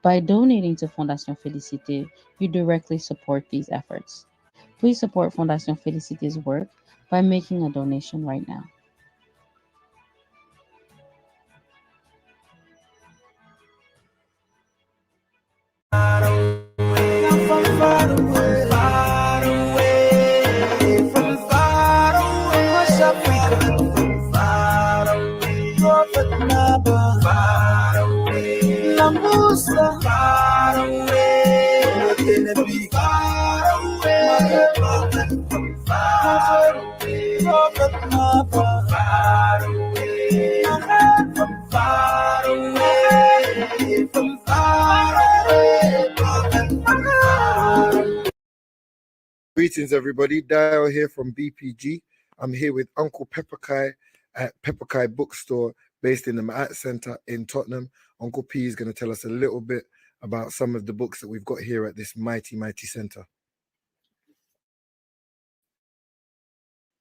By donating to Fondation Félicité, you directly support these efforts. Please support Fondation Félicité's work by making a donation right now. Greetings, everybody. Dial here from BPG. I'm here with Uncle Pepperkai at Pepperkai Bookstore, based in the Ma'at Center in Tottenham. Uncle P is going to tell us a little bit about some of the books that we've got here at this mighty, mighty center.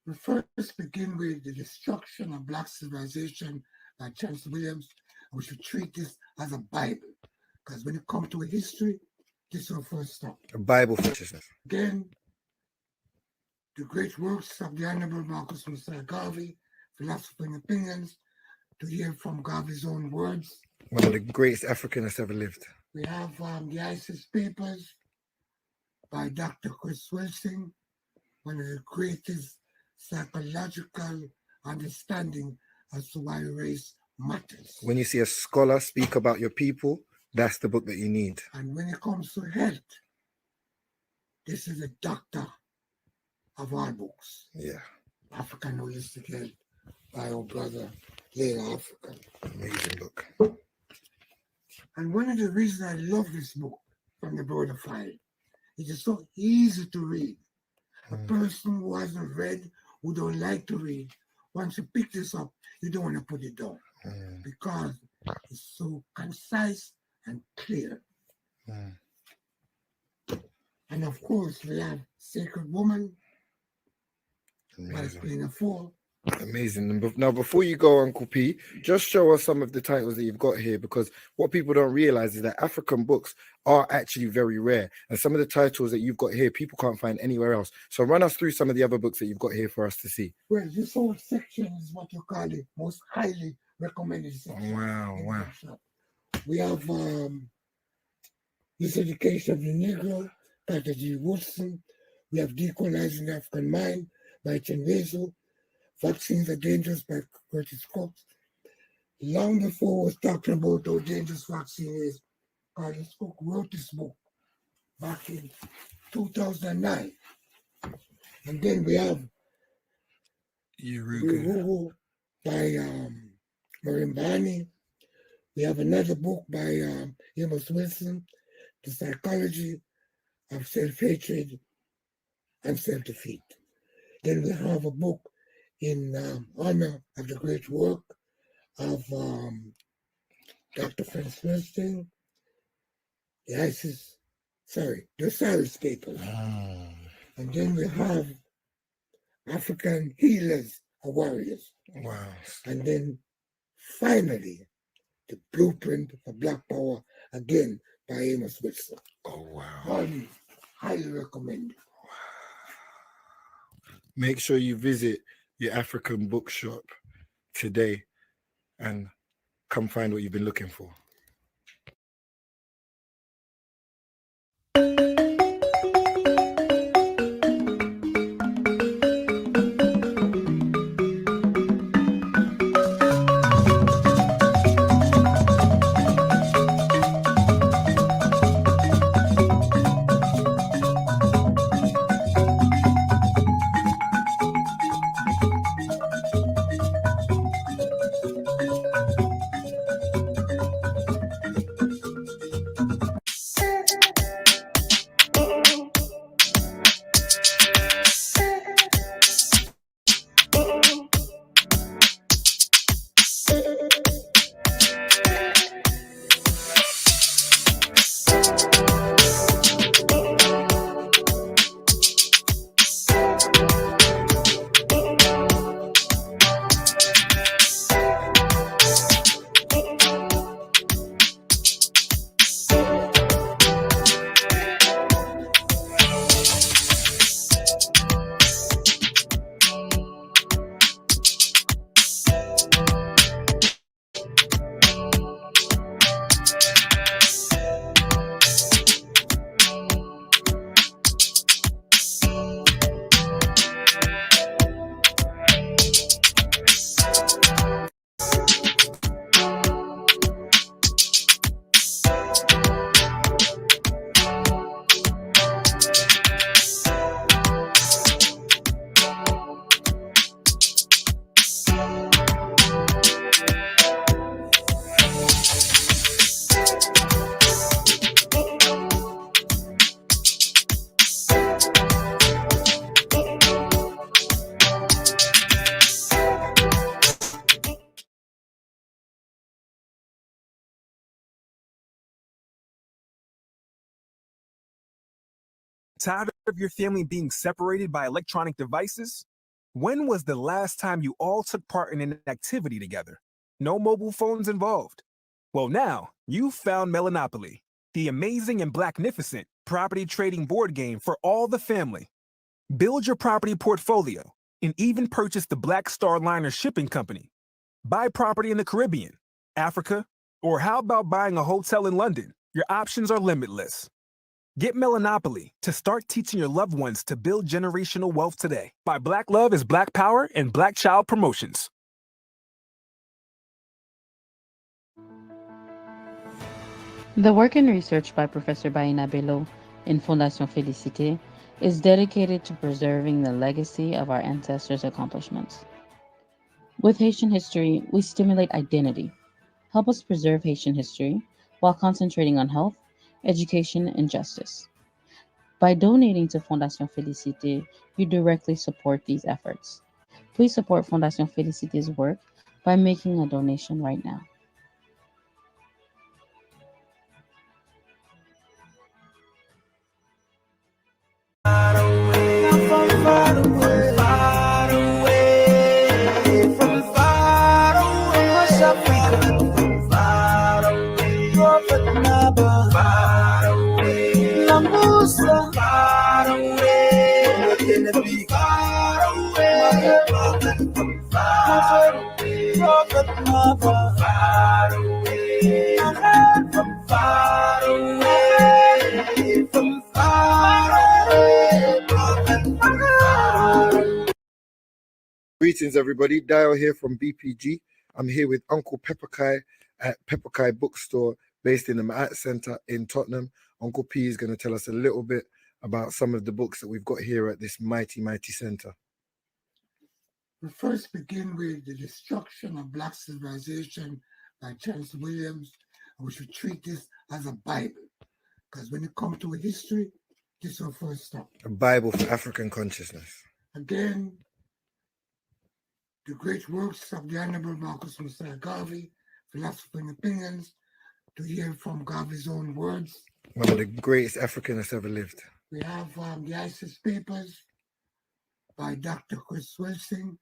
We first begin with the destruction of Black civilization by Charles Williams. We should treat this as a Bible, because when it comes to history, this will first stop. A Bible for consciousness. Again, the great works of the Honorable Marcus Messiah Garvey, Philosophy and Opinions, to hear from Garvey's own words. One of the greatest Africanists ever lived. We have the ISIS Papers by Dr. Chris Wilson, one of the greatest psychological understanding as to why race matters. When you see a scholar speak about your people, that's the book that you need. And when it comes to health, this is a doctor of all books. Yeah. African Holistic Health by our brother, Leila African. Amazing book. And one of the reasons I love this book from the Border File, it is so easy to read. A person who hasn't read, who don't like to read, once you pick this up, you don't want to put it down because it's so concise and clear. And of course, we have Sacred Woman by Spina Fall. Amazing. Now, before you go, Uncle P, just show us some of the titles that you've got here, because what people don't realize is that African books are actually very rare. And some of the titles that you've got here, people can't find anywhere else. So run us through some of the other books that you've got here for us to see. Well, this whole section is what you call the most highly recommended section. Wow. We have This Education of the Negro by G. Woodson. We have Decolonizing the African Mind by Chenwezu. Vaccines Are Dangerous by Curtis Cox. Long before we was talking about how dangerous vaccine is, Curtis Cox wrote this book back in 2009. And then we have Urugu by Marimbani. We have another book by Amos Wilson, The Psychology of Self-Hatred and Self-Defeat. Then we have a book in honor of the great work of Dr. Franz Wersting, the Osiris Papers. And then we have African Healers and Warriors. Wow. And then finally, The Blueprint for Black Power, again by Amos Wilson. Oh, wow. Highly recommended. Make sure you visit your African bookshop today and come find what you've been looking for. Tired of your family being separated by electronic devices? When was the last time you all took part in an activity together? No mobile phones involved. Well, now you've found Melanopoly, the amazing and blacknificent property trading board game for all the family. Build your property portfolio and even purchase the Black Star Liner shipping company. Buy property in the Caribbean, Africa, or how about buying a hotel in London? Your options are limitless. Get Melanopoly to start teaching your loved ones to build generational wealth today. By Black Love is Black Power and Black Child Promotions. The work and research by Professor Baina Bello in Fondation Félicité is dedicated to preserving the legacy of our ancestors' accomplishments. With Haitian history, we stimulate identity. Help us preserve Haitian history while concentrating on health, education, and justice. By donating to Fondation Félicité, you directly support these efforts. Please support Fondation Félicité's work by making a donation right now. Greetings, everybody. Dial here from BPG. I'm here with Uncle Pepperkai at Pepperkai Bookstore, based in the Makabe Center in Tottenham. Uncle P is going to tell us a little bit about some of the books that we've got here at this mighty center. We first begin with The Destruction of Black Civilization by Charles Williams. And we should treat this as a Bible, because when it comes to history, this is our first stop. A Bible for African consciousness. Again, the great works of the Honorable Marcus Messiah Garvey, Philosophy and Opinions, to hear from Garvey's own words. One of the greatest Africanists ever lived. We have the ISIS Papers by Dr. Chris Wilson,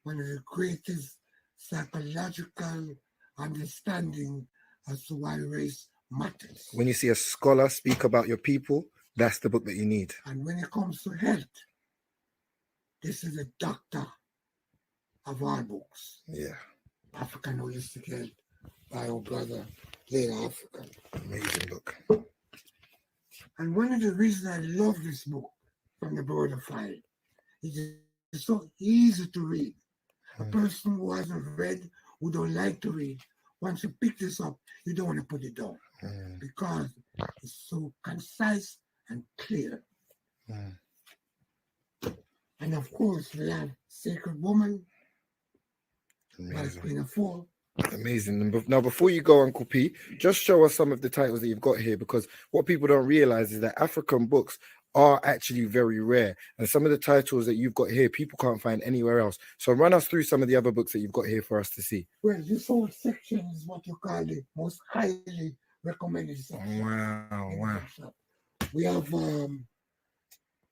one of the greatest psychological understanding as to why race matters. When you see a scholar speak about your people, that's the book that you need. And when it comes to health, this is a doctor of our books. Yeah. African Holistic Health by our brother, Later African. Amazing book. And one of the reasons I love this book from the Board of Fire is it's so easy to read. A person who hasn't read, who don't like to read, once you pick this up, you don't want to put it down because it's so concise and clear. And of course, we have Sacred Woman by Queen of Four. Amazing. Now, before you go, Uncle P, just show us some of the titles that you've got here, because what people don't realize is that African books are actually very rare. And some of the titles that you've got here, people can't find anywhere else. So run us through some of the other books that you've got here for us to see. Well, this whole section is what you call the most highly recommended section. Wow. We have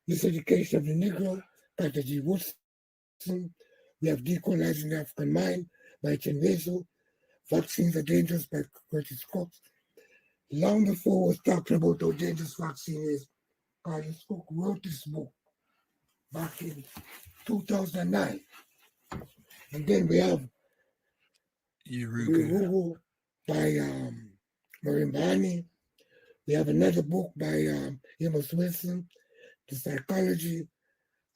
Miseducation of the Negro by G. Woodson. We have Decolonizing the African Mind by Chenwezo. Vaccines Are Dangerous by Curtis Cox. Long before we was talking about how dangerous vaccine is, Curtis Cox wrote this book back in 2009. And then we have Urugu by Maureen Barney. We have another book by Amos Wilson, The Psychology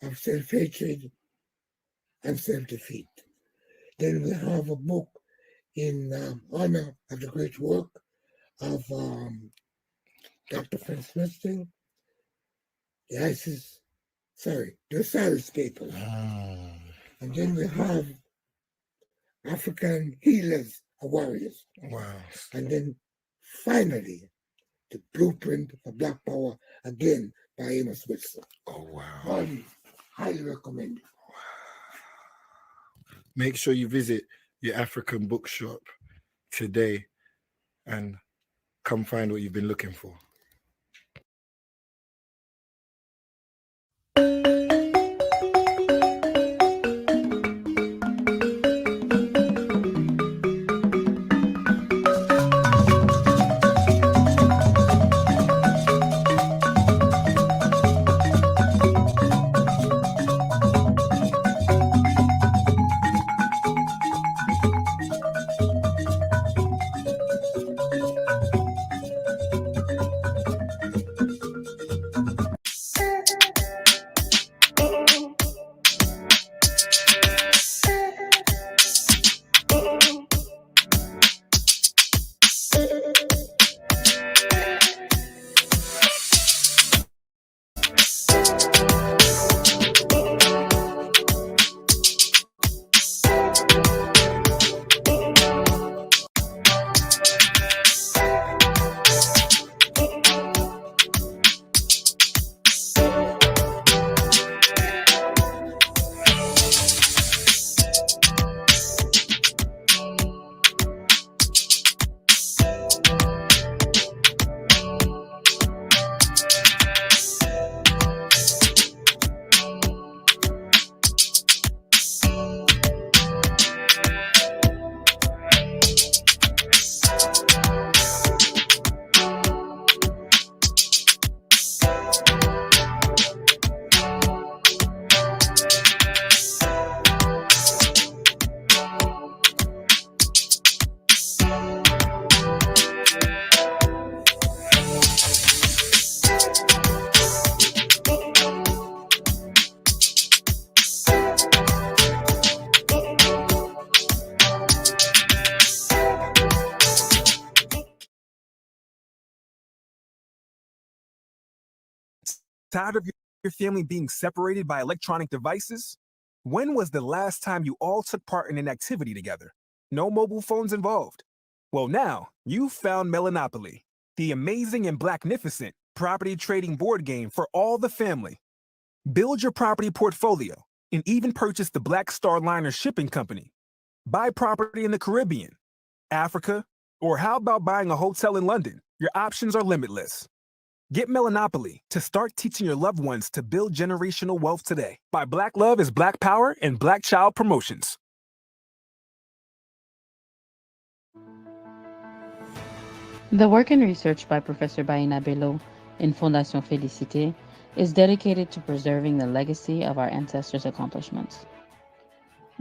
of Self-Hatred and Self-Defeat. Then we have a book in honor of the great work of Dr. Franz Westing, the Osiris Papers. And then we have African Healers and Warriors. Wow. And then finally, The Blueprint for Black Power, again by Amos Wilson. Oh, wow. Highly recommended. Make sure you visit your African bookshop today and come find what you've been looking for. Tired of your family being separated by electronic devices? When was the last time you all took part in an activity together? No mobile phones involved. Well, now you've found Melanopoly, the amazing and blacknificent property trading board game for all the family. Build your property portfolio and even purchase the Black Star Liner Shipping Company. Buy property in the Caribbean, Africa, or how about buying a hotel in London? Your options are limitless. Get Melanopoly to start teaching your loved ones to build generational wealth today. By Black Love is Black Power and Black Child Promotions. The work and research by Professor Baina in Fondation Félicité is dedicated to preserving the legacy of our ancestors' accomplishments.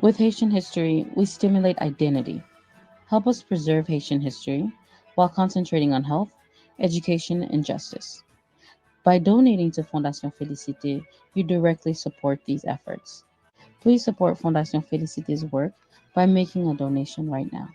With Haitian history, we stimulate identity. Help us preserve Haitian history while concentrating on health, education, and justice. By donating to Fondation Félicité, you directly support these efforts. Please support Fondation Félicité's work by making a donation right now.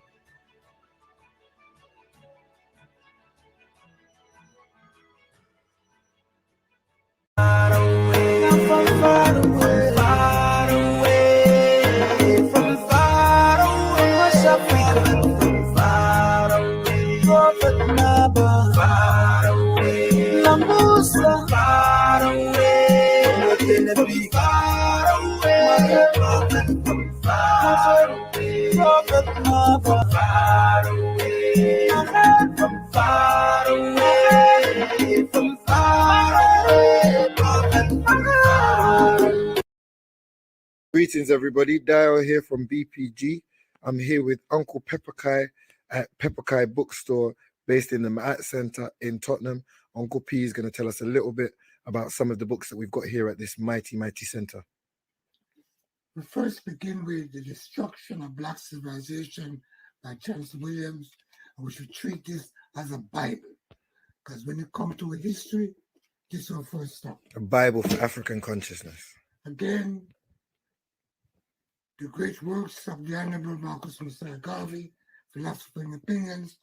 Greetings, everybody. Dial here from BPG. I'm here with Uncle Pepperkai at Pepperkai Bookstore, based in the Makabe Center in Tottenham. Uncle P is going to tell us a little bit about some of the books that we've got here at this mighty center. We first begin with The Destruction of Black Civilization by Charles Williams, and we should treat this as a Bible, because when it comes to a history, this is our first stop. A Bible for African consciousness. Again, the great works of the Honorable Marcus Messiah Garvey, Philosophy and Opinions,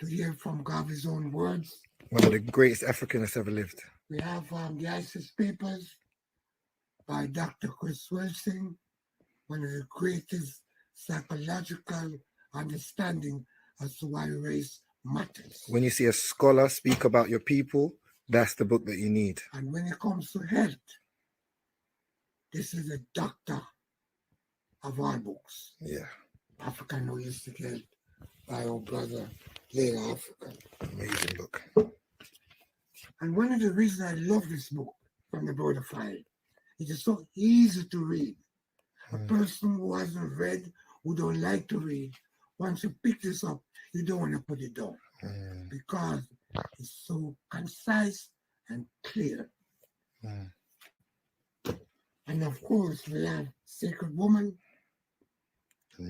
to hear from Garvey's own words. One of the greatest Africanists ever lived. We have the ISIS Papers by Dr. Chris Wilson, one of the greatest psychological understanding as to why race matters. When you see a scholar speak about your people, that's the book that you need. And when it comes to health, this is a doctor of our books. Yeah. African Holistic Health by our brother, Layla Africa. Amazing book. And one of the reasons I love this book from the Border File, it is so easy to read. A person who hasn't read, who don't like to read, once you pick this up, you don't want to put it down because it's so concise and clear. And of course, we have Sacred Woman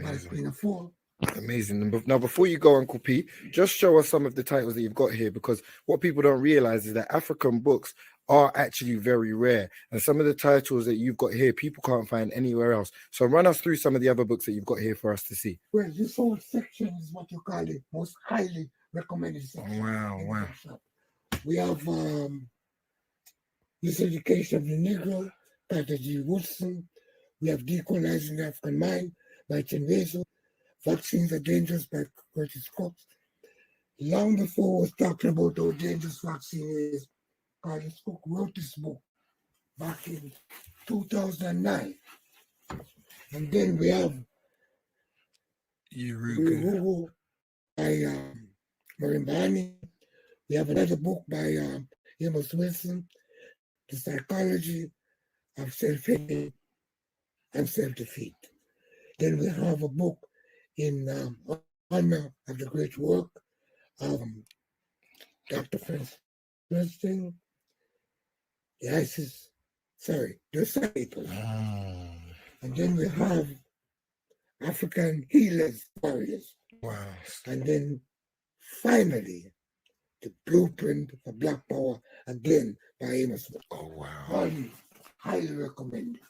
by Queen of Four. Amazing. Now, before you go, Uncle P, just show us some of the titles that you've got here, because what people don't realize is that African books are actually very rare. And some of the titles that you've got here, people can't find anywhere else. So run us through some of the other books that you've got here for us to see. Well, this whole section is what you call the most highly recommended section. Wow. We have This Education of the Negro by G. Woodson. We have Decolonizing the African Mind by Chinweso. Vaccines Are Dangerous by Curtis Cox. Long before I was talking about how dangerous vaccine is, Curtis Cook wrote this book back in 2009. And then we have Urugu by Marimbani. We have another book by Amos Wilson, The Psychology of Self-Hate and Self-Defeat. Then we have a book in honor of the great work of Dr. Francis Winston, the Papers. And then we have African Healers, Warriors. Wow. And then finally, The Blueprint for Black Power, again by Amos. Oh, wow. Highly recommended.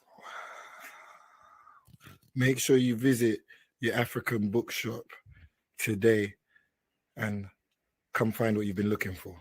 Make sure you visit your African bookshop today and come find what you've been looking for.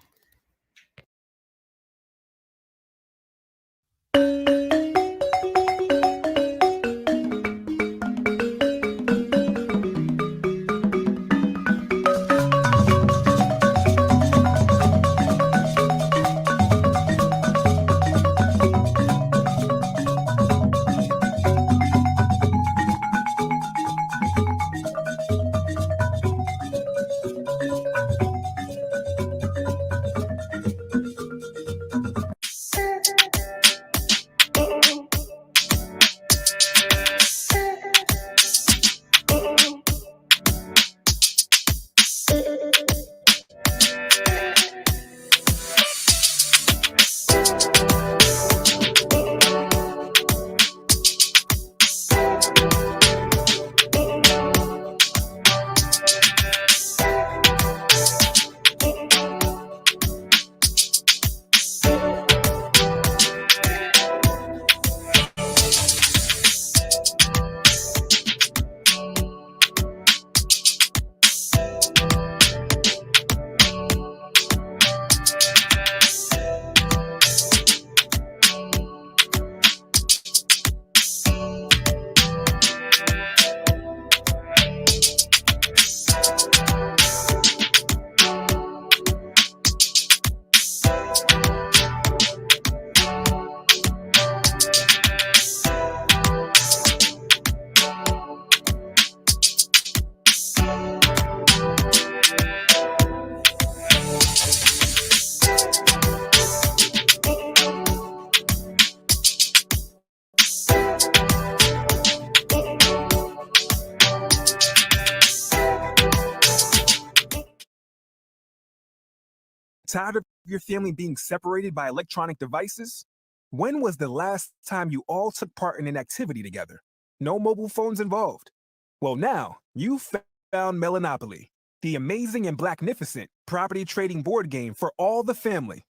Tired of your family being separated by electronic devices? When was the last time you all took part in an activity together? No mobile phones involved. Well, now you found Melanopoly, the amazing and blacknificent property trading board game for all the family.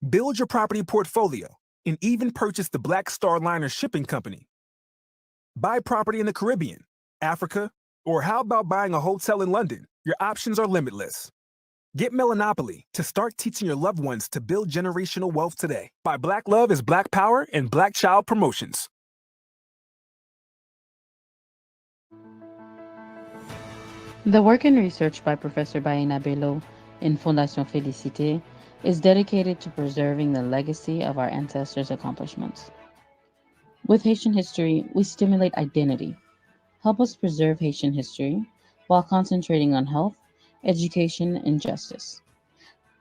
Build your property portfolio and even purchase the Black Star Liner shipping company. Buy property in the Caribbean, Africa, or how about buying a hotel in London? Your options are limitless. Get Melanopoly to start teaching your loved ones to build generational wealth today. By Black Love is Black Power and Black Child Promotions. The work and research by Professor Baina Bello in Fondation Félicité is dedicated to preserving the legacy of our ancestors' accomplishments. With Haitian history, we stimulate identity. Help us preserve Haitian history while concentrating on health, education, and justice.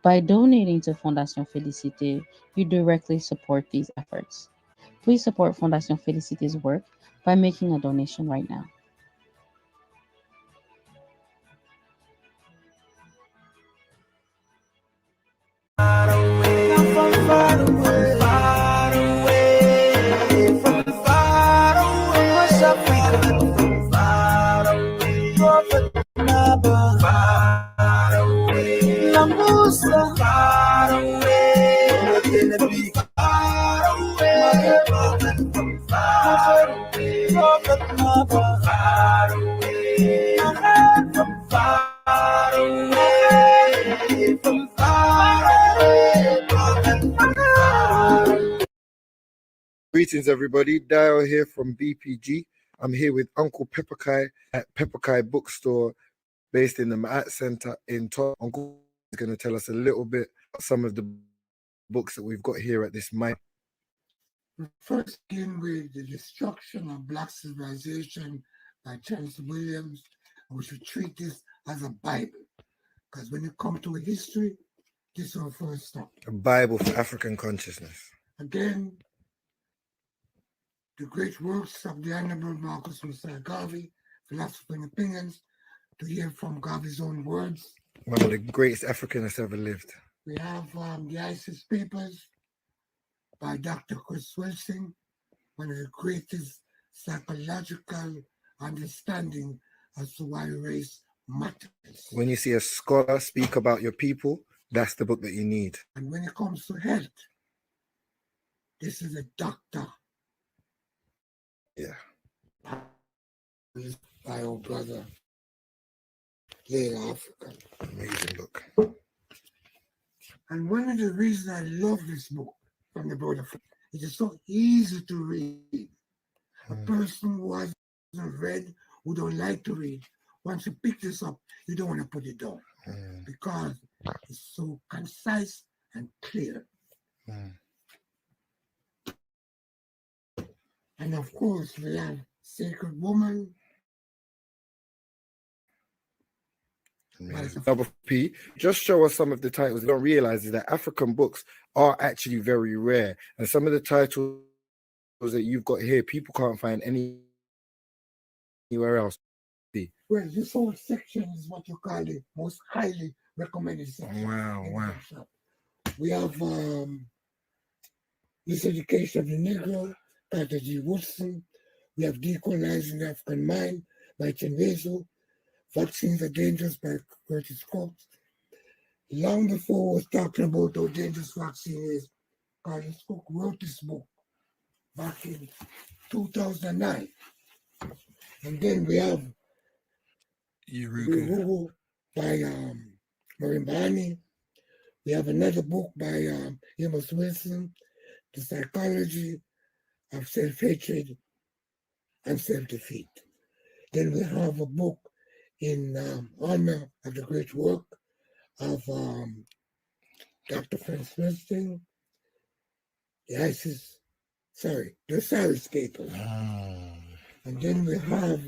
By donating to Fondation Félicité, you directly support these efforts. Please support Fondation Félicité's work by making a donation right now. Greetings, everybody. Dial here from BPG. I'm here with Uncle Pepperkai at Pepperkai Bookstore, based in the Makabe Center in Todds. Uncle is going to tell us a little bit about some of the books that we've got here at this mic. We first begin with The Destruction of Black Civilization by Charles Williams. We should treat this as a Bible, because when you come to history, this is our first stop. A Bible for African consciousness. Again, the great works of the Honorable Marcus Messiah Garvey, Philosophy and Opinions, to hear from Garvey's own words. One of the greatest Africanists ever lived. We have the ISIS Papers by Dr. Chris Wilson, one of the greatest psychological understanding as to why race matters. When you see a scholar speak about your people, that's the book that you need. And when it comes to health, this is a doctor. Yeah. By our brother, Leila Africa. Amazing book. And one of the reasons I love this book from the brother, it is so easy to read. A person who hasn't read, who don't like to read, once you pick this up, you don't want to put it down because it's so concise and clear. And of course, we have Sacred Woman. Double P, just show us some of the titles. You don't realize is that African books are actually very rare. And some of the titles that you've got here, people can't find anywhere else. Well, this whole section is what you call the most highly recommended section. Wow. We have This Education of the Negro by G. Woodson. We have Decolonizing the African Mind by Chenvezo. Vaccines Are Dangerous by Curtis Cox. Long before I was talking about how dangerous vaccine is, Curtis Cox wrote this book back in 2009. And then we have Urugu by Marimbani. We have another book by Amos Wilson, The Psychology of Self-Hatred and Self-Defeat. Then we have a book in honor of the great work of Dr. Franz Winston, the Osiris Papers. And then we have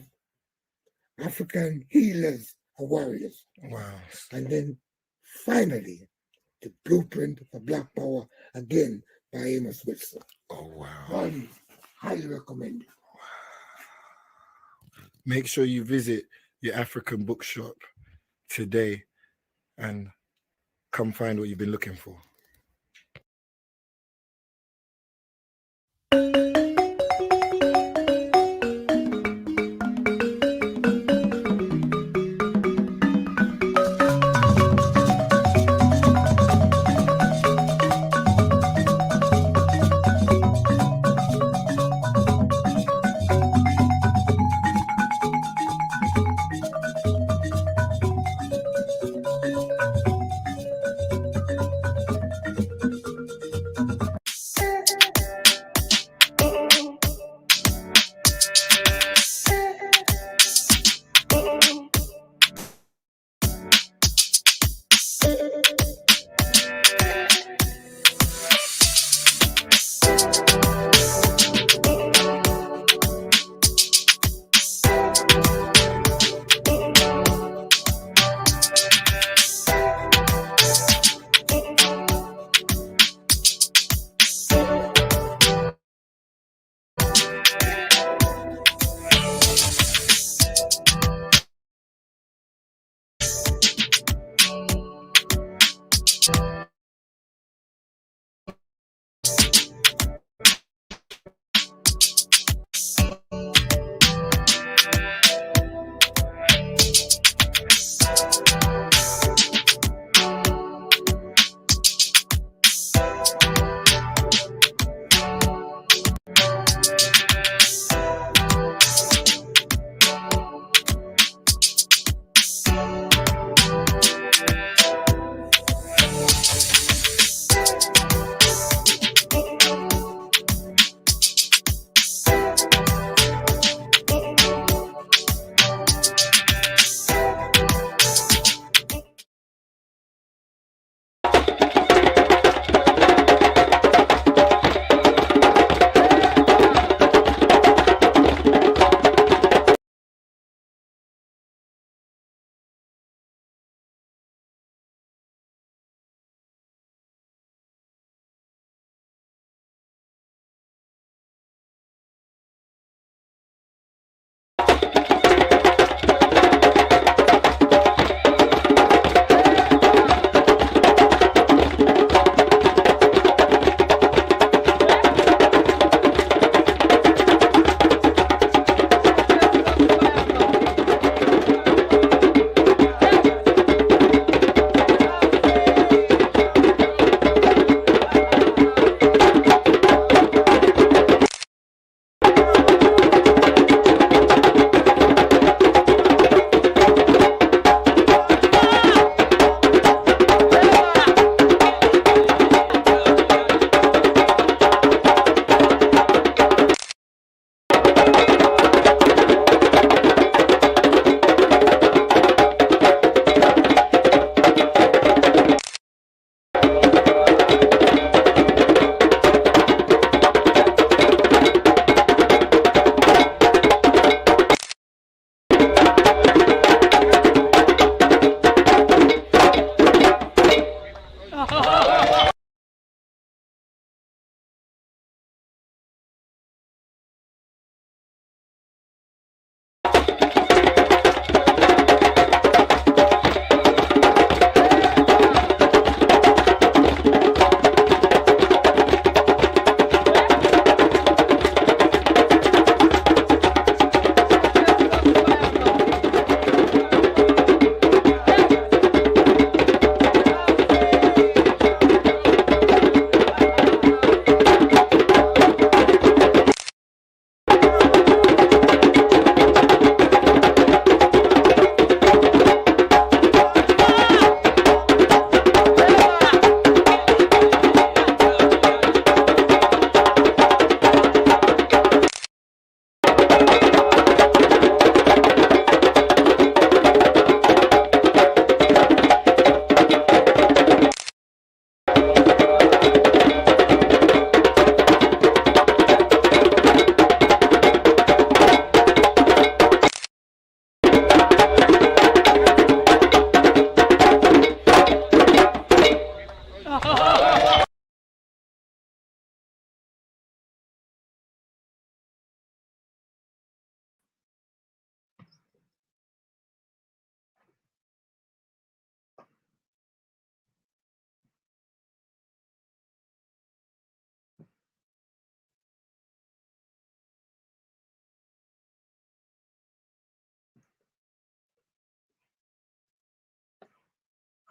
African Healers and Warriors. Wow. And then finally, The Blueprint for Black Power, again by Amos Wilson. Oh, wow. Highly recommended. Make sure you visit your African bookshop today and come find what you've been looking for.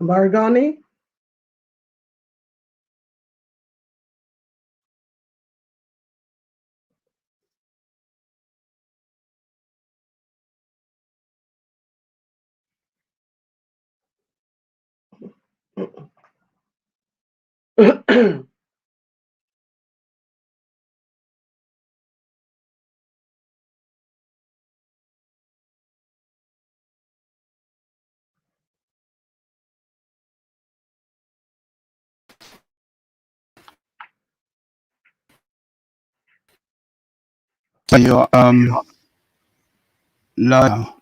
Habarigani? Your low.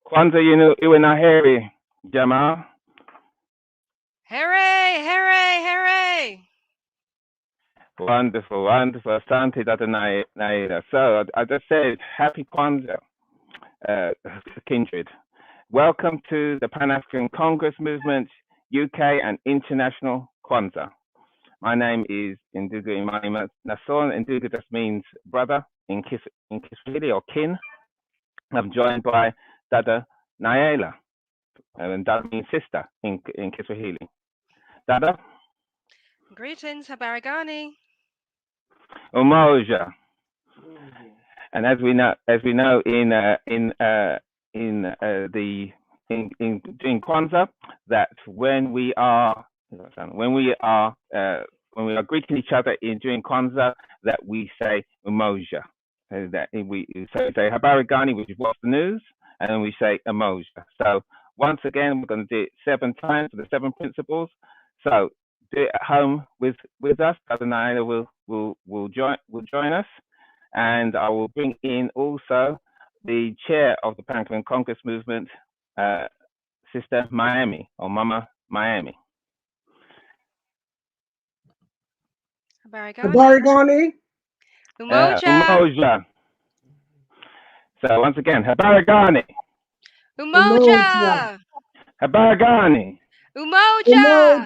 Kwanzaa iwe na heri jamaa. Hooray! Hooray! Hooray! Wonderful, wonderful. Asante Dada Naida. So I just said happy Kwanzaa, kindred. Welcome to the Pan-African Congress Movement, UK and International Kwanzaa. My name is Ndugu Imani Nason. Ndugu just means brother in Kiswahili or kin. I'm joined by Dada Naila, and that means sister in Kiswahili. Dada? Greetings, Habarigani. Umoja. And as we know in Kwanzaa, that when we are when we are greeting each other during Kwanzaa, that we say Umoja. So we say Habari Gani, which is what's the news, and then we say Umoja. So once again, we're going to do it 7 times for the 7 principles. So do it at home with us. Adonai will join us, and I will bring in also the chair of the Pan-African Congress Movement, Sister Miami, or Mama Miami. Habari Gani. Umoja. Umoja. So once again, Habari Gani. Umoja. Habari Gani. Umoja.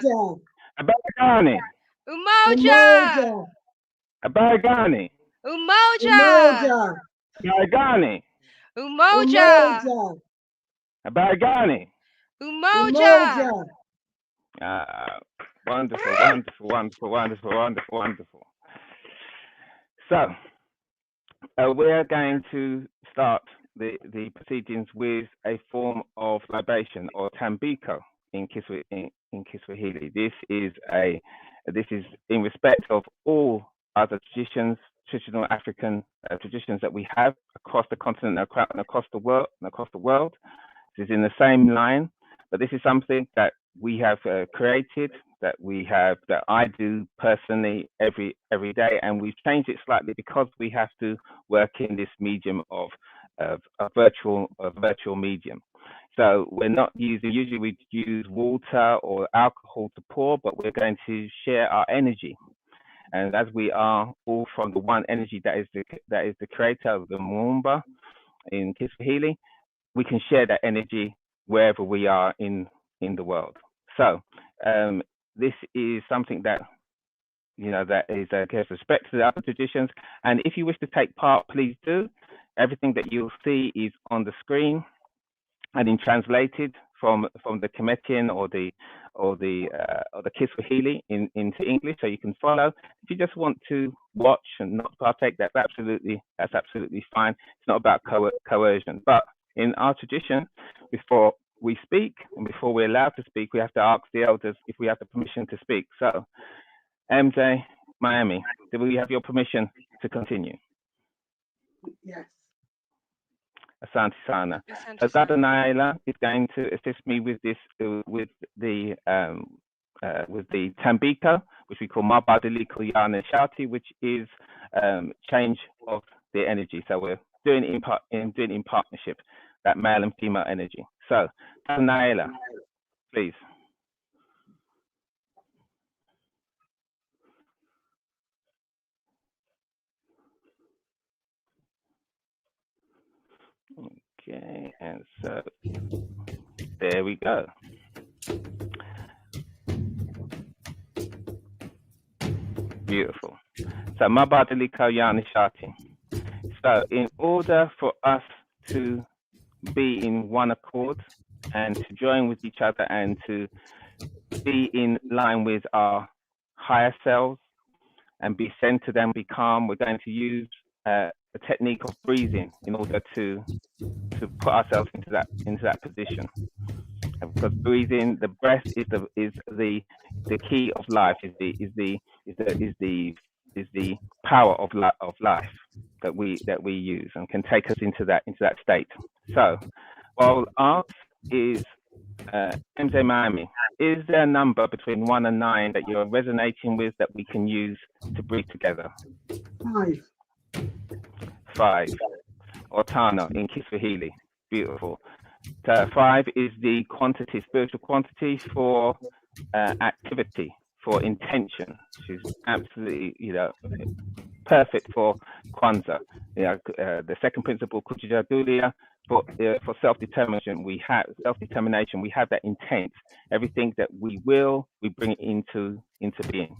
Habari Gani. Umoja. Habari Gani. Umoja. Habari Gani. Umoja. Habari Gani. Umoja. Wonderful, wonderful, wonderful, wonderful, wonderful, wonderful. So we're going to start the proceedings with a form of libation, or tambiko in Kiswahili. This is in respect of all other traditional African traditions that we have across the continent and across the world. This is in the same line, but this is something that we have created, that I do personally every day, and we've changed it slightly because we have to work in this medium of a virtual medium. So we're not usually we use water or alcohol to pour, but we're going to share our energy. And as we are all from the one energy that is the creator of the Muumba in Kiswahili, we can share that energy wherever we are in the world. So this is something that that is gives respect to the other traditions. And if you wish to take part, please do. Everything that you'll see is on the screen and in translated from the Kemetic or the Kiswahili into English, so you can follow. If you just want to watch and not partake, that's absolutely fine. It's not about coercion. But in our tradition, before we speak and before we're allowed to speak, we have to ask the elders if we have the permission to speak. So, MJ Miami, do we have your permission to continue? Yes. Asante Sana. So Dada Naila is going to assist me with this, with the tambiko, which we call Mabadiliko ya Nishati, which is change of the energy. So we're doing it in partnership, that male and female energy. So Dada Naila, please. Okay, and so there we go. Beautiful. So Mabadiliko ya Nishati. So in order for us to be in one accord and to join with each other and to be in line with our higher selves and be centered and be calm, we're going to use a technique of breathing in order to put ourselves into that position. And because breathing, the breath is the key of life, is the power of life that we use and can take us into that state. So, well, ask is MJ Miami, is there a number between 1 and 9 that you're resonating with that we can use to breathe together? 5. Or Tano in Kiswahili. Beautiful. So 5 is the quantity, spiritual quantity for activity, for intention, which is absolutely, perfect for Kwanzaa. The second principle, Kujijagulia, for self-determination. We have that intent. Everything that we will, we bring it into being.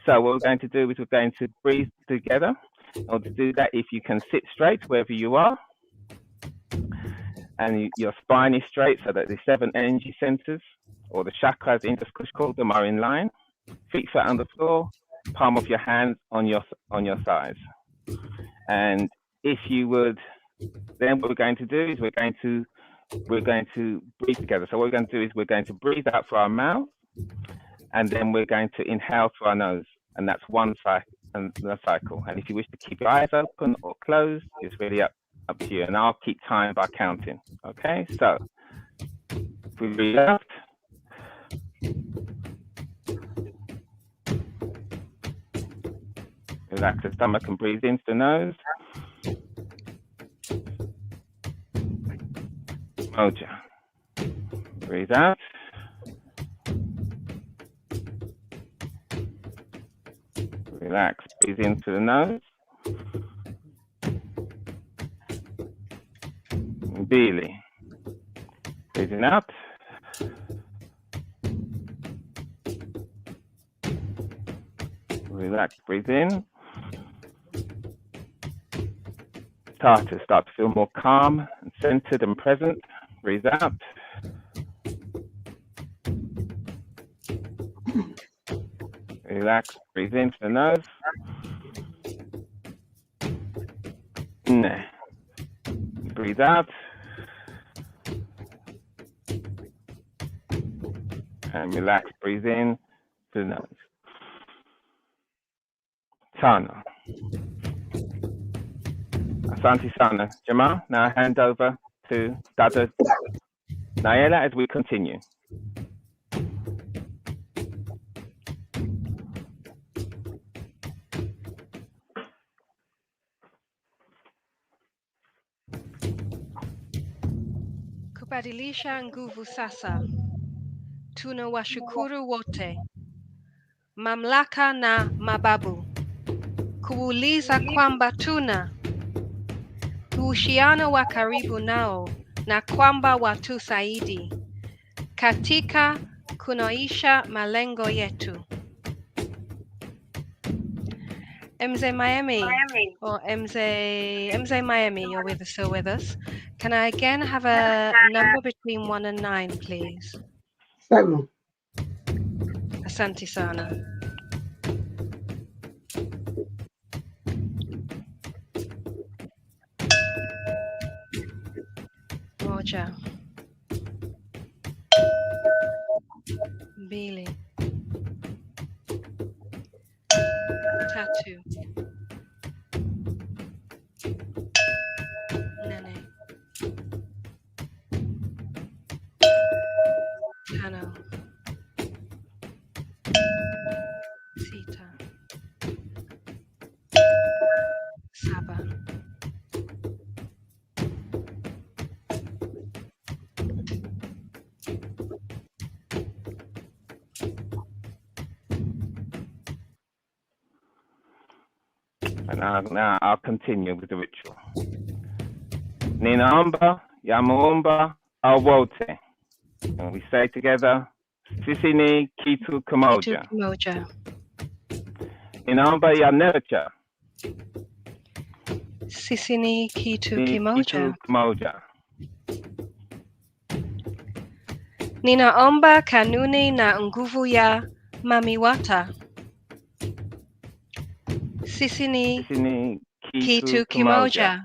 So what we're going to do is we're going to breathe together. In order to do that, if you can sit straight wherever you are, and your spine is straight, so that the 7 energy centers, or the chakras, Indus Kush called them, are in line. Feet flat on the floor, palm of your hands on your sides. And if you would, then what we're going to do is we're going to breathe together. So what we're going to do is we're going to breathe out through our mouth, and then we're going to inhale through our nose. and that's one cycle. And if you wish to keep your eyes open or closed, it's really up to you. And I'll keep time by counting. Okay, so if we breathe out, relax the stomach and breathe into the nose. Umoja. Breathe out. Relax, breathe into the nose. Mbili. Breathing out. Relax, breathe in. Todds, start to feel more calm and centered and present. Breathe out. Relax, breathe into the nose. Breathe out. And relax, breathe in to the nose. Tano. Asante Sana. Jamal, now hand over to Dada Nayela as we continue. Kubadilisha nguvu sasa. Tunawashukuru wote. Mamlaka na mababu. Kuuliza kwamba tuna uhusiano wa karibu nao na kwamba watusaidi katika kunoisha malengo yetu. MZ Miami, or MZ Miami, you're still with us. Can I again have a number between 1 and 9, please? 7. Asante Sana. Moja. Mbili. Tatu. Nane. Tano. Sita. Saba. And now I'll continue with the ritual. Ninaomba yamuomba awote. And we say together, sisi ni kitu kimoja. Kitu kimoja. Ninaomba ya nurture. Sisi ni kitu Ni kimoja. kitu kimoja. Ninaomba kanuni na nguvu ya mamiwata. Sisi ni kitu kimoja.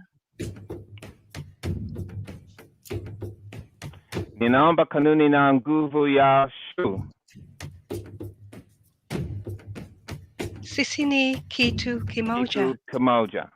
Ninaomba kanuni na nguvu ya shu. Sisi ni kitu kimoja. Kitu kimoja.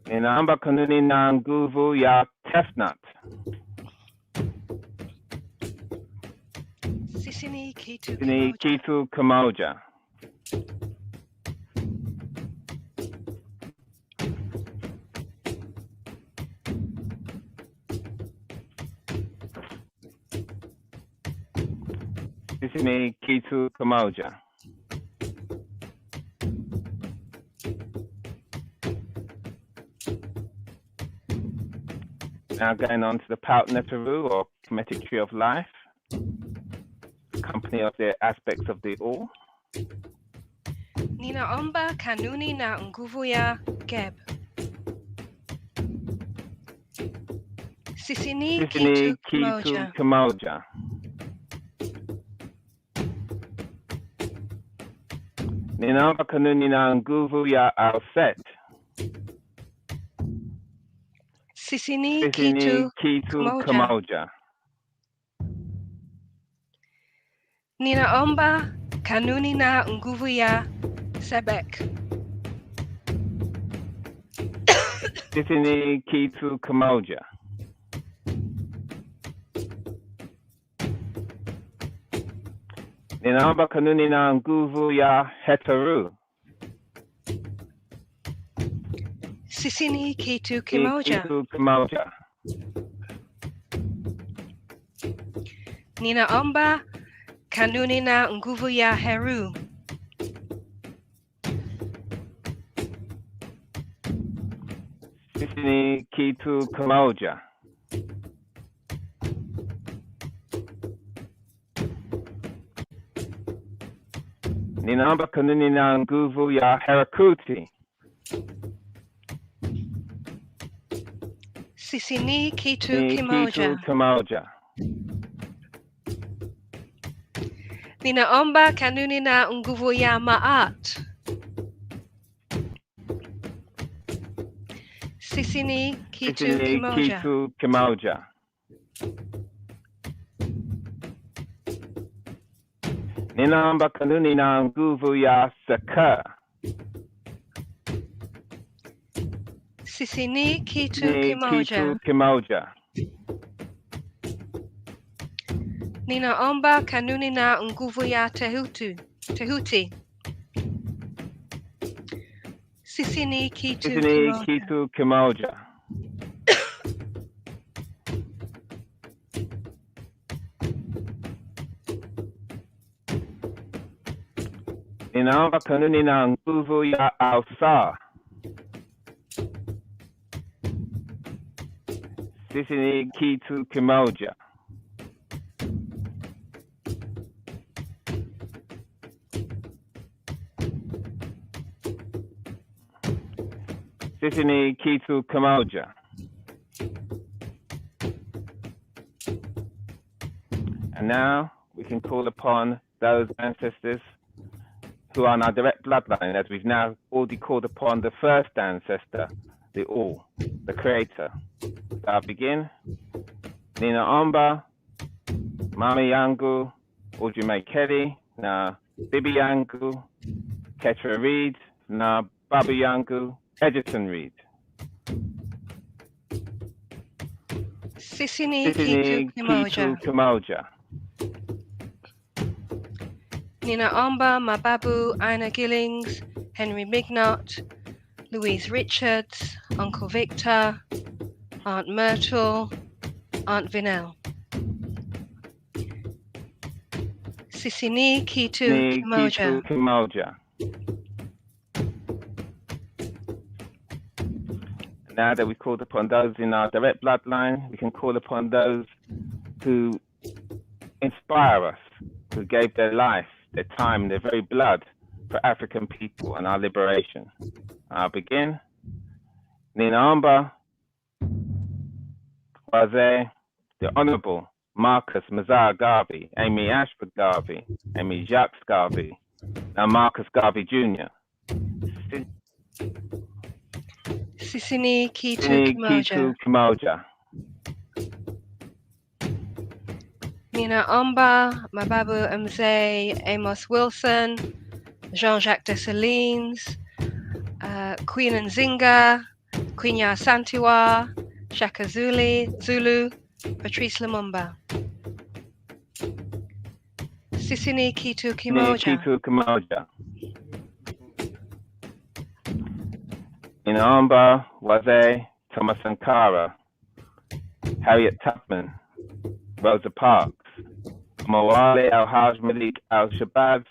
Ninaomba kanuni na nguvu ya chestnut. Sisi ni kitu Ni kimoja. kitu kimoja. Sisi ni kitu kimoja. Now going on to the Pout Neteru, or Kemetic Tree of Life, company of the aspects of the all. Ninaomba kanuni na nguvu ya Geb. Sisi ni kitu kimoja. Kimoja. Ninaomba kanuni na nguvu ya Alset. Sisi ni Sisi ni kitu kitu kimoja. kimoja. Ninaomba kanuni na nguvu ya Sebek. Sisi ni kitu kimoja. Ninaomba kanuni na nguvu ya Heteru. Sisi ni kitu kimoja. Kitu kimoja. Ninaomba kanuni na nguvu ya Heru. Sisi ni kitu kimoja. Ninaomba kanuni na nguvu ya Herakuti. Sisi ni kitu Ni kimoja. kitu kimoja. Ninaomba kanuni na nguvu ya Maat. Sisi ni kitu Sisi ni kimoja. kitu kimoja. Ninaomba kanuni na nguvu ya Saka. Sisi ni kitu Ni kimoja. kitu kimoja. Ninaomba kanuni na nguvu ya Tehuti. Sisi ni kitu Sisi ni kimoja. kitu kimoja. Ninaomba kanuni na nguvu ya Alsa. Sisi ni kitu kimoja. Sisi ni kitu kimoja. And now we can call upon those ancestors who are on our direct bloodline, as we've now already called upon the first ancestor, the All, the Creator. So I'll begin. Nina Omba, Mama Yangu, Ujumekeli, na Bibi Yangu, Ketra Reed, na Baba Yangu, Edgerton Reed. Sisi ni Sisi ni kitu kimoja. kitu kimoja. Ninaomba mababu Ina Gillings, Henry Mignot, Louise Richards, Uncle Victor, Aunt Myrtle, Aunt Vinell. Sisi ni kitu Ni kimoja. kitu kimoja. Now that we've called upon those in our direct bloodline, we can call upon those who inspire us, who gave their life, their time, their very blood for African people and our liberation. I'll begin. Ninaomba Wazee, the Honorable Marcus Mazar Garvey, Amy Ashford Garvey, Amy Jacques Garvey, and Marcus Garvey Jr. Sisi ni kitu Ni kimoja. kitu kimoja. Ninaomba mababu mzee Amos Wilson, Jean-Jacques Dessalines, Queen Nzinga, Queen Yasantiwa, Shaka Zulu, Patrice Lumumba. Sisi ni kitu Ni kimoja. kitu kimoja. Ninaomba Wazee Thomas Sankara, Harriet Tubman, Rosa Parks, Mawale Al-Haj Malik Al-Shabazz,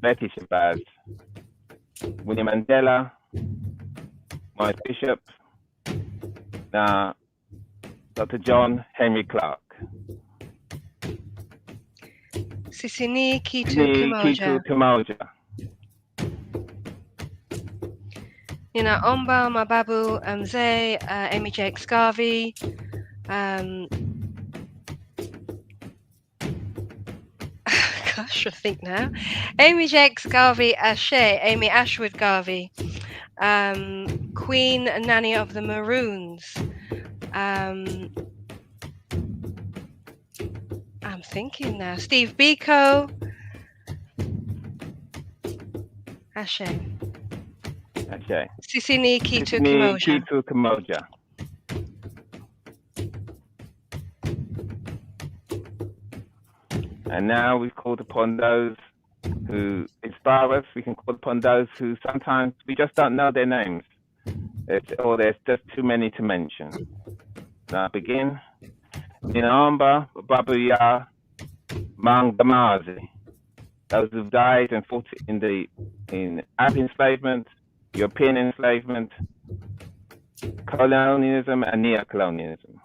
Betty Shabazz, Winnie Mandela, Maurice Bishop, na Dr. John Henry Clark. Sisi ni kitu Ni kimoja. kitu kimoja. Ninaomba mababu mzee Amy Jacques Garvey, gosh, should think now. Amy Jakes Garvey Ashe, Amy Ashwood Garvey, Queen Nanny of the Maroons. I'm thinking now. Steve Biko. Ashe. Ashe. Sisini Kitu Sisini Kimoja. Kitu Kimoja. And now we've called upon those who inspire us. We can call upon those who sometimes we just don't know their names, or there's just too many to mention. Now begin. Ninaomba Babuya Mangamazi. Those who died and fought in Arab enslavement, European enslavement, colonialism, and neo-colonialism.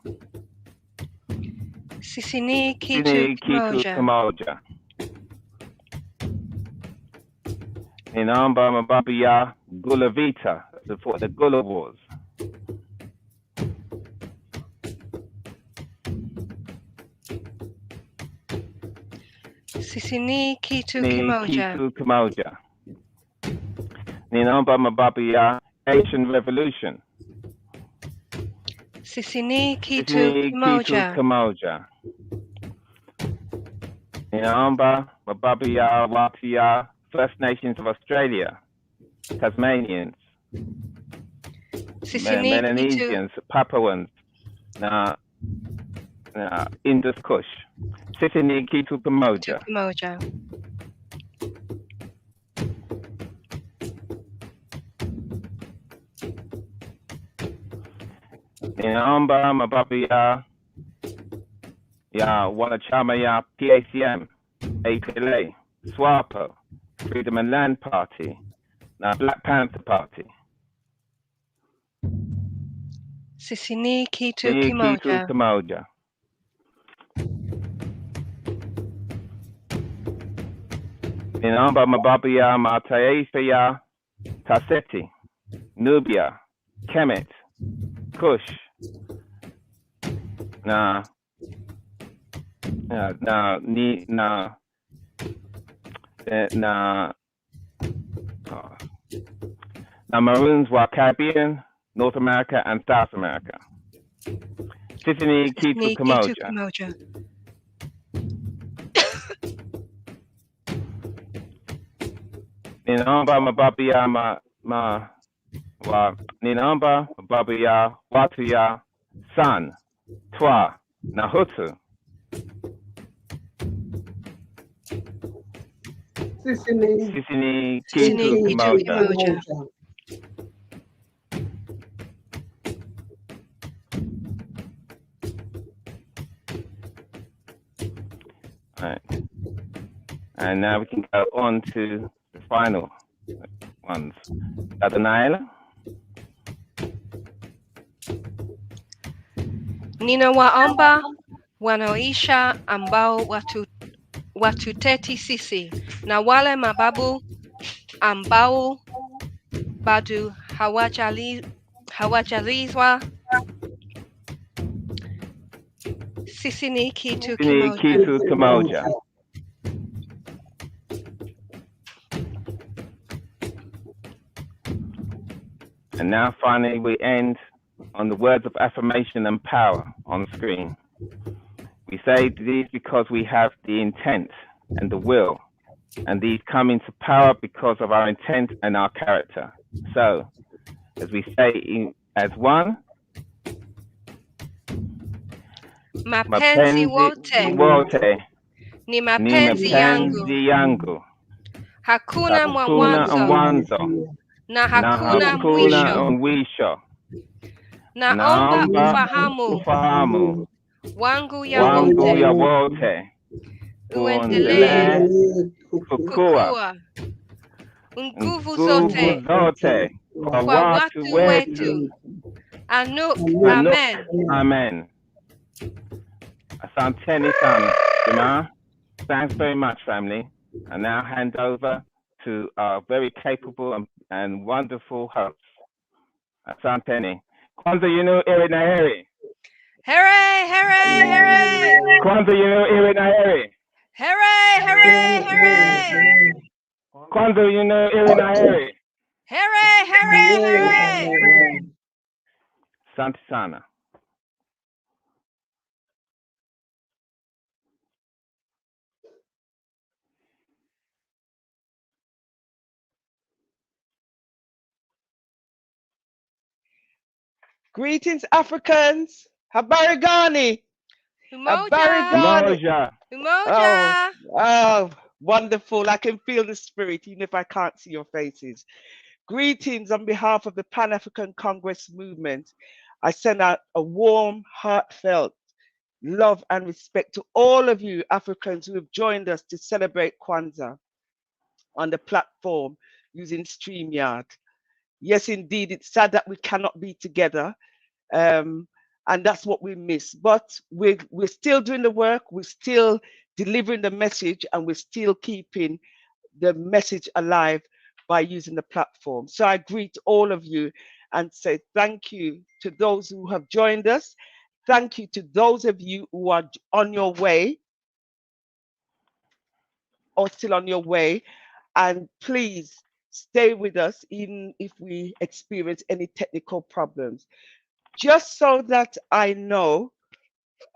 Sisini Kitu Kimoja. Ninaomba Mababuya Gula Vita, that fought the Gula Wars. Sisini Kitu Kimoja. Ninaomba Mababuya Haitian Revolution. Sisini Kitu Kimoja. Ninaomba Mababuya Watia First Nations of Australia, Tasmanians, Melanesians, Papuans, Indus Kush. Sisini Kitu Kimoja. Ninaomba Mababuya Wanachama ya PACM, APLA, SWAPO, Freedom and Land Party, Black Panther Party. Sisini Kitu Kimoja. Ninaomba Mababuya Mataifa ya Taseti, Nubia, Kemet, Kush, Maroons were Caribbean, North America, and South America. Sisini Kitu Kimoja. Ninaomba Mababuya watu ya San, Twa, na Hutu. Sisini Kitu Kimoja. Right. And now we can go on to the final ones. Adonai. Ninawaomba wanaoisha ambao watuteti sisi na wale mababu ambao bado hawajalizwa. Sisini Kitu Kimoja. And now finally we end on the words of affirmation and power on screen. We say these because we have the intent and the will, and these come into power because of our intent and our character. So, as we say as one, mapenzi wote ni mapenzi yangu. Hakuna mwanzo na hakuna mwisho. Naomba ufahamu wangu ya wote uendelee kukua nguvu zote kwa watu wetu. Amen. Asanteni sana, Jamaa. Thanks very much, family. I now hand over to our very capable and wonderful hosts. Asanteni. Kwanzaa yenu eri na heri. Hooray! Kwanzaa yenu eri na heri. Hooray! Hooray! Hooray! Kwanzaa, you know, Erin Harry. Hooray! Hooray! Hooray! Asante sana. Greetings, Africans. Habari gani? Habari Umoja! gani? Umoja. Umoja! Oh, wonderful. I can feel the spirit, even if I can't see your faces. Greetings on behalf of the Pan African Congress movement. I send out a warm, heartfelt love and respect to all of you Africans who have joined us to celebrate Kwanzaa on the platform using StreamYard. Yes, indeed, it's sad that we cannot be together. And that's what we miss. But we're still doing the work, we're still delivering the message, and we're still keeping the message alive by using the platform. So I greet all of you and say thank you to those who have joined us. Thank you to those of you who are on your way or still on your way. And please stay with us even if we experience any technical problems. Just so that I know,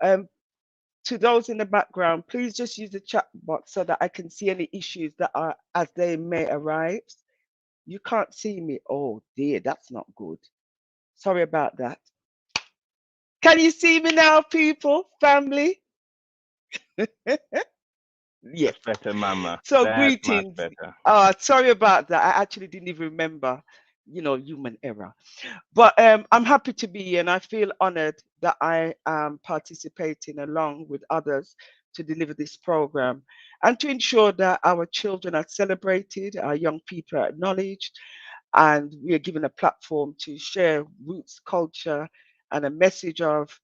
to those in the background, please just use the chat box so that I can see any issues that are as they may arise. You can't see me. Oh dear, that's not good. Sorry about that. Can you see me now, people, family? Yes. That's better, Mama. So That's much greetings. better. Sorry about that. I actually didn't even remember, human error. But I'm happy to be here, and I feel honored that I am participating along with others to deliver this program and to ensure that our children are celebrated, our young people are acknowledged, and we are given a platform to share roots, culture, and a message of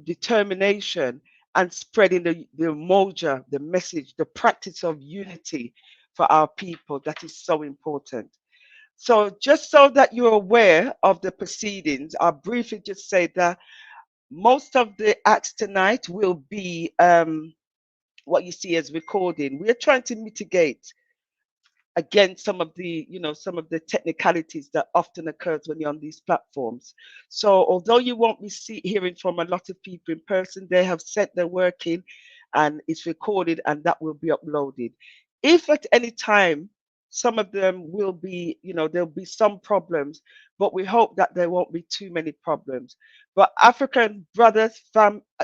determination and spreading the Umoja, the message, the practice of unity for our people. That is so important. So just so that you're aware of the proceedings, I'll briefly just say that most of the acts tonight will be what you see as recording. We are trying to mitigate against some of the technicalities that often occurs when you're on these platforms. So although you won't be hearing from a lot of people in person, they have set their work in and it's recorded and that will be uploaded. If at any time some of them will be, there'll be some problems, but we hope that there won't be too many problems. But African brothers,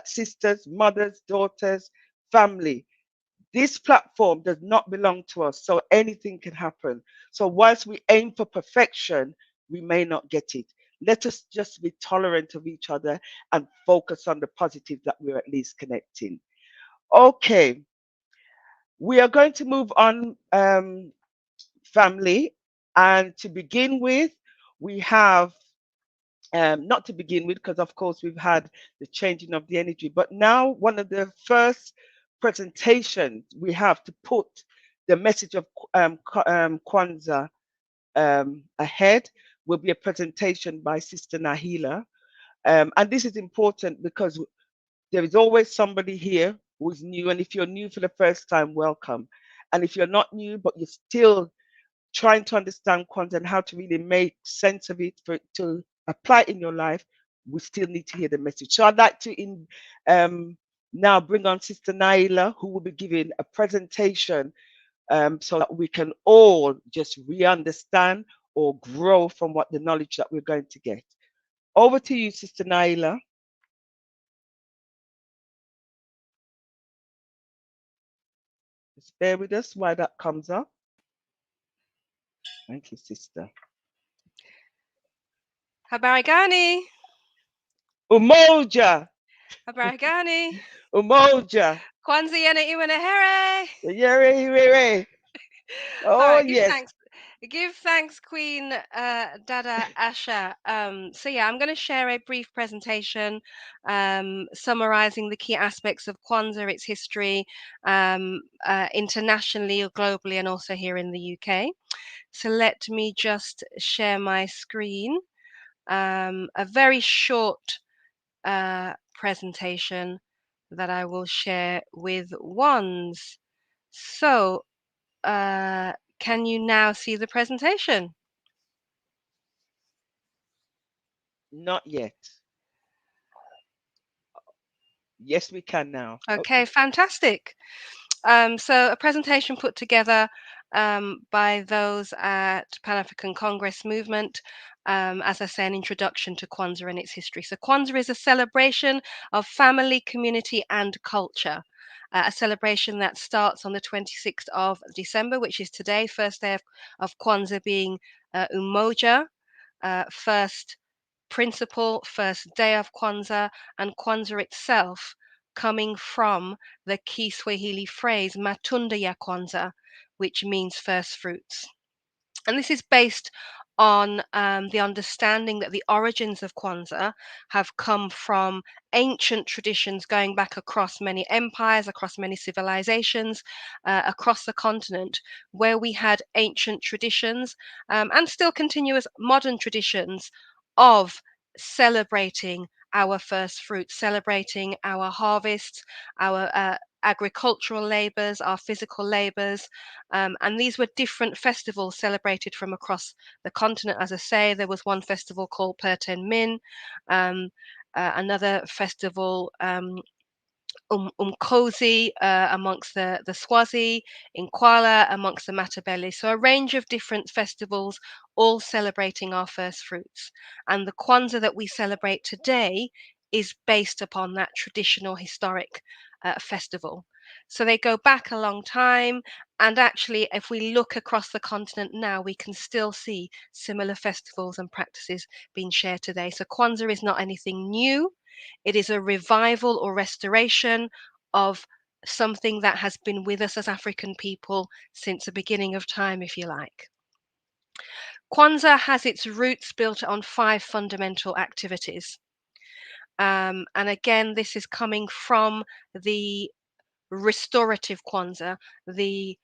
sisters, mothers, daughters, family, this platform does not belong to us, so anything can happen. So whilst we aim for perfection, we may not get it. Let us just be tolerant of each other and focus on the positive that we're at least connecting. Okay, we are going to move on, family. And to begin with, we have, not to begin with, because of course we've had the changing of the energy, but now one of the first presentations we have to put the message of Kwanzaa ahead will be a presentation by Sister Nahila. And this is important because there is always somebody here who's new. And if you're new for the first time, welcome. And if you're not new, but you're still trying to understand Kwanzaa and how to really make sense of it for it to apply in your life, we still need to hear the message. So I'd like to now bring on Sister Naila, who will be giving a presentation so that we can all just re-understand or grow from what the knowledge that we're going to get. Over to you, Sister Naila. Just bear with us while that comes up. Thank you, Sister. Habari gani? Umoja! Habari gani? Umoja! Kwanzaa yana iwe na heri. Yere. All Oh, right, yes. give thanks, Queen Dada Asha. So yeah, I'm going to share a brief presentation summarizing the key aspects of Kwanzaa, its history, internationally or globally, and also here in the UK. So let me just share my screen. A very short presentation that I will share with ones. So, can you now see the presentation? Not yet. Yes, we can now. Okay, fantastic. So a presentation put together by those at Pan-African Congress Movement, as I say, an introduction to Kwanzaa and its history. So Kwanzaa is a celebration of family, community, and culture. A celebration that starts on the 26th of December, which is today, first day of Kwanzaa being Umoja, first principle, first day of Kwanzaa, and Kwanzaa itself coming from the Kiswahili phrase matunda ya Kwanzaa, which means first fruits. And this is based on the understanding that the origins of Kwanzaa have come from ancient traditions going back across many empires, across many civilizations, across the continent, where we had ancient traditions and still continuous modern traditions of celebrating our first fruits, celebrating our harvests, our agricultural labors, our physical labors, and these were different festivals celebrated from across the continent. As I say, there was one festival called Perten Min, another festival, Umkosi amongst the Swazi, in Kuala amongst the Matabele. So a range of different festivals, all celebrating our first fruits. And the Kwanzaa that we celebrate today is based upon that traditional historic festival. So they go back a long time. And actually, if we look across the continent now, we can still see similar festivals and practices being shared today. So Kwanzaa is not anything new. It is a revival or restoration of something that has been with us as African people since the beginning of time, if you like. Kwanzaa has its roots built on 5 fundamental activities. And again, this is coming from the restorative Kwanzaa, the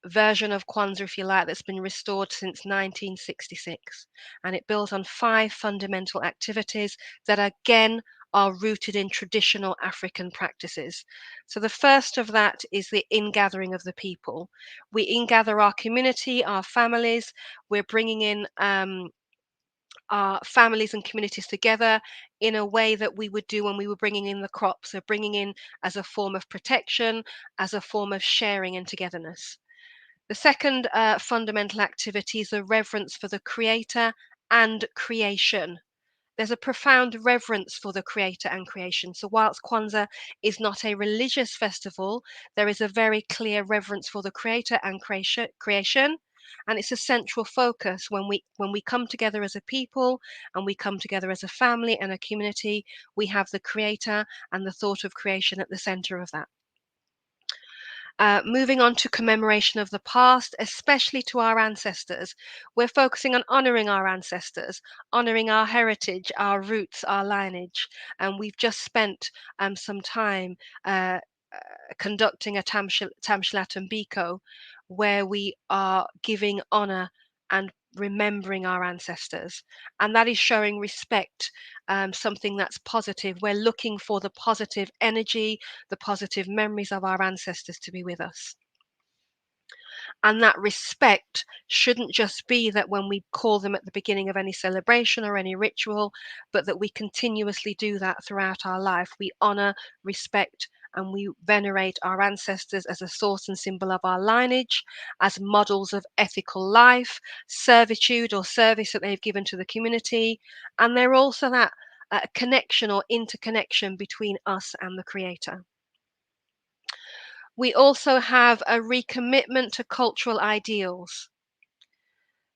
version of Kwanzaa, if you like, that's been restored since 1966. And it builds on 5 fundamental activities that again are rooted in traditional African practices. So the first of that is the ingathering of the people. We ingather our community, our families. We're bringing in our families and communities together in a way that we would do when we were bringing in the crops. So bringing in as a form of protection, as a form of sharing and togetherness. The second fundamental activity is a reverence for the creator and creation. There's a profound reverence for the creator and creation. So whilst Kwanzaa is not a religious festival, there is a very clear reverence for the creator and creation. And it's a central focus when we come together as a people and we come together as a family and a community. We have the creator and the thought of creation at the center of that. Moving on to commemoration of the past, especially to our ancestors. We're focusing on honoring our ancestors, honoring our heritage, our roots, our lineage. And we've just spent some time conducting a Tamshlat and Biko, where we are giving honor and remembering our ancestors. And that is showing respect, something that's positive. We're looking for the positive energy, the positive memories of our ancestors to be with us. And that respect shouldn't just be that when we call them at the beginning of any celebration or any ritual, but that we continuously do that throughout our life. We honor, respect, and we venerate our ancestors as a source and symbol of our lineage, as models of ethical life, servitude or service that they've given to the community. And they're also that connection or interconnection between us and the Creator. We also have a recommitment to cultural ideals.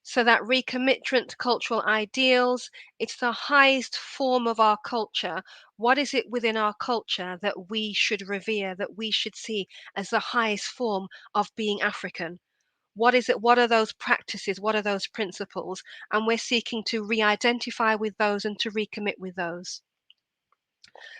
So that recommitment to cultural ideals, it's the highest form of our culture. What is it within our culture that we should revere, that we should see as the highest form of being African? What is it? What are those practices? What are those principles? And we're seeking to re-identify with those and to recommit with those.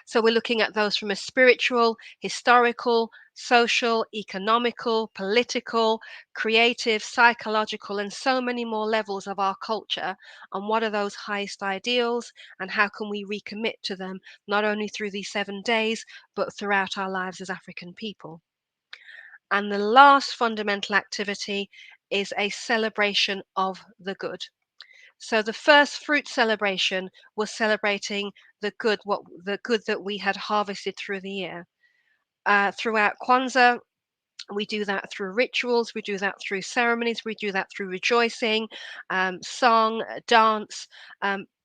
So we're looking at those from a spiritual, historical, social, economical, political, creative, psychological, and so many more levels of our culture. And what are those highest ideals, and how can we recommit to them, not only through these 7 days, but throughout our lives as African people. And the last fundamental activity is a celebration of the good. So the first fruit celebration was celebrating the good that we had harvested through the year. Throughout Kwanzaa, we do that through rituals, we do that through ceremonies, we do that through rejoicing, song, dance,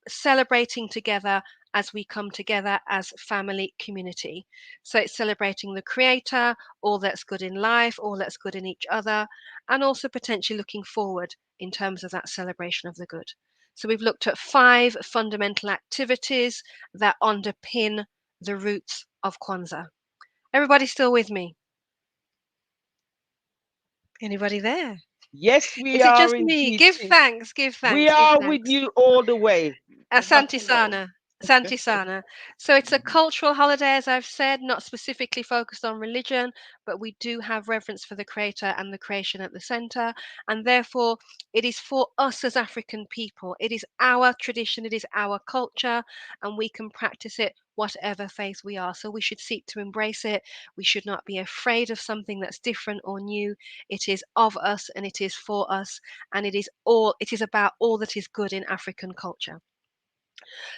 celebrating together as we come together as family community. So it's celebrating the creator, all that's good in life, all that's good in each other, and also potentially looking forward in terms of that celebration of the good. So we've looked at 5 fundamental activities that underpin the roots of Kwanzaa. Everybody still with me? Anybody there? Yes, we Is it are just me? indeed, Give sis. thanks, give We thanks, give are with thanks. you all the way. Not Asante alone. Sana. Asante Sana. So it's a cultural holiday, as I've said, not specifically focused on religion, but we do have reverence for the Creator and the creation at the center. And therefore, it is for us as African people. It is our tradition, it is our culture, and we can practice it whatever faith we are. So we should seek to embrace it. We should not be afraid of something that's different or new. It is of us and it is for us, and it is about all that is good in African culture.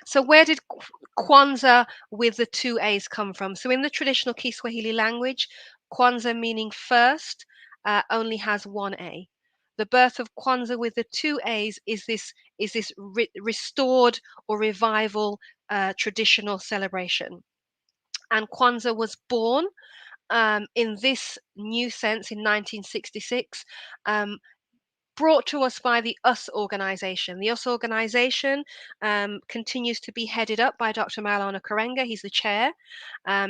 So where did Kwanzaa with the 2 A's come from? So in the traditional Kiswahili language, Kwanzaa meaning first only has 1 A. The birth of Kwanzaa with the 2 A's is this restored or revival traditional celebration. And Kwanzaa was born in this new sense in 1966, brought to us by the US organization. The US organization continues to be headed up by Dr. Maulana Karenga. He's the chair.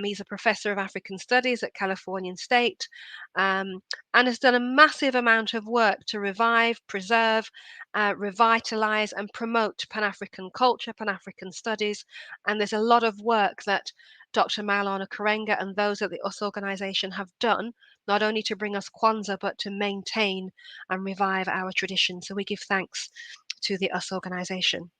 He's a professor of African Studies at Californian State, and has done a massive amount of work to revive, preserve, revitalize, and promote Pan-African culture, Pan-African studies. And there's a lot of work that Dr. Maulana Karenga and those at the US organization have done, not only to bring us Kwanzaa, but to maintain and revive our tradition. So we give thanks to the US organization.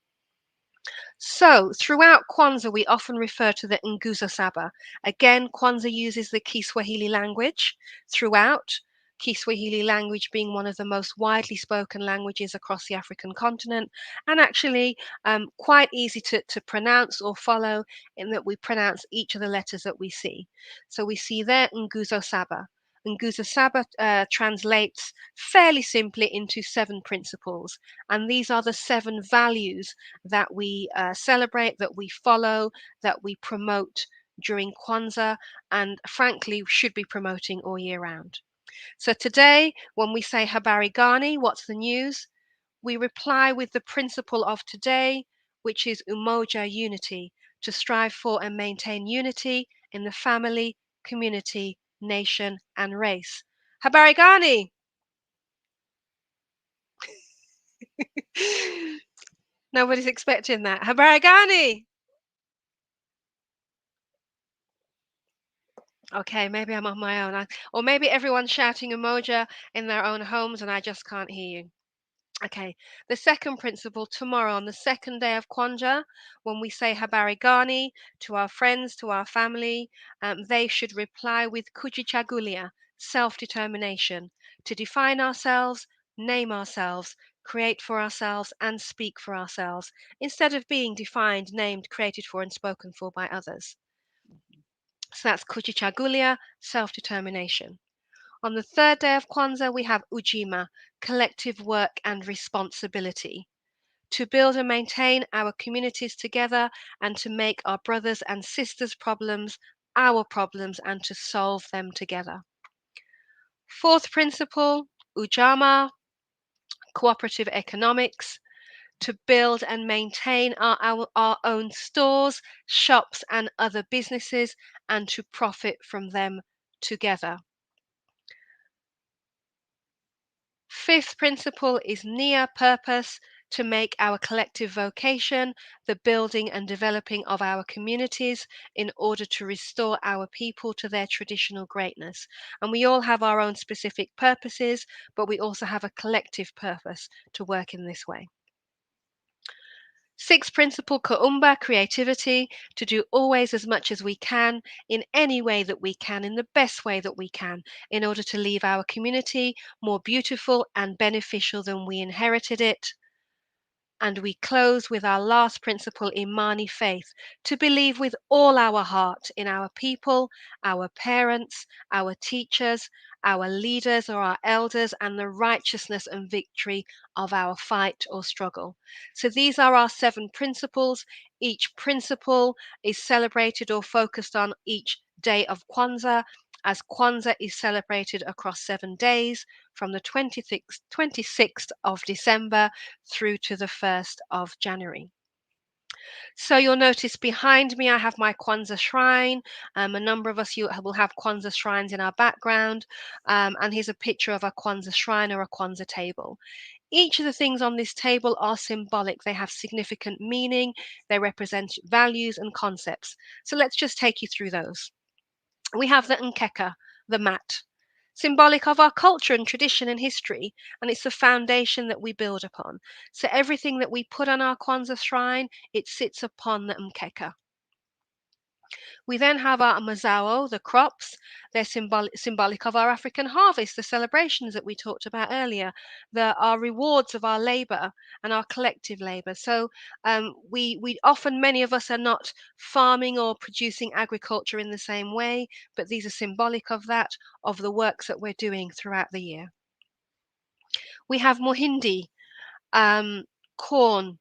So throughout Kwanzaa, we often refer to the Nguzo Saba. Again, Kwanzaa uses the Kiswahili language throughout. Kiswahili language being one of the most widely spoken languages across the African continent, and actually quite easy to pronounce or follow, in that we pronounce each of the letters that we see. So we see there Nguzo Saba. Nguzo Saba translates fairly simply into 7 principles, and these are the 7 values that we celebrate, that we follow, that we promote during Kwanzaa, and frankly should be promoting all year round. So today, when we say Habari Gani, what's the news? We reply with the principle of today, which is Umoja, unity, to strive for and maintain unity in the family, community, nation, and race. Habari Gani! Nobody's expecting that. Habari Gani! Okay, maybe I'm on my own. Or maybe everyone's shouting Umoja in their own homes and I just can't hear you. Okay, the second principle, tomorrow on the second day of Kwanzaa, when we say Habari Gani to our friends, to our family, they should reply with Kujichagulia, self-determination, to define ourselves, name ourselves, create for ourselves, and speak for ourselves, instead of being defined, named, created for, and spoken for by others. So that's Kujichagulia, self-determination. On the third day of Kwanzaa, we have Ujima, collective work and responsibility, to build and maintain our communities together and to make our brothers and sisters' problems our problems and to solve them together. Fourth principle, Ujama, cooperative economics, to build and maintain our own stores, shops, and other businesses and to profit from them together. Fifth principle is Nia, purpose, to make our collective vocation the building and developing of our communities in order to restore our people to their traditional greatness. And we all have our own specific purposes, but we also have a collective purpose to work in this way. Sixth principle, Kuumba, creativity, to do always as much as we can, in any way that we can, in the best way that we can, in order to leave our community more beautiful and beneficial than we inherited it. And we close with our last principle, Imani, faith, to believe with all our heart in our people, our parents, our teachers, our leaders or our elders, and the righteousness and victory of our fight or struggle. So these are our 7 principles. Each principle is celebrated or focused on each day of Kwanzaa, as Kwanzaa is celebrated across 7 days from the 26th of December through to the 1st of January. So you'll notice behind me I have my Kwanzaa shrine. A number of us will have Kwanzaa shrines in our background. And here's a picture of a Kwanzaa shrine or a Kwanzaa table. Each of the things on this table are symbolic. They have significant meaning. They represent values and concepts. So let's just take you through those. We have the nkeka, the mat, symbolic of our culture and tradition and history, and it's the foundation that we build upon. So everything that we put on our Kwanzaa shrine, it sits upon the nkeka. We then have our mazao, the crops. They're symbolic of our African harvest, the celebrations that we talked about earlier, our rewards of our labor and our collective labor. So we often, many of us are not farming or producing agriculture in the same way, but these are symbolic of that, of the works that we're doing throughout the year. We have mohindi, corn,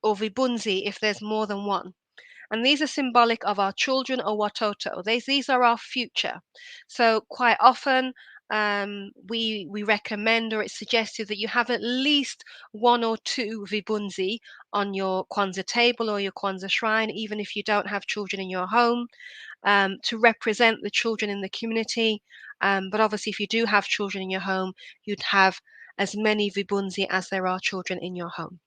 or vibunzi if there's more than one. And these are symbolic of our children or watoto. These are our future. So quite often we recommend, or it's suggested, that you have at least 1 or 2 vibunzi on your Kwanzaa table or your Kwanzaa shrine, even if you don't have children in your home, to represent the children in the community. But obviously, if you do have children in your home, you'd have as many vibunzi as there are children in your home.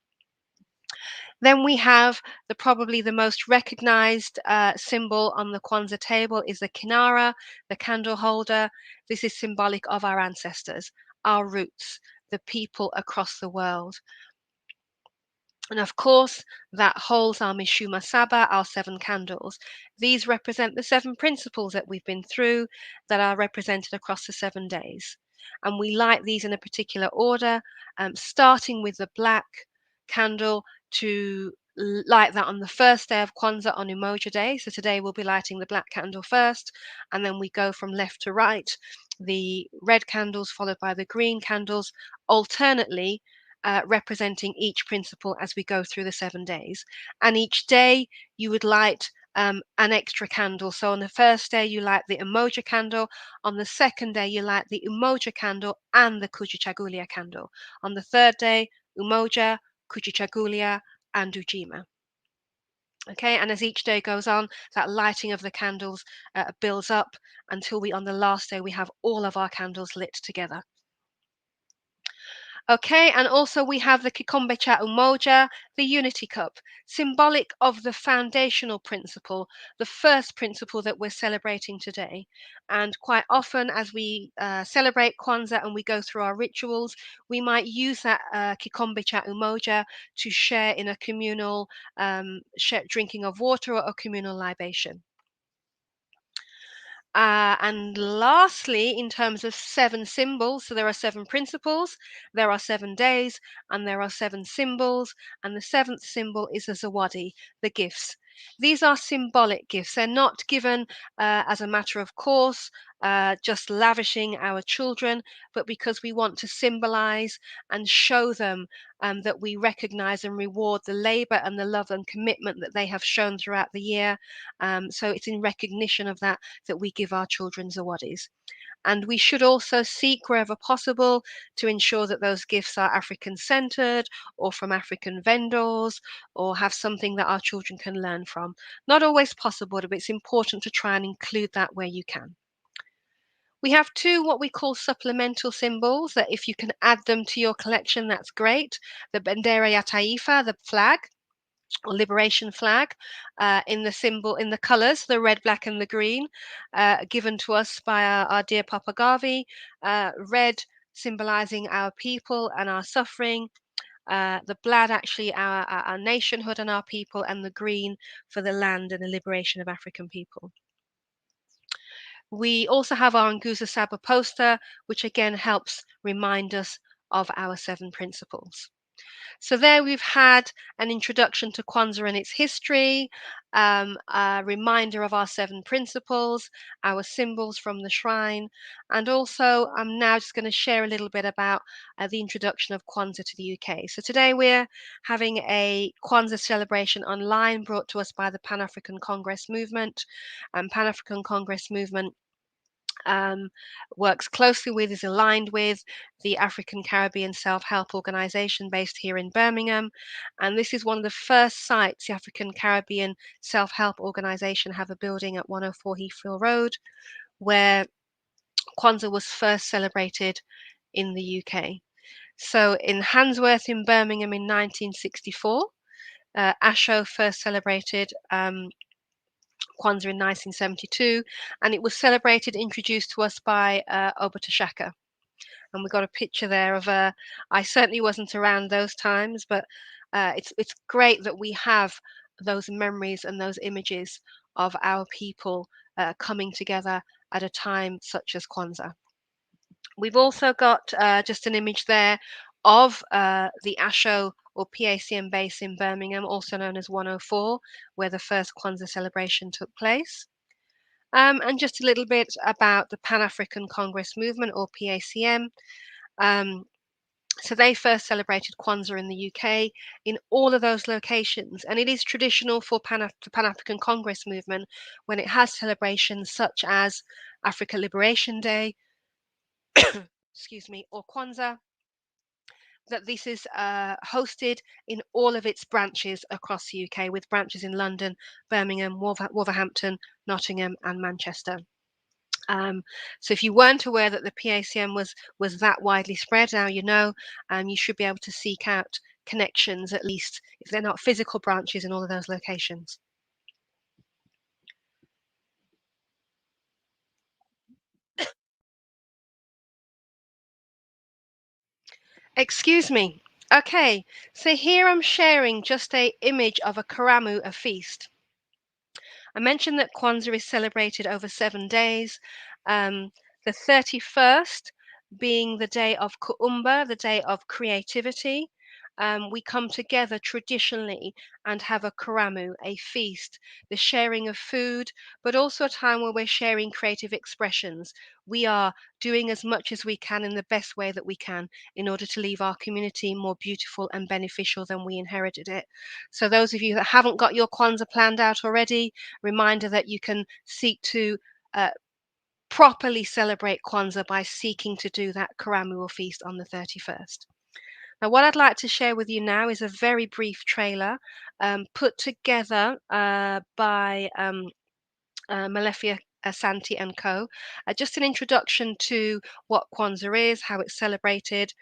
Then we have probably the most recognized symbol on the Kwanzaa table is the kinara, the candle holder. This is symbolic of our ancestors, our roots, the people across the world. And of course, that holds our Mishuma Saba, our 7 candles. These represent the 7 principles that we've been through that are represented across the 7 days. And we light these in a particular order, starting with the black candle, to light that on the first day of Kwanzaa on Umoja Day. So today we'll be lighting the black candle first, and then we go from left to right. The red candles followed by the green candles, alternately representing each principle as we go through the 7 days. And each day you would light an extra candle. So on the first day you light the Umoja candle. On the second day you light the Umoja candle and the Kujichagulia candle. On the third day, Umoja, Kujichagulia, and Ujima. Okay, and as each day goes on, that lighting of the candles builds up until on the last day we have all of our candles lit together. Okay, and also we have the Kikombe cha Umoja, the Unity Cup, symbolic of the foundational principle, the first principle that we're celebrating today. And quite often, as we celebrate Kwanzaa and we go through our rituals, we might use that Kikombe cha Umoja to share in a communal drinking of water or a communal libation. And lastly, in terms of 7 symbols, so there are 7 principles, there are 7 days, and there are 7 symbols. And the 7th symbol is the zawadi, the gifts. These are symbolic gifts. They're not given as a matter of course, just lavishing our children, but because we want to symbolize and show them that we recognize and reward the labor and the love and commitment that they have shown throughout the year. So it's in recognition of that we give our children zawadis. And we should also seek, wherever possible, to ensure that those gifts are African centered or from African vendors, or have something that our children can learn from. Not always possible, but it's important to try and include that where you can. We have two what we call supplemental symbols that if you can add them to your collection, that's great. The Bandera ya Taifa, the flag, or liberation flag, in the colors, the red, black, and the green, given to us by our dear Papa Garvey. Red symbolizing our people and our suffering. The black actually our nationhood and our people, and the green for the land and the liberation of African people. We also have our Nguza Saba poster, which again helps remind us of our 7 principles. So there we've had an introduction to Kwanzaa and its history, a reminder of our 7 principles, our symbols from the shrine, and also I'm now just going to share a little bit about the introduction of Kwanzaa to the UK. So today we're having a Kwanzaa celebration online brought to us by the Pan-African Congress Movement. Pan-African Congress Movement works closely with, is aligned with the African Caribbean Self-Help Organization based here in Birmingham. And this is one of the first sites the African Caribbean Self-Help Organization have a building at 104 Heathfield Road, where Kwanzaa was first celebrated in the UK. So in Handsworth in Birmingham in 1964, Asho first celebrated Kwanzaa in 1972, and it was celebrated, introduced to us by Obata Shaka. And we got a picture there of I certainly wasn't around those times, but it's great that we have those memories and those images of our people coming together at a time such as Kwanzaa. We've also got just an image there of the Asho or PACM base in Birmingham, also known as 104, where the first Kwanzaa celebration took place. And just a little bit about the Pan-African Congress Movement, or PACM. So they first celebrated Kwanzaa in the UK in all of those locations. And it is traditional for the Pan-African Congress Movement, when it has celebrations such as Africa Liberation Day, excuse me, or Kwanzaa, that this is hosted in all of its branches across the UK, with branches in London, Birmingham, Wolverhampton, Nottingham, and Manchester. So if you weren't aware that the PACM was that widely spread, now you know. You should be able to seek out connections, at least if they're not physical branches, in all of those locations. Excuse me. Okay, so here I'm sharing just an image of a karamu, a feast. I mentioned that Kwanzaa is celebrated over 7 days. The 31st being the day of Kuumba, the day of creativity. We come together traditionally and have a karamu, a feast, the sharing of food, but also a time where we're sharing creative expressions. We are doing as much as we can in the best way that we can in order to leave our community more beautiful and beneficial than we inherited it. So those of you that haven't got your Kwanzaa planned out already, reminder that you can seek to properly celebrate Kwanzaa by seeking to do that karamu, or feast, on the 31st. Now, what I'd like to share with you now is a very brief trailer put together by Malefia Asante and Co. Just an introduction to what Kwanzaa is, how it's celebrated,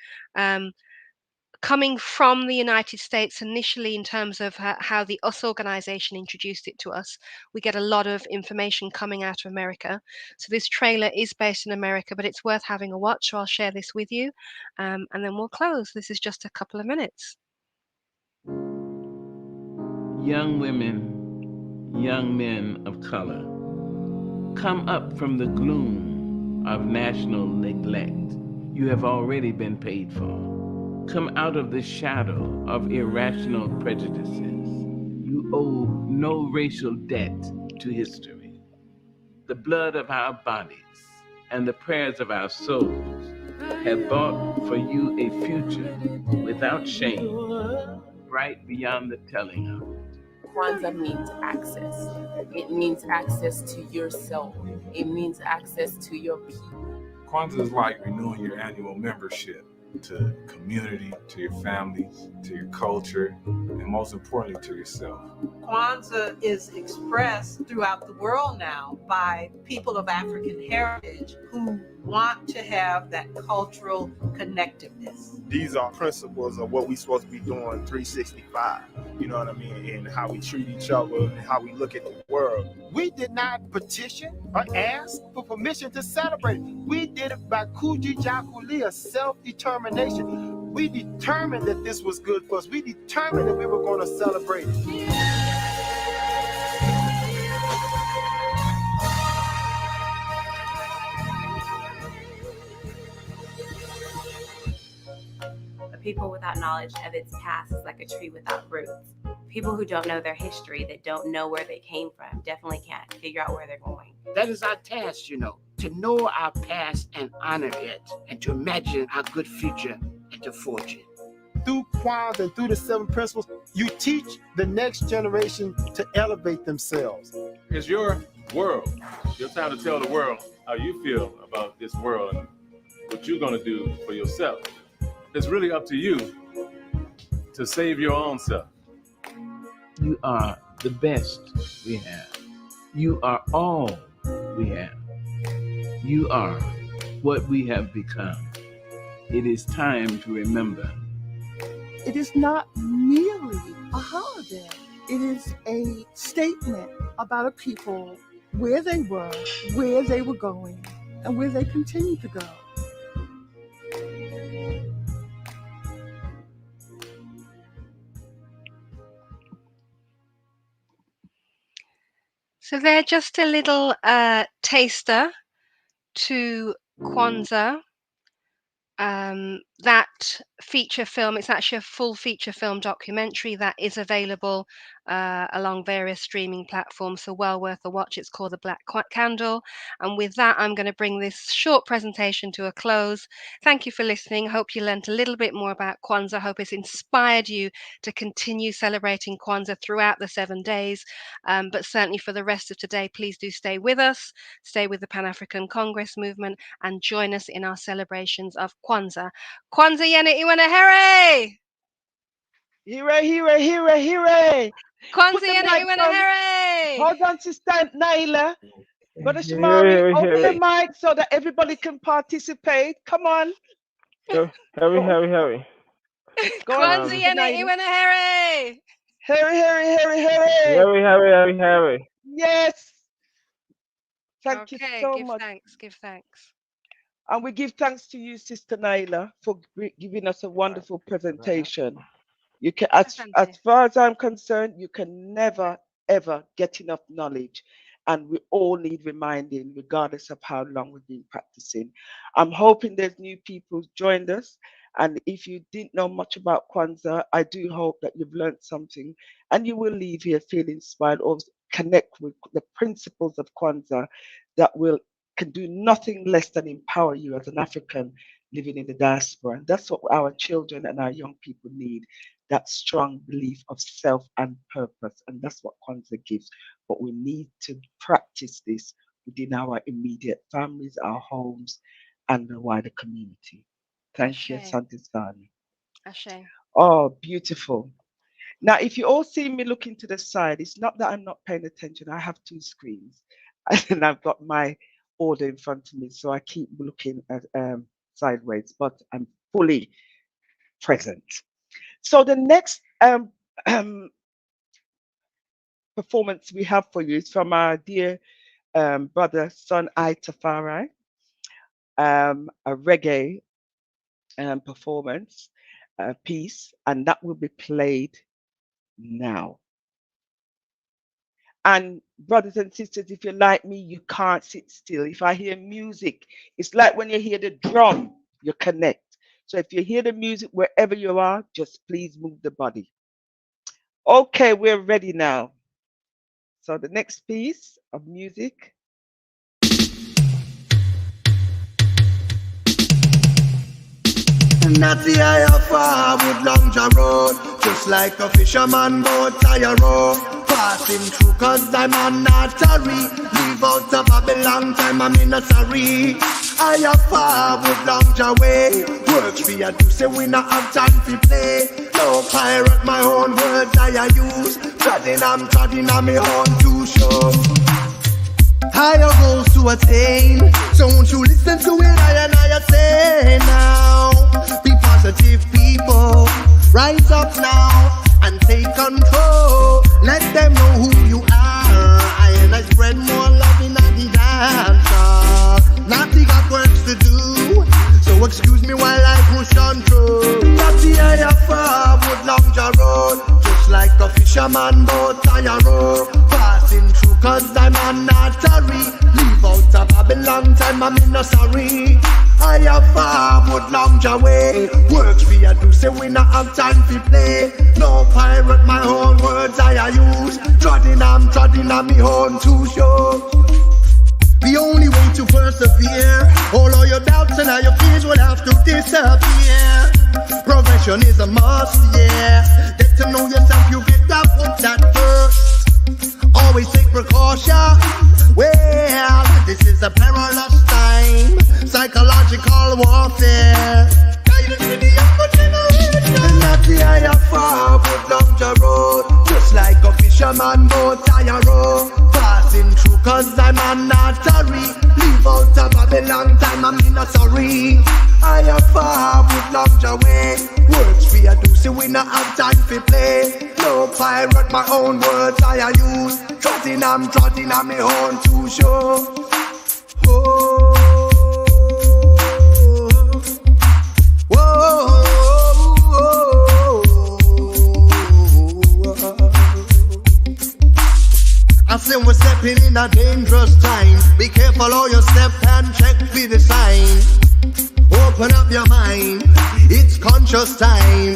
coming from the United States initially in terms of how the US organization introduced it to us. We get a lot of information coming out of America. So this trailer is based in America, but it's worth having a watch. So I'll share this with you, and then we'll close. This is just a couple of minutes. Young women, young men of color, come up from the gloom of national neglect you have already been paid for. Come out of the shadow of irrational prejudices. You owe no racial debt to history. The blood of our bodies and the prayers of our souls have bought for you a future without shame, right beyond the telling of it. Kwanzaa means access. It means access to yourself. It means access to your people. Kwanzaa is like renewing your annual membership to community, to your families, to your culture, and most importantly, to yourself. Kwanzaa is expressed throughout the world now by people of African heritage who want to have that cultural connectiveness. These are principles of what we're supposed to be doing 365, you know what I mean, and how we treat each other and how we look at the world. We did not petition or ask for permission to celebrate. We did it by kujichagulia, self-determination. We determined that this was good for us. We determined that we were going to celebrate it. People without knowledge of its past is like a tree without roots. People who don't know their history, that don't know where they came from, definitely can't figure out where they're going. That is our task, to know our past and honor it, and to imagine our good future and to forge it. Through Kwanzaa and through the 7 principles, you teach the next generation to elevate themselves. It's your world. Your time to tell the world how you feel about this world and what you're going to do for yourself. It's really up to you to save your own self. You are the best we have. You are all we have. You are what we have become. It is time to remember. It is not merely a holiday. It is a statement about a people, where they were going, and where they continue to go. So they're just a little taster to Kwanzaa. That feature film, it's actually a full feature film documentary that is available along various streaming platforms, so well worth a watch. It's called The Black Candle. And with that, I'm going to bring this short presentation to a close. Thank you for listening. Hope you learned a little bit more about Kwanzaa. Hope it's inspired you to continue celebrating Kwanzaa throughout the 7 days. But certainly for the rest of today, please do stay with us, stay with the Pan-African Congress movement, and join us in our celebrations of Kwanzaa. Kwanzaa yene iwana here! Hooray, hooray, hooray, hooray! Kwanzaa yene iwana here! Hold on, Sister Naila. Brother Shamari, open the mic so that everybody can participate. Come on. Hurry. Go on, Kwanzaa yene iwana here! Hurry. Yes. Thank you so give much. Give thanks. And we give thanks to you, Sister Naila, for giving us a wonderful presentation. You can, as far as I'm concerned, you can never, ever get enough knowledge. And we all need reminding, regardless of how long we've been practicing. I'm hoping there's new people joined us. And if you didn't know much about Kwanzaa, I do hope that you've learned something and you will leave here feeling inspired or connect with the principles of Kwanzaa that can do nothing less than empower you as an African living in the diaspora. And that's what our children and our young people need, that strong belief of self and purpose. And that's what Kwanzaa gives. But we need to practice this within our immediate families, our homes, and the wider community. Thank you, Santisani. Ashe. Oh, beautiful. Now, if you all see me looking to the side, it's not that I'm not paying attention. I have 2 screens and I've got my order in front of me. So I keep looking at sideways, but I'm fully present. So the next performance we have for you is from our dear brother, son I Tafari, a reggae performance piece, and that will be played now. And brothers and sisters, if you're like me, you can't sit still. If I hear music, it's like when you hear the drum, you connect. So if you hear the music wherever you are, just please move the body. Okay, we're ready now. So the next piece of music. Not the eye of wood long road, just like a fisherman boat tire road. Passing through cause I'm not sorry. Leave out of Babylon time, I'm in a sorry. I have wood long way. Works for you to say we not have time to play. No pirate, my own words I use. Treading on my own to show. higher goals to attain. So won't you listen to it, I say now. Be positive people, rise up now and take control. Let them know who you are. I spread more love in the dance hall. Natty got works to do, so excuse me while I push on through. Natty I have forward long road, just like a fisherman boat I a row. Passing through cause I'm not sorry. Leave out of Babylon time, I'm in no sorry. I have forward long way. Works for you to say we not have time to play. No pirate, my own words I use. Trodding on me own two shows. The only way to persevere, all of your doubts and all your fears will have to disappear. Prevention is a must, yeah. Get to know yourself, you get that hook that first. Always take precaution. Well, this is a perilous time. Psychological warfare. Guidance to the younger generation. And not the higher forward long the road. Just like a fisherman boat I a row. Passing through cause I'm not sorry. Leave out of Babylon time, I'm in a sorry. I have forward long the way. Works for you do, see we not have time to play. No pirate, my own words I use. Trotting on me own to show. Oh, whoa. I say we're stepping in a dangerous time. Be careful how you step and check for the sign. Open up your mind, it's conscious time.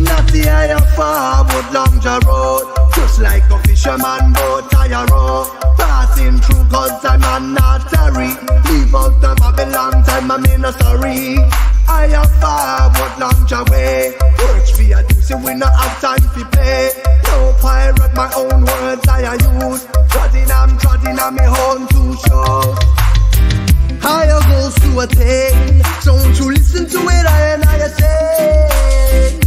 Not the higher forward long the road. Just like a fisherman boat I a row. Passing through cause I'm not sorry. Leave out the Babylon time, I'm in a sorry. I have forward long the way. Works for you do, say we not have time to play. No pirate, my own words I use. Trodding on me own two shows. Higher goals to attain. So won't you listen to it, I say.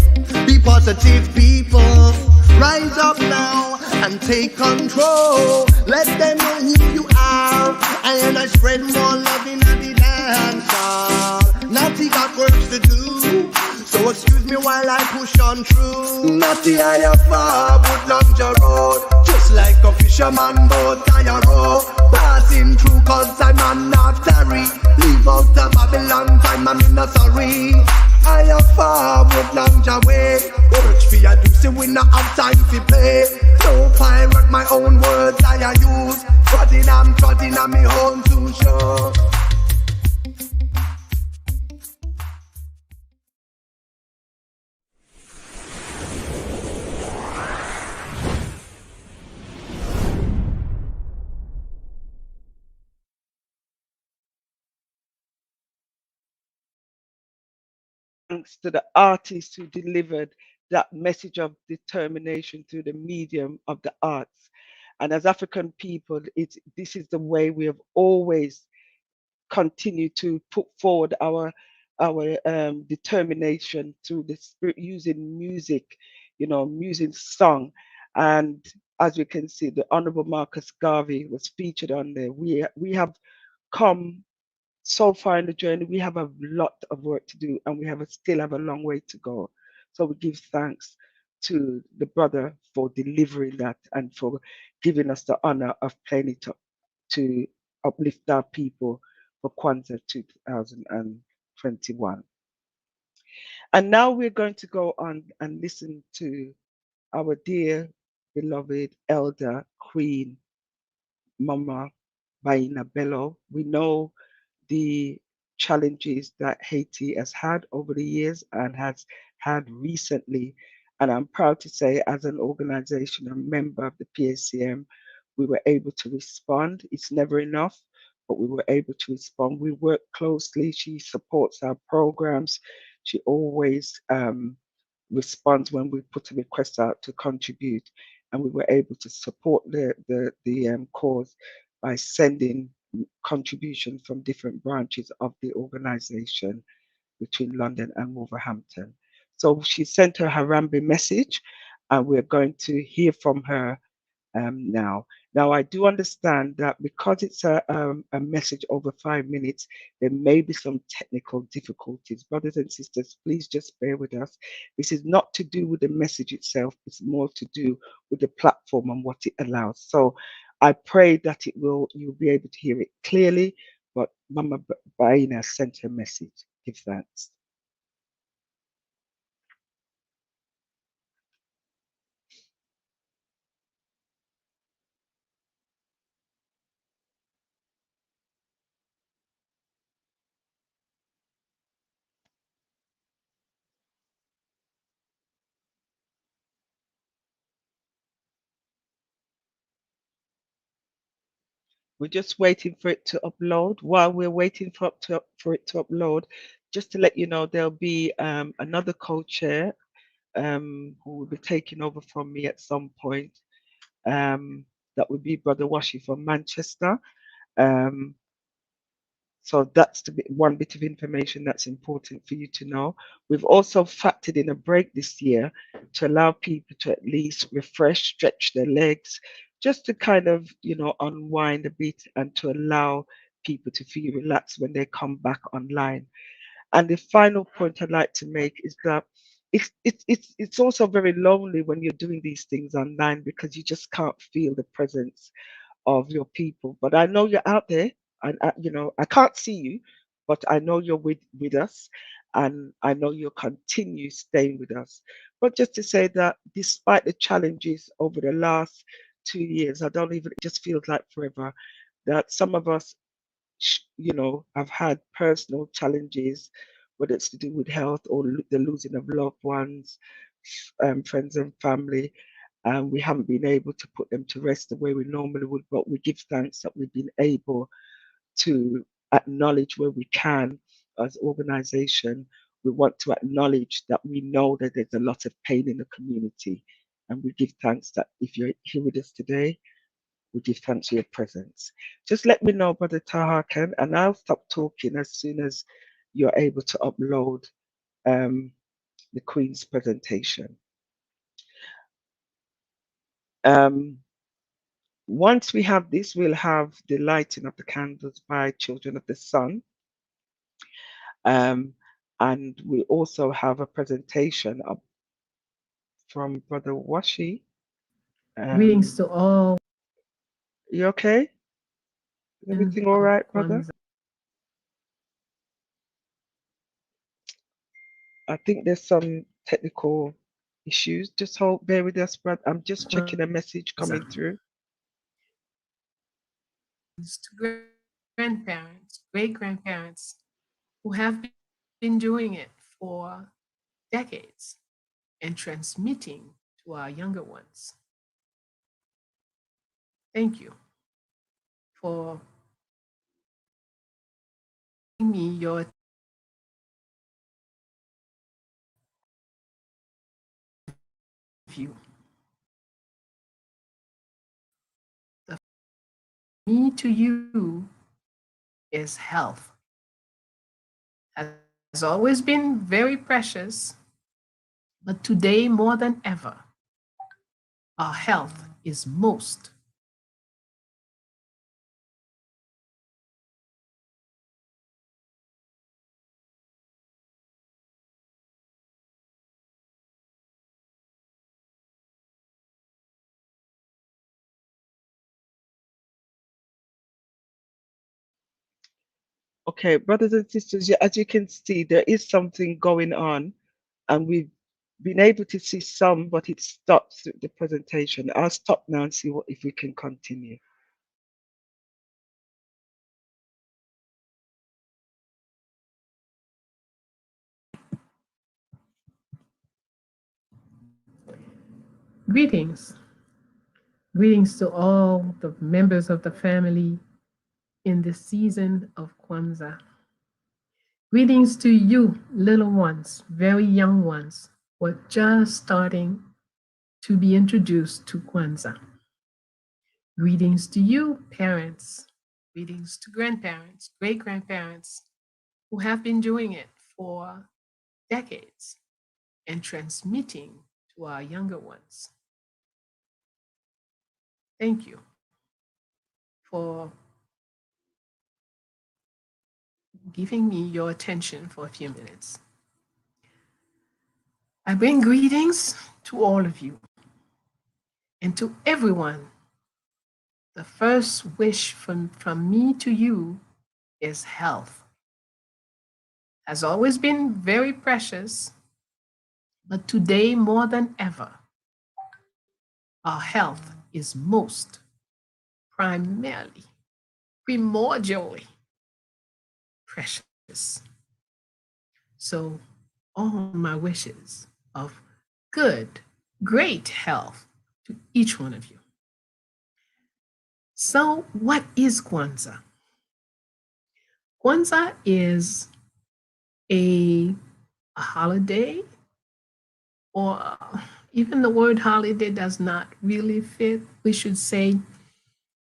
Be positive people, rise up now and take control. Let them know who you are. And I spread more love in the dance hall. Natty got works to do, so excuse me while I push on through. Natty I have forward long the road. Just like a fisherman boat I a row. Passing through cause I'm not sorry. Leave out the Babylon time, I'm in a sorry. I have forward long the way. Works for you do, see we not have time to play. No pirate, my own words I use. Trodding on me own to show. Thanks to the artists who delivered that message of determination through the medium of the arts. And as African people, this is the way we have always continued to put forward our determination through the spirit, using music, using song. And as we can see, the Honorable Marcus Garvey was featured on there. We have come so far in the journey. We have a lot of work to do, and we still have a long way to go. So we give thanks to the brother for delivering that and for giving us the honor of playing it up to uplift our people for Kwanzaa 2021. And now we're going to go on and listen to our dear, beloved elder, Queen Mama Baina Bello. We know the challenges that Haiti has had over the years and has had recently. And I'm proud to say, as an organization, a member of the PACM, we were able to respond. It's never enough, but we were able to respond. We work closely. She supports our programs. She always responds when we put a request out to contribute. And we were able to support the cause by sending contributions from different branches of the organization between London and Wolverhampton. So she sent her Harambe message, and we're going to hear from her now. Now, I do understand that because it's a message over 5 minutes, there may be some technical difficulties. Brothers and sisters, please just bear with us. This is not to do with the message itself. It's more to do with the platform and what it allows. So I pray that you'll be able to hear it clearly, but Mama Baina sent her message. Give thanks. We're just waiting for it to upload. While we're waiting for it to upload, just to let you know, there'll be another co-chair who will be taking over from me at some point. That would be Brother Washi from Manchester. So that's one bit of information that's important for you to know. We've also factored in a break this year to allow people to at least refresh, stretch their legs, just to kind of, unwind a bit and to allow people to feel relaxed when they come back online. And the final point I'd like to make is that it's also very lonely when you're doing these things online because you just can't feel the presence of your people. But I know you're out there, and I can't see you, but I know you're with us, and I know you'll continue staying with us. But just to say that despite the challenges over the last 2 years, it just feels like forever, that some of us, have had personal challenges, whether it's to do with health or the losing of loved ones, friends and family, and we haven't been able to put them to rest the way we normally would. But we give thanks that we've been able to acknowledge where we can as organization. We want to acknowledge that we know that there's a lot of pain in the community, and we give thanks that if you're here with us today, we give thanks for your presence. Just let me know, Brother Tahakan, and I'll stop talking as soon as you're able to upload the Queen's presentation. Once we have this, we'll have the lighting of the candles by Children of the Sun. And we also have a presentation from Brother Washi. Greetings to all. You okay? Is everything all right, brother? I think there's some technical issues. Just bear with us, brother. I'm just checking a message coming through. To grandparents, great-grandparents who have been doing it for decades and transmitting to our younger ones. Thank you for giving me your view. The me to you is health. Has always been very precious, but today more than ever, our health is most. Okay, brothers and sisters, as you can see, there is something going on, and we've been able to see some, but it stops the presentation. I'll stop now and see if we can continue. Greetings. Greetings to all the members of the family in the season of Kwanzaa. Greetings to you, little ones, very young ones, who are just starting to be introduced to Kwanzaa. Greetings to you, parents. Greetings to grandparents, great-grandparents, who have been doing it for decades and transmitting to our younger ones. Thank you for giving me your attention for a few minutes. I bring greetings to all of you and to everyone. The first wish from me to you is health. Has always been very precious, but today more than ever, our health is most primarily, primordially precious. So all my wishes of good, great health to each one of you. So what is Kwanzaa? Kwanzaa is a holiday, or even the word holiday does not really fit. We should say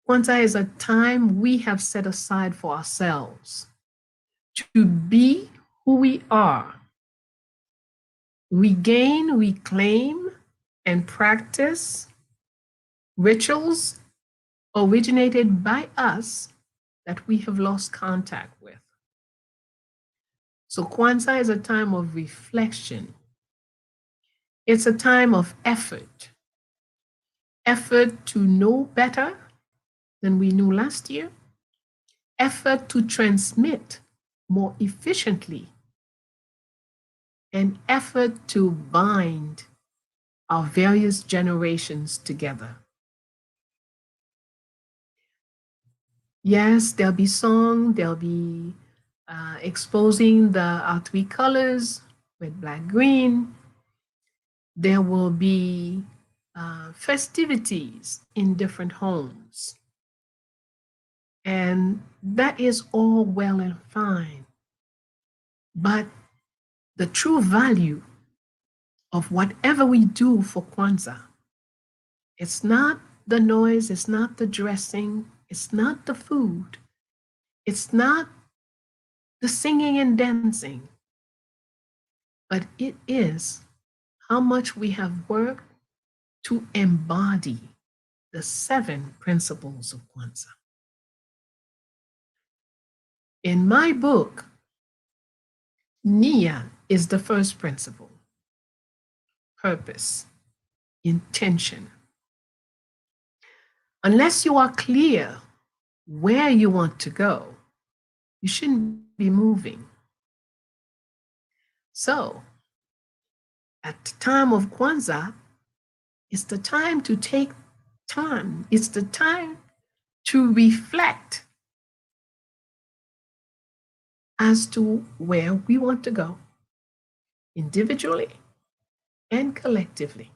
Kwanzaa is a time we have set aside for ourselves to be who we are, regain, reclaim, and practice rituals originated by us that we have lost contact with. So Kwanzaa is a time of reflection. It's a time of effort to know better than we knew last year, effort to transmit more efficiently, and effort to bind our various generations together. Yes, there'll be song, there'll be exposing our three colors, red, black, green. There will be festivities in different homes. And that is all well and fine. But the true value of whatever we do for Kwanzaa, it's not the noise, it's not the dressing, it's not the food, it's not the singing and dancing, but it is how much we have worked to embody the 7 principles of Kwanzaa. In my book, Nia is the first principle: purpose, intention. Unless you are clear where you want to go, you shouldn't be moving. So, at the time of Kwanzaa, it's the time to take time. It's the time to reflect as to where we want to go, individually and collectively.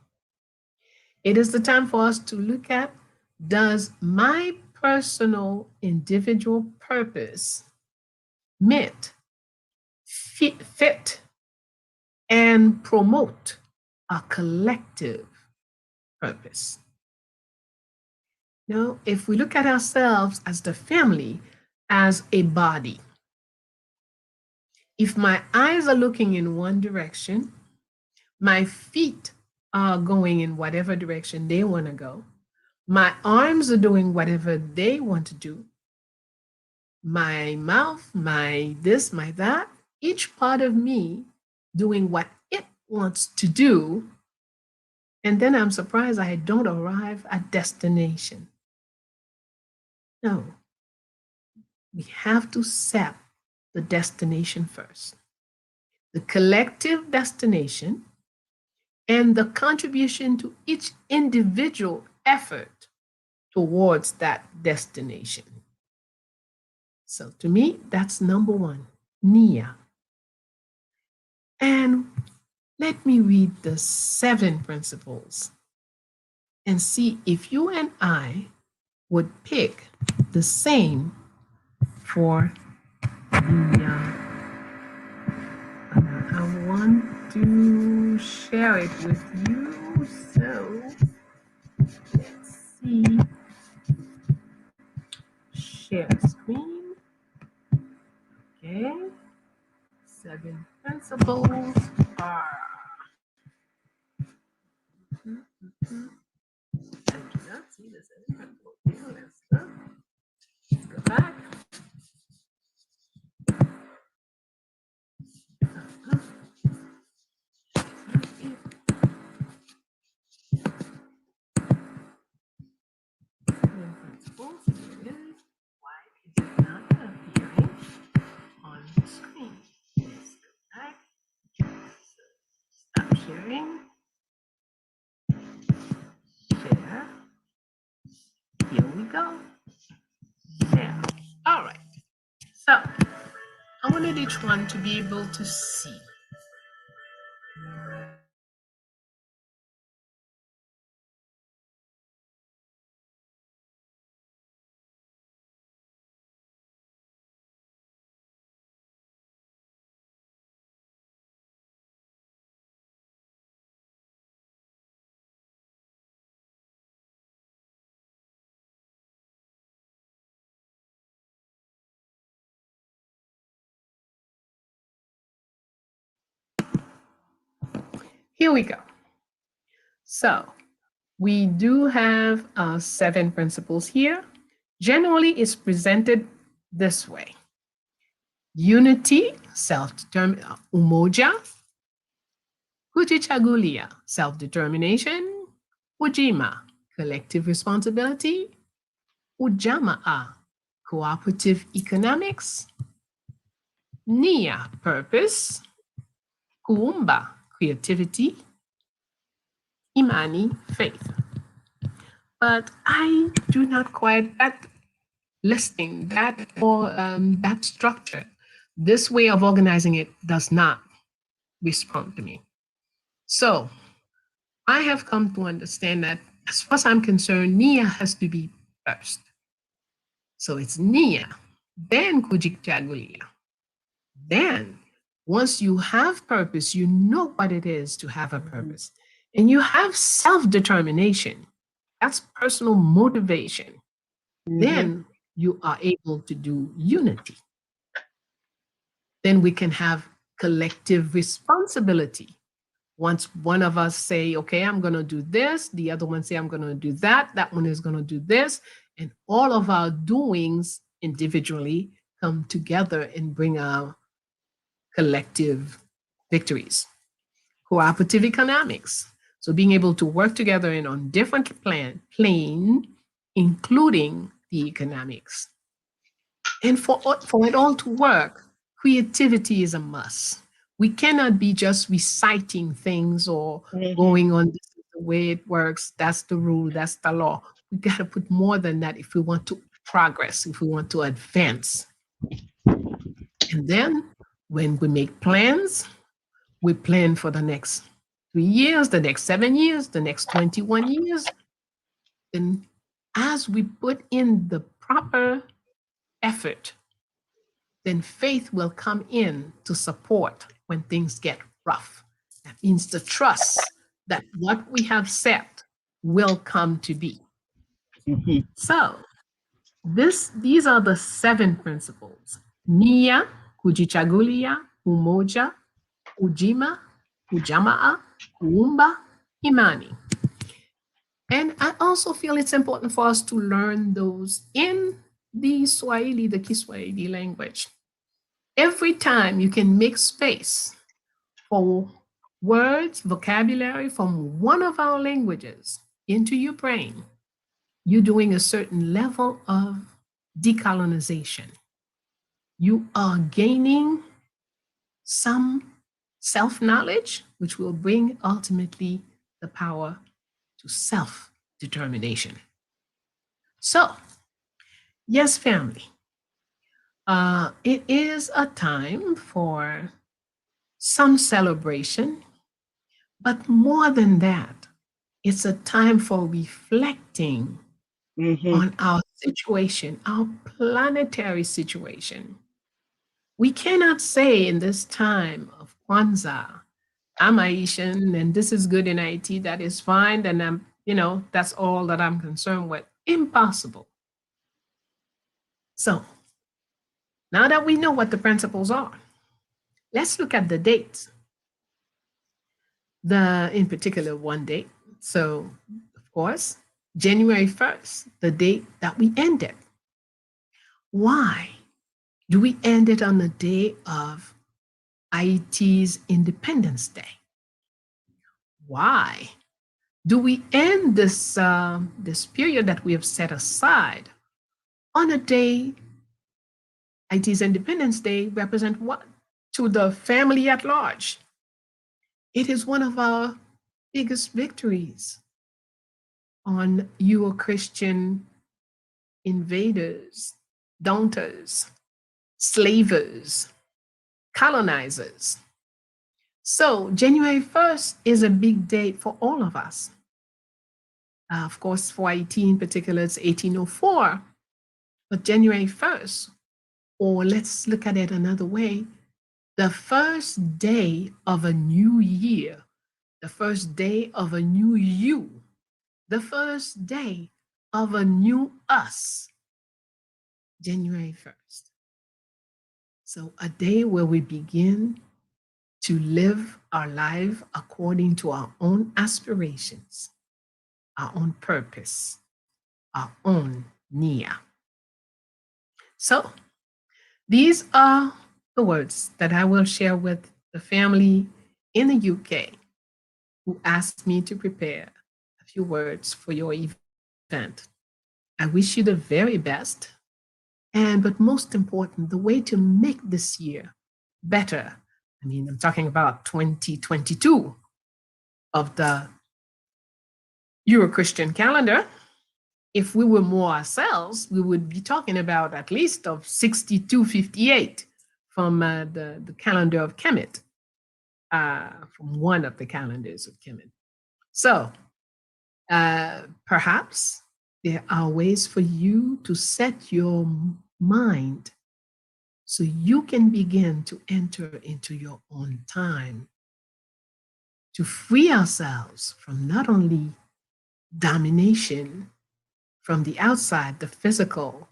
It is the time for us to look at, does my personal individual purpose fit and promote a collective purpose? Now, if we look at ourselves as the family, as a body, if my eyes are looking in one direction, my feet are going in whatever direction they want to go, my arms are doing whatever they want to do, my mouth, my this, my that, each part of me doing what it wants to do, and then I'm surprised I don't arrive at destination. No, we have to set the destination first. The collective destination and the contribution to each individual effort towards that destination. So to me, that's number 1, Nia. And let me read the 7 principles and see if you and I would pick the same for the, I want to share it with you. So let's see. Share screen. Okay. 7 principles are. I do not see the 7 principles. Here we go. There. All right. So I wanted each one to be able to see. Here we go. So we do have 7 principles here. Generally, it's presented this way. Unity, self-determined, Umoja. Kujichagulia, self-determination. Ujima, collective responsibility. Ujamaa, cooperative economics. Nia, purpose. Kuumba, creativity. Imani, faith. But I do not quite, that listing, that or that structure, this way of organizing it does not respond to me. So I have come to understand that as far as I'm concerned, Nia has to be first. So it's Nia, then Kujikchagulia. Then once you have purpose, you know what it is to have a purpose. And you have self-determination. That's personal motivation. Then you are able to do unity. Then we can have collective responsibility. Once one of us say, okay, I'm going to do this, the other one say, I'm going to do that, that one is going to do this, and all of our doings individually come together and bring our collective victories. Cooperative economics. So being able to work together and on different plane, including the economics. And for it all to work, creativity is a must. We cannot be just reciting things or going on, this is the way it works, that's the rule, that's the law. We got to put more than that if we want to progress, if we want to advance. And then when we make plans, we plan for the next 3 years, the next 7 years, the next 21 years. And as we put in the proper effort, then faith will come in to support when things get rough. That means the trust that what we have set will come to be. So these are the 7 principles. Nia, Kujichagulia, Umoja, Ujima, Ujamaa, Kuumba, Imani. And I also feel it's important for us to learn those in the Swahili, the Kiswahili language. Every time you can make space for words, vocabulary from one of our languages into your brain, you're doing a certain level of decolonization. You are gaining some self-knowledge, which will bring ultimately the power to self-determination. So, yes, family, it is a time for some celebration, but more than that, it's a time for reflecting on our situation, our planetary situation. We cannot say in this time of Kwanzaa, I'm Haitian and this is good in Haiti, that is fine, and I'm, that's all that I'm concerned with. Impossible. So now that we know what the principles are, let's look at the dates. In particular, one date. So, of course, January 1st, the date that we ended. Why do we end it on the day of Haiti's Independence Day? Why do we end this, this period that we have set aside on a day, Haiti's Independence Day represent what? To the family at large. It is one of our biggest victories on your Christian invaders, daunters, slavers, colonizers. So January 1st is a big date for all of us. Of course, for Haiti in particular, it's 1804. But January 1st, or let's look at it another way, the first day of a new year, the first day of a new you, the first day of a new us, January 1st. So a day where we begin to live our life according to our own aspirations, our own purpose, our own nia. So these are the words that I will share with the family in the UK who asked me to prepare a few words for your event. I wish you the very best. But most important, the way to make this year better. I mean, I'm talking about 2022 of the Euro-Christian calendar. If we were more ourselves, we would be talking about at least of 6258 from the calendar of Kemet, from one of the calendars of Kemet. So perhaps there are ways for you to set your mind so you can begin to enter into your own time to free ourselves from not only domination from the outside, the physical,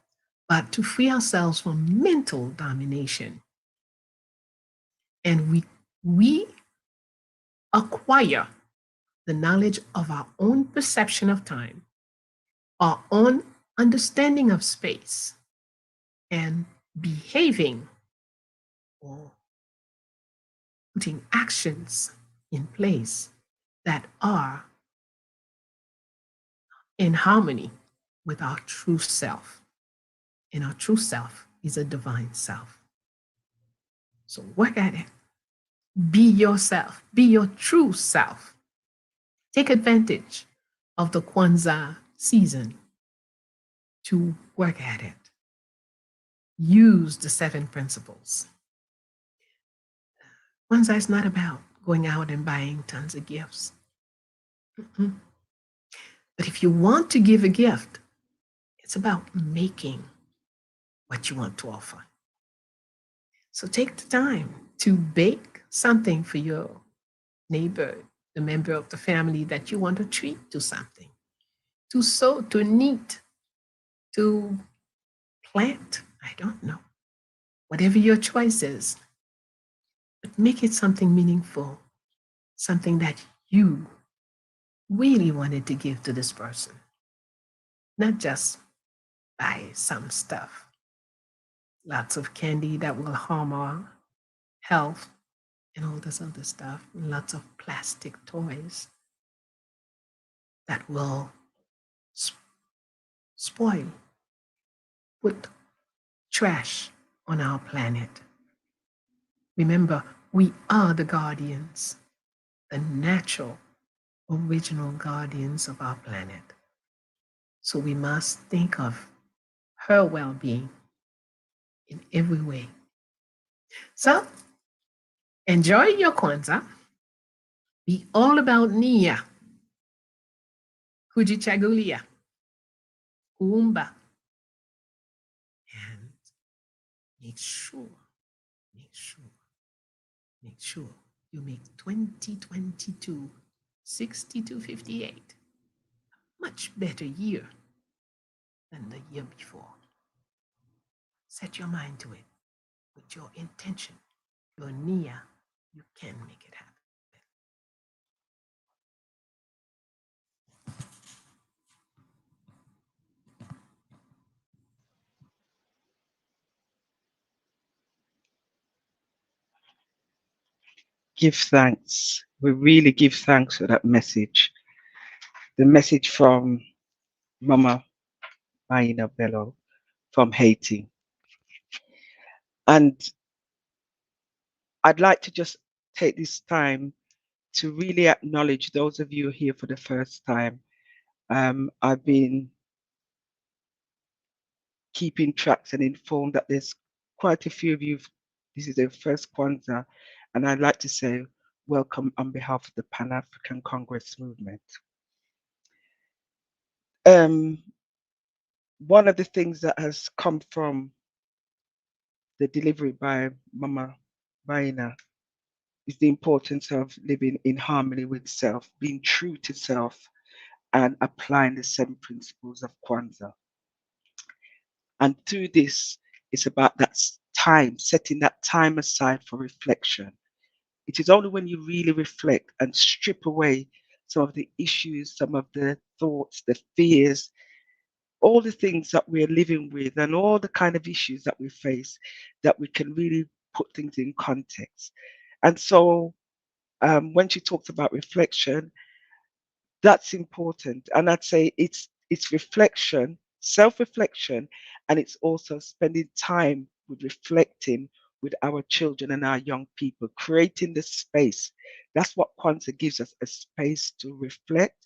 but to free ourselves from mental domination. And we acquire the knowledge of our own perception of time, our own understanding of space, and behaving or putting actions in place that are in harmony with our true self. And our true self is a divine self. So work at it. Be yourself. Be your true self. Take advantage of the Kwanzaa season to work at it. Use the 7 principles. Kwanzaa is not about going out and buying tons of gifts. But if you want to give a gift, it's about making what you want to offer. So take the time to bake something for your neighbor, the member of the family that you want to treat to something, to sew, to knit, to plant, I don't know, whatever your choice is, but make it something meaningful, something that you really wanted to give to this person, not just buy some stuff. Lots of candy that will harm our health and all this other stuff. Lots of plastic toys that will spoil, put trash on our planet. Remember, we are the guardians, the natural, original guardians of our planet. So we must think of her well-being in every way. So enjoy your Kwanzaa. Be all about Nia, Kujichagulia, Kuumba, and make sure you make 2022 6258 a much better year than the year before. Set your mind to it with your intention, your nia. You can make it happen. Give thanks. We really give thanks for that message. The message from Mama Maina Bello from Haiti. And I'd like to just take this time to really acknowledge those of you here for the first time. I've been keeping tracks and informed that there's quite a few of you. This is their first Kwanzaa, and I'd like to say welcome on behalf of the Pan-African Congress movement. One of the things that has come from the delivery by Mama Baina is the importance of living in harmony with self, being true to self, and applying the 7 principles of Kwanzaa. And through this, it's about that time, setting that time aside for reflection. It is only when you really reflect and strip away some of the issues, some of the thoughts, the fears, all the things that we're living with and all the kind of issues that we face, that we can really put things in context. And so when she talks about reflection, that's important. And I'd say it's reflection, self-reflection, and it's also spending time with reflecting with our children and our young people, creating the space. That's what Kwanzaa gives us, a space to reflect.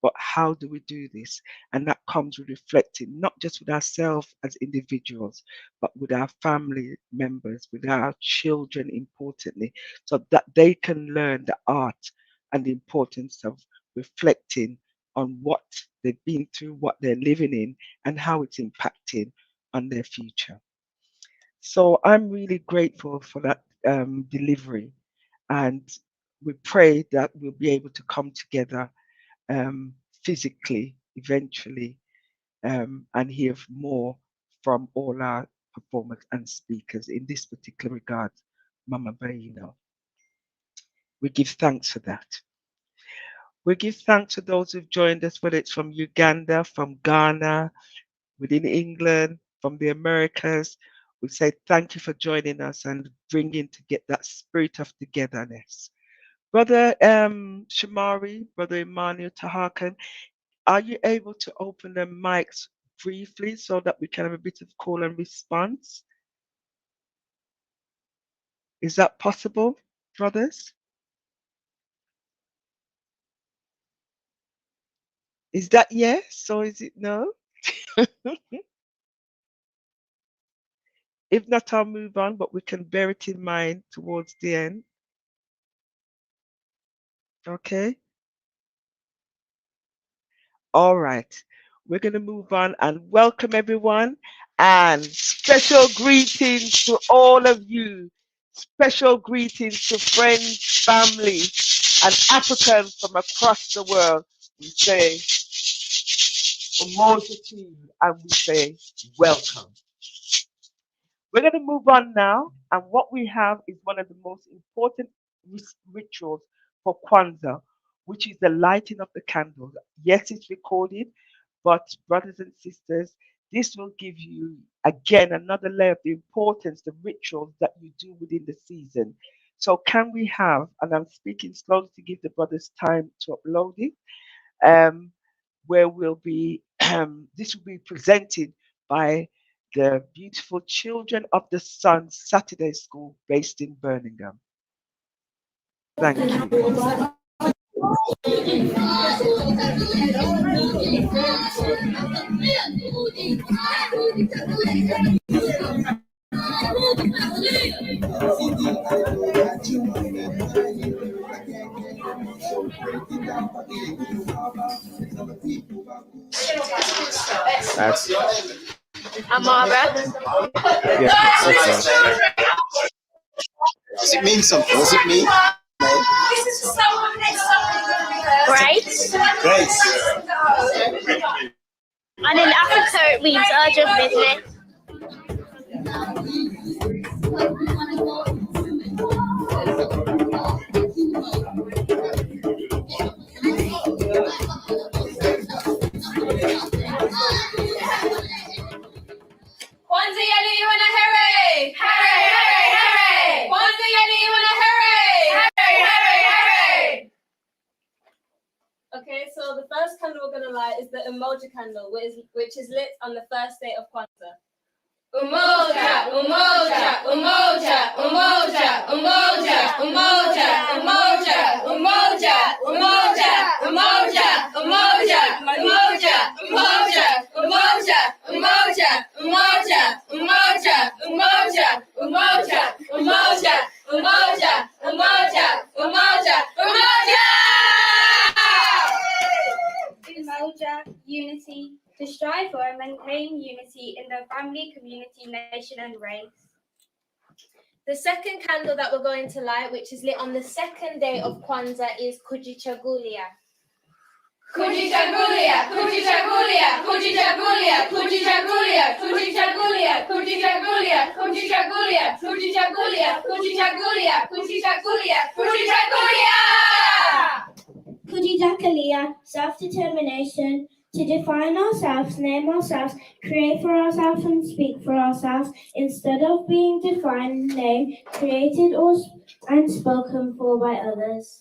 But how do we do this? And that comes with reflecting, not just with ourselves as individuals, but with our family members, with our children, importantly, so that they can learn the art and the importance of reflecting on what they've been through, what they're living in, and how it's impacting on their future. So I'm really grateful for that delivery, and we pray that we'll be able to come together physically eventually and hear more from all our performers and speakers in this particular regard, Mama Baino. We give thanks for that. We give thanks to those who've joined us, whether it's from Uganda, from Ghana, within England, from the Americas. We say thank you for joining us and bringing to get that spirit of togetherness. Brother Shamari, Brother Emmanuel Tahakan, are you able to open the mics briefly so that we can have a bit of call and response? Is that possible, brothers? Is that yes or is it no? If not, I'll move on, but we can bear it in mind towards the end. Okay. All right. We're going to move on and welcome everyone. And special greetings to all of you. Special greetings to friends, family, and Africans from across the world. We say Umoja to you, and we say welcome. We're going to move on now, and what we have is one of the most important rituals for Kwanzaa, which is the lighting of the candles. Yes, it's recorded, but brothers and sisters, this will give you, again, another layer of the importance, the rituals that you do within the season. So can we have, and I'm speaking slowly to give the brothers time to upload it, where we'll be, this will be presented by the beautiful Children of the Sun Saturday School based in Birmingham. Thank you. That's Amara. yeah, that's fine. Does it mean something? Was it me? Grace. And in Africa it means urgent business. Kwanzaa yani wana hooray! Hooray, hooray, hooray! Kwanzaa yani wana hooray! Hooray, hooray, hooray! Okay, so the first candle we're going to light is the Umoja candle, which is lit on the first day of Kwanzaa. Umoja, Umoja, Umoja, Umoja, Umoja, Umoja, Umoja, Umoja, Umoja, Umoja, Umoja, Umoja, Umoja, Umoja, Umoja, Umoja, duty to strive for and maintain unity in the family, community, nation, and race. The second candle that we're going to light, which is lit on the second day of Kwanzaa, is Kujichagulia. Kujichagulia, Kujichagulia, Kujichagulia, Kujichagulia, Kujichagulia, Kujichagulia, Kujichagulia, Kujichagulia, Kujichagulia, Kujichagulia, Kujichagulia. Kujichagulia, self-determination, to define ourselves, name ourselves, create for ourselves and speak for ourselves, instead of being defined, named, created and spoken for by others.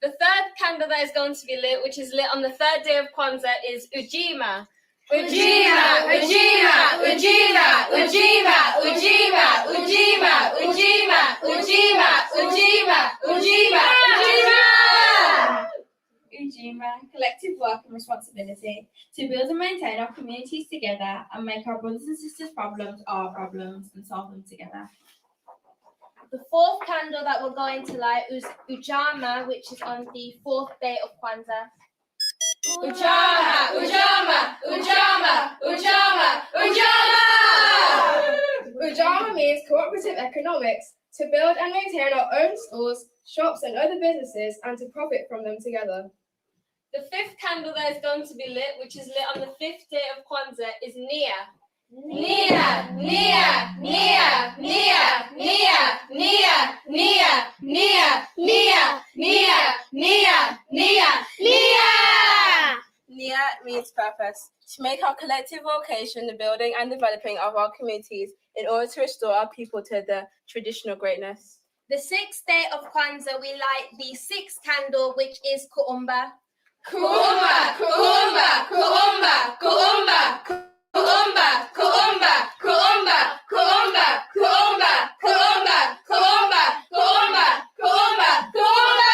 The third candle that is going to be lit, which is lit on the third day of Kwanzaa, is Ujima. Ujima, Ujima, Ujima, Ujima, Ujima, Ujima, Ujima, Ujima, Ujima, Ujima, Ujima. Ujima, collective work and responsibility to build and maintain our communities together and make our brothers and sisters' problems our problems and solve them together. The fourth candle that we're going to light is Ujama, which is on the fourth day of Kwanzaa. Ujama, Ujama, Ujama, Ujama, Ujama! Ujama means cooperative economics, to build and maintain our own stores, shops and other businesses and to profit from them together. The fifth candle that is going to be lit, which is lit on the fifth day of Kwanzaa, is Nia. Nia, Nia, Nia, Nia, Nia, Nia, Nia, Nia, Nia, Nia, Nia, Nia, Nia. Nia means purpose, to make our collective vocation the building and developing of our communities in order to restore our people to the traditional greatness. The sixth day of Kwanzaa, we light the sixth candle, which is Kuumba. Kuumba, Kuumba, Kuumba, Kuumba, Kuumba, Kuumba, Kuumba, Kuumba, Kuumba, Kuumba, Kuumba, Kuumba, Kuumba, Kuumba.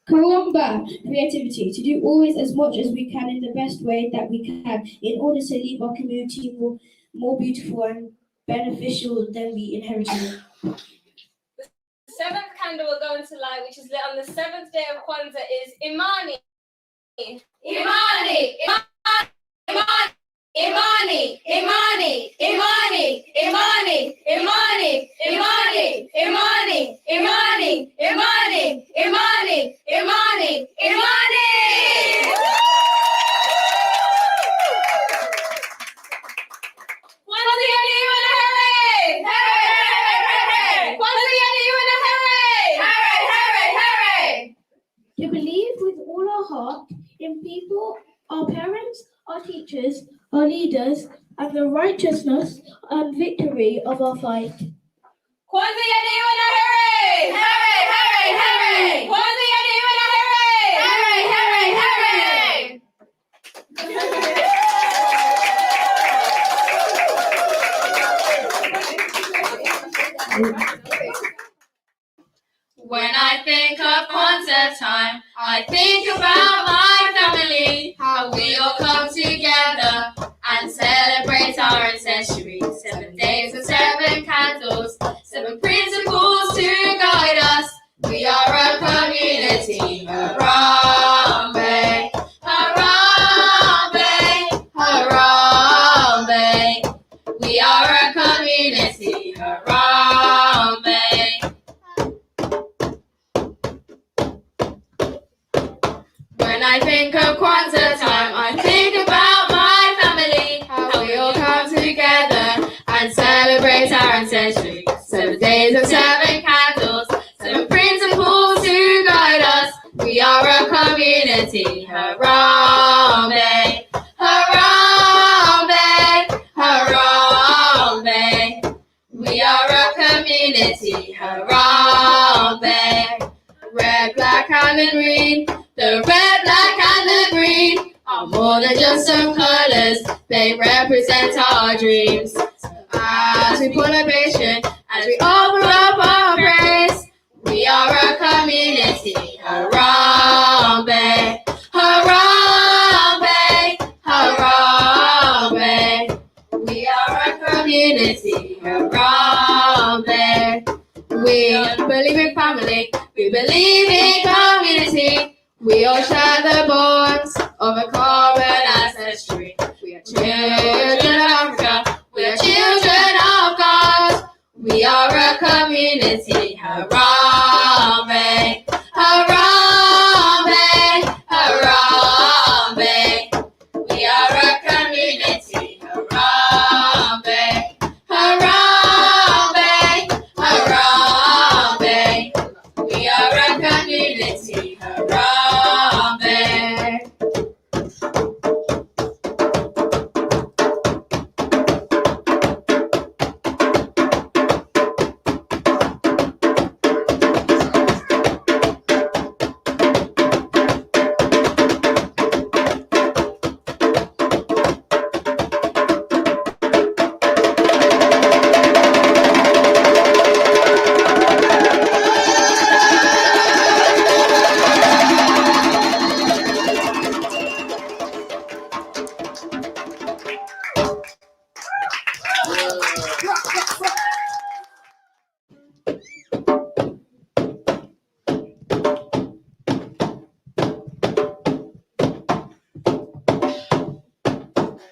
Kawamba, creativity, to do always as much as we can in the best way that we can in order to leave our community more beautiful and beneficial than we inherited. The seventh candle we're going to light, which is lit on the seventh day of Kwanzaa, is Imani. Imani, Imani, Imani, Imani, Imani, Imani, Imani, Imani, Imani, Imani, Imani, Imani, Imani, Imani. To believe with all our heart in people, our parents, our teachers, our leaders, and the righteousness and victory of our fight. Kwanzaa yaniwana hooray! Hooray, hooray, hooray! Kwanzaa yaniwana hooray! Hooray, hooray, hooray! When I think of Kwanzaa time, I think about my family, how we all come together and celebrate our ancestry. 7 days and 7 candles, 7 principles to guide us. We are a community. Harambe, Harambe, Harambe. We are a community. Harambe. When I think of Kwanzaa time, I think about my family, how we all come together and celebrate our ancestry. 7 days and 7 candles, 7 principles to guide us. We are a community. Harambe, Harambe, Harambe. We are a community. Harambe. Red, black, and green. The red, black, and the green are more than just some colors. They represent our dreams. As we put libation, as we open up our praise, we are a community. Harambe, Harambe, Harambe. We are a community. Harambe. We believe in family. We believe in community. We all share the bonds of a common ancestry. We are children of Africa. We are children of God. We are a community. Harambe, Harambe, Harambe. We are a community. Harambe, Harambe, Harambe. We are a community. Harambe.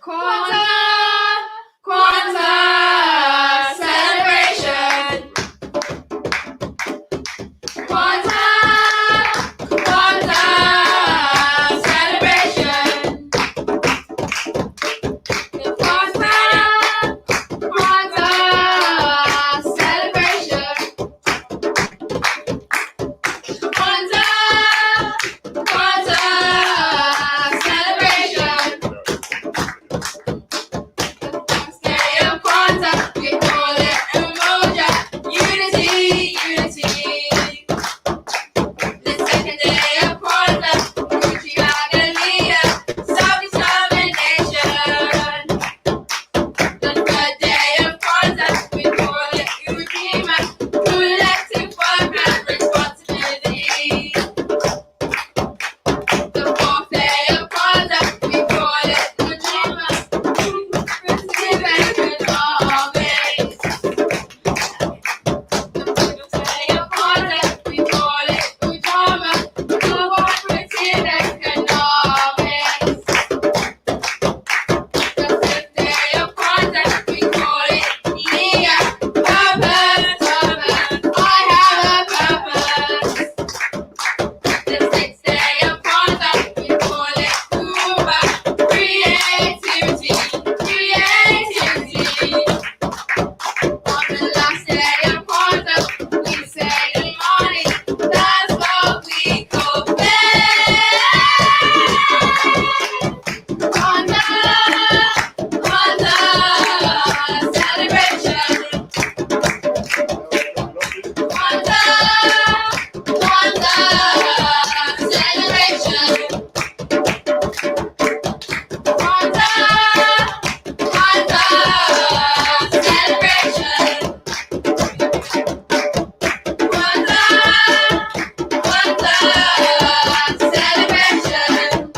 Kwanzaa, Kwanzaa celebration. Kwanzaa, Kwanzaa celebration. Kwanzaa, Kwanzaa celebration. Kwanzaa, Kwanzaa celebration. Day of Kwanzaa, we call it Umoja, unity, unity. The second day of Kwanzaa, self-determination. The third day of Kwanzaa, we call it Urukima, collective work and responsibility. The fourth day of Kwanzaa, we call it Ujima, collective economics. The fifth day of Kwanzaa, we call it Ujama, cooperative economics. The sixth day of Kwanzaa, we call it Nia, purpose, purpose. I have a purpose. The sixth day of Kwanzaa, we call it Kuba, creativity, creativity. On the last day of Kwanzaa, we say Romani. That's what we call Kwanzaa, Kwanzaa celebration. Kwanzaa, Kwanzaa celebration. Kwanzaa, Kwanzaa celebration. Kwanzaa, Kwanzaa celebration.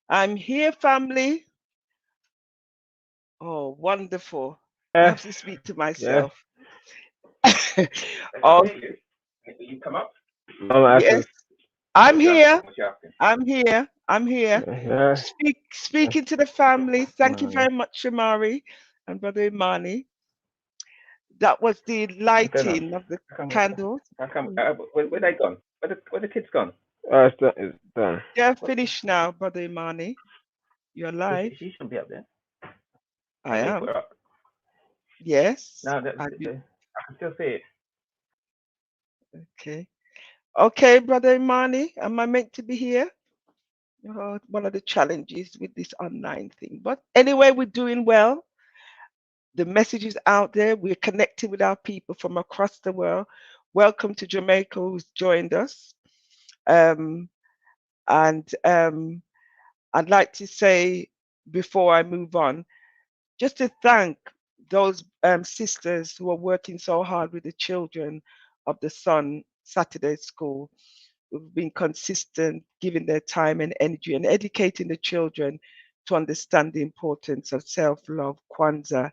I'm here, family. Oh, wonderful. I Yeah. have to speak to myself. Oh, You come up? I'm asking. yes, I'm here. What you asking? I'm here. I'm here. Yeah. Speaking to the family. Thank you very much, Shamari and Brother Imani. That was the lighting of the candles. How come? Where they gone? Where the kids gone? It's done. They're finished now, Brother Imani. You're live. She shouldn't be up there. I They am. put her up. Yes. No, I can still see it. Okay. Okay, Brother Imani, am I meant to be here? One of the challenges with this online thing. But anyway, we're doing well. the message is out there. We're connecting with our people from across the world. Welcome to Jamaica, who's joined us. And I'd like to say, before I move on, just to thank those sisters who are working so hard with the children of the Sun Saturday School, who've been consistent, giving their time and energy and educating the children to understand the importance of self-love, Kwanzaa,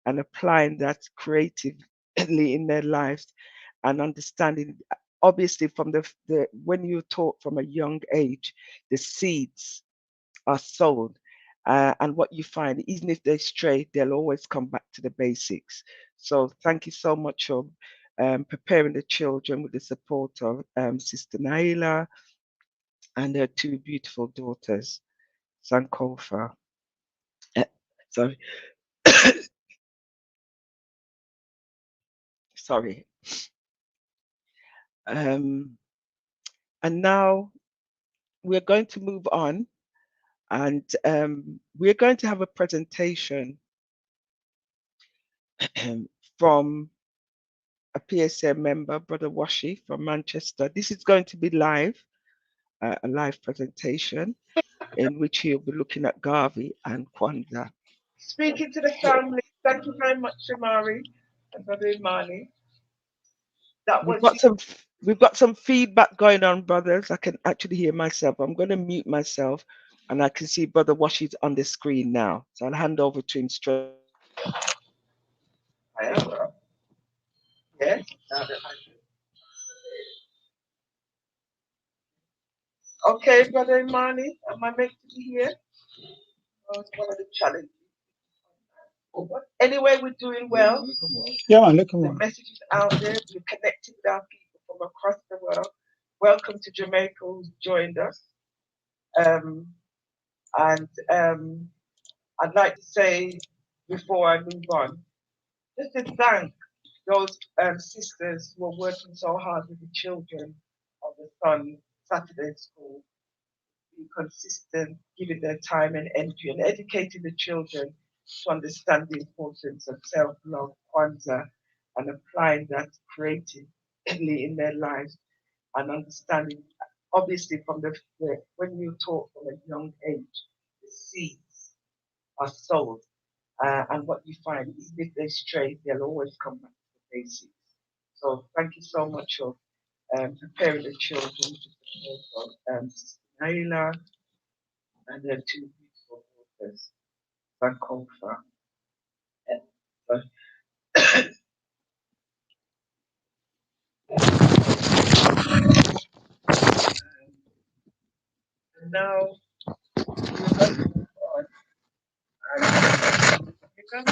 and applying that creatively in their lives, and understanding, obviously, from the when you're taught from a young age, the seeds are sown. And what you find, even if they stray, they'll always come back to the basics. So thank you so much for preparing the children with the support of Sister Naila and her two beautiful daughters, Sankofa. Sorry. Sorry. And now we're going to move on, and we're going to have a presentation from a PACM member, Brother Washi from Manchester. This is going to be live, a live presentation in which he'll be looking at Garvey and Kwanzaa. Speaking to the family, thank you very much, Shamari and Brother Imani. We've got some feedback going on, brothers. I can actually hear myself. I'm going to mute myself, and I can see Brother Washi's on the screen now. So I'll hand over to him straight. Yes. Okay, Brother Imani, am I meant to be here? Oh, it's one of the challenges. Anyway, we're doing well. Yeah, man, look, come The on. message is out there. We're connecting with our people from across the world. Welcome to Jamaica, who's joined us. And I'd like to say, before I move on, just to thank those sisters who are working so hard with the children of the Sun Saturday School, being consistent, giving their time and energy, and educating the children to understand the importance of self-love, Kwanzaa, and applying that creatively in their lives, and understanding, obviously, from when you're taught from a young age, the seeds are sown, and what you find, even if they stray, they'll always come back to the basics. So thank you so much for preparing the children to support Sister Naila and their two beautiful daughters, Sankofa. And now we're going to move on. And we're going to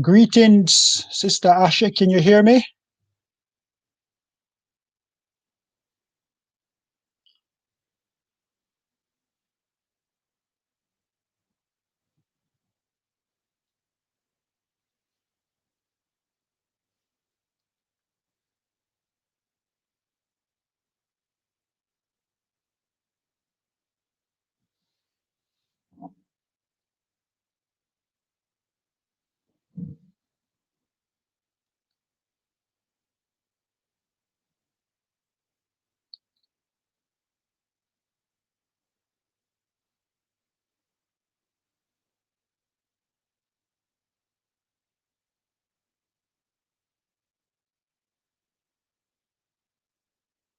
Greetings, Sister Asha. Can you hear me?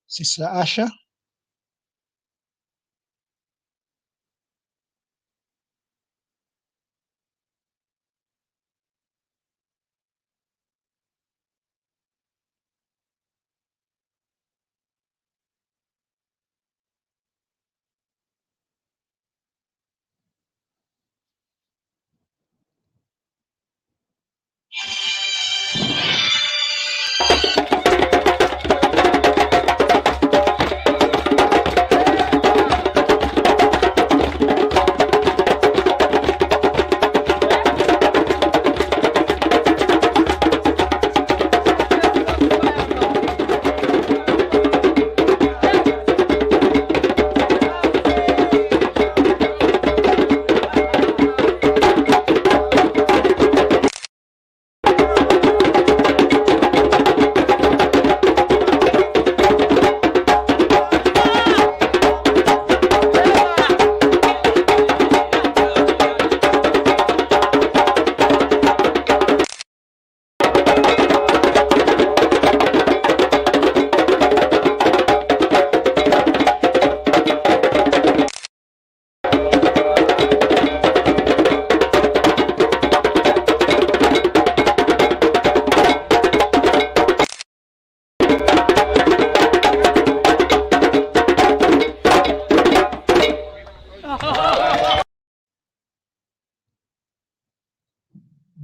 Sister Asha?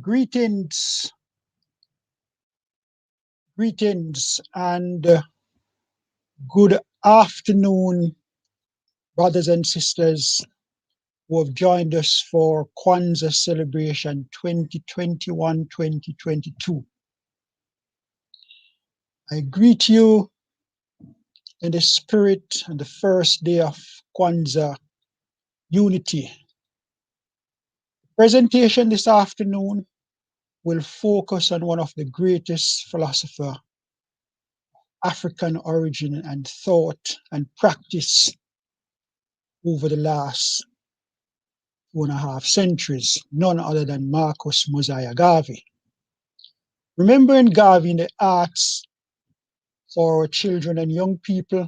Greetings, and good afternoon, brothers and sisters who have joined us for Kwanzaa celebration 2021-2022. I greet you in the spirit and the first day of Kwanzaa unity. Presentation this afternoon will focus on one of the greatest philosophers, African origin and thought and practice over the last 2.5 centuries, none other than Marcus Mosiah Garvey. Remembering Garvey in the arts for our children and young people,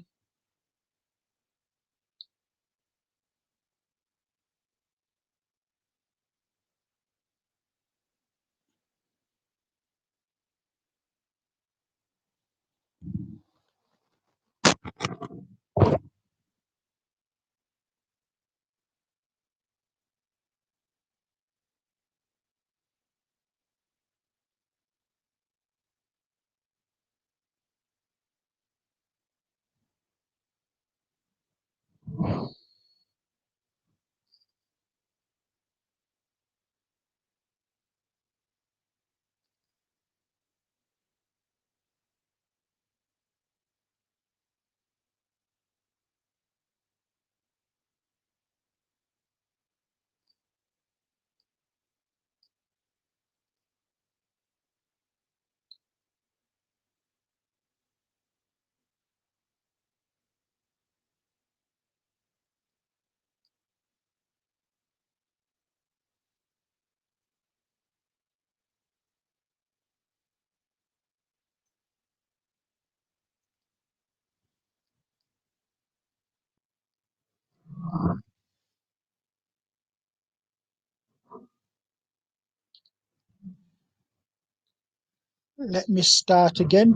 let me start again.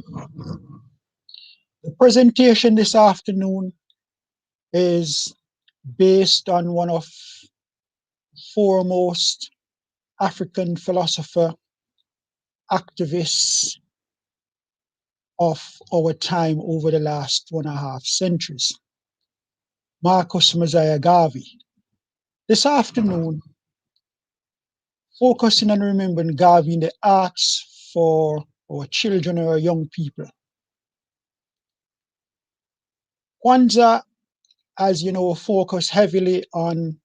The presentation this afternoon is based on one of foremost African philosopher, activists of our time over the last 2.5 centuries, Marcus Mosiah Garvey. This afternoon, focusing on remembering Garvey in the arts for our children or our young people. Kwanzaa, as you know, focus heavily on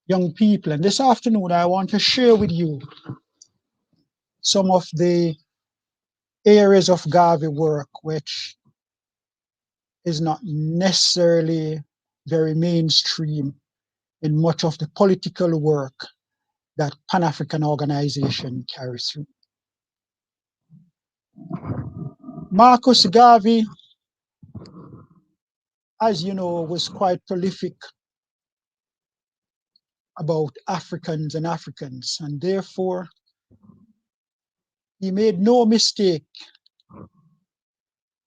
young people. And this afternoon, I want to share with you some of the areas of Garvey work which is not necessarily very mainstream in much of the political work that Pan-African organization carries through. Marcus Garvey, as you know, was quite prolific about Africans, and therefore he made no mistake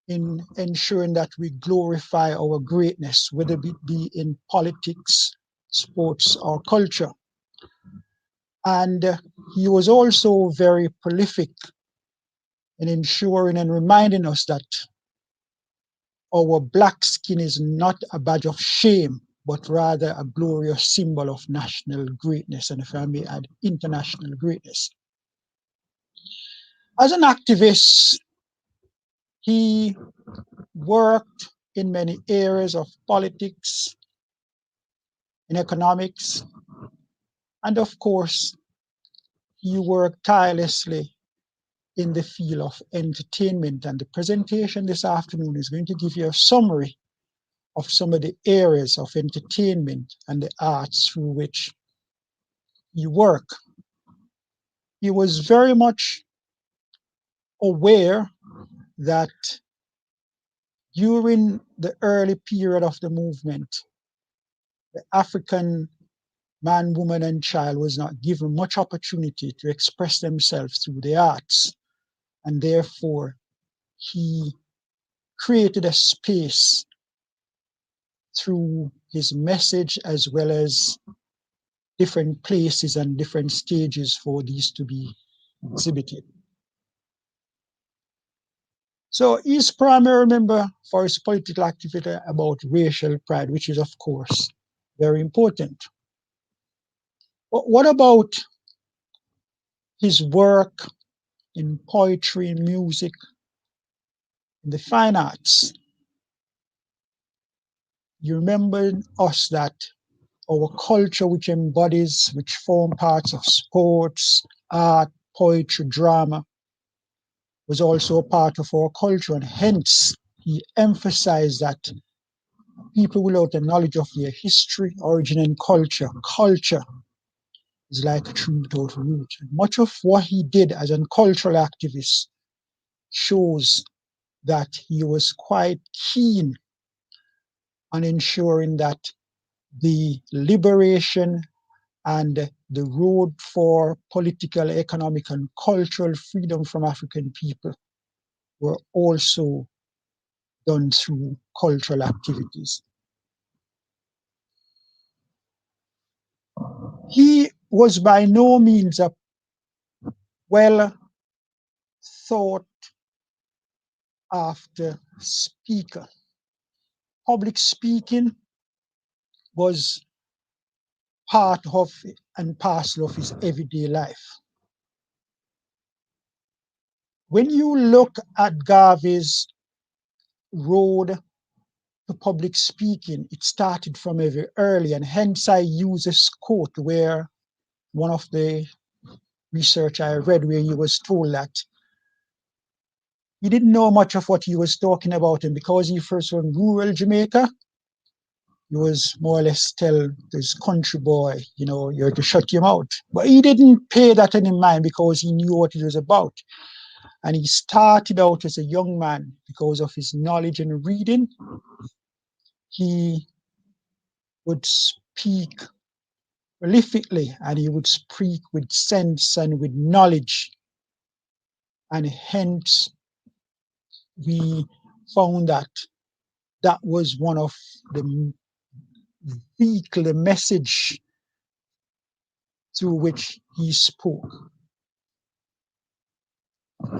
in ensuring that we glorify our greatness, whether it be in politics, sports, or culture. And he was also very prolific in ensuring and reminding us that our black skin is not a badge of shame, but rather a glorious symbol of national greatness, and if I may add, international greatness. As an activist, he worked in many areas of politics, in economics, and of course, he worked tirelessly in the field of entertainment. And the presentation this afternoon is going to give you a summary of some of the areas of entertainment and the arts through which he worked. He was very much aware that during the early period of the movement, the African man, woman, and child was not given much opportunity to express themselves through the arts. And therefore, he created a space through his message as well as different places and different stages for these to be exhibited. So he's primarily remembered for his political activity about racial pride, which is, of course, very important. But what about his work in poetry, in music, in the fine arts? You remember us that our culture, which embodies, which form parts of sports, art, poetry, drama, was also a part of our culture, and hence he emphasized that people without a knowledge of their history, origin, and culture is like a tree without root. And much of what he did as a cultural activist shows that he was quite keen on ensuring that the liberation and the road for political, economic, and cultural freedom from African people were also done through cultural activities. He was by no means a well thought after speaker. Public speaking was part of and parcel of his everyday life. When you look at Garvey's road to public speaking, it started from very early, and hence I use this quote where one of the research I read where he was told that he didn't know much of what he was talking about, and because he first from rural Jamaica, he was more or less tell this country boy, you know, you're to shut your mouth. But he didn't pay that any mind because he knew what it was about. And he started out as a young man because of his knowledge and reading. He would speak prolifically, and he would speak with sense and with knowledge. And hence, we found that that was one of the vehicle, the message through which he spoke.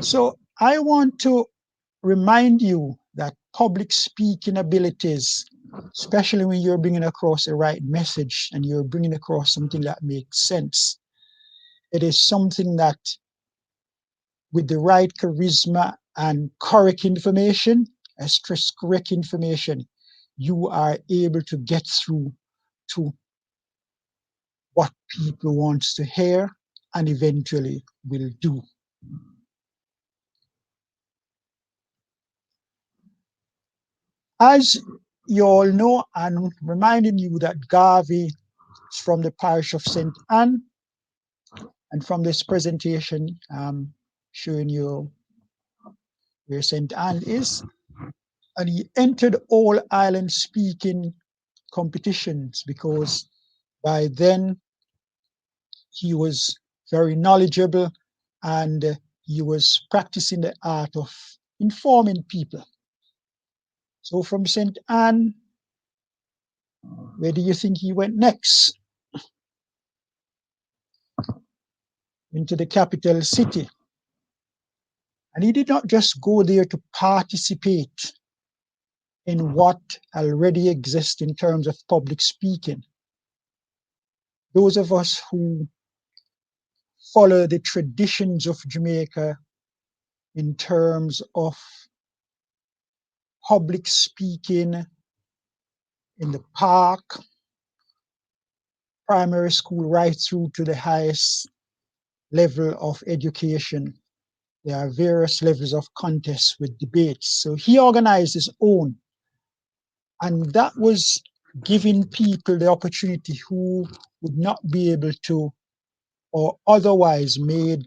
So I want to remind you that public speaking abilities, especially when you're bringing across the right message and you're bringing across something that makes sense, it is something that with the right charisma and correct information, I stress correct information, you are able to get through to what people want to hear and eventually will do. As you all know, I'm reminding you that Garvey is from the parish of St. Anne, and from this presentation, I'm showing you where St. Anne is. And he entered all island speaking competitions because by then he was very knowledgeable and he was practicing the art of informing people. So from St. Anne, where do you think he went next? Into the capital city. And he did not just go there to participate in what already exists in terms of public speaking. Those of us who follow the traditions of Jamaica in terms of public speaking in the park, primary school, right through to the highest level of education. There are various levels of contests with debates. So he organized his own. And that was giving people the opportunity who would not be able to or otherwise made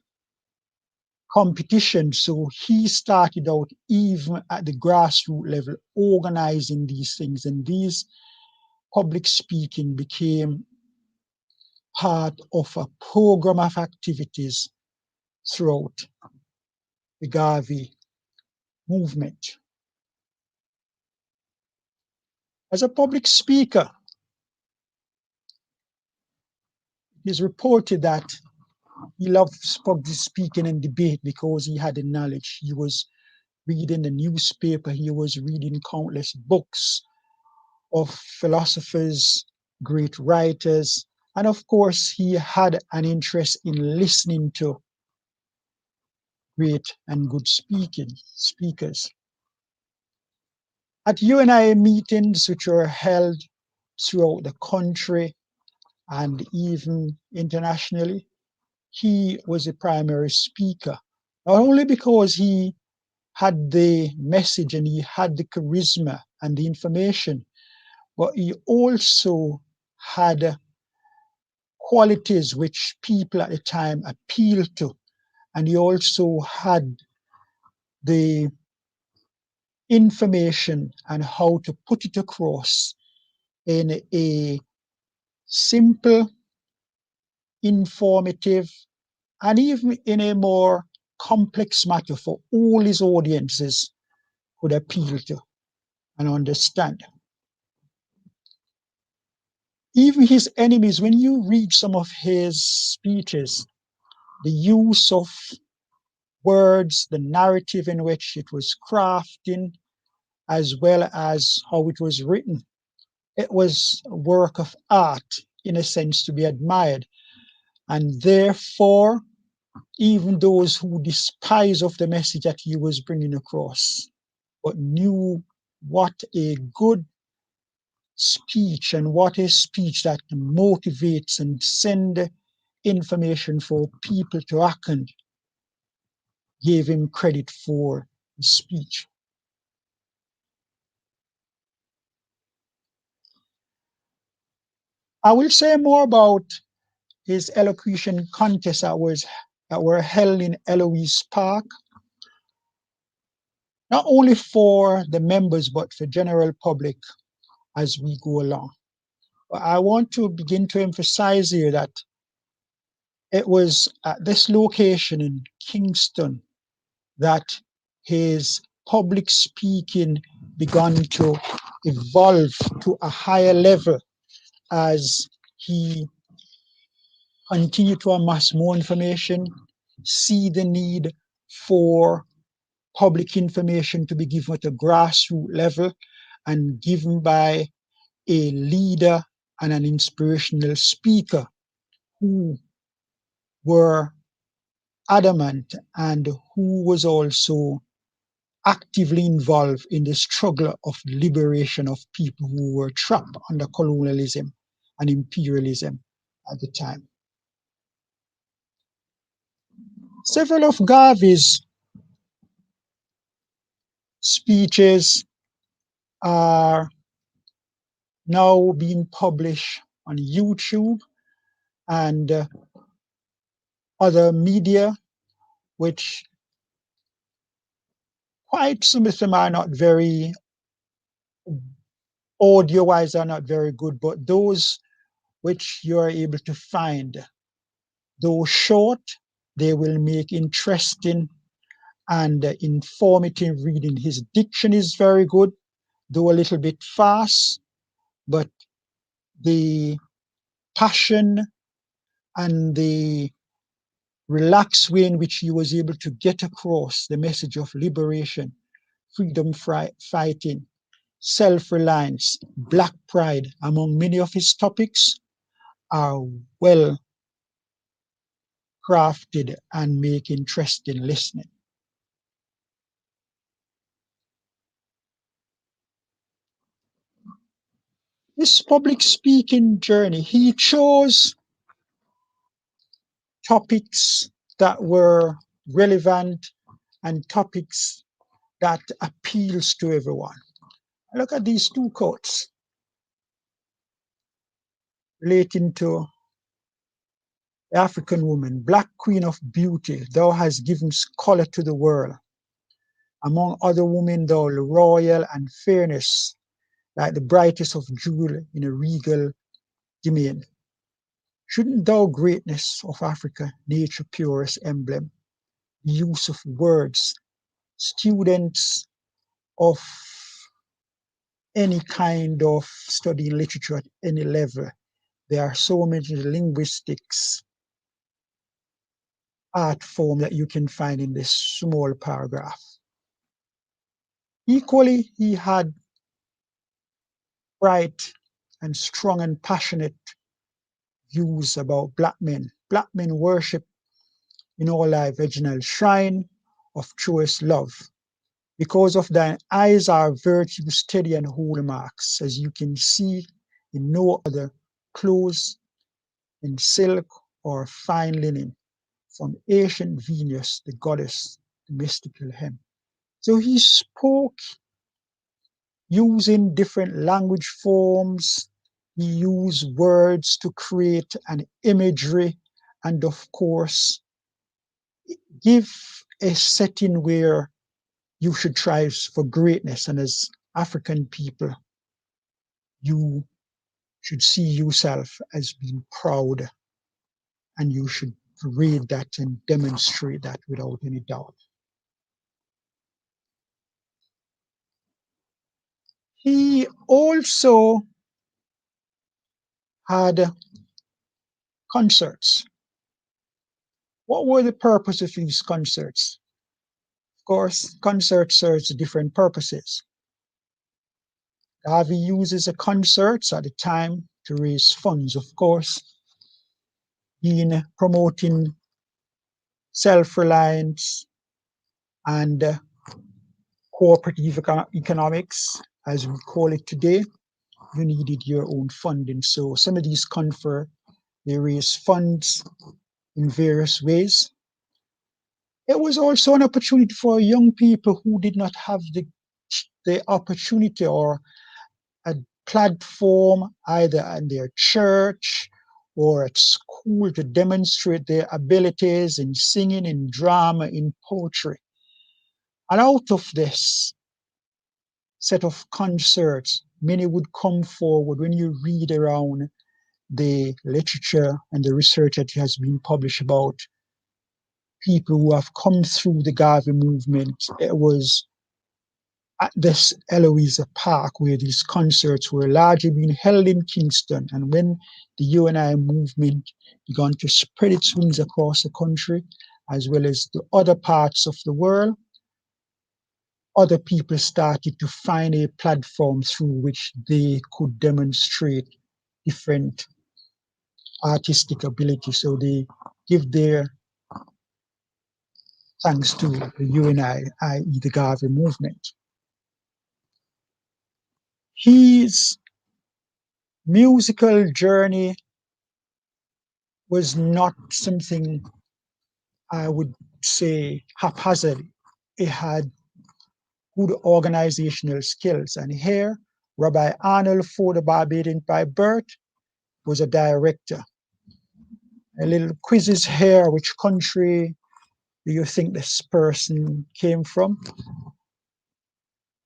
competition. So he started out even at the grassroots level, organizing these things. And these public speaking became part of a program of activities throughout the Garvey movement. As a public speaker, it's reported that he loved public speaking and debate because he had the knowledge. He was reading the newspaper, he was reading countless books of philosophers, great writers, and of course, he had an interest in listening to great and good speakers. At UNIA meetings, which were held throughout the country and even internationally, he was a primary speaker, not only because he had the message and he had the charisma and the information, but he also had qualities which people at the time appealed to. And he also had the information and how to put it across in a simple, informative, and even in a more complex matter for all his audiences could appeal to and understand. Even his enemies, when you read some of his speeches, the use of words, the narrative in which it was crafted, as well as how it was written, it was a work of art, in a sense, to be admired. And therefore, even those who despise of the message that he was bringing across, but knew what a good speech and what a speech that motivates and send information for people to act on, gave him credit for his speech. I will say more about his elocution contests that were held in Eloise Park, not only for the members, but for general public as we go along. But I want to begin to emphasize here that it was at this location in Kingston that his public speaking began to evolve to a higher level as he continued to amass more information, see the need for public information to be given at a grassroots level and given by a leader and an inspirational speaker who were adamant and who was also actively involved in the struggle of liberation of people who were trapped under colonialism and imperialism at the time. Several of Garvey's speeches are now being published on YouTube and other media, which quite some of them are not very, audio-wise are not very good, but those which you are able to find, though short, they will make interesting and informative reading. His diction is very good, though a little bit fast, but the passion and the relaxed way in which he was able to get across the message of liberation, freedom fighting, self-reliance, black pride, among many of his topics, are well crafted and make interesting listening. This public speaking journey, he chose topics that were relevant and topics that appeals to everyone. Look at these two quotes relating to the African woman, Black Queen of Beauty, thou hast given color to the world. Among other women, thou royal and fairness, like the brightest of jewel in a regal demesne. Shouldn't thou greatness of Africa, nature purest emblem, use of words, students of any kind of study literature at any level There are so many linguistics art form that you can find in this small paragraph. Equally, he had bright and strong and passionate views about Black men. Black men worship in all life original shrine of truest love. Because of thine eyes are virtue steady and hallmarks, as you can see in no other clothes, in silk or fine linen, from ancient Venus, the goddess, the mystical hem. So he spoke using different language forms. He used words to create an imagery and, of course, give a setting where you should strive for greatness. And as African people, you should see yourself as being proud, and you should read that and demonstrate that without any doubt. He also had concerts. What were the purpose of these concerts? Of course, concerts serve different purposes. Garvey uses the concerts at the time to raise funds, of course, in promoting self-reliance and cooperative economics, as we call it today. You needed your own funding. So some of these they raise funds in various ways. It was also an opportunity for young people who did not have the opportunity or a platform either in their church or at school to demonstrate their abilities in singing, in drama, in poetry. And out of this set of concerts, many would come forward. When you read around the literature and the research that has been published about people who have come through the Garvey movement, it was at this Eloisa Park where these concerts were largely being held in Kingston. And when the UNI movement began to spread its wings across the country, as well as the other parts of the world, other people started to find a platform through which they could demonstrate different artistic ability. So they give their thanks to the UNI, i.e. the Garvey movement. His musical journey was not something I would say haphazard. It had good organizational skills. And here, Rabbi Arnold Ford, a Barbadian by birth, was a director. A little quizzes here: which country do you think this person came from?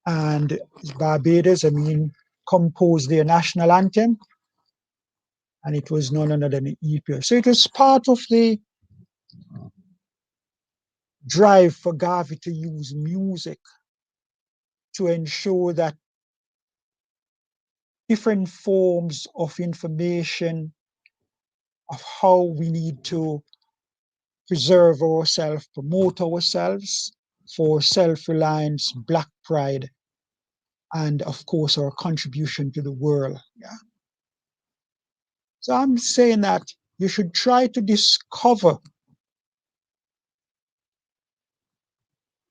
And Barbados, composed their national anthem, and it was none other than Ethiopia. So it was part of the drive for Garvey to use music to ensure that different forms of information of how we need to preserve ourselves, promote ourselves for self-reliance, Black pride, and of course our contribution to the world. Yeah. So I'm saying that you should try to discover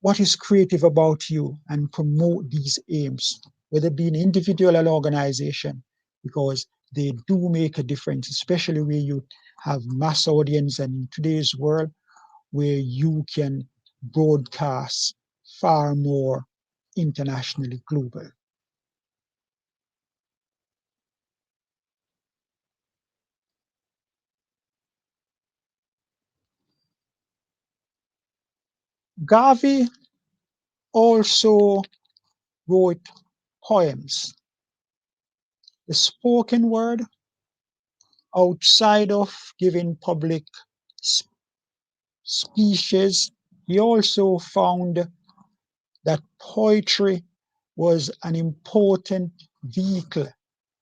what is creative about you and promote these aims, whether it be an individual or organization, because they do make a difference, especially where you have mass audience and in today's world where you can broadcast far more internationally global. Garvey also wrote poems. The spoken word, outside of giving public speeches, he also found that poetry was an important vehicle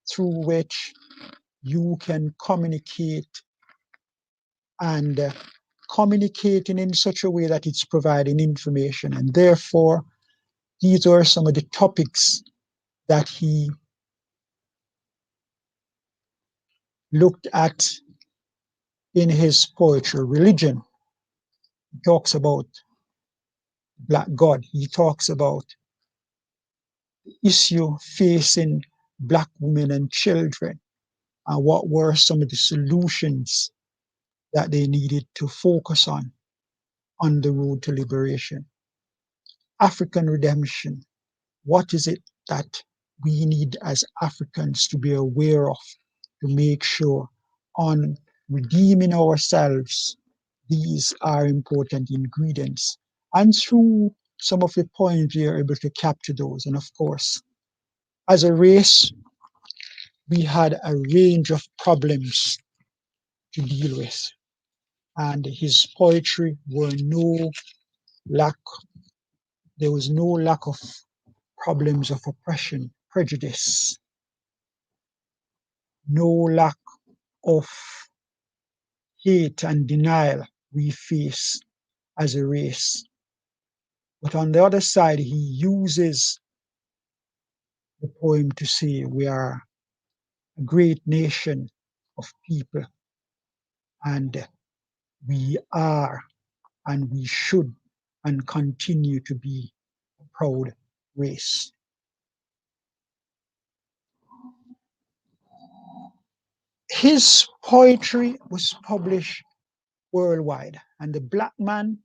through which you can communicate, and communicating in such a way that it's providing information. And therefore, these are some of the topics that he looked at in his poetry. Religion, he talks about Black God. He talks about the issue facing Black women and children, and what were some of the solutions that they needed to focus on the road to liberation. African redemption. What is it that we need as Africans to be aware of to make sure on redeeming ourselves? These are important ingredients. And through some of the poems, we are able to capture those. And of course, as a race, we had a range of problems to deal with. And his poetry were there was no lack of problems of oppression, prejudice, no lack of hate and denial we face as a race. But on the other side, he uses the poem to say we are a great nation of people, and we are and we should and continue to be a proud race. His poetry was published worldwide, and the Black Man,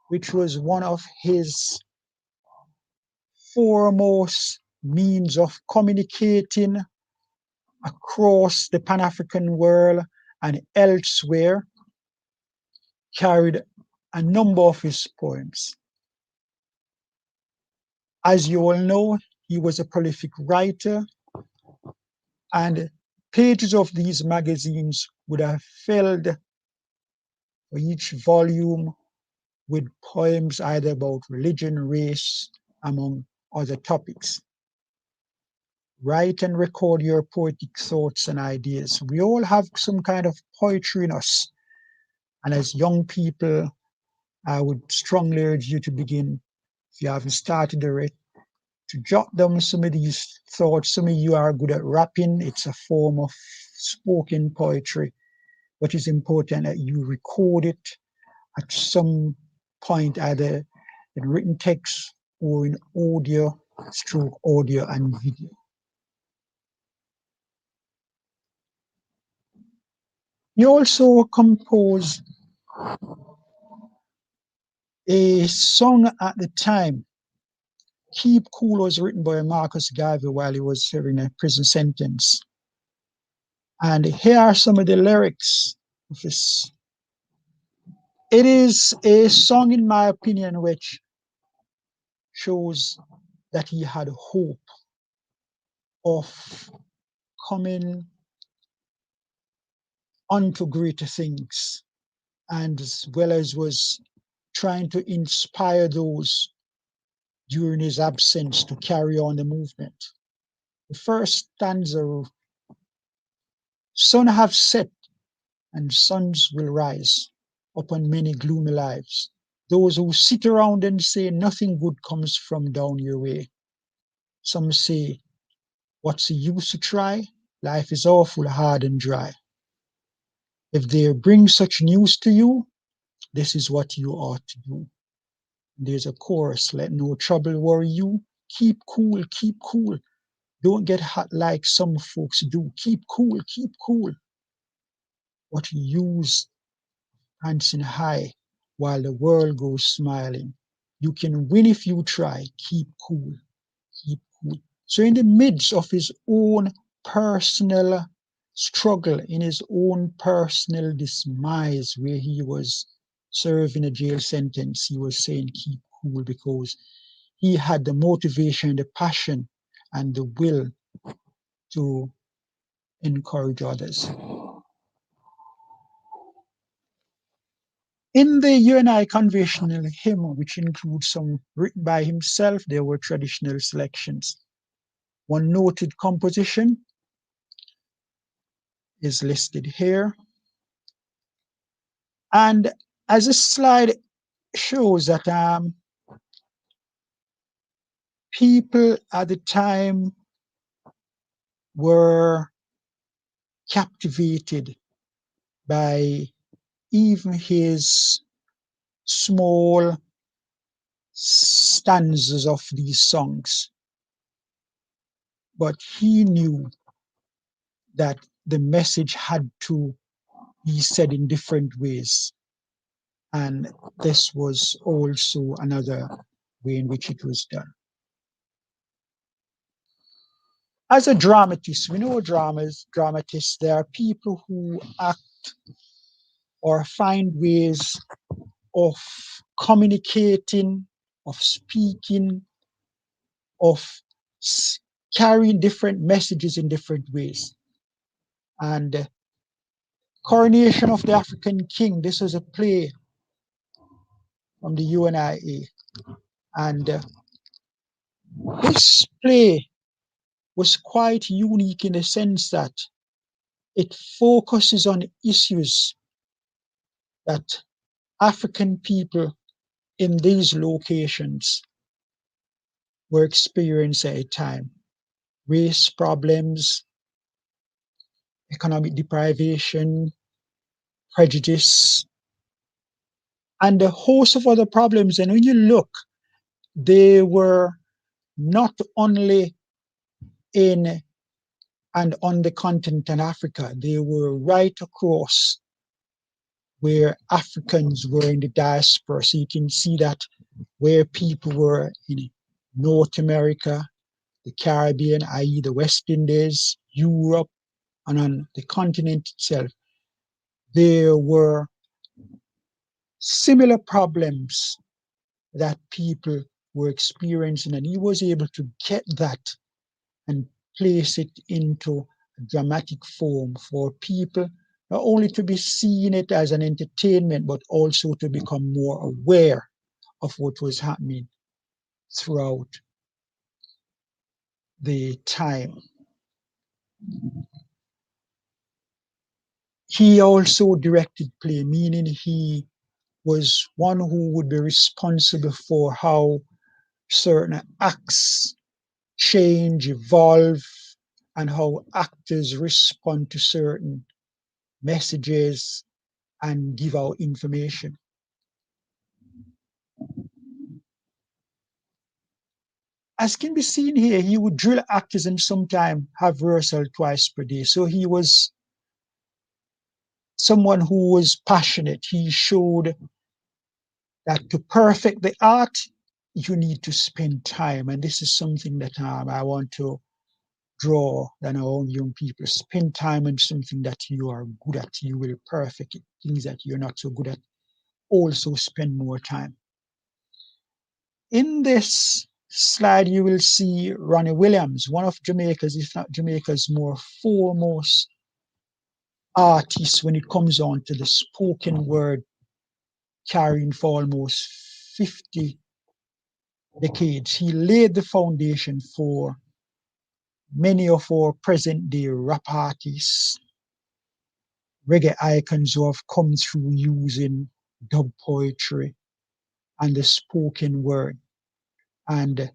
which was one of his foremost means of communicating across the Pan-African world and elsewhere, carried a number of his poems. As you all know, he was a prolific writer, and pages of these magazines would have filled for each volume with poems either about religion, race, among other topics. Write and record your poetic thoughts and ideas. We all have some kind of poetry in us. And as young people, I would strongly urge you to begin, if you haven't started already, to jot down some of these thoughts. Some of you are good at rapping. It's a form of spoken poetry, but it's important that you record it at some point, either in written text or in audio, through audio and video. He also composed a song at the time. Keep Cool was written by Marcus Garvey while he was serving a prison sentence. And here are some of the lyrics of this. It is a song, in my opinion, which shows that he had hope of coming onto greater things, and as well as was trying to inspire those during his absence to carry on the movement. The first stanza, sun have set and suns will rise upon many gloomy lives. Those who sit around and say nothing good comes from down your way. Some say, what's the use to try? Life is awful hard and dry. If they bring such news to you, this is what you ought to do. There's a chorus, let no trouble worry you. Keep cool, keep cool. Don't get hot like some folks do. Keep cool, keep cool. What you use dancing high while the world goes smiling. You can win if you try. Keep cool, keep cool. So in the midst of his own personal struggle, in his own personal demise, where he was serving a jail sentence, he was saying keep cool, because he had the motivation, the passion, and the will to encourage others. In the UNI conventional hymn, which includes some written by himself, there were traditional selections. One noted composition is listed here. And as this slide shows that people at the time were captivated by even his small stanzas of these songs. But he knew that the message had to be said in different ways. And this was also another way in which it was done. As a dramatist, we know dramatists, there are people who act or find ways of communicating, of speaking, of carrying different messages in different ways. And Coronation of the African King, this was a play from the UNIA. And this play was quite unique in the sense that it focuses on issues that African people in these locations were experiencing at a time. Race problems, economic deprivation, prejudice, and a host of other problems. And when you look, they were not only in and on the continent in Africa, they were right across where Africans were in the diaspora. So you can see that where people were in North America, the Caribbean, i.e. the West Indies, Europe, and on the continent itself, there were similar problems that people were experiencing, and he was able to get that and place it into a dramatic form for people, not only to be seeing it as an entertainment, but also to become more aware of what was happening throughout the time. He also directed play, meaning he was one who would be responsible for how certain acts change, evolve, and how actors respond to certain messages and give out information. As can be seen here, he would drill actors and sometimes have rehearsal twice per day. So he was someone who was passionate. He showed that to perfect the art, you need to spend time. And this is something that I want to draw on our own young people. Spend time on something that you are good at. You will perfect it. Things that you're not so good at, also spend more time. In this slide, you will see Ronnie Williams, one of Jamaica's, if not Jamaica's, more foremost artists when it comes on to the spoken word, carrying for almost 50 decades. He laid the foundation for many of our present-day rap artists, reggae icons who have come through using dub poetry and the spoken word. And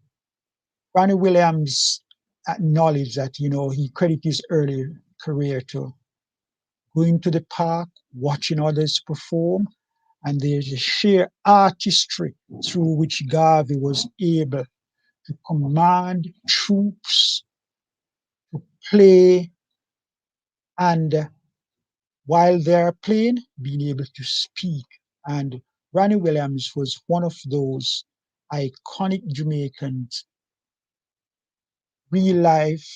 Ronnie Williams acknowledged that, he credited his early career to going to the park, watching others perform, and there's a sheer artistry through which Garvey was able to command troops to play, and while they're playing, being able to speak. And Ronnie Williams was one of those iconic Jamaicans, real life,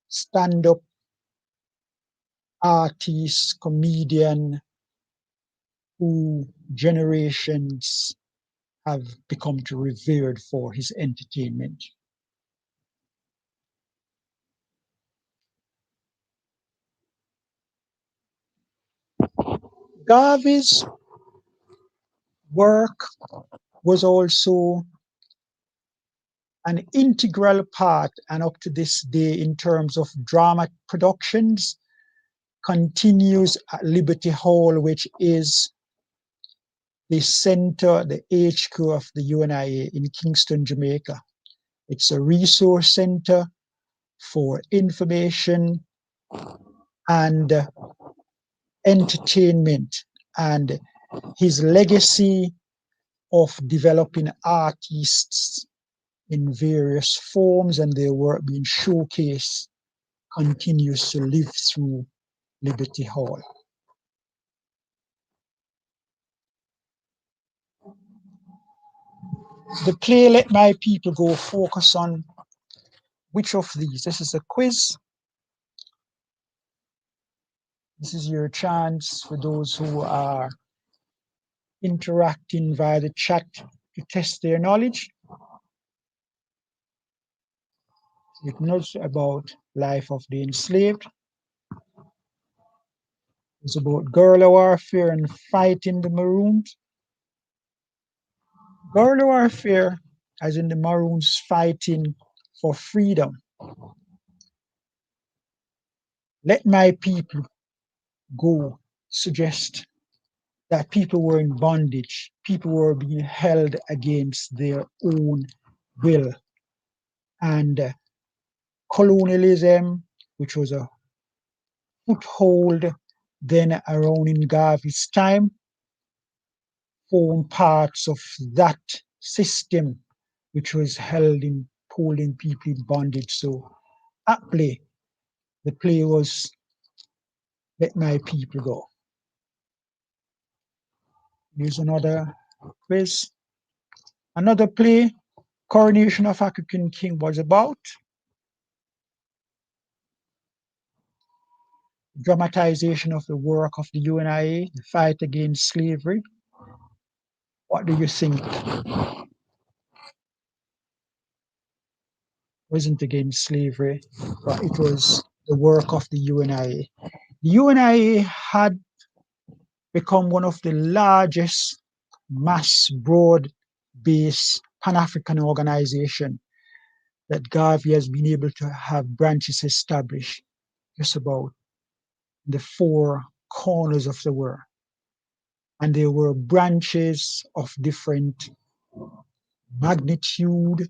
stand-up artist, comedian, who generations have become to revered for his entertainment. Garvey's work was also an integral part, and up to this day, in terms of drama productions, continues at Liberty Hall, which is the center, the HQ of the UNIA in Kingston, Jamaica. It's a resource center for information and entertainment, and his legacy of developing artists in various forms and their work being showcased continues to live through Liberty Hall. The play Let My People Go focus on which of these? This is a quiz. This is your chance for those who are interacting via the chat to test their knowledge. It knows about life of the enslaved. It's about guerrilla warfare and fighting the Maroons. Guerrilla warfare, as in the Maroons fighting for freedom. Let My People Go suggest that people were in bondage, people were being held against their own will. And colonialism, which was a foothold then around in Garvey's time, formed parts of that system which was holding people in bondage. So at play, the play was Let My People Go. Here's another quiz. Another play, Coronation of African King, was about dramatization of the work of the UNIA, the fight against slavery. What do you think? Wasn't against slavery, but it was the work of the UNIA. The UNIA had become one of the largest mass broad-based Pan-African organization that Garvey has been able to have branches established just about the four corners of the world. And there were branches of different magnitude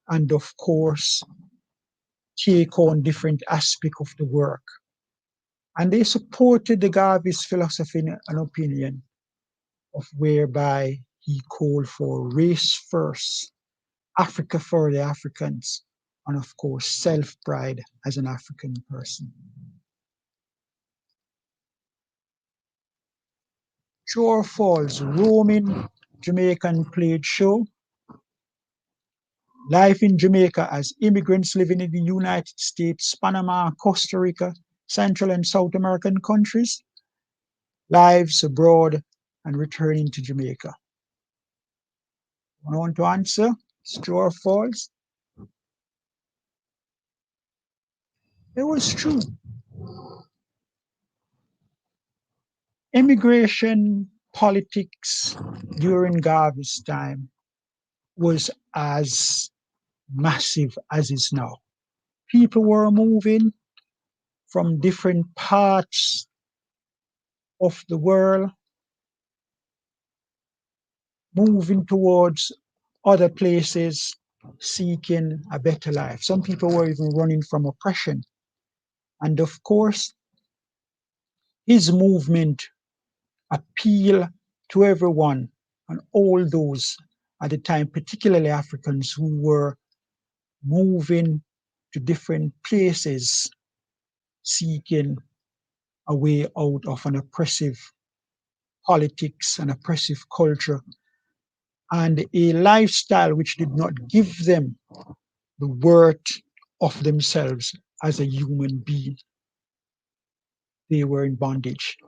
and of course take on different aspects of the work. And they supported the Garvey's philosophy and opinion of whereby he called for race first, Africa for the Africans, and of course self-pride as an African person. True or false, roaming Jamaican played show. Life in Jamaica as immigrants living in the United States, Panama, Costa Rica, Central and South American countries. Lives abroad and returning to Jamaica. I want to answer, it's true or false? It was true. Immigration politics during Garvey's time was as massive as is now. People were moving from different parts of the world, moving towards other places, seeking a better life. Some people were even running from oppression. And of course, his movement appealed to everyone and all those at the time, particularly Africans who were moving to different places, seeking a way out of an oppressive politics and oppressive culture and a lifestyle which did not give them the worth of themselves as a human being. They were in bondage.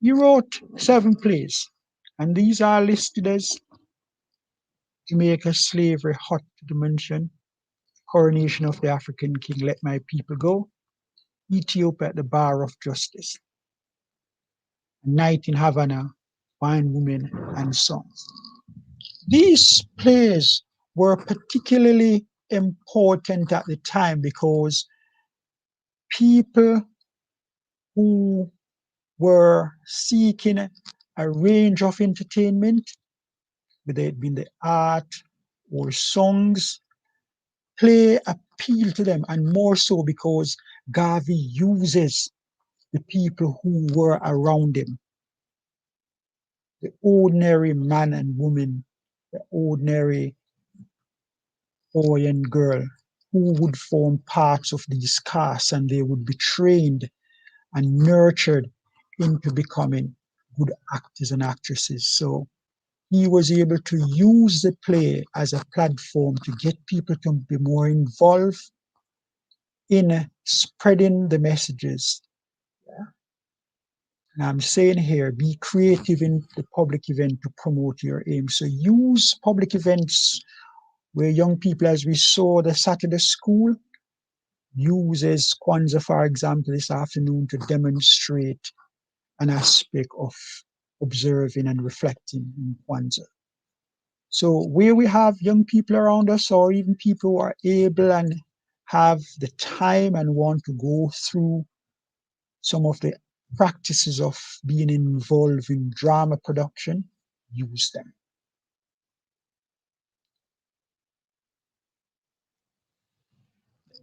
He wrote 7 plays, and these are listed as Jamaica Slavery, Hot to Mention, Coronation of the African King, Let My People Go, Ethiopia at the Bar of Justice, Night in Havana, Wine, Women, and Songs. These plays were particularly important at the time because people who were seeking a range of entertainment, whether it be in the art or songs, play appeal to them, and more so because Garvey uses the people who were around him, the ordinary man and woman, the ordinary boy and girl who would form parts of these casts, and they would be trained and nurtured into becoming good actors and actresses. So he was able to use the play as a platform to get people to be more involved in spreading the messages. Yeah. And I'm saying here, be creative in the public event to promote your aim. So use public events where young people, as we saw the Saturday school, uses Kwanzaa, for example, this afternoon to demonstrate an aspect of observing and reflecting in Kwanzaa. So where we have young people around us, or even people who are able and have the time and want to go through some of the practices of being involved in drama production, use them.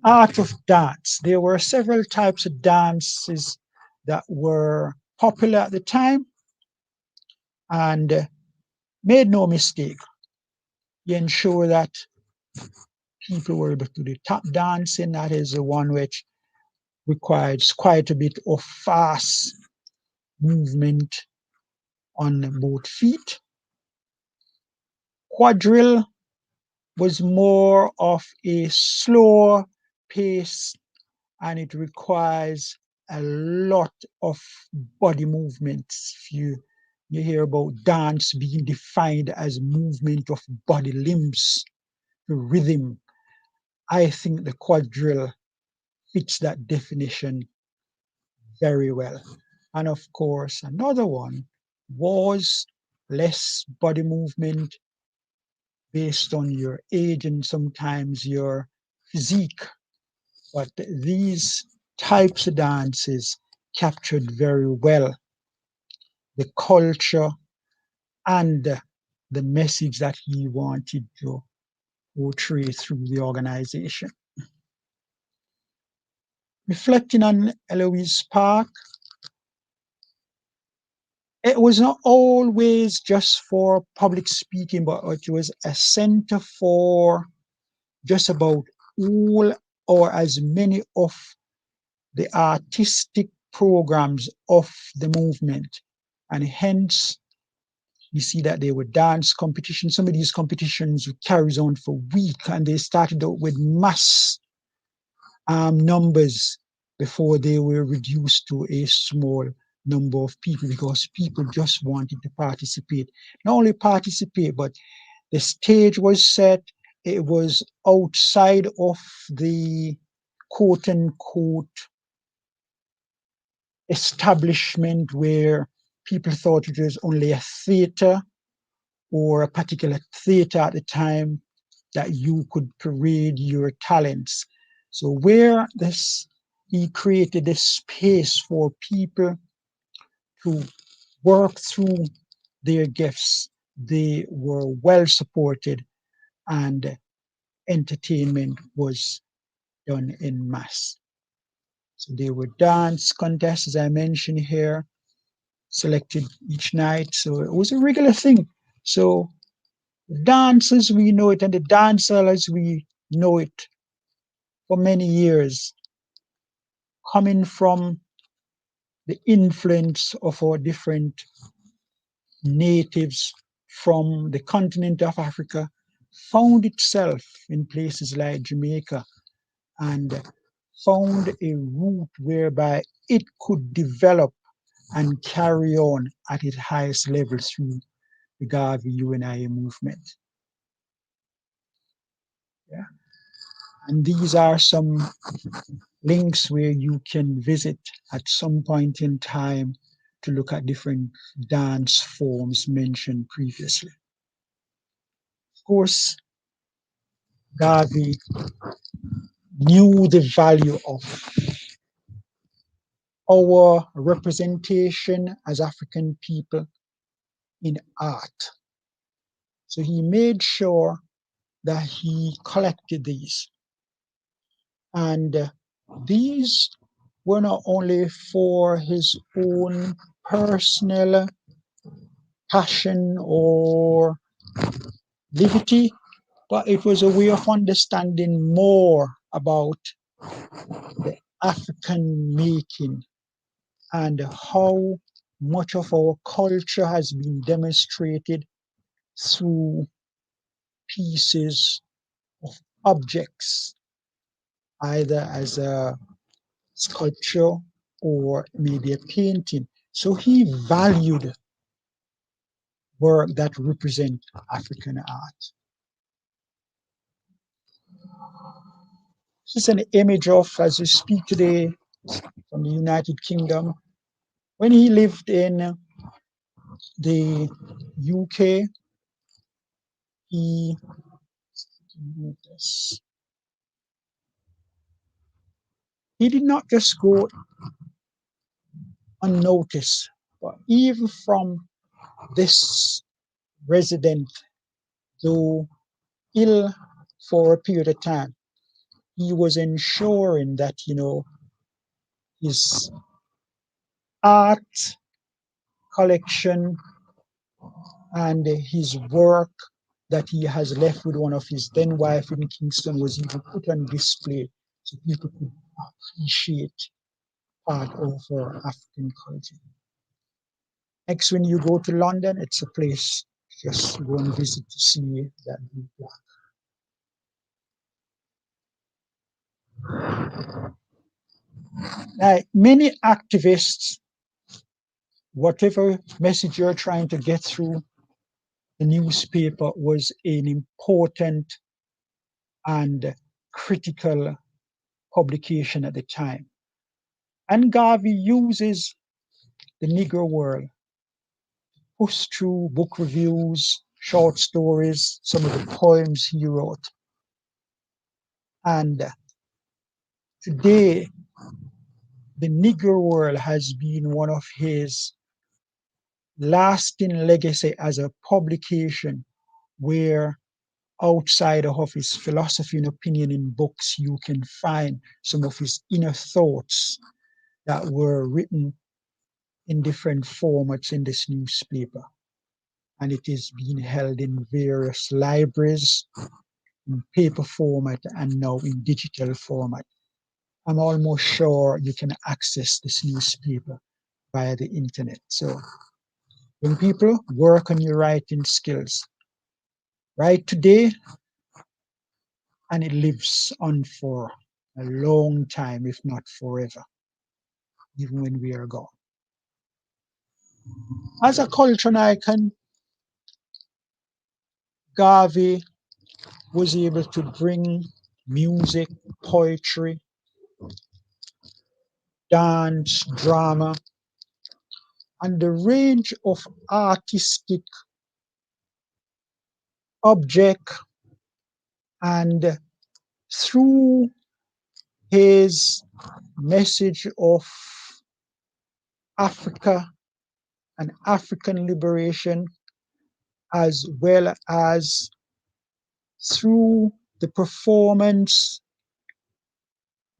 Art of dance. There were several types of dances that were popular at the time, and made no mistake, you ensure that people were able to do tap dancing. That is the one which requires quite a bit of fast movement on both feet. Quadrille was more of a slower pace, and it requires a lot of body movements. If you hear about dance being defined as movement of body limbs to rhythm, I think the quadrille fits that definition very well. And of course, another one was less body movement based on your age and sometimes your physique. But these types of dances captured very well the culture and the message that he wanted to portray through the organization. Reflecting on Eloise Park, it was not always just for public speaking, but it was a center for just about all or as many of the artistic programs of the movement. And hence, you see that there were dance competitions. Some of these competitions carries on for weeks, and they started out with mass numbers before they were reduced to a small number of people, because people just wanted to participate. Not only participate, but the stage was set. It was outside of the quote unquote establishment where people thought it was only a theater or a particular theater at the time that you could parade your talents. So where he created this space for people to work through their gifts, they were well supported, and entertainment was done in mass. So there were dance contests, as I mentioned here, selected each night. So it was a regular thing. So dance as we know it and the dancehall as we know it for many years, coming from the influence of our different natives from the continent of Africa, found itself in places like Jamaica and found a route whereby it could develop and carry on at its highest level through the Garvey UNIA movement. Yeah. And these are some links where you can visit at some point in time to look at different dance forms mentioned previously. Of course, Garvey knew the value of our representation as African people in art. So he made sure that he collected these. And these were not only for his own personal passion or liberty, but it was a way of understanding more about the African making and how much of our culture has been demonstrated through pieces of objects, either as a sculpture or maybe a painting. So he valued work that represent African art. This is an image of, as we speak today, from the United Kingdom. When he lived in the UK, he did not just go unnoticed, but even from this resident, though ill for a period of time, he was ensuring that, his art collection and his work that he has left with one of his then wife in Kingston was even put on display so people could appreciate part of our African culture. Next, when you go to London, it's a place just go and visit to see that blue plaque. Now, many activists, whatever message you're trying to get through, the newspaper was an important and critical publication at the time. And Garvey uses the Negro world to push through book reviews, short stories, some of the poems he wrote. And today, the Negro world has been one of his lasting legacy as a publication where outside of his philosophy and opinion in books, you can find some of his inner thoughts that were written in different formats in this newspaper. And it is being held in various libraries, in paper format, and now in digital format. I'm almost sure you can access this newspaper via the internet. So when people work on your writing skills, write today, and it lives on for a long time, if not forever, even when we are gone. As a cultural icon, Garvey was able to bring music, poetry, dance, drama, and the range of artistic object, and through his message of Africa and African liberation, as well as through the performance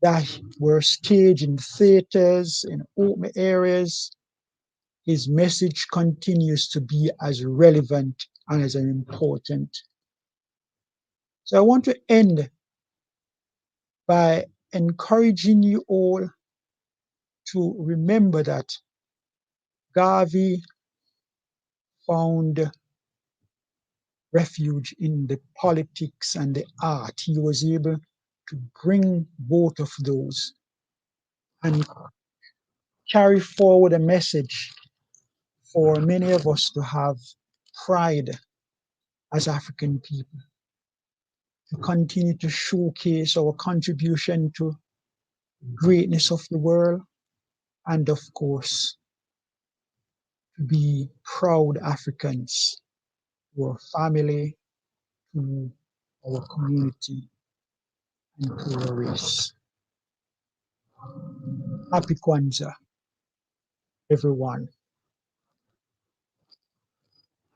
that were staged in theaters, in open areas, his message continues to be as relevant and as important. So I want to end by encouraging you all to remember that Garvey found refuge in the politics and the art. He was able to bring both of those and carry forward a message for many of us to have pride as African people, to continue to showcase our contribution to greatness of the world, and of course, to be proud Africans to our family, to our community, and to our race. Happy Kwanzaa. everyone.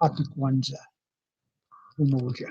Happy Kwanzaa, Umoja.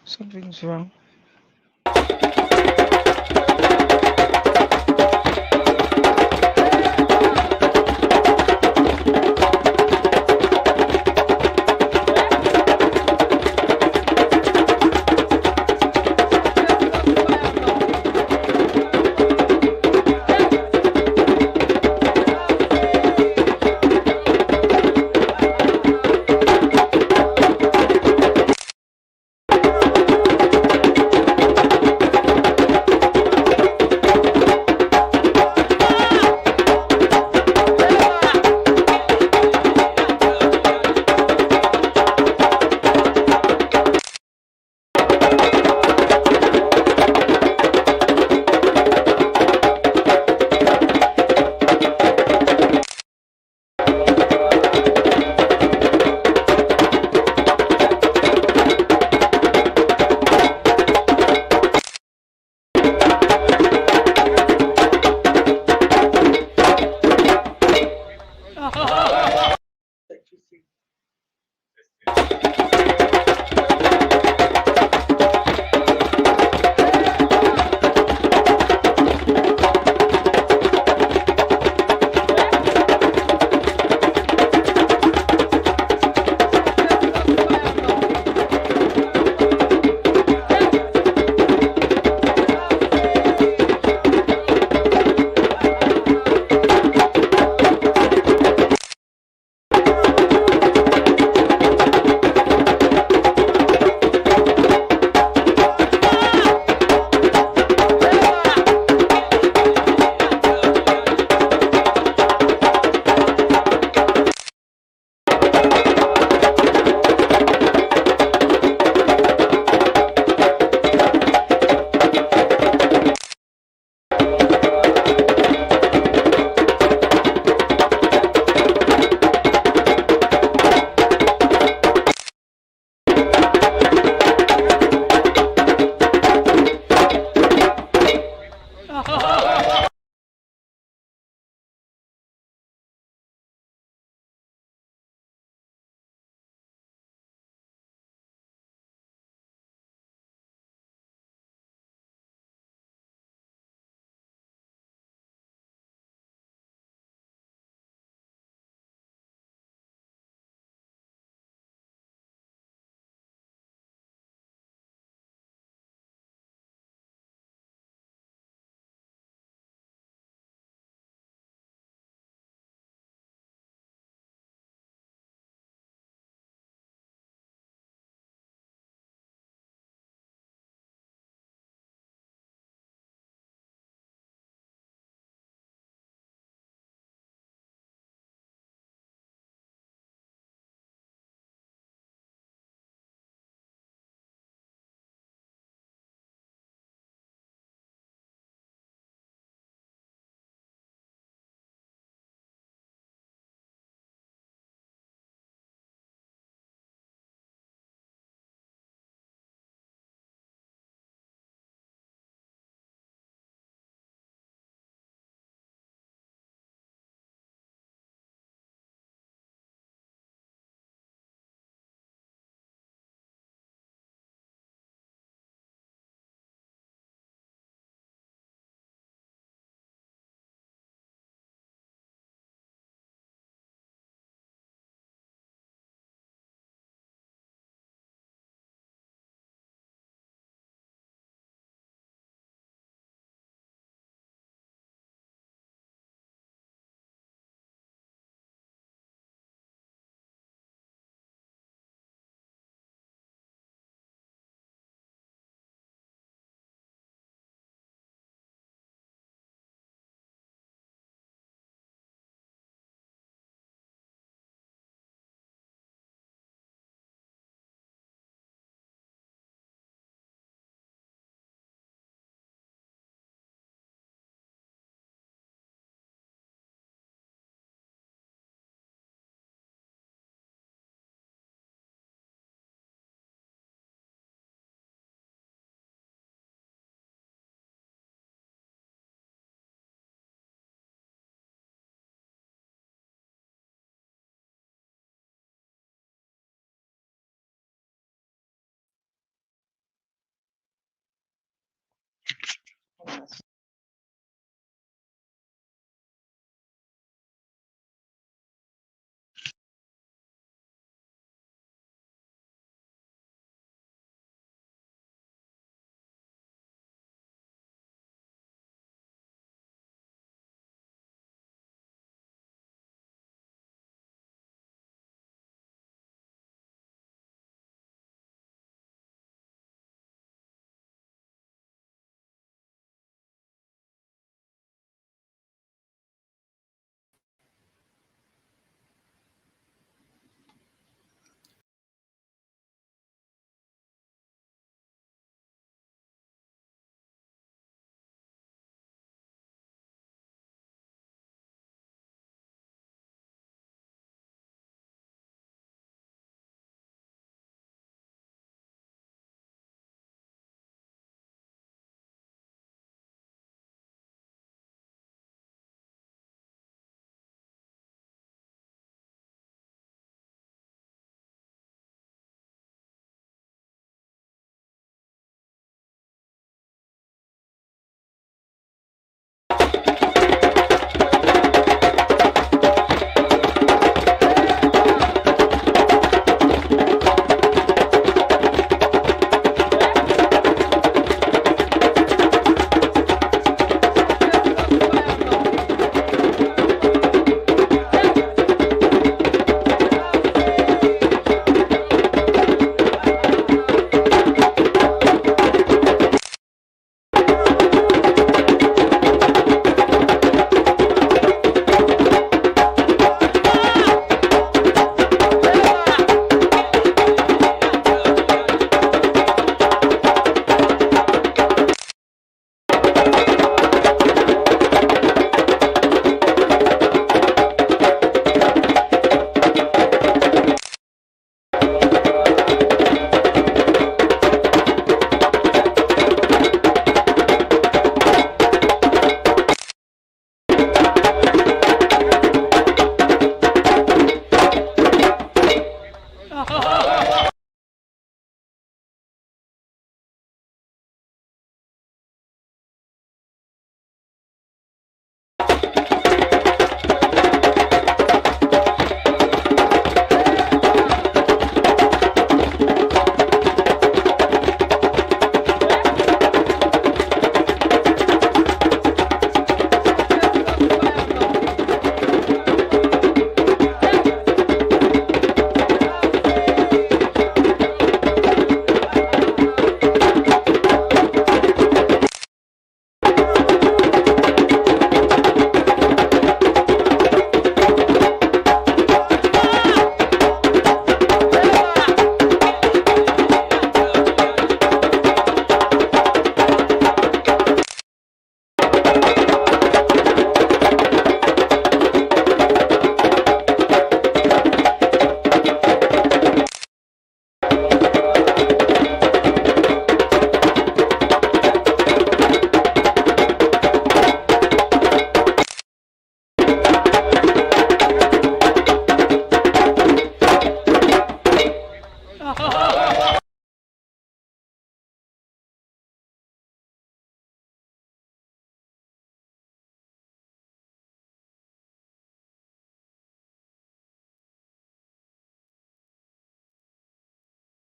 Something's wrong.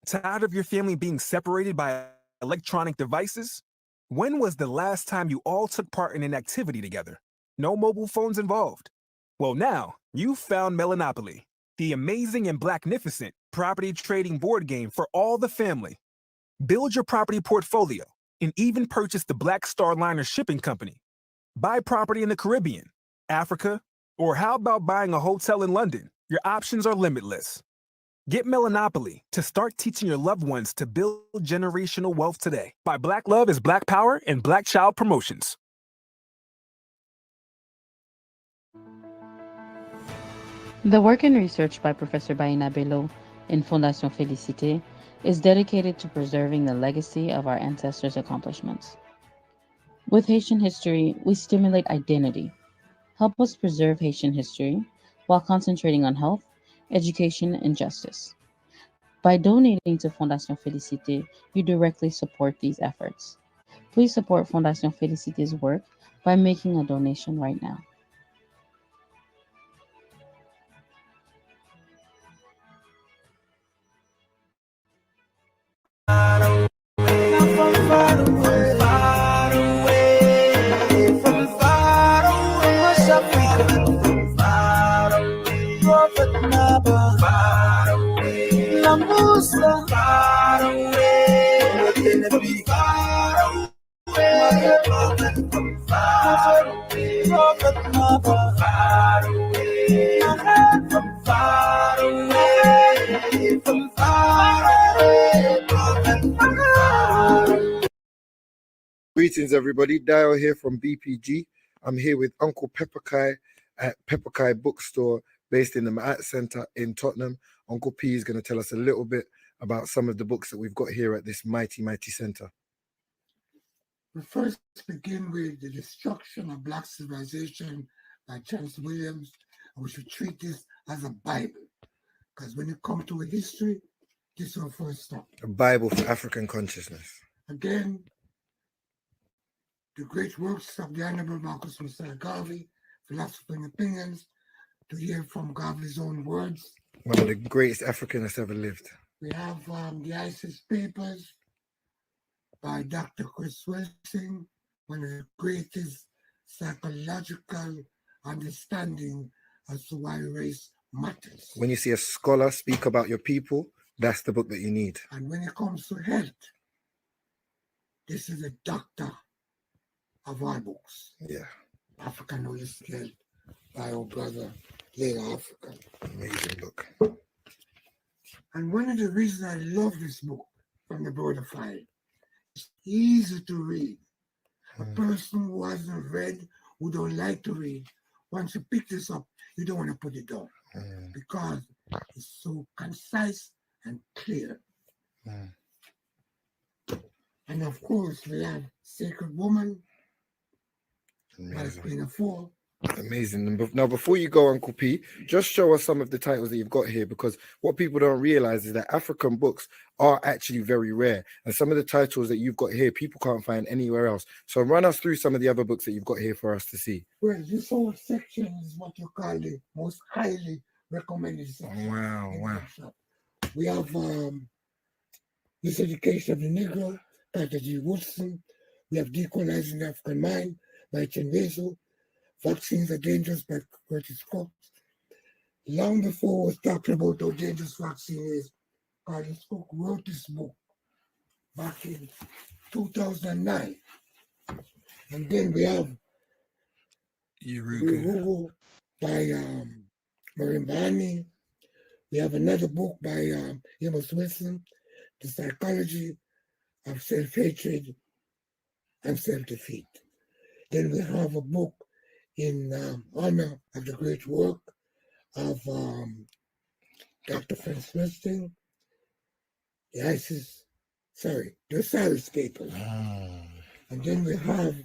Tired of your family being separated by electronic devices? When was the last time you all took part in an activity together? No mobile phones involved. Well, now you've found Melanopoly, the amazing and blacknificent property trading board game for all the family. Build your property portfolio and even purchase the Black Star Liner Shipping Company. Buy property in the Caribbean, Africa, or how about buying a hotel in London? Your options are limitless. Get Melanopoly to start teaching your loved ones to build generational wealth today. By Black Love is Black Power and Black Child Promotions. The work and research by Professor Baina Bello in Fondation Félicité is dedicated to preserving the legacy of our ancestors' accomplishments. With Haitian history, we stimulate identity. Help us preserve Haitian history while concentrating on health, education, and justice. By donating to Fondation Félicité, you directly support these efforts. Please support Fondation Felicité's work by making a donation right now. Greetings, everybody. Dio here from BPG. I'm here with Uncle Pepper Kai at Pepper Kai Bookstore, based in the Maat Center in Tottenham. Uncle P is going to tell us a little bit about some of the books that we've got here at this mighty center. We first begin with The Destruction of Black Civilization by Charles Williams, and we should treat this as a Bible, because when it comes to a history, this will first stop. A Bible for African consciousness. Again, the great works of the Honorable Marcus Messiah Garvey, Philosophy and Opinions, to hear from Garvey's own words. One of the greatest Africanists ever lived. We have the ISIS Papers by Dr. Chris Wilson, one of the greatest psychological understanding as to why race matters. When you see a scholar speak about your people, that's the book that you need. And when it comes to health, this is a doctor of our books. Yeah. African Holistic Health by our brother, Later Africa. Amazing book. And one of the reasons I love this book from the Broader File, it's easy to read. A person who hasn't read, who don't like to read, once you pick this up, you don't want to put it down because it's so concise and clear. And of course, we have Sacred Woman by Queen of Four. Amazing. Now, before you go, Uncle P, just show us some of the titles that you've got here, because what people don't realize is that African books are actually very rare. And some of the titles that you've got here, people can't find anywhere else. So run us through some of the other books that you've got here for us to see. Well, this whole section is what you call the most highly recommended section. Wow. We have This Education of the Negro by G. Woodson. We have Decolonizing the African Mind by Chenwezo. Vaccines Are Dangerous by Curtis Cox. Long before I was talking about how dangerous vaccine is, Curtis Cox wrote this book back in 2009. And then we have Urugu by Marimbani. We have another book by Amos Wilson, The Psychology of Self-Hatred and Self-Defeat. Then we have a book in honor of the great work of Dr. Franz Westing, the Osiris Papers. And then we have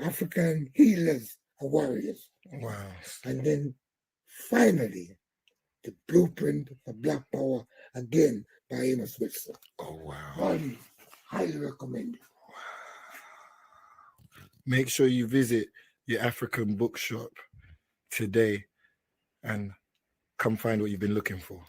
African Healers and Warriors. Wow. And then finally, The Blueprint for Black Power, again by Amos Wilson. Oh, wow. Highly recommended. Make sure you visit your African bookshop today and come find what you've been looking for.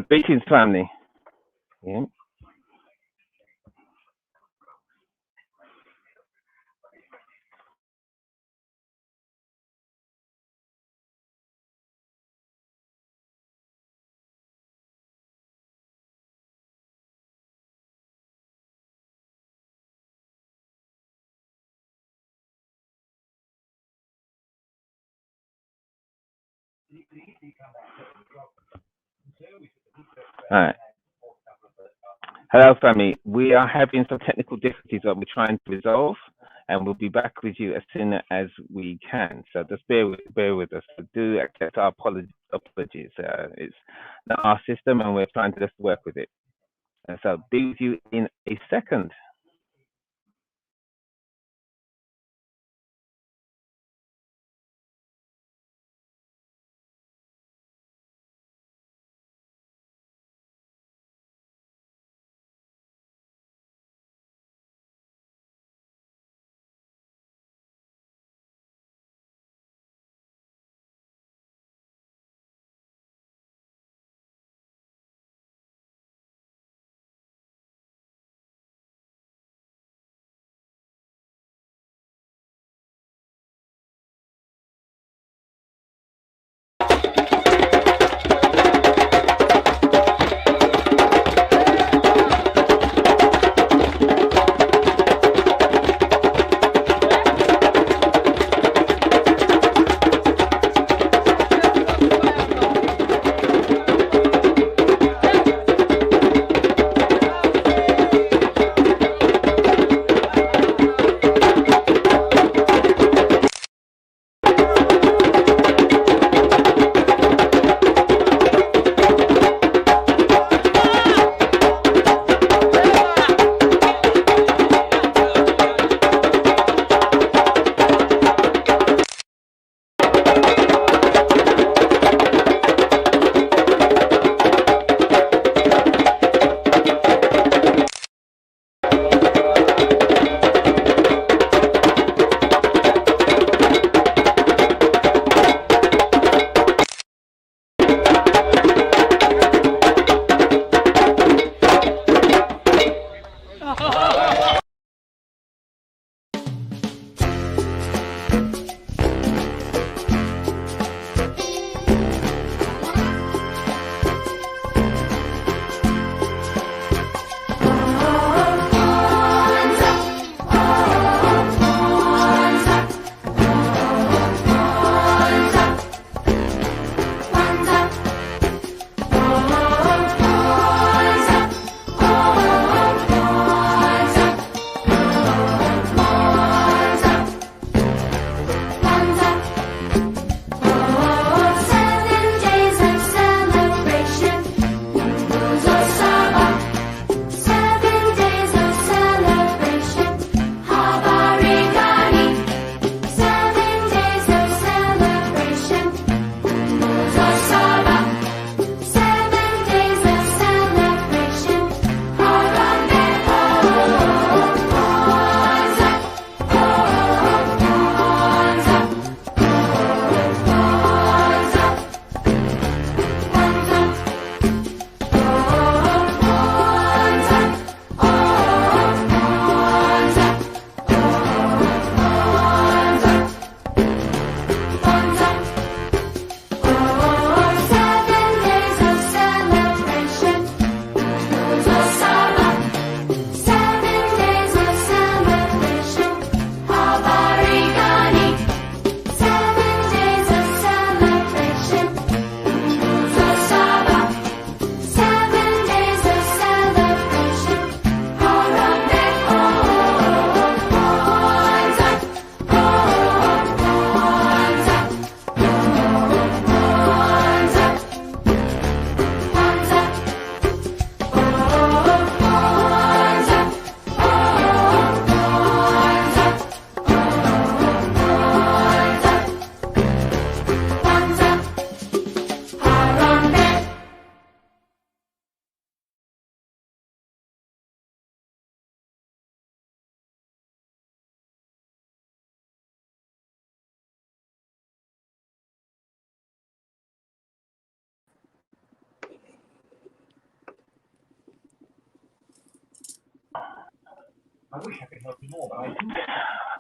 Greetings, family. Yeah. All right. Hello, family. We are having some technical difficulties that we're trying to resolve, and we'll be back with you as soon as we can. So just bear with us. So do accept our apologies. It's not our system, and we're trying to just work with it. And so be with you in a second.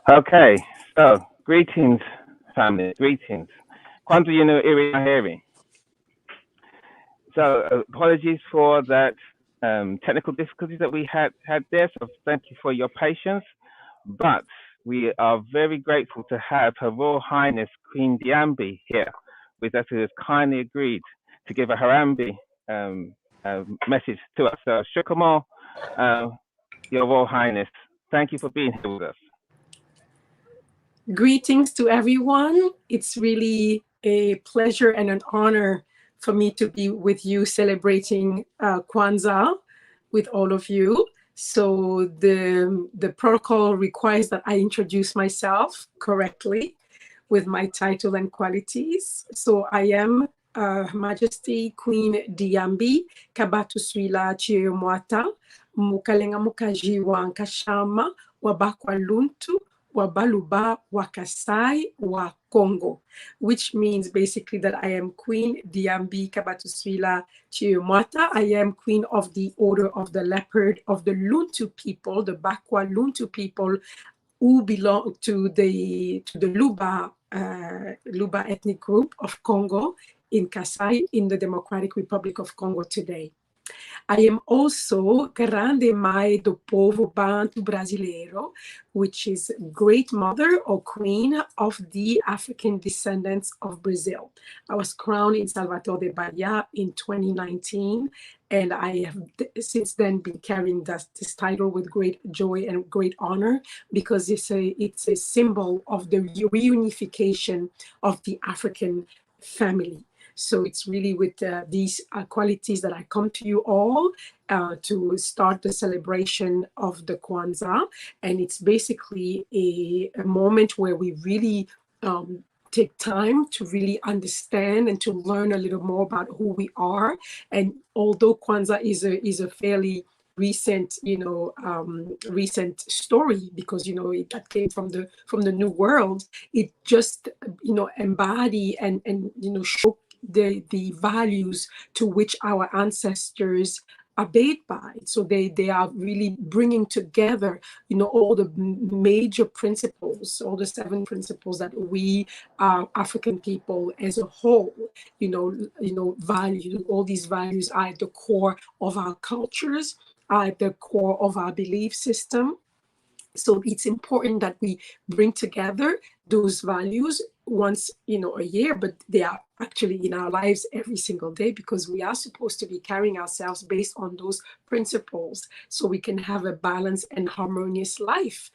Okay, so greetings, family, greetings. Kwanzaa Yinu Iri Aheri. So apologies for that technical difficulties that we had there. So thank you for your patience. But we are very grateful to have Her Royal Highness Queen Diambi here with us, who has kindly agreed to give a Harambe message to us. So Shukamo, Your Royal Highness, thank you for being here with us. Greetings to everyone. It's really a pleasure and an honor for me to be with you celebrating Kwanzaa with all of you. So the protocol requires that I introduce myself correctly with my title and qualities. So I am Her Majesty Queen Diambi Kabatuswila Chiemwata Mukalenga Mukajiwa Nkashama Wabakwa Luntu Wabaluba Wakasai wa Congo, which means basically that I am Queen Diambi Kabatuswila Chiemwata. I am Queen of the Order of the Leopard of the Luntu people, the Bakwa Luntu people, who belong to the Luba ethnic group of Congo in Kasai in the Democratic Republic of Congo today. I am also Grande Mãe do Povo Bantu Brasileiro, which is great mother or queen of the African descendants of Brazil. I was crowned in Salvador de Bahia in 2019, and I have since then been carrying this title with great joy and great honor, because it's a symbol of the reunification of the African family. So it's really with these qualities that I come to you all to start the celebration of the Kwanzaa. And it's basically a moment where we really take time to really understand and to learn a little more about who we are. And although Kwanzaa is a fairly recent, recent story, because that came from the New World, it just embody and show the values to which our ancestors obeyed by. So they are really bringing together, all the major principles, all the 7 principles that we African people as a whole, value. All these values are at the core of our cultures, are at the core of our belief system. So it's important that we bring together those values once, a year, but they are actually in our lives every single day, because we are supposed to be carrying ourselves based on those principles so we can have a balanced and harmonious life.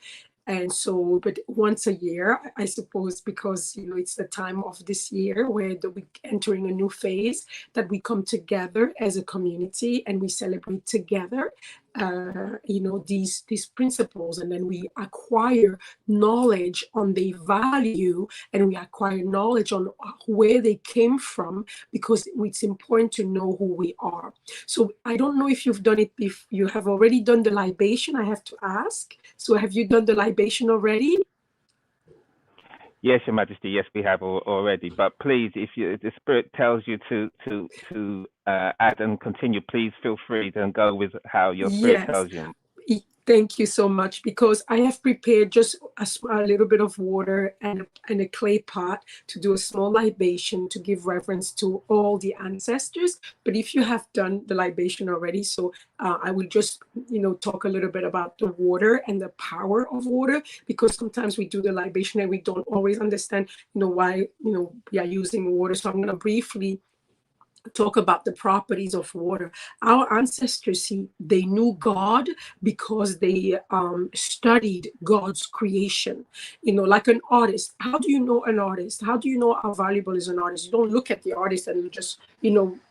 And so, but once a year, I suppose, because, it's the time of this year where we're entering a new phase, that we come together as a community and we celebrate together, these principles, and then we acquire knowledge on their value, and we acquire knowledge on where they came from, because it's important to know who we are. So I don't know if you've done it, if you have already done the libation, I have to ask. So have you done the libation already? Yes, Your Majesty. Yes, we have already. But please, if the Spirit tells you to add and continue, please feel free to go with how your Spirit tells you. Thank you so much, because I have prepared just a little bit of water and a clay pot to do a small libation to give reverence to all the ancestors. But if you have done the libation already, so I will just, talk a little bit about the water and the power of water, because sometimes we do the libation and we don't always understand, why, we are using water. So I'm going to briefly talk about the properties of water. Our ancestors, they knew God because they studied God's creation. Like an artist. How do you know an artist? How do you know how valuable is an artist? You don't look at the artist and you just,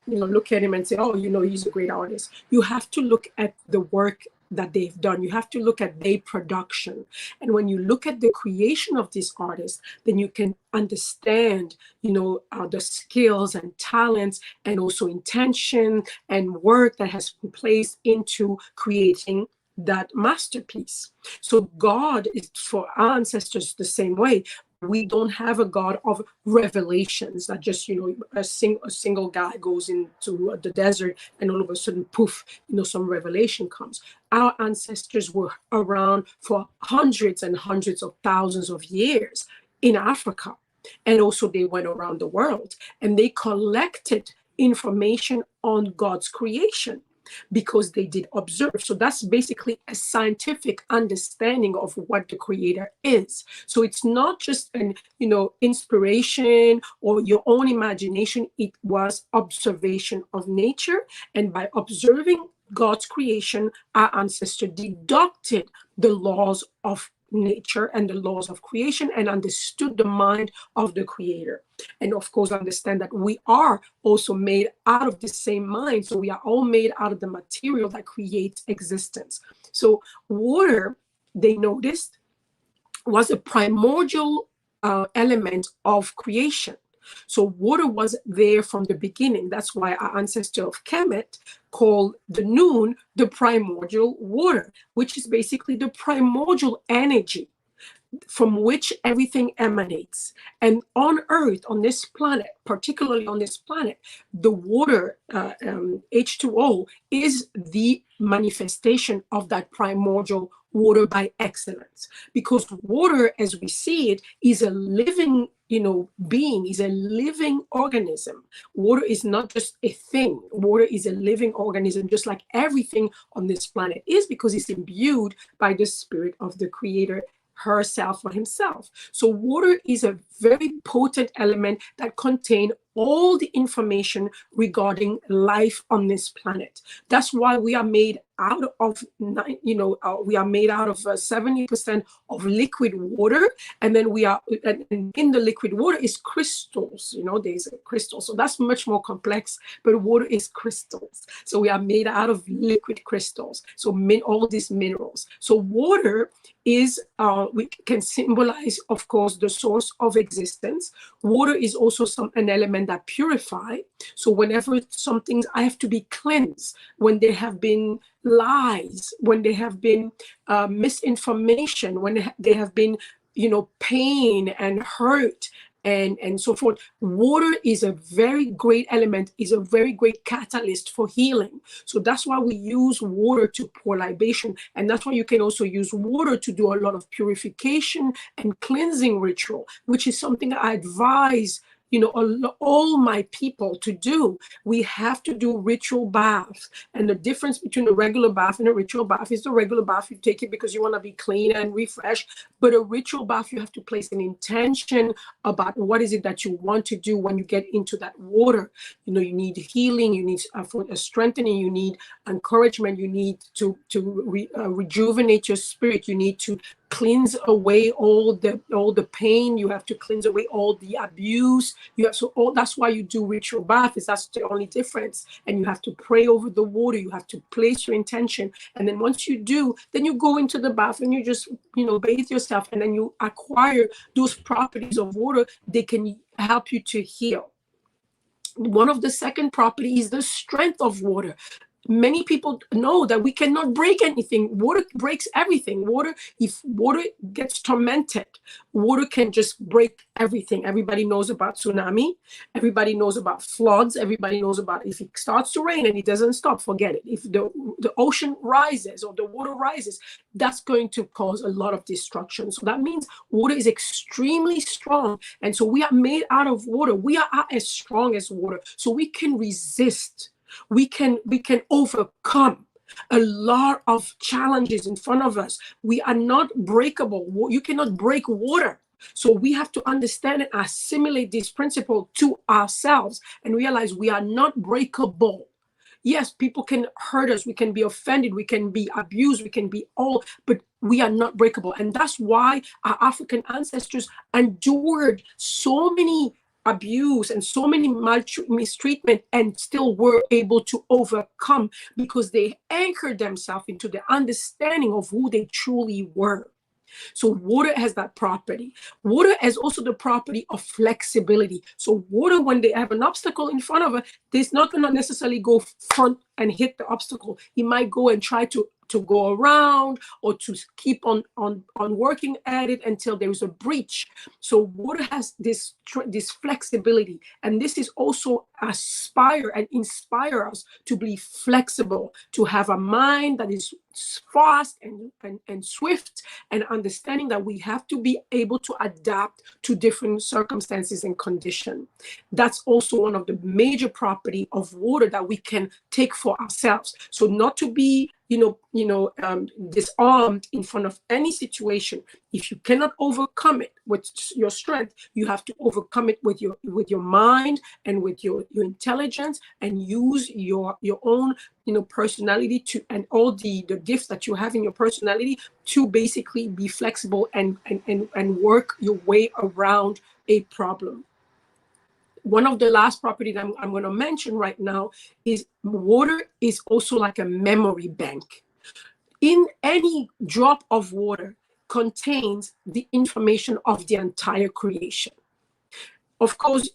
look at him and say, oh, he's a great artist. You have to look at the work that they've done. You have to look at their production. And when you look at the creation of this artist, then you can understand, the skills and talents and also intention and work that has been placed into creating that masterpiece. So God is, for our ancestors, the same way. we don't have a God of revelations that just, a single guy goes into the desert and all of a sudden, poof, some revelation comes. Our ancestors were around for hundreds and hundreds of thousands of years in Africa. And also they went around the world and they collected information on God's creation because they did observe. So that's basically a scientific understanding of what the creator is. So it's not just an, inspiration or your own imagination. It was observation of nature. And by observing God's creation, our ancestor deducted the laws of nature and the laws of creation and understood the mind of the creator. And of course, understand that we are also made out of the same mind. So we are all made out of the material that creates existence. So water, they noticed, was a primordial element of creation. So water was there from the beginning. That's why our ancestor of Kemet called the noon the primordial water, which is basically the primordial energy from which everything emanates. And on Earth, on this planet, particularly on this planet, the water, H2O, is the manifestation of that primordial water by excellence. Because water, as we see it, is a living being, is a living organism. Water is not just a thing. Water is a living organism, just like everything on this planet is, because it's imbued by the spirit of the creator herself or himself. So water is a very potent element that contains all the information regarding life on this planet. That's why we are made out of, we are made out of 70% of liquid water, and then and in the liquid water is crystals. There's a crystal, so that's much more complex. But water is crystals, so we are made out of liquid crystals. So all these minerals. So water is we can symbolize, of course, the source of existence. Water is also an element that purify. So whenever some things have to be cleansed, when there have been lies, when there have been misinformation, when there have been pain and hurt and so forth, water is a very great element, is a very great catalyst for healing. So that's why we use water to pour libation, and that's why you can also use water to do a lot of purification and cleansing ritual, which is something I advise all my people to do. We have to do ritual baths. And the difference between a regular bath and a ritual bath is the regular bath, you take it because you want to be clean and refreshed. But a ritual bath, you have to place an intention about what is it that you want to do when you get into that water. You need healing, you need a strengthening, you need encouragement, you need to rejuvenate your spirit, you need to cleanse away all the pain, you have to cleanse away all the abuse. That's why you do ritual baths. That's the only difference. And you have to pray over the water, you have to place your intention, and then once you do, then you go into the bath and you just bathe yourself, and then you acquire those properties of water. They can help you to heal. One of the second properties is the strength of water. Many people know that we cannot break anything. Water breaks everything. If water gets tormented, water can just break everything. Everybody knows about tsunami. Everybody knows about floods. Everybody knows about if it starts to rain and it doesn't stop, forget it. If the ocean rises or the water rises, that's going to cause a lot of destruction. So that means water is extremely strong. And so we are made out of water. We are as strong as water. So we can resist. We can overcome a lot of challenges in front of us. We are not breakable. You cannot break water. So we have to understand and assimilate this principle to ourselves and realize we are not breakable. Yes, people can hurt us. We can be offended. We can be abused. We can be but we are not breakable. And that's why our African ancestors endured so many abuse and so many mistreatment and still were able to overcome, because they anchored themselves into the understanding of who they truly were. So water has that property. Water has also the property of flexibility. So water, when they have an obstacle in front of it, it's not going to necessarily go front and hit the obstacle. It might go and try to to go around or to keep on working at it until there is a breach. So water has this flexibility, and this is also aspire and inspire us to be flexible, to have a mind that is fast and swift, and understanding that we have to be able to adapt to different circumstances and conditions. That's also one of the major property of water that we can take for ourselves. So not to be disarmed in front of any situation. If you cannot overcome it with your strength, you have to overcome it with your mind and with your intelligence, and use your own personality to, and all the gifts that you have in your personality to basically be flexible and work your way around a problem. One of the last property that I'm going to mention right now is water is also like a memory bank. In any drop of water contains the information of the entire creation. Of course,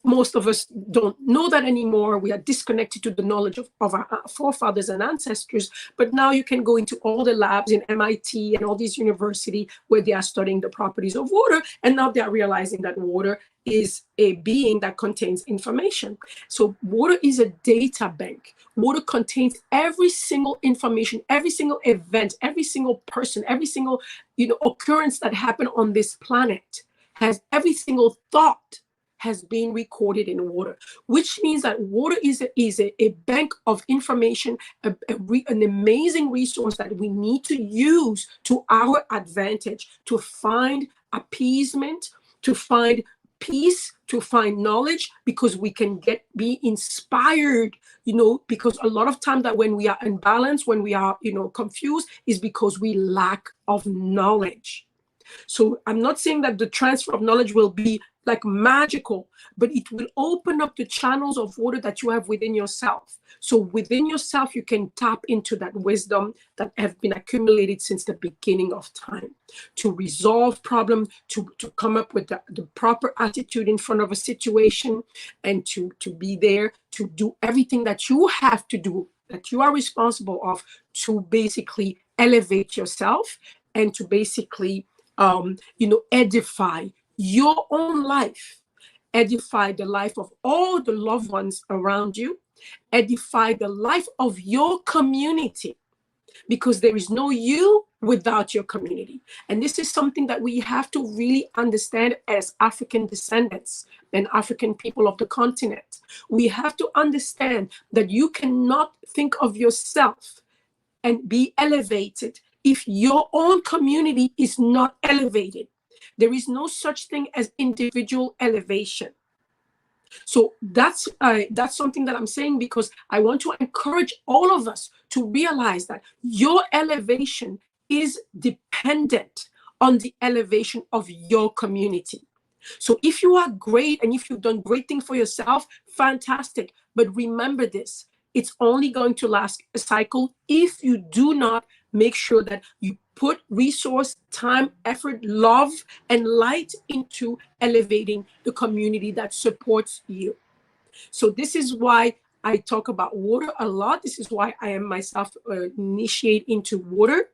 most of us don't know that anymore. We are disconnected to the knowledge of our forefathers and ancestors. But now you can go into all the labs in MIT and all these universities where they are studying the properties of water. And now they are realizing that water is a being that contains information. So water is a data bank. Water contains every single information, every single event, every single person, every single occurrence that happened on this planet. Has every single thought has been recorded in water, which means that water is a bank of information, an amazing resource that we need to use to our advantage to find appeasement, to find peace, to find knowledge, because we can be inspired, because a lot of time that when we are imbalanced, when we are, confused, is because we lack of knowledge. So I'm not saying that the transfer of knowledge will be like magical, but it will open up the channels of water that you have within yourself. So within yourself, you can tap into that wisdom that have been accumulated since the beginning of time to resolve problems, to come up with the proper attitude in front of a situation, and to be there to do everything that you have to do, that you are responsible of, to basically elevate yourself and to basically edify your own life, edify the life of all the loved ones around you, edify the life of your community, because there is no you without your community. And this is something that we have to really understand as African descendants and African people of the continent. We have to understand that you cannot think of yourself and be elevated if your own community is not elevated. There is no such thing as individual elevation. So that's something that I'm saying, because I want to encourage all of us to realize that your elevation is dependent on the elevation of your community. So if you are great and if you've done great things for yourself, fantastic. But remember this, it's only going to last a cycle if you do not make sure that you put resource, time, effort, love, and light into elevating the community that supports you. So this is why I talk about water a lot. This is why I am myself initiate into water.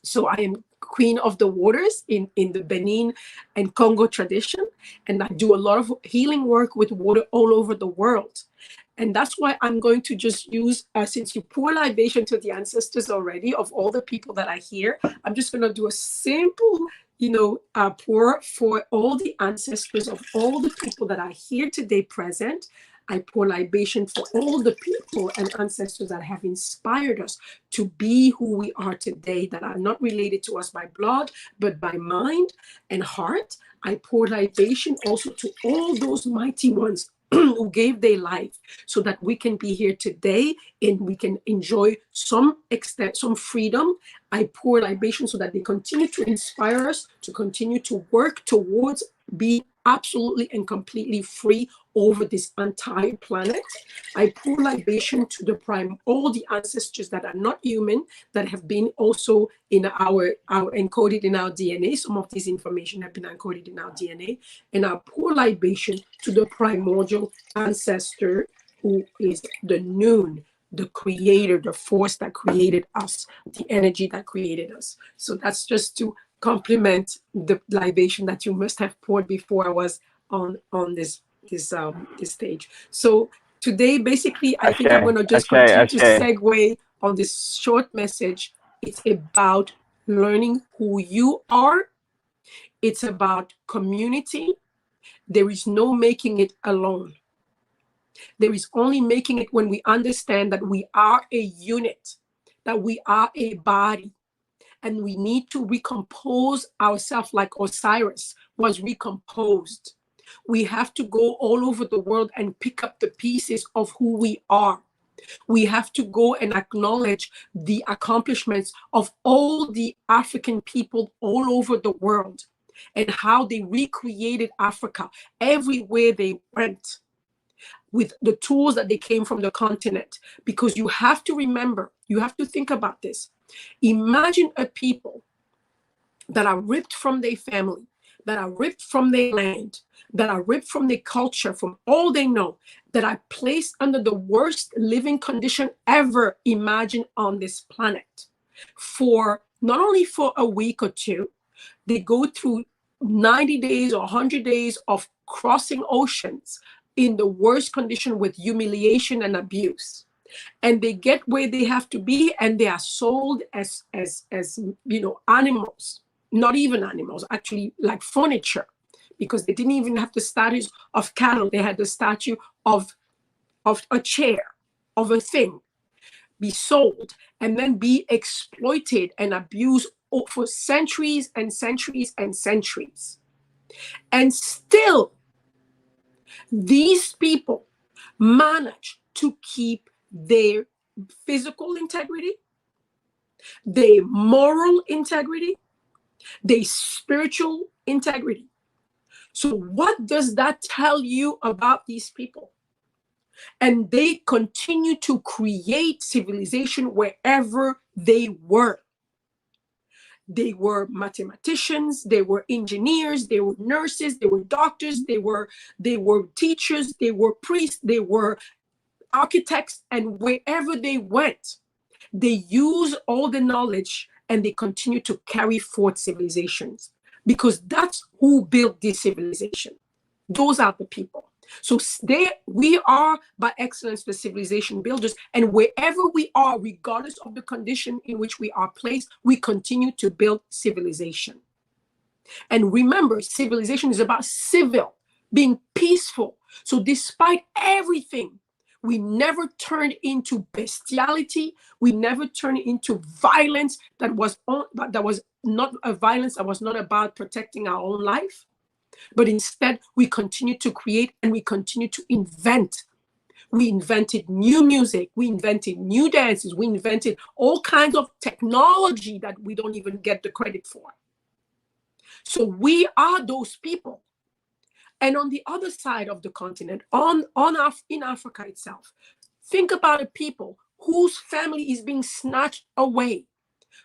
So I am queen of the waters in the Benin and Congo tradition. And I do a lot of healing work with water all over the world. And that's why I'm going to just use, since you pour libation to the ancestors already of all the people that are here, I'm just going to do a simple, pour for all the ancestors of all the people that are here today present. I pour libation for all the people and ancestors that have inspired us to be who we are today, that are not related to us by blood, but by mind and heart. I pour libation also to all those mighty ones who gave their life so that we can be here today and we can enjoy some extent, some freedom. I pour libation so that they continue to inspire us to continue to work towards being absolutely and completely free over this entire planet. I pour libation to the all the ancestors that are not human, that have been also in our encoded in our DNA. Some of this information have been encoded in our DNA. And I pour libation to the primordial ancestor, who is the noon, the creator, the force that created us, the energy that created us. So that's just to complement the libation that you must have poured before I was on this stage. So today, basically, I think I'm going to just continue to segue on this short message. It's about learning who you are. It's about community. There is no making it alone. There is only making it when we understand that we are a unit, that we are a body, and we need to recompose ourselves like Osiris was recomposed. We have to go all over the world and pick up the pieces of who we are. We have to go and acknowledge the accomplishments of all the African people all over the world and how they recreated Africa everywhere they went with the tools that they came from the continent. Because you have to remember, you have to think about this. Imagine a people that are ripped from their family, that are ripped from their land, that are ripped from their culture, from all they know, that are placed under the worst living condition ever imagined on this planet. For not only for a week or two, they go through 90 days or 100 days of crossing oceans in the worst condition with humiliation and abuse. And they get where they have to be, and they are sold as animals, not even animals, actually like furniture, because they didn't even have the status of cattle. They had the status of a chair, of a thing, be sold and then be exploited and abused for centuries and centuries and centuries. And still, these people manage to keep their physical integrity, their moral integrity, their spiritual integrity. So what does that tell you about these people? And they continue to create civilization wherever they were. They were mathematicians, they were engineers, they were nurses, they were doctors, they were teachers, they were priests, they were architects, and wherever they went, they use all the knowledge and they continue to carry forth civilizations, because that's who built this civilization. Those are the people. So we are by excellence the civilization builders, and wherever we are, regardless of the condition in which we are placed, we continue to build civilization. And remember, civilization is about civil, being peaceful. So despite everything, we never turned into bestiality. We never turned into violence that was not a violence that was not about protecting our own life. But instead, we continue to create and we continue to invent. We invented new music. We invented new dances. We invented all kinds of technology that we don't even get the credit for. So we are those people. And on the other side of the continent, in Africa itself, think about a people whose family is being snatched away.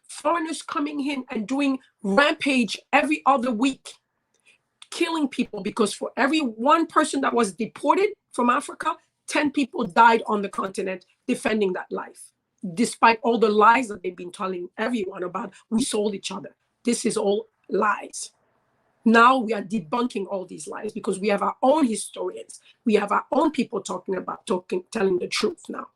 Foreigners coming in and doing rampage every other week, killing people, because for every one person that was deported from Africa, 10 people died on the continent defending that life, despite all the lies that they've been telling everyone about. We sold each other. This is all lies. Now we are debunking all these lies because we have our own historians. We have our own people telling the truth now.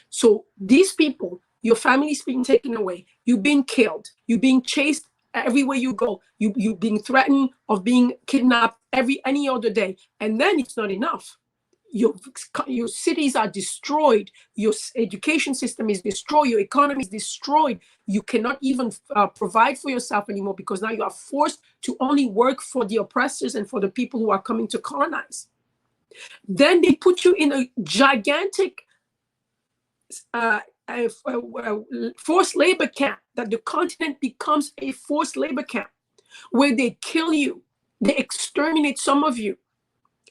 So these people, your family's being taken away, you've been killed, you're being chased everywhere you go, you're being threatened of being kidnapped any other day. And then it's not enough. Your cities are destroyed, your education system is destroyed, your economy is destroyed. You cannot even provide for yourself anymore, because now you are forced to only work for the oppressors and for the people who are coming to colonize. Then they put you in a gigantic forced labor camp, that the continent becomes a forced labor camp where they kill you, they exterminate some of you.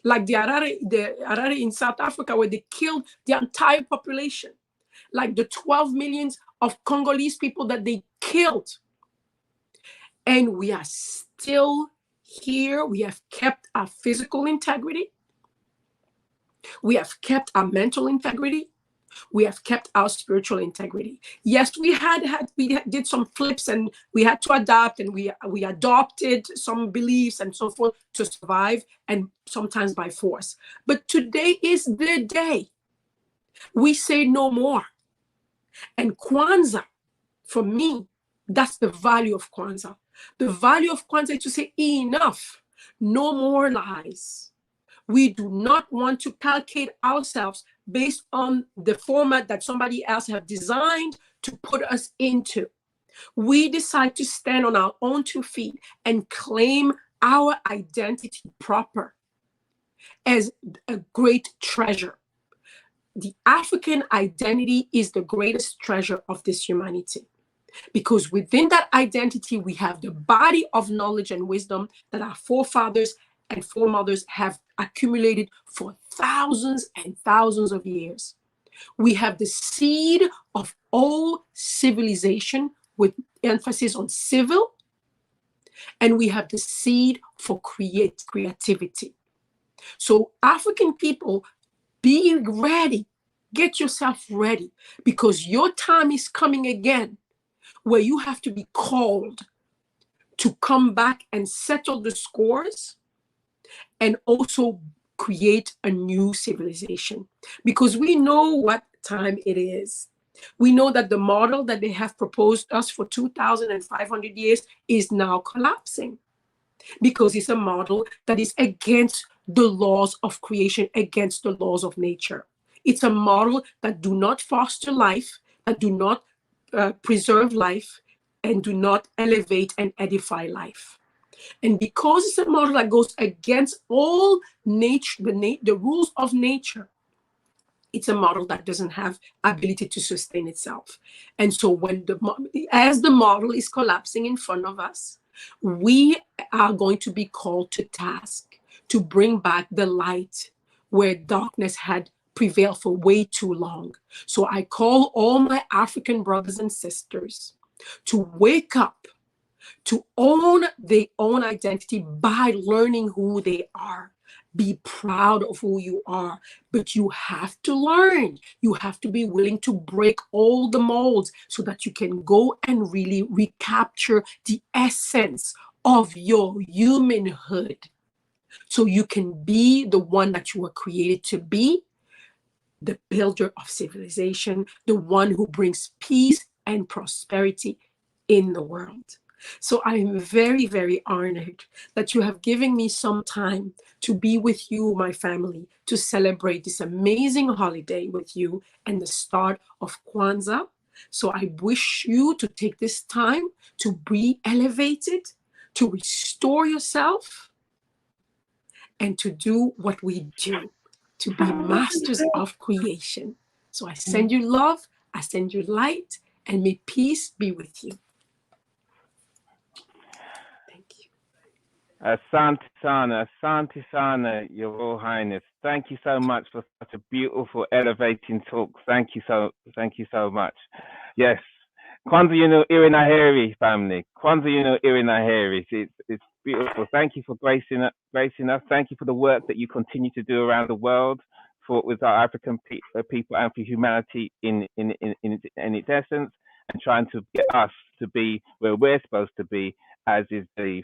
Like the Harare in South Africa, where they killed the entire population, like the 12 millions of Congolese people that they killed. And we are still here. We have kept our physical integrity. We have kept our mental integrity. We have kept our spiritual integrity. Yes, we did some flips and we had to adapt, and we adopted some beliefs and so forth to survive, and sometimes by force. But today is the day we say no more. And Kwanzaa, for me, that's the value of Kwanzaa. The value of Kwanzaa is to say enough, no more lies. We do not want to calculate ourselves based on the format that somebody else have designed to put us into. We decide to stand on our own 2 feet and claim our identity proper as a great treasure. The African identity is the greatest treasure of this humanity, because within that identity, we have the body of knowledge and wisdom that our forefathers and foremothers have accumulated for thousands and thousands of years. We have the seed of all civilization with emphasis on civil, and we have the seed for creativity. So African people, be ready, get yourself ready, because your time is coming again where you have to be called to come back and settle the scores and also create a new civilization, because we know what time it is. We know that the model that they have proposed us for 2,500 years is now collapsing, because it's a model that is against the laws of creation, against the laws of nature. It's a model that do not foster life, that do not preserve life, and do not elevate and edify life. And because it's a model that goes against all nature, the rules of nature, it's a model that doesn't have ability to sustain itself. And so as the model is collapsing in front of us, we are going to be called to task to bring back the light where darkness had prevailed for way too long. So I call all my African brothers and sisters to wake up, to own their own identity by learning who they are. Be proud of who you are, but you have to learn. You have to be willing to break all the molds so that you can go and really recapture the essence of your humanhood. So you can be the one that you were created to be, the builder of civilization, the one who brings peace and prosperity in the world. So I'm very, very honored that you have given me some time to be with you, my family, to celebrate this amazing holiday with you and the start of Kwanzaa. So I wish you to take this time to be elevated, to restore yourself, and to do what we do, to be masters of creation. So I send you love, I send you light, and may peace be with you. Asante Sana, Your Royal Highness. Thank you so much for such a beautiful, elevating talk. Thank you so much. Yes, Kwanzaa Yuno Irinaheri family. Kwanzaa Yuno Irinaheri. It's beautiful. Thank you for gracing us. Thank you for the work that you continue to do around the world with our African people and for humanity in its essence, and trying to get us to be where we're supposed to be, as is the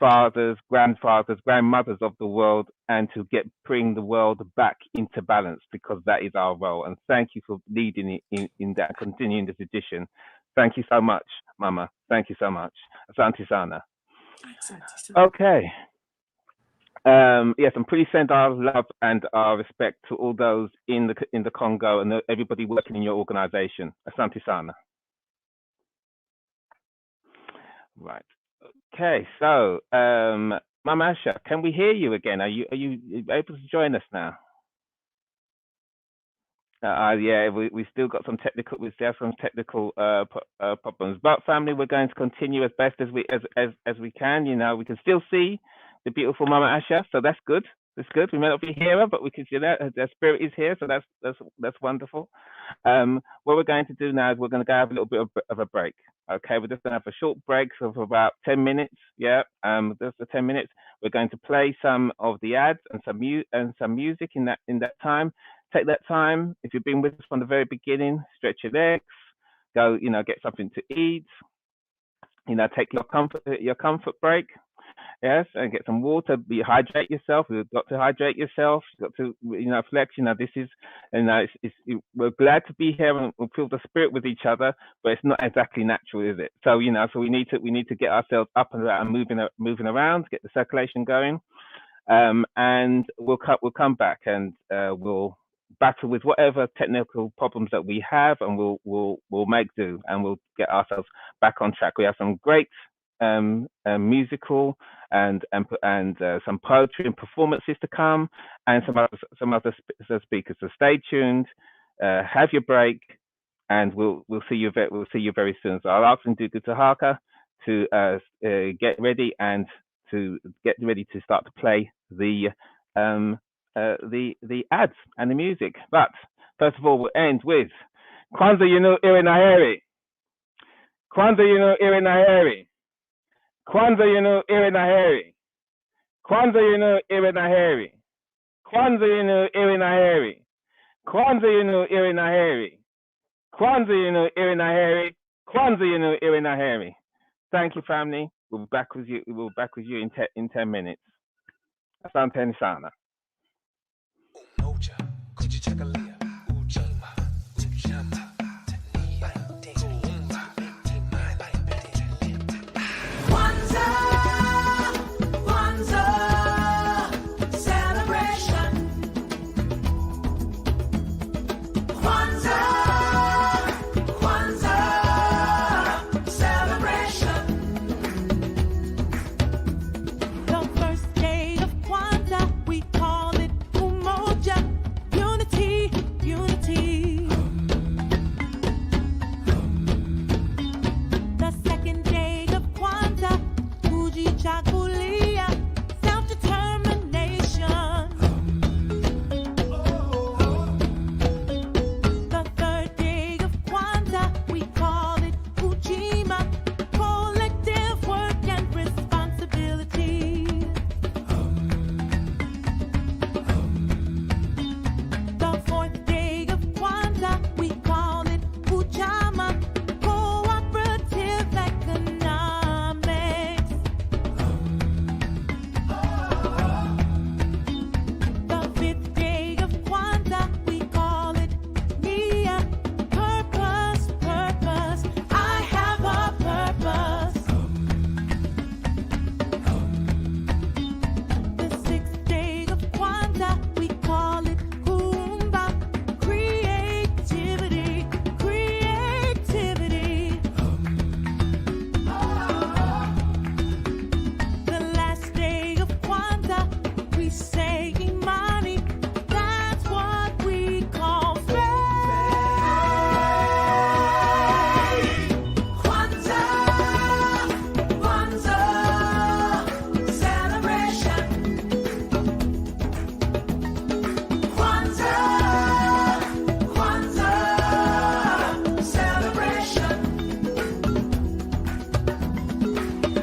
fathers, grandfathers, grandmothers of the world, and to bring the world back into balance, because that is our role. And thank you for leading it in that, continuing the tradition. Thank you so much, Mama. Thank you so much. Asante Sana. Okay. Yes, I'm please send our love and our respect to all those in the Congo and everybody working in your organization. Asante Sana. Right. Okay, so Mama Asha, can we hear you again? Are you able to join us now? Yeah, we still got some technical problems, but family, we're going to continue as best as we can. You know, we can still see the beautiful Mama Asha, so that's good. That's good. We may not be here, but we can see that her spirit is here, so that's wonderful. What we're going to do now is we're going to go have a little bit of a break. Okay, we're just going to have a short break of about 10 minutes. Yeah, just for 10 minutes. We're going to play some of the ads and some music in that time take that time. If you've been with us from the very beginning, stretch your legs, go, get something to eat, take your comfort break. Yes, and get some water. Hydrate yourself. You've got to hydrate yourself. You've got to, flex. This is, we're glad to be here and we feel the spirit with each other, but it's not exactly natural, is it? So, so we need to get ourselves up and moving around, get the circulation going, and we'll come back and we'll battle with whatever technical problems that we have, and we'll make do, and we'll get ourselves back on track. We have some great musical and some poetry and performances to come, and some other speakers. So stay tuned, have your break, and we'll see you very soon. So I'll ask Ndugu Tahaka to get ready to start to play the ads and the music. But first of all, we'll end with Kwanzaa Iri Naheri. Kwanzaa Iri Naheri. Kwanzaa Iri Naheri. Kwanzaa Iri Naheri. Kwanzaa Iri Naheri. Kwanzaa Iri Naheri. Kwanzaa Iri Naheri. Kwanzaa Iri Naheri. Thank you, family. We'll be back with you. We'll be back with you in 10 minutes. Asante sana. Umoja, kujichagulia, ujima, ujama, tania, tumba, timai, Kwanzaa, Kwanzaa, celebration. Kwanzaa, Kwanzaa, celebration. The first day of Kwanzaa, we call it Umoja, unity, unity. The second day of Kwanzaa, kujichagulia, self-determination. The third day of Kwanzaa, we call it Ujima, collective work and responsibility. The fourth day of Kwanzaa, we call it Ujama, cooperative economics. The fifth day of Kwanzaa, we call it Nia, purpose, purpose. I have a purpose. The sixth day of Kwanzaa, we call it Kuumba, creativity, creativity. The last day of Kwanzaa, we say Imani, that's what we call faith. Kwanzaa, Kwanzaa, celebration. Kwanzaa, Kwanzaa, celebration.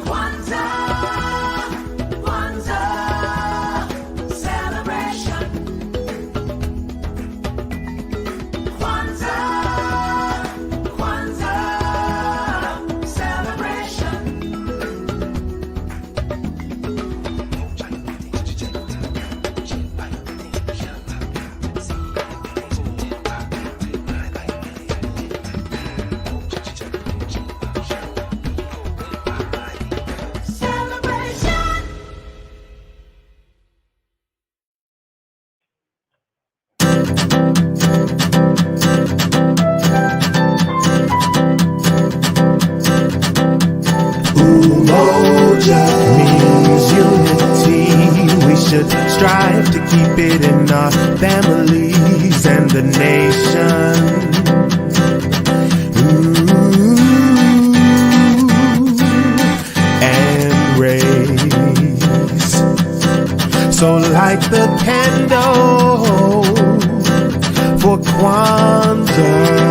Kwanzaa, Kwanzaa, celebration. Kwanzaa, Kwanzaa, celebration. Celebration. Umoja means unity. We should strive to keep it in our families and the nation. And raise. So light the candle for Kwanzaa.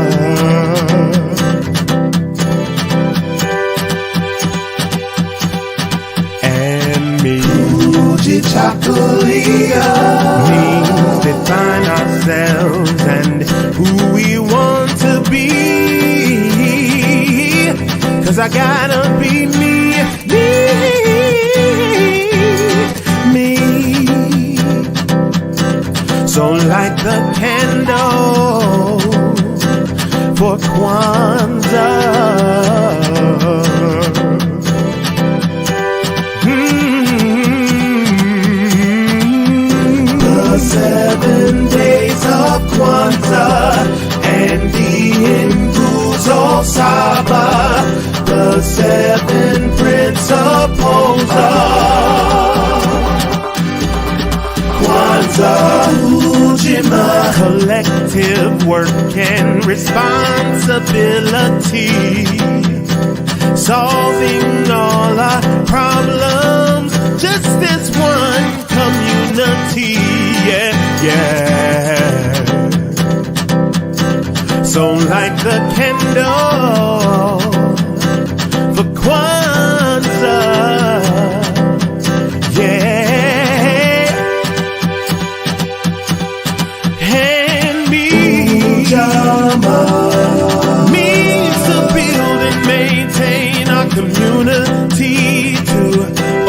And me, Kujichagulia, means define ourselves who we want to be. 'Cause I gotta be me, me. So light the candle for Kwanzaa. The 7 days of Kwanzaa and the Hindu's Saba, the 7 principles of Kwanzaa. Ujima, collective work and responsibility, solving all our problems just as one community. Yeah, yeah. So light the candle for Kwanzaa. Yeah. And me, Ujama, means to build and maintain our community, to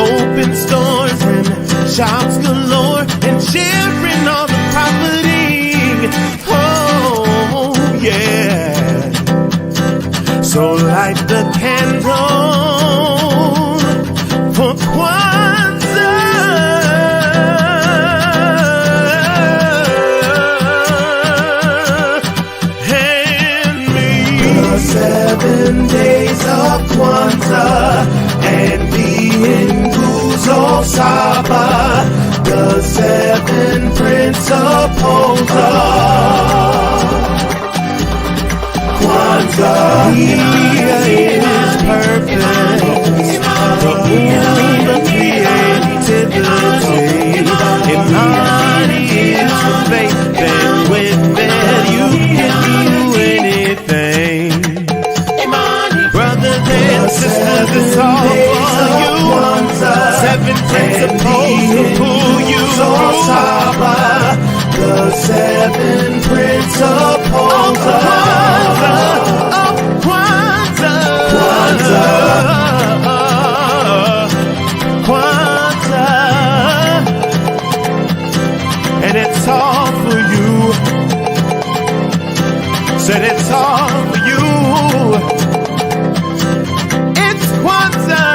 open stores and shops galore, and sharing all the property. Oh, yeah. So light the candle for Kwanzaa. And me, the 7 days of Kwanzaa and the Hindu's Saba, the 7 principles of Kwanzaa. Here is purpose, the moon of creativity. Imani is the faith, and with that you can do anything. Brothers and sisters, it's all for you. 7 principles to pull you through. The 7 principles of Kwanzaa. And it's all for you. Said it's all for you. It's Kwanzaa.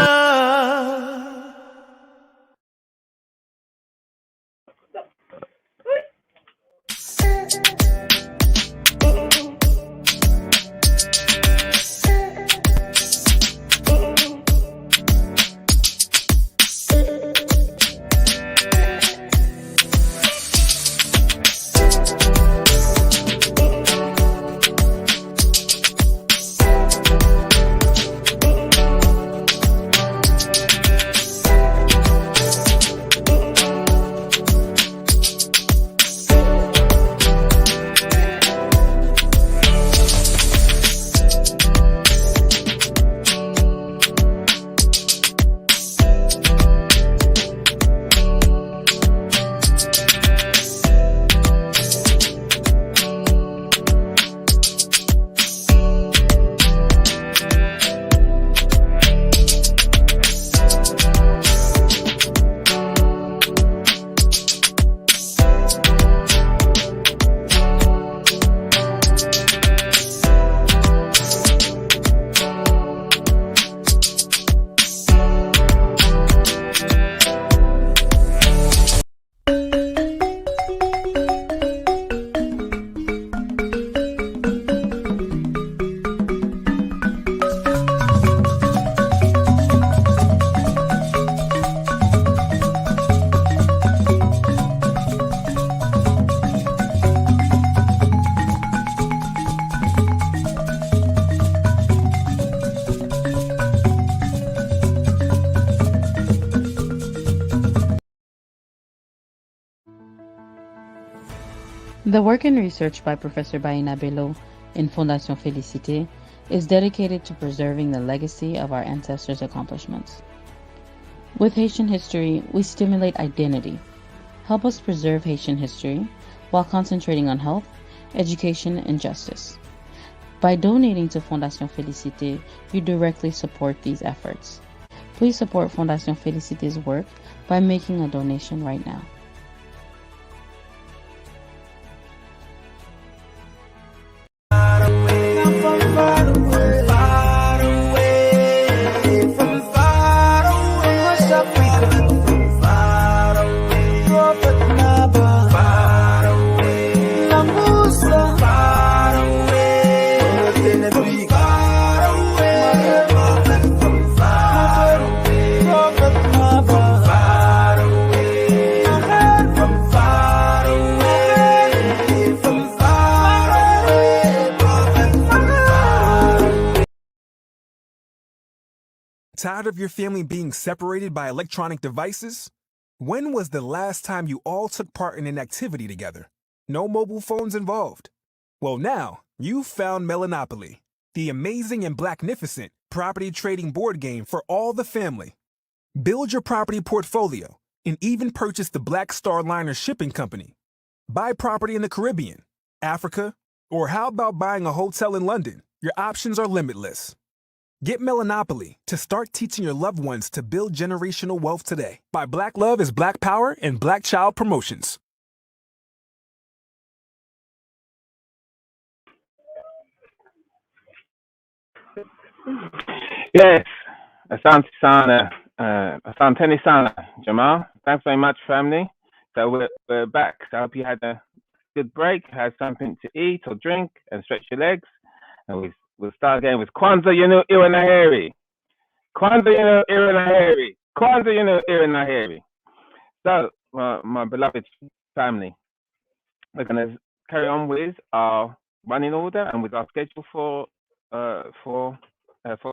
The work and research by Professor Baina Bello in Fondation Félicité is dedicated to preserving the legacy of our ancestors' accomplishments. With Haitian history, we stimulate identity. Help us preserve Haitian history while concentrating on health education, and justice. By donating to Fondation Félicité, you directly support these efforts. Please support Fondation Félicité's work by making a donation right now. Tired of your family being separated by electronic devices? When was the last time you all took part in an activity together? No mobile phones involved. Well, now you've found Melanopoly, the amazing and blacknificent property trading board game for all the family. Build your property portfolio and even purchase the Black Star Liner shipping company. Buy property in the Caribbean, Africa, or how about buying a hotel in London? Your options are limitless. Get Melanopoly to start teaching your loved ones to build generational wealth today by Black Love is Black Power and Black Child Promotions. Yes, Asante Sana, Asante Sana, Jamal. Thanks very much, family. So we're back. So I hope you had a good break, had something to eat or drink, and stretch your legs. And we'll start again with Kwanzaa Yenu Iranaheri. Kwanzaa Yenu Iranaheri. Kwanzaa Yenu Iranaheri. So, my beloved family, we're going to carry on with our running order and with our schedule for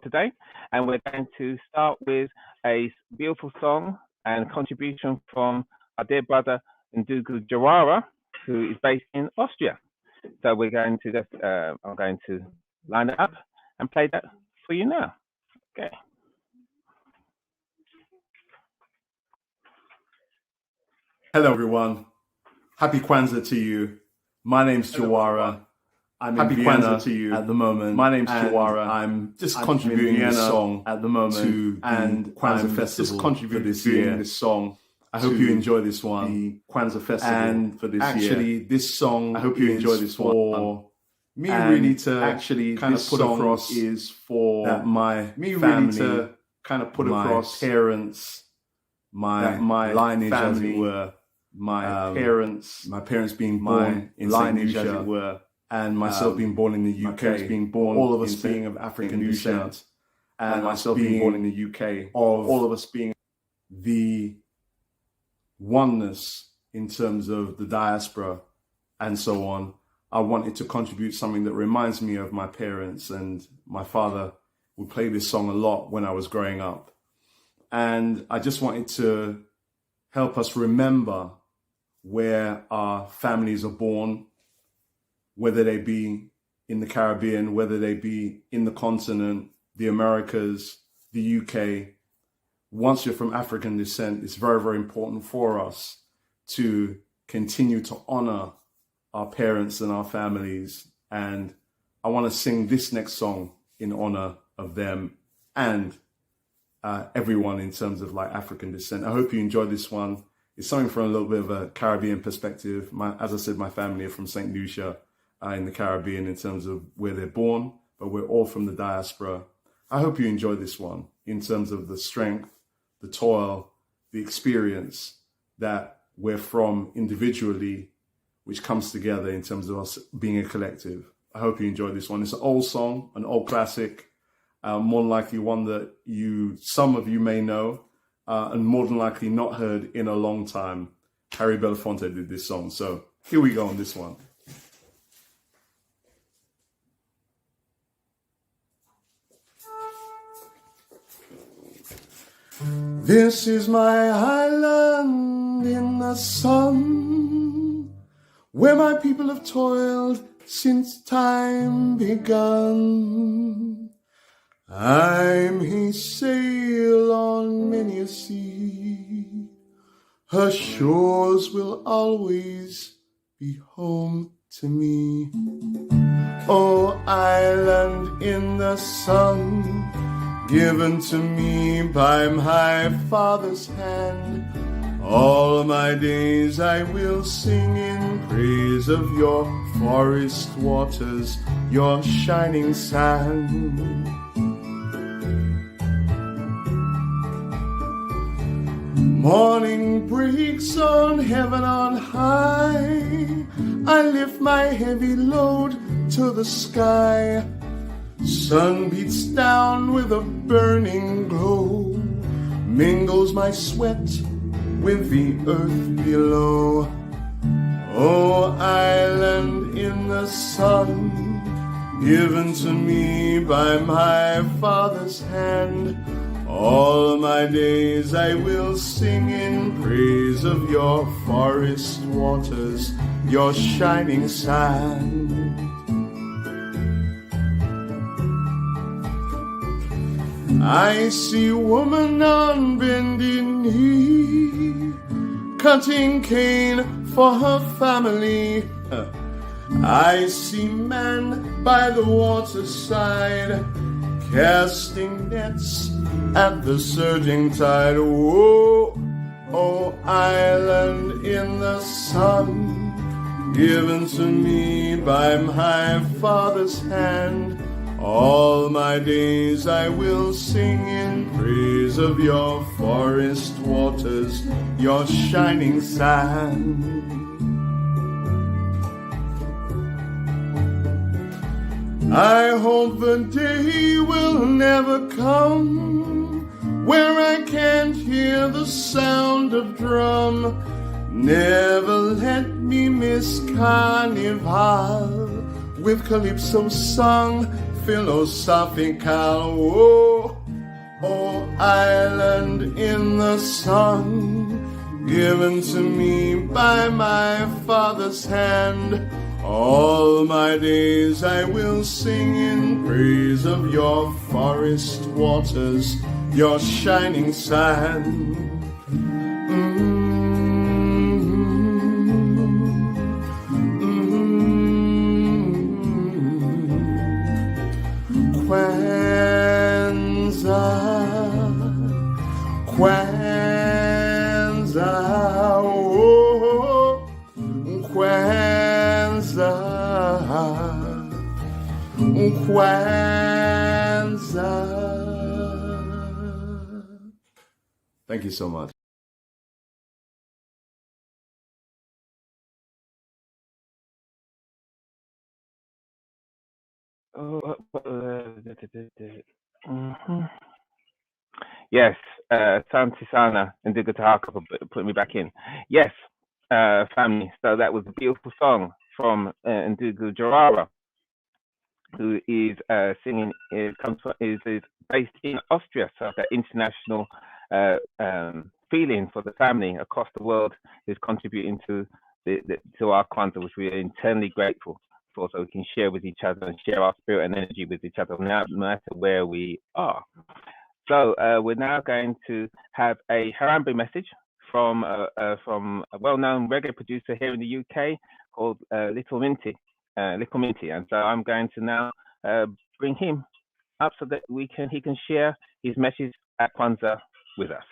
today. And we're going to start with a beautiful song and contribution from our dear brother Ndugu Jawara, who is based in Austria. So we're going to just, I'm going to line it up and play that for you now. Okay. Hello, everyone. Happy Kwanzaa to you. My name's Jawara. I'm Happy in Vienna Kwanzaa to you at the moment. My name's Jawara. I'm just contributing this song at the moment to the Kwanzaa Festival. Just contributing this song. I hope you enjoy this one. The Kwanzaa Festival and for this year. This song. I hope you enjoy this one. Me really to actually kind of put across is for my family, really to kind of put across parents, my lineage family, as it were, my parents being born in lineage as it were, and myself being born in the UK, being born, all of us being of African descent, and myself being born in the UK, of all of us being the oneness in terms of the diaspora and so on. I wanted to contribute something that reminds me of my parents, and my father would play this song a lot when I was growing up. And I just wanted to help us remember where our families are born, whether they be in the Caribbean, whether they be in the continent, the Americas, the UK. Once you're from African descent, it's very, very important for us to continue to honor our parents and our families. And I want to sing this next song in honor of them and everyone in terms of like African descent. I hope you enjoy this one. It's something from a little bit of a Caribbean perspective. As I said, my family are from St. Lucia in the Caribbean in terms of where they're born, but we're all from the diaspora. I hope you enjoy this one in terms of the strength, the toil, the experience that we're from individually, which comes together in terms of us being a collective. I hope you enjoy this one. It's an old song, an old classic, more than likely one that some of you may know, and more than likely not heard in a long time. Harry Belafonte did this song. So here we go on this one. This is my island in the sun, where my people have toiled since time begun. I'm his sail on many a sea. Her shores will always be home to me. Oh, island in the sun, given to me by my father's hand. All my days I will sing in praise of your forest waters, your shining sand. Morning breaks on heaven on high. I lift my heavy load to the sky. Sun beats down with a burning glow, mingles my sweat with the earth below. Oh, island in the sun, given to me by my father's hand. All my days I will sing in praise of your forest waters, your shining sand. I see woman on bending knee, cutting cane for her family. I see man by the waterside, casting nets at the surging tide. Oh, oh, island in the sun, given to me by my father's hand. All my days I will sing in praise of your forest waters, your shining sand. I hope the day will never come where I can't hear the sound of drum. Never let me miss Carnival with calypso song, philosophical. Oh, oh, island in the sun, given to me by my father's hand. All my days I will sing in praise of your forest waters, your shining sand. Kwanzaa, oh, Kwanzaa. Thank you so much. Yes, Santi Sana and Digga Tahaka for putting me back in. Yes, family. So that was a beautiful song from Ndugu Jarara, who is singing. Is based in Austria, so that international feeling for the family across the world is contributing to our Kwanzaa, which we are internally grateful for, so we can share with each other and share our spirit and energy with each other, no matter where we are. So we're now going to have a Harambe message from a well-known reggae producer here in the UK called Little Minty. And so I'm going to now bring him up so that he can share his message at Kwanzaa with us.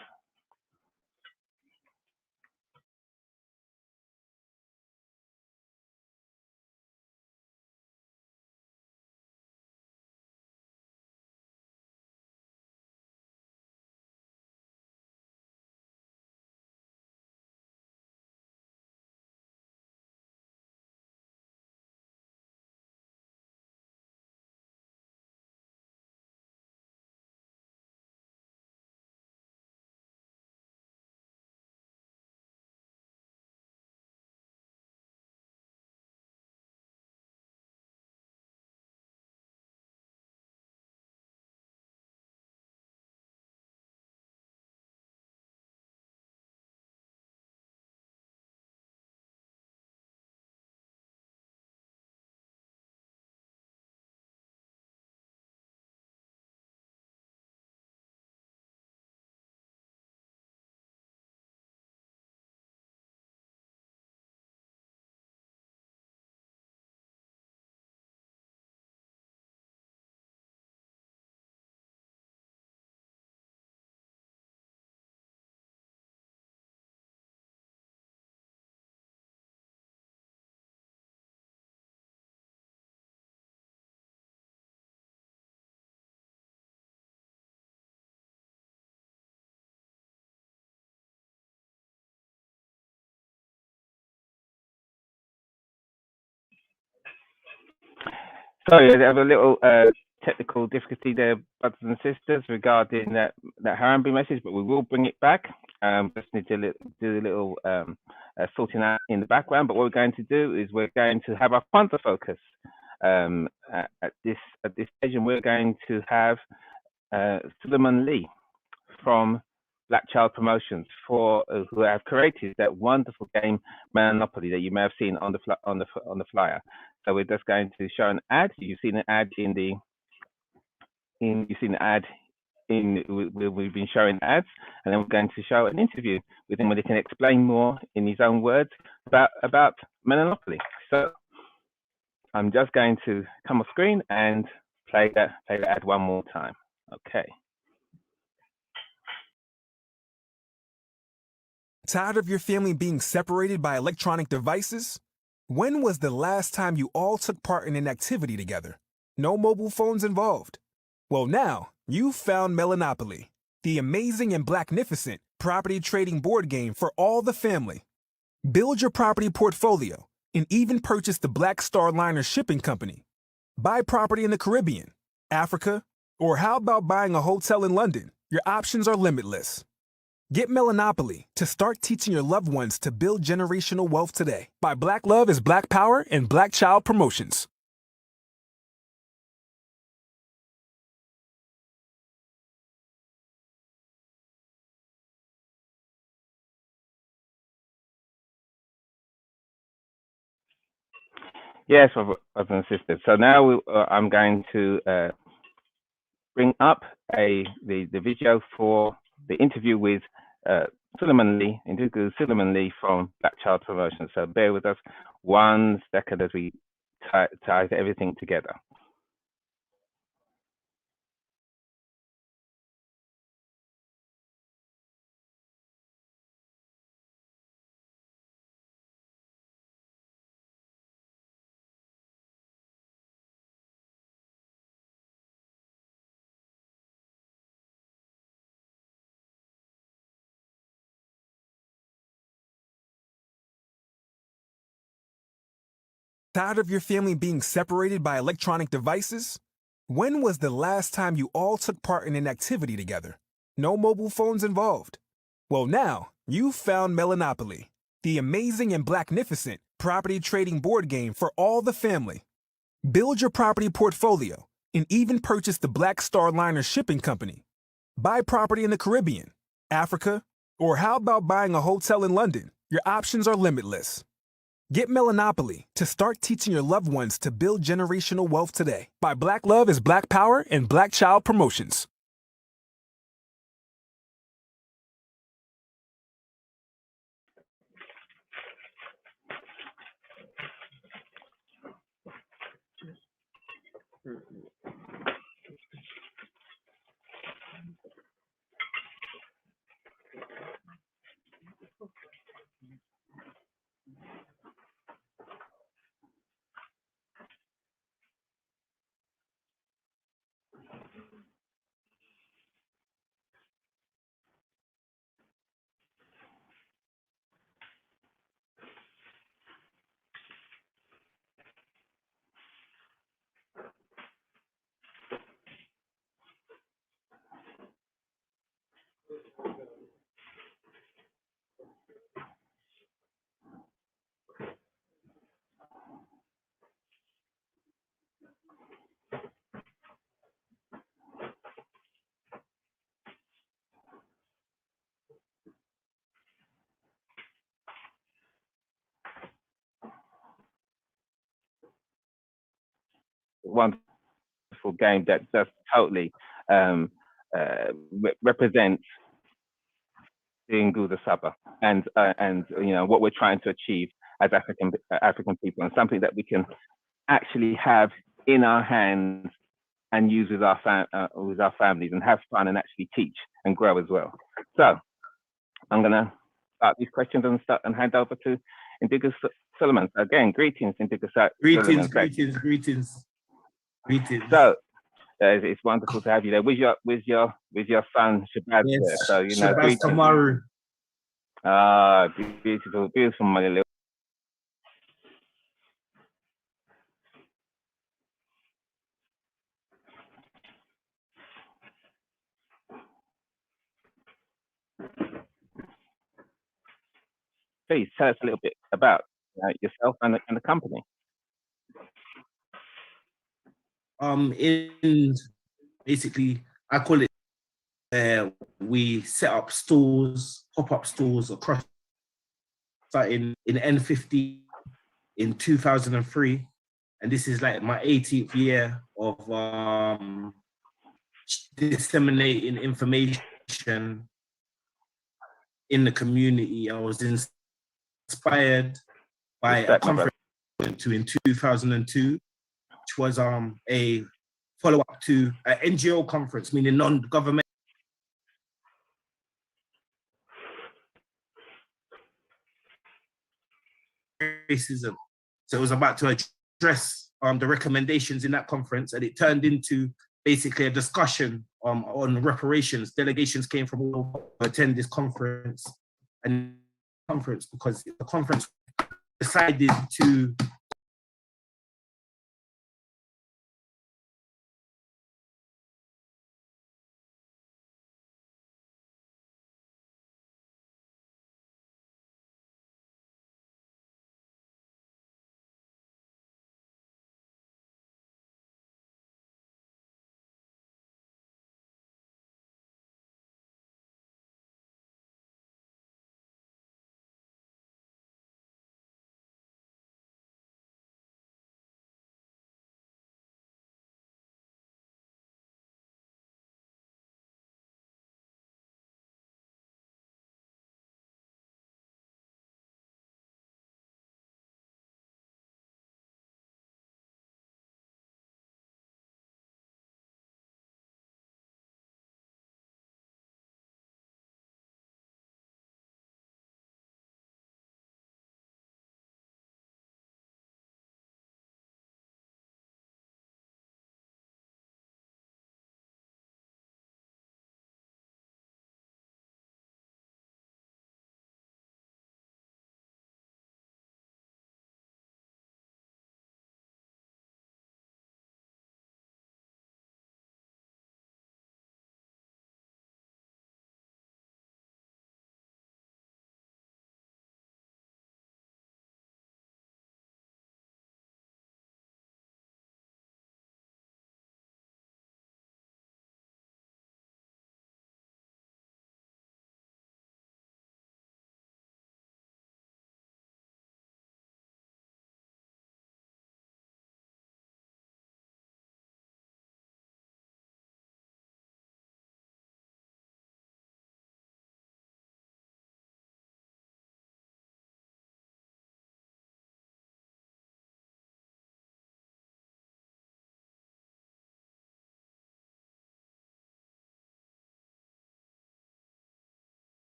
Sorry, I have a little technical difficulty there, brothers and sisters, regarding that Harambe message, but we will bring it back. Just need to do a little sorting out in the background. But what we're going to do is we're going to have our Kwanzaa focus at this stage, and we're going to have Suleiman Lee from Black Child Promotions who have created that wonderful game Monopoly that you may have seen on the flyer. So we're just going to show an ad. You've seen an ad we've been showing ads, and then we're going to show an interview with him where he can explain more in his own words about Monopoly. So I'm just going to come off screen and play the ad one more time. Okay. Tired of your family being separated by electronic devices? When was the last time you all took part in an activity together? No mobile phones involved. Well, now you've found Melanopoly, the amazing and blacknificent property trading board game for all the family. Build your property portfolio and even purchase the Black Star Liner shipping company. Buy property in the Caribbean, Africa, or how about buying a hotel in London? Your options are limitless. Get Melanopoly to start teaching your loved ones to build generational wealth today by Black Love is Black Power and Black Child Promotions. Yes, brothers and sisters. So now I'm going to bring up the video for the interview with Suleiman Lee, Ndugu Suleiman Lee from Black Child Promotions. So bear with us 1 second as we tie everything together. Tired of your family being separated by electronic devices? When was the last time you all took part in an activity together? No mobile phones involved. Well, now you've found Melanopoly, the amazing and blacknificent property trading board game for all the family. Build your property portfolio and even purchase the Black Star Liner shipping company. Buy property in the Caribbean, Africa, or how about buying a hotel in London? Your options are limitless. Get Melanopoly to start teaching your loved ones to build generational wealth today by Black Love is Black Power and Black Child Promotions. Wonderful game that just totally represents the Nguda Saba and you know what we're trying to achieve as African people, and something that we can actually have in our hands and use with our families and have fun and actually teach and grow as well. So I'm gonna start these questions and hand over to Ndugu Suleiman. Again, greetings, Ndugu Suleiman. Greetings. So it's wonderful to have you there with your son Shabazz. Yes, there. So you know, Shabazz Kamaru. Beautiful, my little. please tell us a little bit about yourself and the company. In basically, I call it. We set up stores, pop-up stores across. Starting in N50 in 2003, and this is like my 18th year of disseminating information in the community. I was inspired by a conference I went to in 2002, which was a follow-up to an NGO conference, meaning non-government. Racism. So it was about to address the recommendations in that conference, and it turned into basically a discussion on reparations. Delegations came from all over to attend this conference, because the conference decided to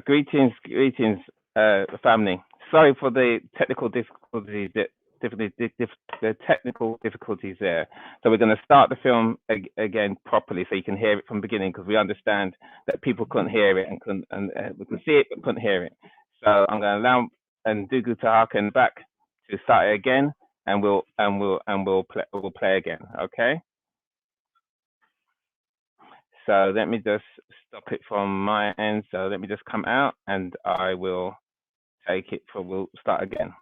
Greetings, family. Sorry for the technical difficulties. The technical difficulties there. So we're going to start the film again properly, so you can hear it from the beginning, because we understand that people couldn't hear it and we can see it but couldn't hear it. So I'm going to allow Ndugu to harken back to start it again, and we'll play again. Okay. So let me just stop it from my end. So let me just come out, and I will take it for. We'll start again.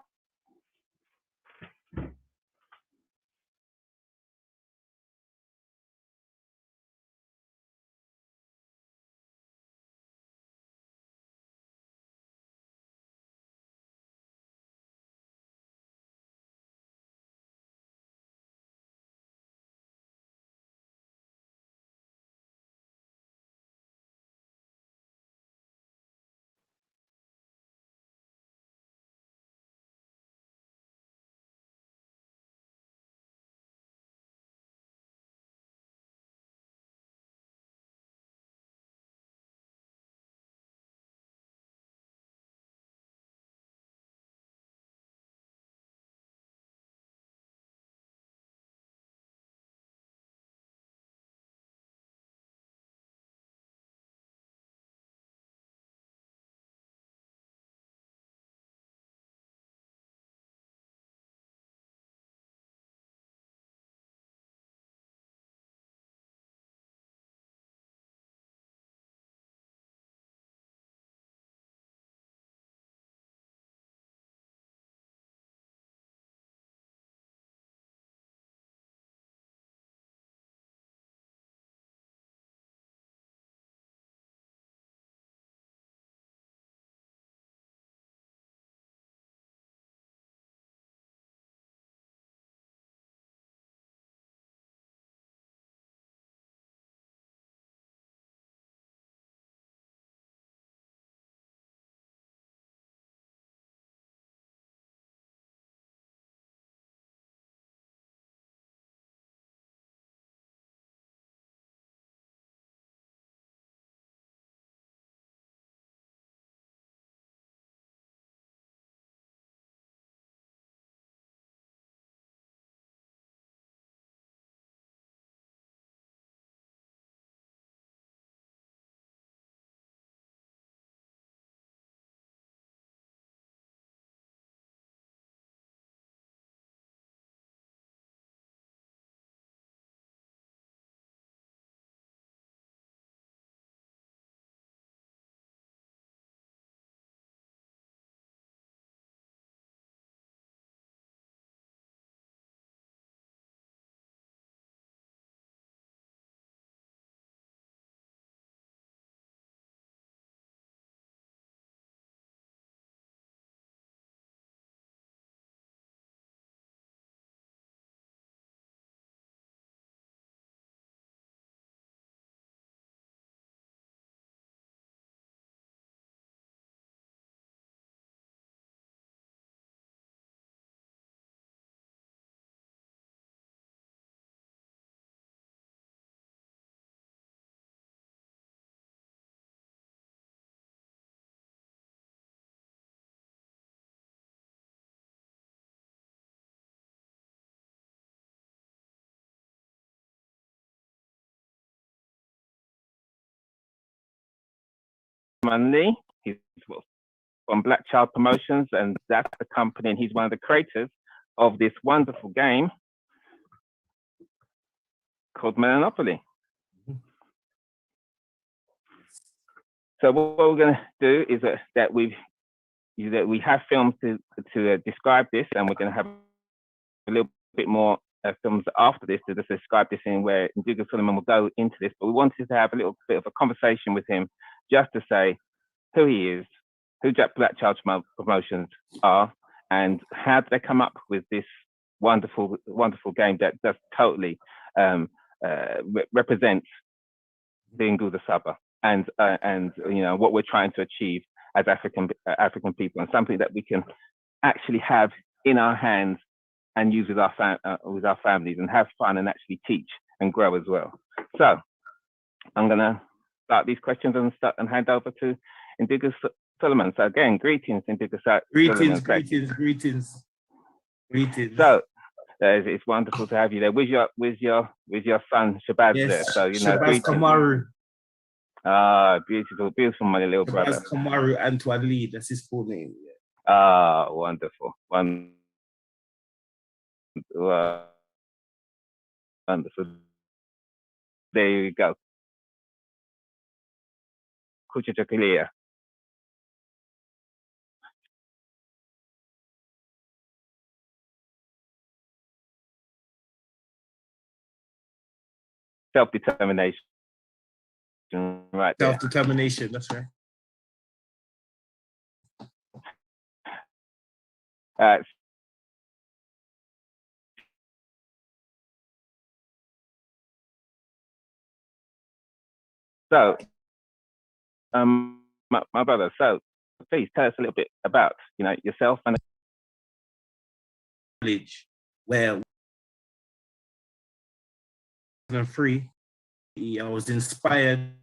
Romani, he's from Black Child Promotions, and that's the company, and he's one of the creators of this wonderful game called Monopoly. So what we're going to do is that we have films to describe this, and we're going to have a little bit more films after this to just describe this in where Ndugu Solomon will go into this. But we wanted to have a little bit of a conversation with him just to say who he is, who Black Child Promotions are, and how did they come up with this wonderful game that just totally represents the Nguda Saba and you know what we're trying to achieve as African people, and something that we can actually have in our hands and use with our families and have fun and actually teach and grow as well. So I'm gonna start these questions and hand over to Indigo Solomon. So again, greetings, Indigo Solomon. Greetings. So it's wonderful to have you there with your son Shabazz there. So Shabazz Kamaru. Beautiful, my little brother. Shabazz Kamaru Antoine Lee, that's his full name. Wonderful. Wonderful. There you go. Kuchichakilia. Self-determination. Right there. Self-determination, that's right. So, my brother, so please tell us a little bit about, yourself and college where I was inspired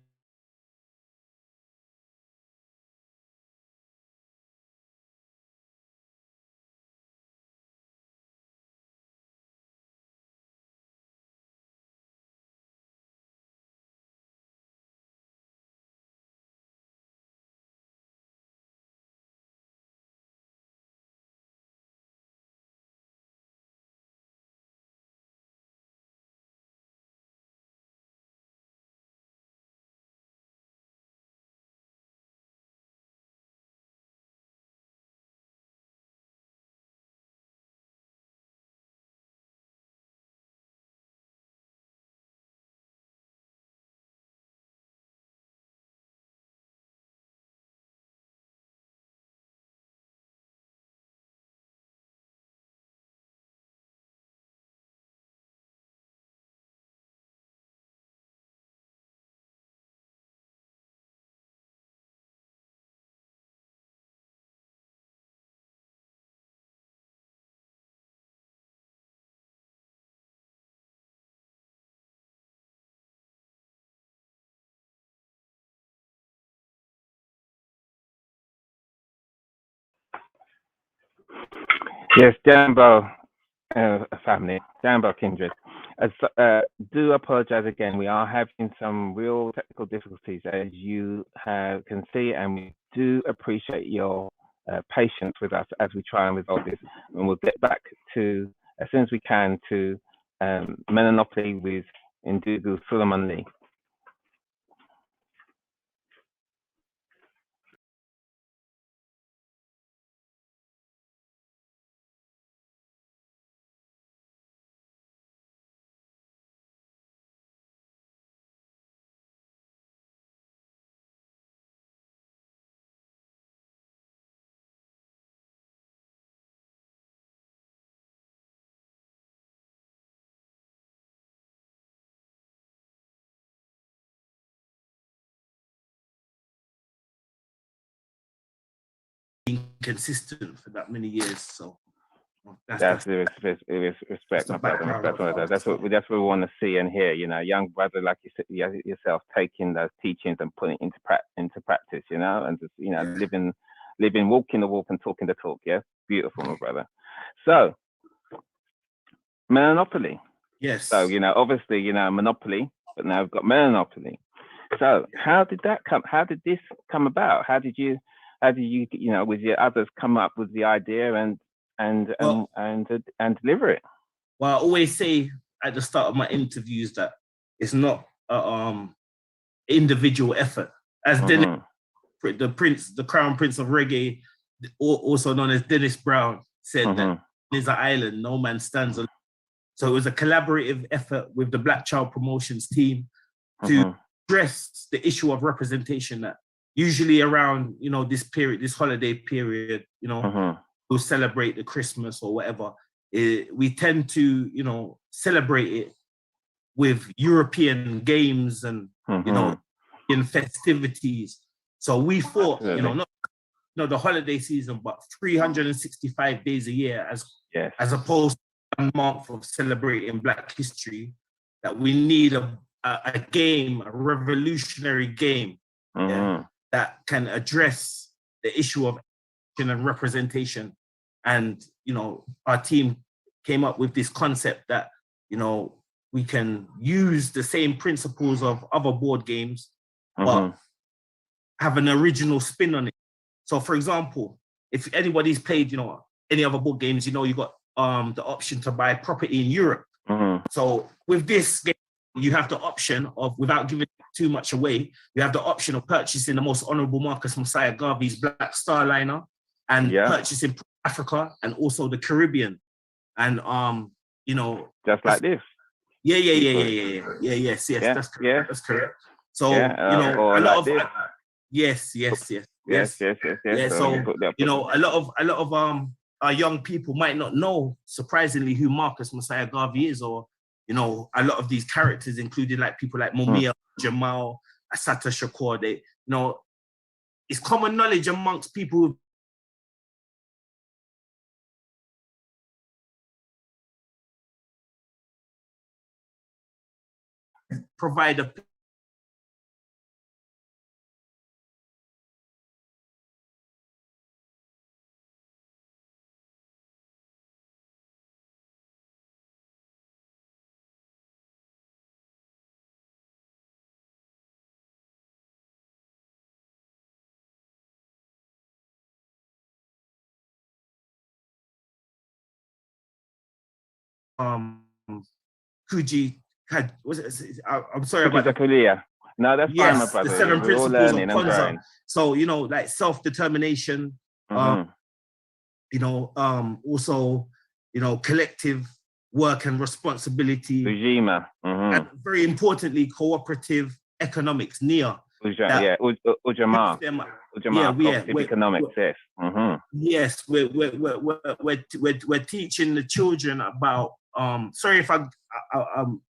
yes, Jambo family, Jambo kindred. Do apologize again. We are having some real technical difficulties, as you can see, and we do appreciate your patience with us as we try and resolve this. And we'll get back to, as soon as we can, to Melanopoly with Indigo Solomon Lee. being consistent for that many years. So that's the respect, my brother. That's what we want to see and hear. Young brother like yourself taking those teachings and putting it into practice. And just living, walking the walk and talking the talk. Yeah, beautiful, my brother. So, Monopoly. Yes. So obviously Monopoly, but now we've got Monopoly. So how did this come about? How did you with your others come up with the idea and deliver it? Well, I always say at the start of my interviews that it's not individual effort. As Dennis, the Crown Prince of Reggae, also known as Dennis Brown, said that there's an island, no man stands alone. So it was a collaborative effort with the Black Child Promotions team to address the issue of representation that usually around, this holiday period, we'll celebrate the Christmas or whatever. We tend to, celebrate it with European games and, in festivities. So we thought, not the holiday season, but 365 days a year as opposed to a month of celebrating Black history, that we need a game, a revolutionary game. that can address the issue of and representation. And, you know, our team came up with this concept that, you know, we can use the same principles of other board games, but have an original spin on it. So for example, if anybody's played, you know, any other board games, you know, you got the option to buy property in Europe. So with this game, you have the option of, without giving too much away, you have the option of purchasing the most honorable Marcus Messiah Garvey's Black Star Liner, and purchasing Africa and also the Caribbean. And you know, just like this. Yes, that's correct. That's correct. So you know, a lot of yes. So you know, a lot of our young people might not know, surprisingly, who Marcus Messiah Garvey is, or you know, a lot of these characters, including like people like Mumia, Jamal, Assata Shakur. They, you know, it's common knowledge amongst people who provide a Kuji had, was it, I'm sorry about that. No, that's fine, my brother. The 7 We're all principles of learning and Kwanzaa. growing. So, you know, like self-determination, you know, also, you know, collective work and responsibility. Ujima. And very importantly, cooperative economics, NIA. Ujama. Economics, yes. Yes, we're teaching the children about, sorry if I'm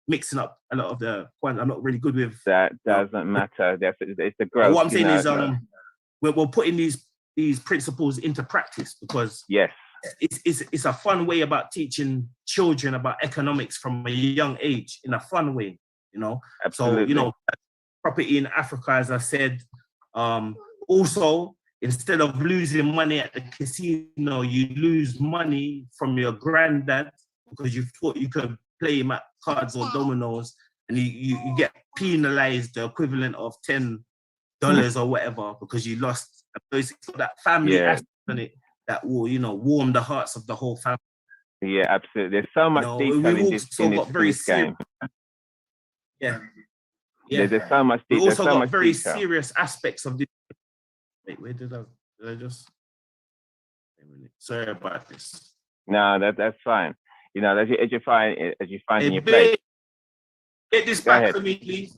mixing up a lot of the points. I'm not really good with that. Doesn't matter. It's the growth. What I'm saying is, we're putting these principles into practice, because it's a fun way about teaching children about economics from a young age, in a fun way, you know. Absolutely. So, you know, property in Africa, as I said, also, instead of losing money at the casino, you lose money from your granddad because you thought you could play him at cards or dominoes, and you get penalized the equivalent of $10 or whatever because you lost. It's that family aspect on it that will, you know, warm the hearts of the whole family. Yeah, absolutely. There's so much detail in this game. There's so much detail. We also got very serious aspects of this. Wait, where did I just? Sorry about this. No, that's fine. You know, as you find in your place. Get this back for me, please.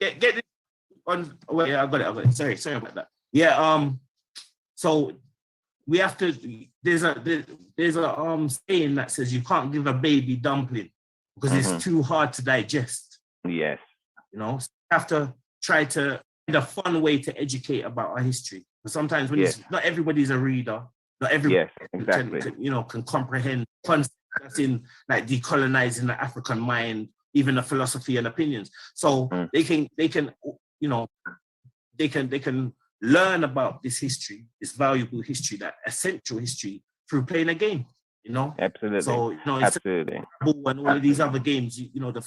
Get this on. Wait, yeah, I got it. Sorry about that. Yeah. So we have to. There's a saying that says you can't give a baby dumpling because it's too hard to digest. Yes. You know, so you have to try to find a fun way to educate about our history. But sometimes when not everybody's a reader, not everybody can comprehend concepts that's in like decolonizing the African mind, even the philosophy and opinions. So they can learn about this history, this valuable history, that essential history, through playing a game. You know, absolutely. So, you know, absolutely. And all of these other games, you know, the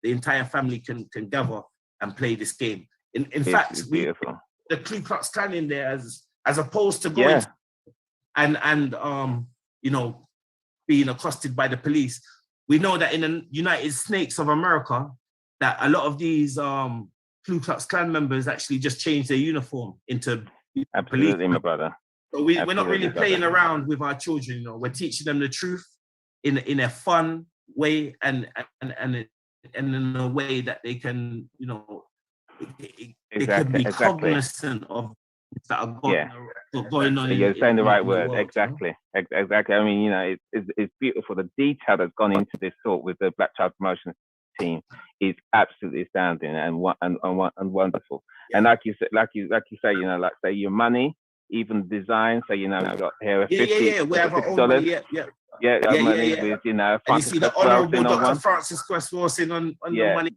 entire family can gather and play this game. In fact, the Ku Klux Klan in there, as opposed to going and you know, being accosted by the police. We know that in the United Snakes of America, that a lot of these Ku Klux Klan members actually just changed their uniform into police. My brother. So we're not really playing around with our children, you know. We're teaching them the truth in a fun way and in a way that they can, you know, they can be cognizant of that are going on. You're saying the right word. Exactly. I mean, you know, it's beautiful. The detail that's gone into this talk with the Black Child Promotion team is absolutely astounding and wonderful. Yeah. And like you say, you know, like say your money. Even design, so you know, we got here a $50. We have our own money, money with, you know, and you see the Honorable Dr. Francis Cresswell on the money.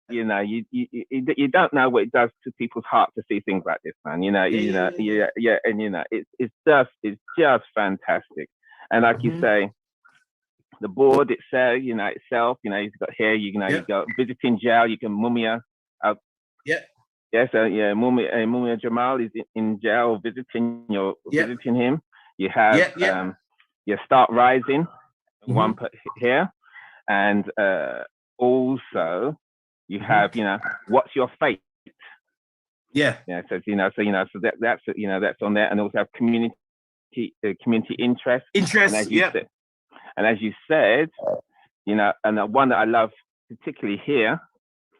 you know, you don't know what it does to people's heart to see things like this, man. And it's just fantastic. And like you say, the board itself, you've got here, you got visiting jail, you can Mumia. Mumia Jamal is in jail visiting him. You have you Start Rising, one put here, and also you have What's Your Fate? So that's on there, and also have community interest. And as you said, and the one that I love particularly here,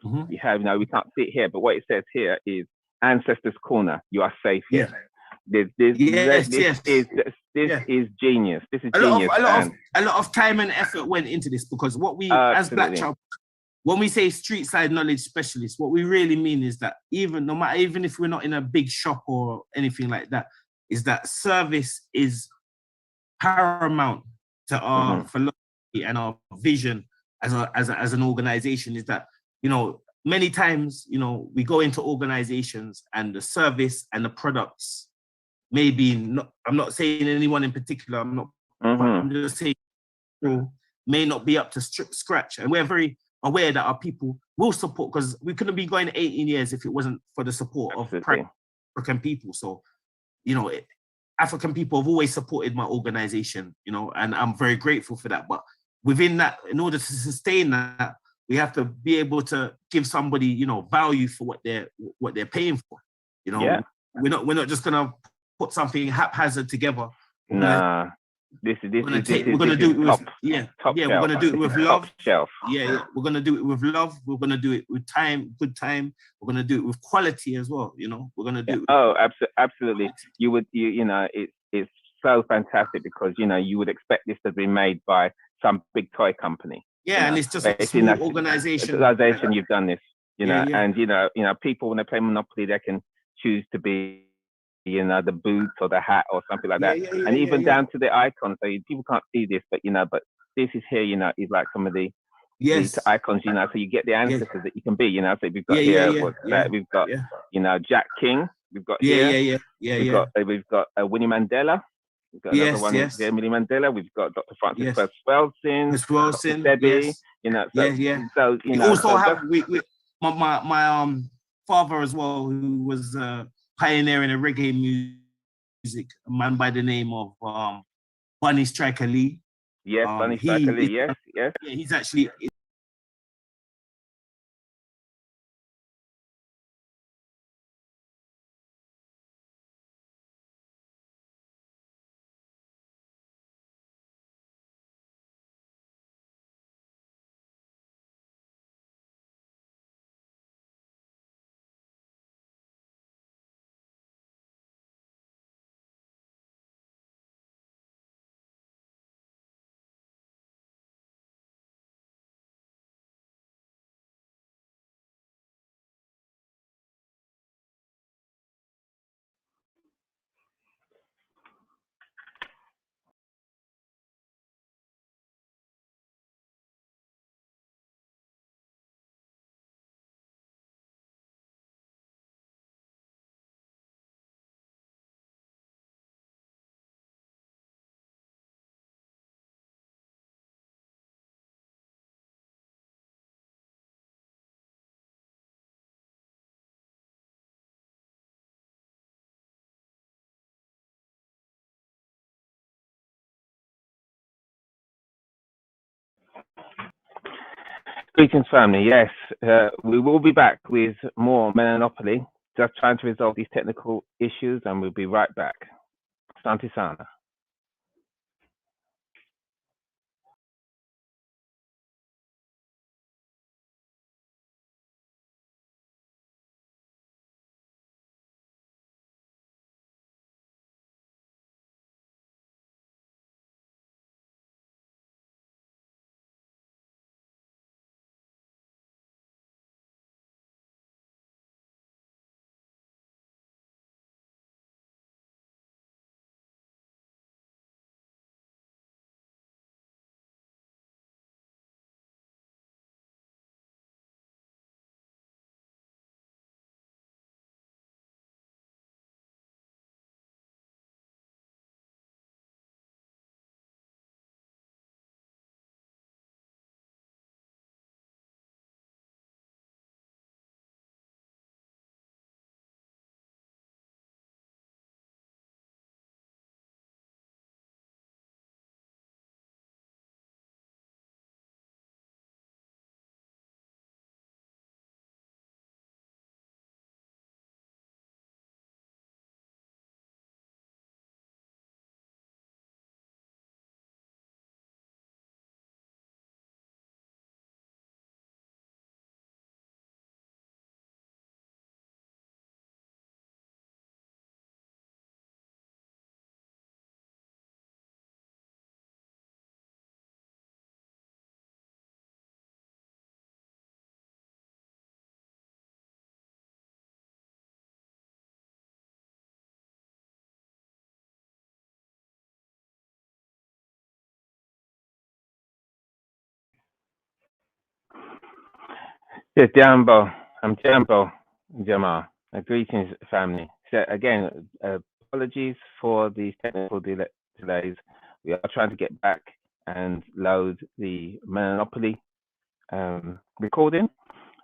you have, we can't see it here, but what it says here is Ancestors Corner. You are safe here. This is genius. This is genius. A lot of time and effort went into this, because what we, as Black Child, when we say street side knowledge specialists, what we really mean is that even if we're not in a big shop or anything like that, is that service is paramount to our philosophy and our vision as an organization. Is that, many times, we go into organizations and the service and the products I'm not saying anyone in particular, I'm just saying may not be up to scratch. And we're very aware that our people will support, because we couldn't be going 18 years if it wasn't for the support of African people. So, African people have always supported my organization, and I'm very grateful for that. But within that, in order to sustain that, we have to be able to give somebody, value for what they're paying for. We're not just gonna put something haphazard together. We're gonna do it with love. We're gonna do it with love. We're gonna do it with good time. We're gonna do it with quality as well. We're gonna do it. Absolutely. It's so fantastic, because you would expect this to be made by some big toy company. And it's just a small organization. You've done this, and people, when they play Monopoly, they can choose to be the boots or the hat or something like that, and even down to the icons. So people can't see this, but this is here. Is like some of the icons. So you get the ancestors that you can be. So we've got we've got Jack King. We've got we've got Winnie Mandela. We've got another one here, Winnie Mandela. We've got Dr. Francis Spelsin, Debbie. So we also have my father as well, who was pioneering a reggae music, a man by the name of Bunny Striker Lee. Bunny Striker Lee. Yes. He's actually Greetings, family. Yes, we will be back with more Monopoly, just trying to resolve these technical issues, and we'll be right back. Asante sana. Yes, Jambo. I'm Jambo Jamal. Greetings, family. So again, apologies for these technical delays. We are trying to get back and load the Monopoly recording,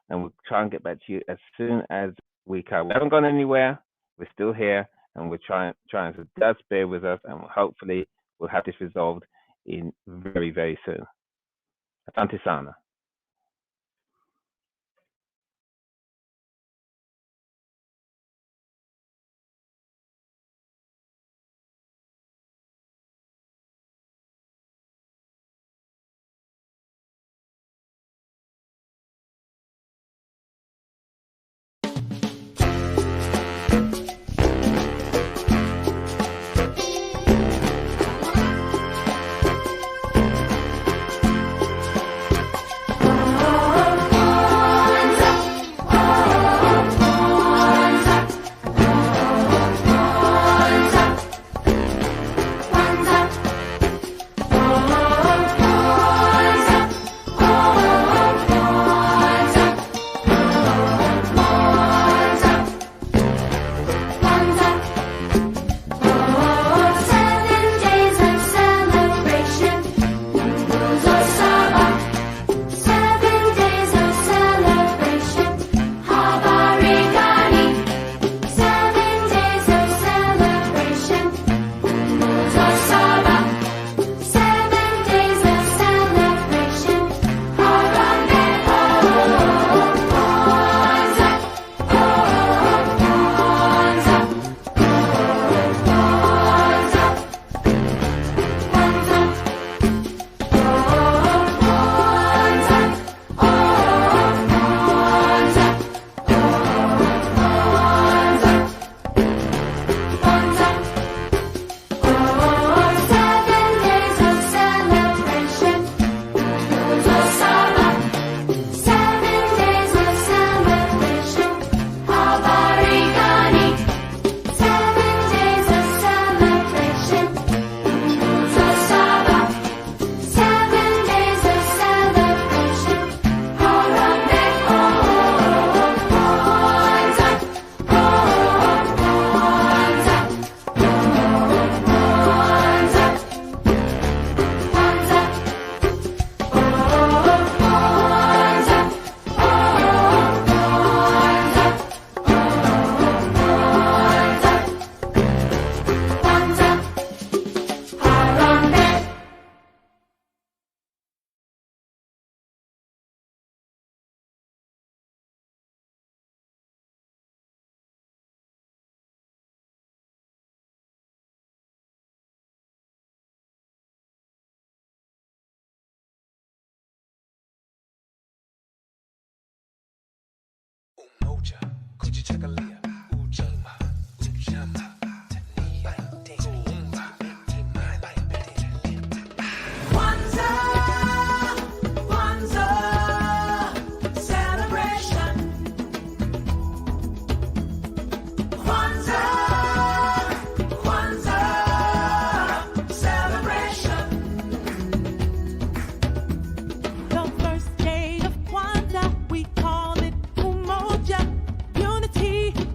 and we'll try and get back to you as soon as we can. We haven't gone anywhere. We're still here, and we're trying. So just bear with us, and hopefully we'll have this resolved in very, very soon. Asante sana. Umoja, kujichagulia, ujima, ujama, tania, tuumba, Kwanzaa, Kwanzaa, celebration. Kwanzaa, Kwanzaa, celebration. The first day of Kwanzaa, we call it Umoja, unity.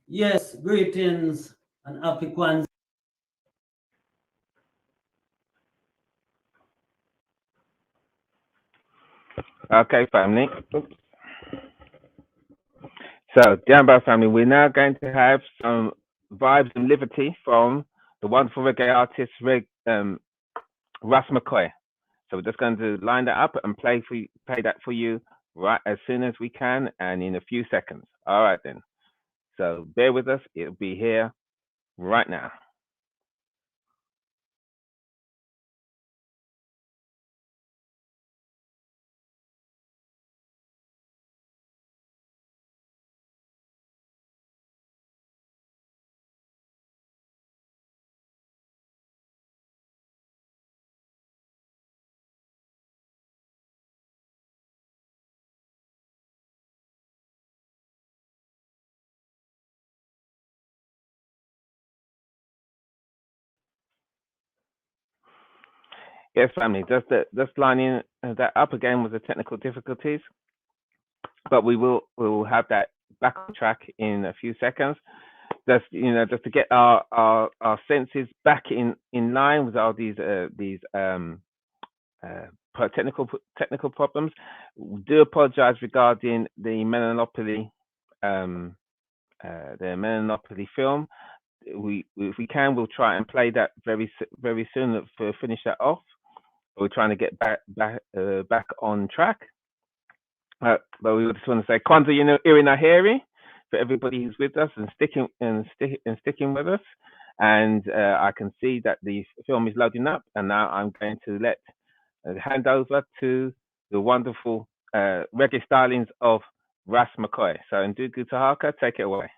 Yes, greetings and happy Kwanzaa. Okay, family. So, Diambi family, we're now going to have some vibes and liberty from the wonderful reggae artist Ras McCoy. So we're just going to line that up and play that for you right as soon as we can and in a few seconds. All right then. So bear with us. It'll be here right now. Yes, family. Just lining that up again with the technical difficulties, but we will have that back on track in a few seconds. Just just to get our senses back in line with all these technical problems. We do apologize regarding the Monopoly film. If we can, we'll try and play that very soon to finish that off. We're trying to get back on track. But we just want to say, Kwanzaa, Irinaheri, for everybody who's with us and sticking with us. And I can see that the film is loading up, and now I'm going to hand over to the wonderful reggae stylings of Ras McCoy. So, Ndugu Tahaka, take it away.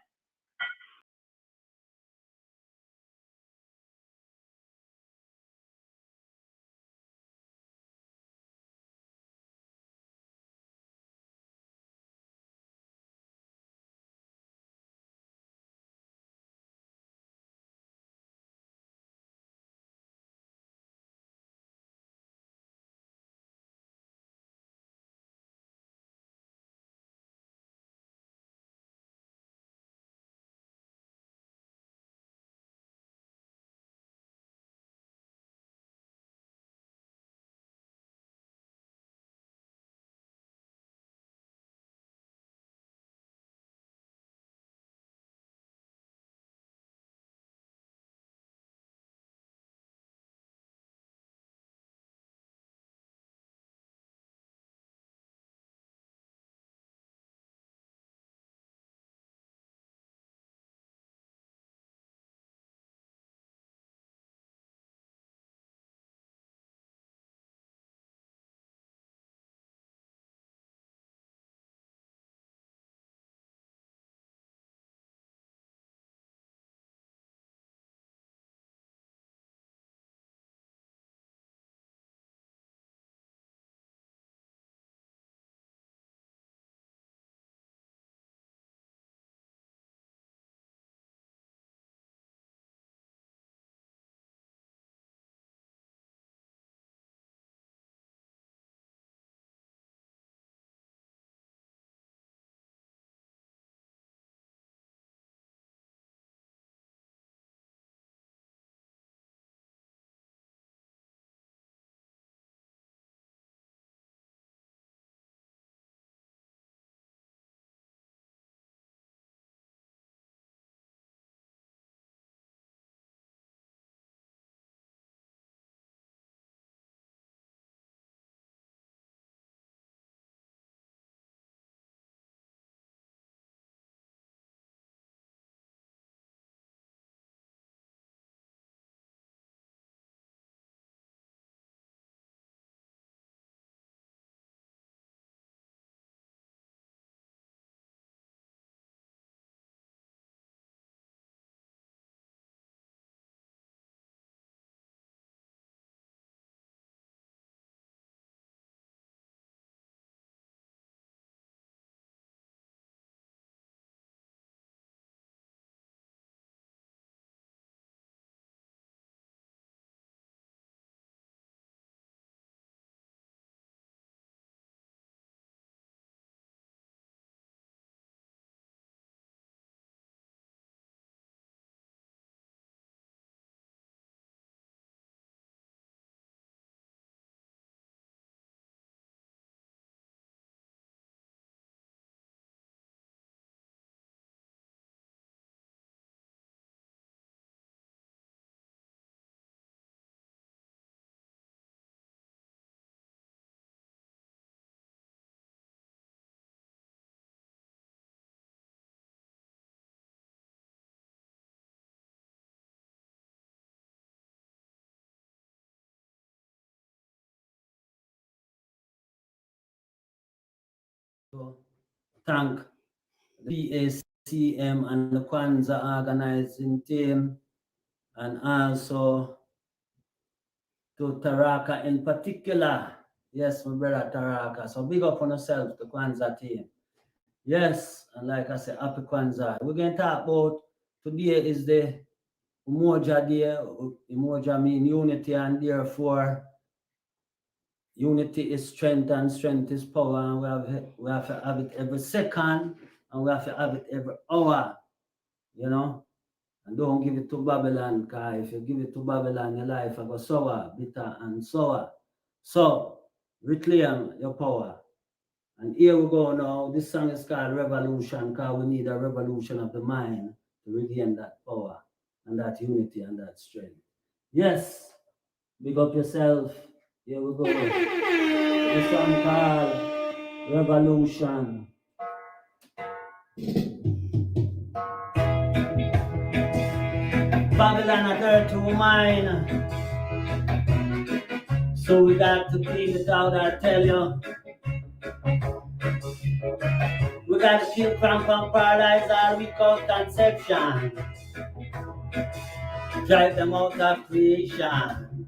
thank the PACM and the Kwanzaa organizing team, and also to Taraka in particular. Yes, my brother Taraka. So big up on yourself, the Kwanzaa team. Yes, and like I said, happy Kwanzaa. We're going to talk about today is the Umoja Day. Umoja mean unity, and therefore unity is strength and strength is power, and we have to have it every second, and we have to have it every hour, you know. And don't give it to Babylon, because if you give it to Babylon, your life will go sour, bitter and sour. So reclaim your power. And here we go now. This song is called Revolution, because we need a revolution of the mind to regain that power and that unity and that strength. Yes, big up yourself. Here we go. This song called Revolution. Babylon a dirty woman, so we got to clean it out, I tell you. We got to kill cramp and paralyze our without conception. Drive them out of creation.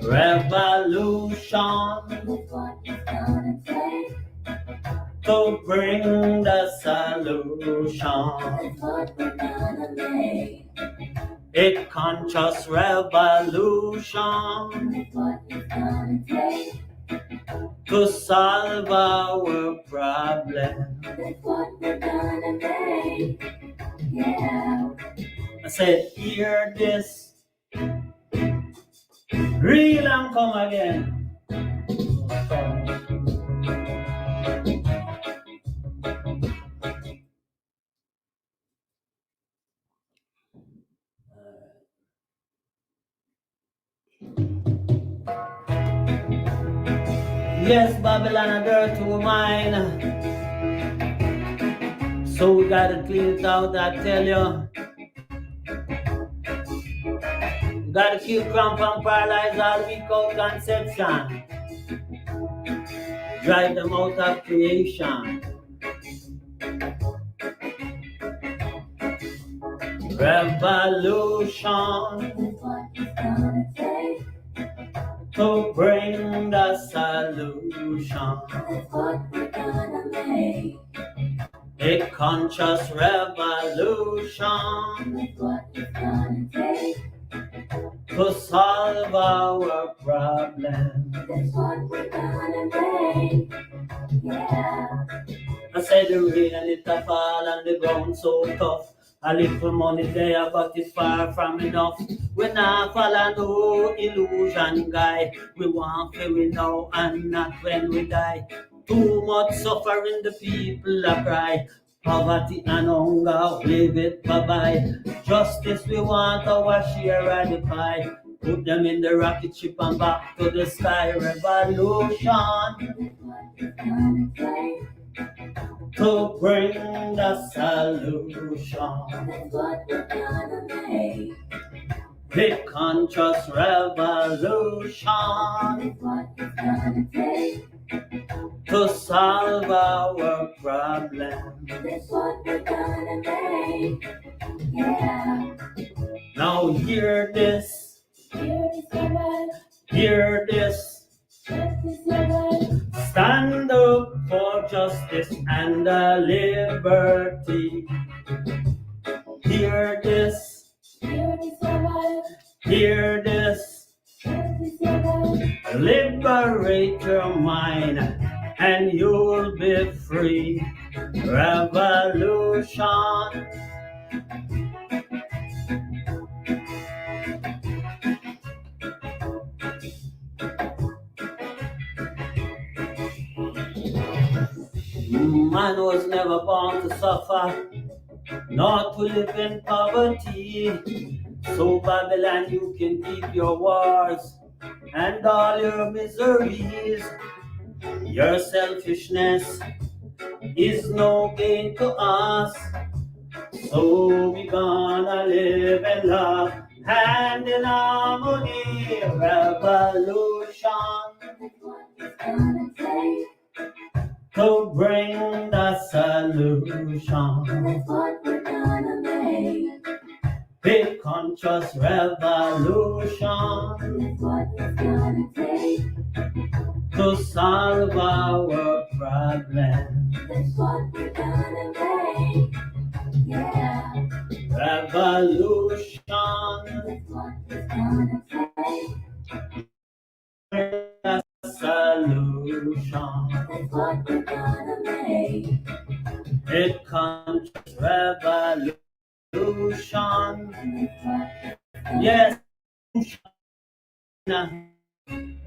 Revolution to bring the solution. A conscious revolution to solve our problem. Yeah. I said, hear this, real and come again. Yes, Babylon a dirty woman, so we gotta clean it out, I tell you. We gotta kill cramp and paralyze all without conception. Drive them out of creation. Revolution to bring the solution. A conscious revolution to solve our problem. That's what we're gonna make. Yeah. I said the rain and it a fall and the ground so tough. A little money there, but it's far from enough. We not follow no illusion, guy. We want to we know and not when we die. Too much suffering, the people a cry. Poverty and hunger, leave it bye-bye. Justice, we want our share of the pie. Put them in the rocket ship and back to the sky. Revolution to bring the solution. That's what we're gonna make. The conscious revolution. That's what it's gonna take to solve our problem. That's what we're gonna make. Yeah. Now hear this. Hear this, everybody. Hear this. Stand up for justice and liberty. Hear this. Hear this, everybody. Hear this. Liberate your mind and you'll be free. Revolution. Man was never born to suffer, not to live in poverty. So Babylon, you can keep your wars and all your miseries. Your selfishness is no gain to us. So we gonna live in love and in harmony. Revolution to bring the solution. That's what we're gonna make. Big conscious revolution. That's what it's gonna take to solve our problem. That's what we're gonna make. Yeah. Revolution. That's what it's gonna take. A solution. That's what we're gonna make. It comes revolution. Yes,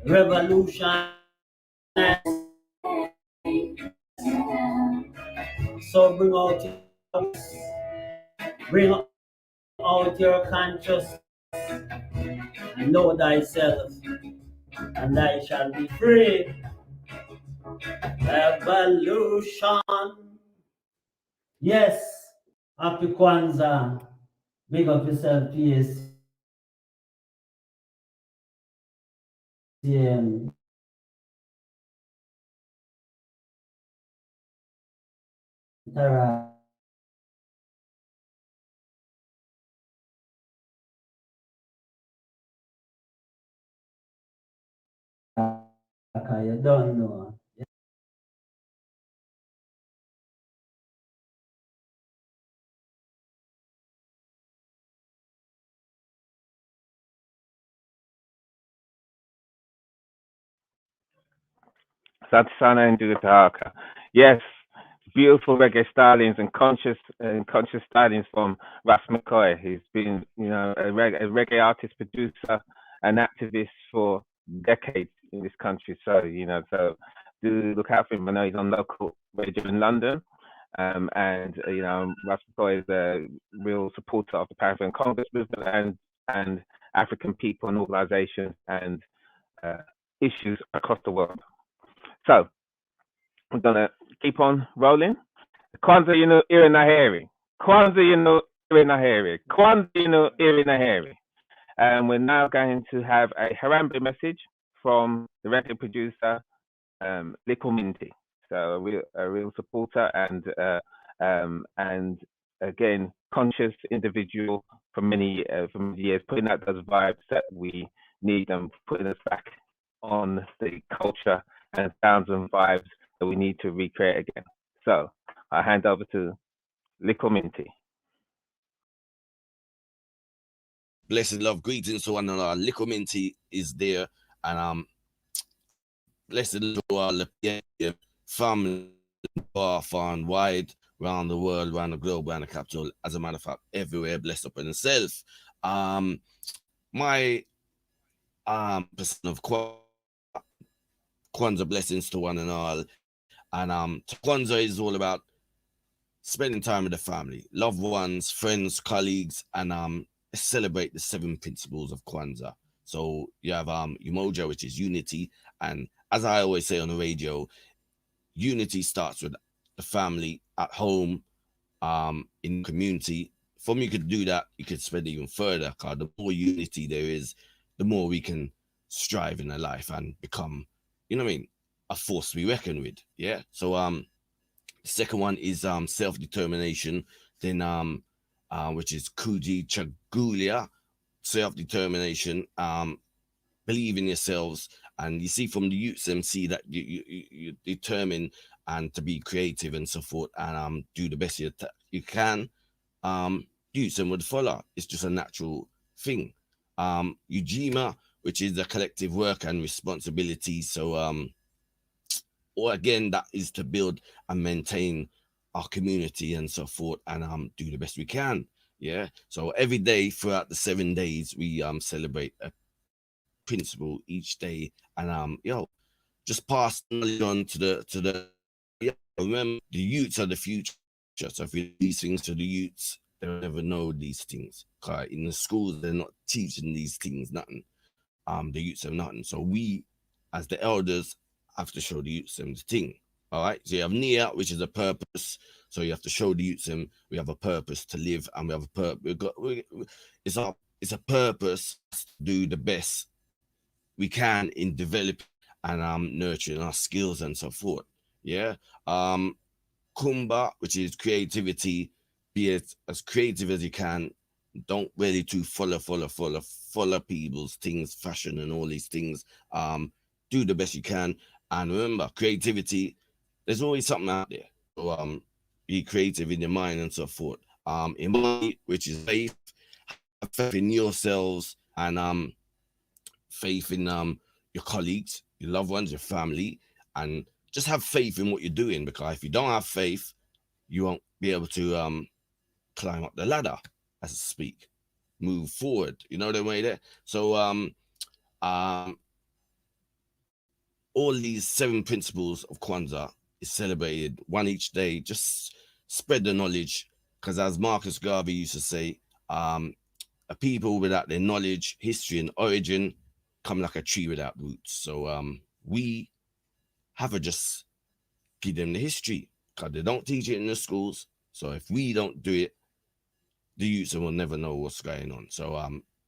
revolution. So bring out your conscience and know thyself, and I shall be free. Revolution. Yes, happy Kwanzaa. Big up yourself, PACM. Tara. You don't know. Satsana and Dugataka. Yes, beautiful reggae stylings and conscious stylings from Ras McCoy. He's been, a reggae artist, producer, and activist for decades in this country. So, so do look out for him. I know he's on local radio in London. And Ras McCoy is a real supporter of the Pan-African Congress movement and African people and organizations and issues across the world. So we're gonna keep on rolling. Kwanzaa Irinaheri. Kwanzaa Irinaheri. Kwanzaa Irinaheri. And we're now going to have a Harambe message from the record producer Minty. So a real supporter and again conscious individual for many years, putting out those vibes that we need and putting us back on the culture and sounds and vibes that we need to recreate again. So I hand over to Minty. Blessed love, greetings to one another. Minty is there, and blessed to all the family far and wide around the world, around the globe, around the capital. As a matter of fact, everywhere, blessed up in itself. My person of Kwanzaa blessings to one and all. And Kwanzaa is all about spending time with the family, loved ones, friends, colleagues, and celebrate the 7 principles of Kwanzaa. So you have Umoja, which is unity. And as I always say on the radio, unity starts with the family at home, in the community. For me, you could do that, you could spread it even further, because the more unity there is, the more we can strive in our life and become, a force to be reckoned with. Yeah. So the second one is self-determination, then which is Kuji Chagulia, self-determination, believe in yourselves. And you see from the youths MC that you determine and to be creative and so forth, and do the best you can. Youths would follow. It's just a natural thing. Ujima, which is the collective work and responsibility. So or again, that is to build and maintain our community and so forth, and do the best we can. Yeah. So every day throughout the 7 days, we celebrate a principle each day, and just pass knowledge on to the remember, the youths are the future. So if we do these things to the youths, they'll never know these things. Cause in the schools, they're not teaching these things, nothing. The youths have nothing. So we, as the elders, have to show the youths them the thing. All right. So you have Nia, which is a purpose. So you have to show the youths them we have a purpose to live, and we have a purpose. It's a purpose to do the best we can in developing and nurturing our skills and so forth. Yeah. Kumba, which is creativity, be it as creative as you can. Don't really too follow people's things, fashion and all these things. Do the best you can. And remember, creativity, there's always something out there. So be creative in your mind and so forth. Imani, which is faith, have faith in yourselves and faith in your colleagues, your loved ones, your family, and just have faith in what you're doing, because if you don't have faith, you won't be able to climb up the ladder, as to speak, move forward. You know the way there. So all these 7 principles of Kwanzaa is celebrated one each day. Just spread the knowledge, because as Marcus Garvey used to say, a people without their knowledge, history, and origin come like a tree without roots. So we have to just give them the history, because they don't teach it in the schools. So if we don't do it, the youths will never know what's going on. So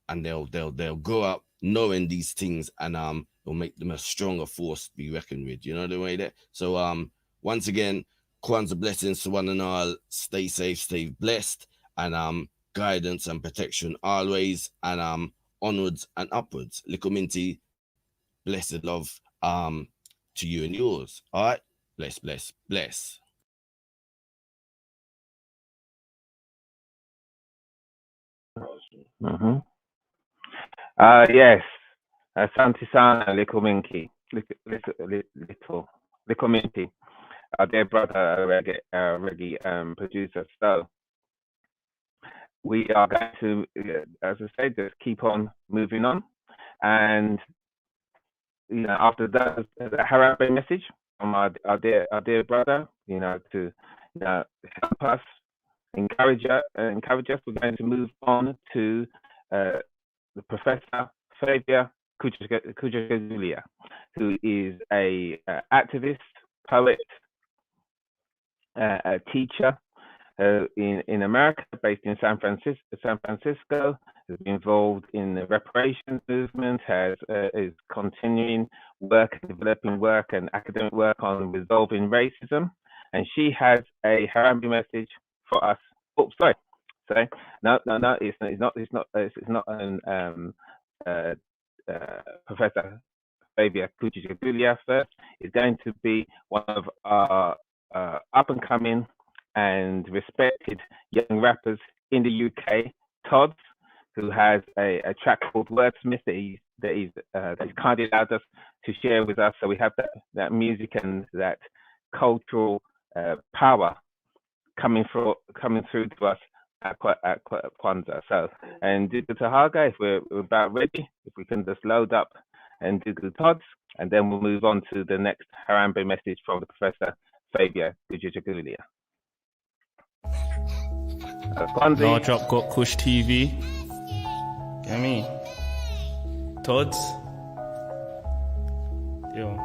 and they'll grow up knowing these things, and it'll make them a stronger force to be reckoned with. You know the way there. So once again, Kwanzaa blessings to one and all. Stay safe, stay blessed, and guidance and protection always, and onwards and upwards. Little Minty, blessed love to you and yours. All right, bless, bless, bless. Yes, Asante Sana, Little Minty, Little Minty, our dear brother, reggae producer. So we are going to, as I said, just keep on moving on, and you know, after that, the Harambe message from our dear brother, you know, to help us, encourage us. We're going to move on to the Professor Fabia Kujagulia, who is a activist, poet, a teacher in America, based in San Francisco. Has been involved in the reparations movement, is continuing work, developing work, and academic work on resolving racism. And she has a Harambe message for us. Oh, sorry. No, it's not Professor Fabia Kujagulia first. It's going to be one of our up-and-coming and respected young rappers in the UK, Todds, who has a track called Wordsmith that he's kindly allowed us to share with us. So we have that music and that cultural power coming through to us at Kwanzaa. So, and do the Tahaga, if we're about ready, if we can just load up and do the Todds, and then we'll move on to the next Harambe message from the Professor Fabia Kujagulia. Large Drop got Kush TV. Get me? Todds. Yo.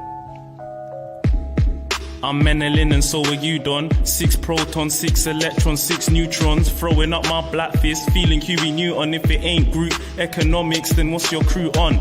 I'm Menelin and so are you, Don. 6 protons, 6 electrons, 6 neutrons. Throwing up my black fist, feeling Huey Newton. If it ain't group economics, then what's your crew on?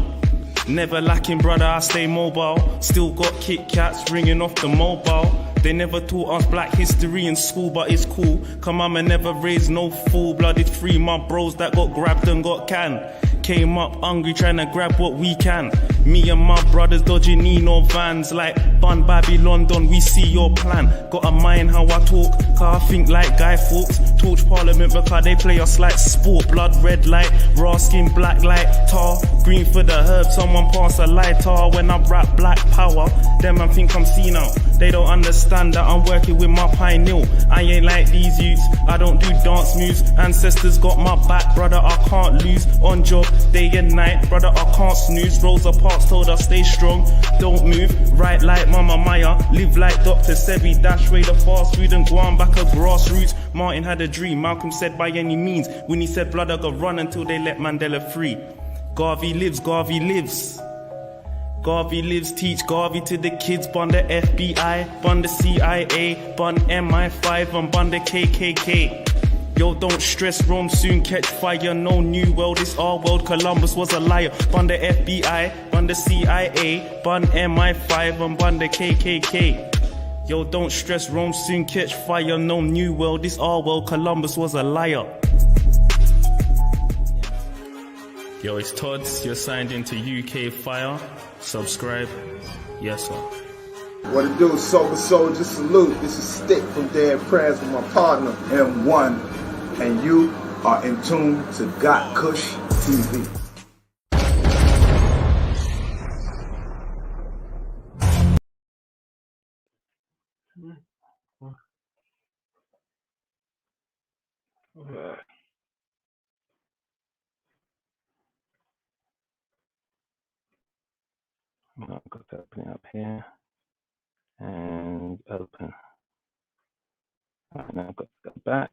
Never lacking, brother, I stay mobile. Still got Kit Kats ringing off the mobile. They never taught us black history in school, but it's cool. Come on, man, never raised no full-blooded free. My bros that got grabbed and got canned came up hungry trying to grab what we can. Me and my brothers dodging Nino vans like Bun Babby London, we see your plan. Got a mind how I talk, cause I think like Guy Fawkes. Torch Parliament because they play us like sport. Blood red light, raw skin black light, tar. Green for the herb, someone pass a lighter. When I rap black power, them man think I'm senile. They don't understand that I'm working with my pineal. I ain't like these youths, I don't do dance moves. Ancestors got my back, brother, I can't lose. On job, day and night, brother, I can't snooze. Rosa Parks told us stay strong, don't move. Right like Mama Maya, live like Dr. Sebi. Dash away the fast food and go on back a grassroots. Martin had a dream, Malcolm said by any means. When he said blood, I got run until they let Mandela free. Garvey lives, Garvey lives. Garvey lives, teach Garvey to the kids. Bun the FBI, bun the CIA, bun MI5 and bun the KKK. Yo, don't stress, Rome soon catch fire. No new world, it's our world. Columbus was a liar. Bun the FBI, bun the CIA, bun MI5, and bun the KKK. Yo, don't stress, Rome soon catch fire. No new world, it's our world. Columbus was a liar. Yo, it's Todds. You're signed into UK Fire. Subscribe. Yes, sir. What it do, Sober Soldier, salute. This is Stick from Dead Prayers with my partner, M1. And you are in tune to Got Kush TV. I've got to open it up here and open. Right, now I've got to go back.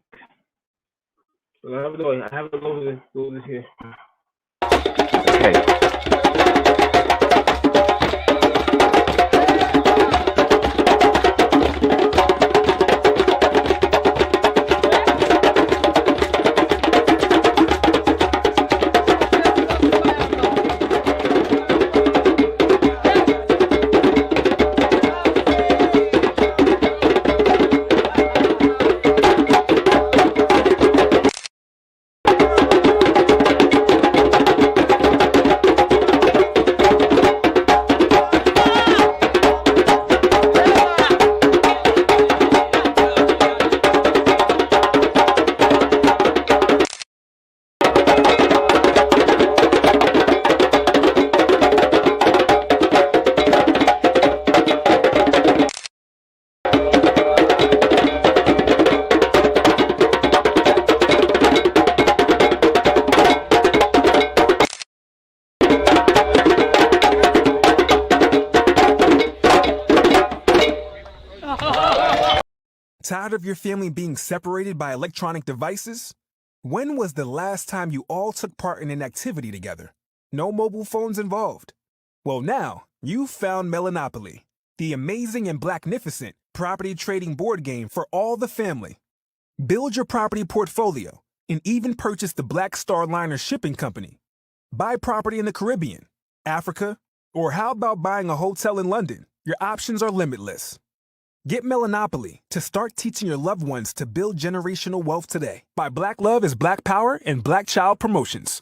So I have it over here. Okay. Tired of your family being separated by electronic devices? When was the last time you all took part in an activity together? No mobile phones involved. Well, now you've found Melanopoly, the amazing and blacknificent property trading board game for all the family. Build your property portfolio and even purchase the Black Star Liner shipping company. Buy property in the Caribbean, Africa, or how about buying a hotel in London? Your options are limitless. Get Melanopoly to start teaching your loved ones to build generational wealth today by Black Love is Black Power and Black Child Promotions.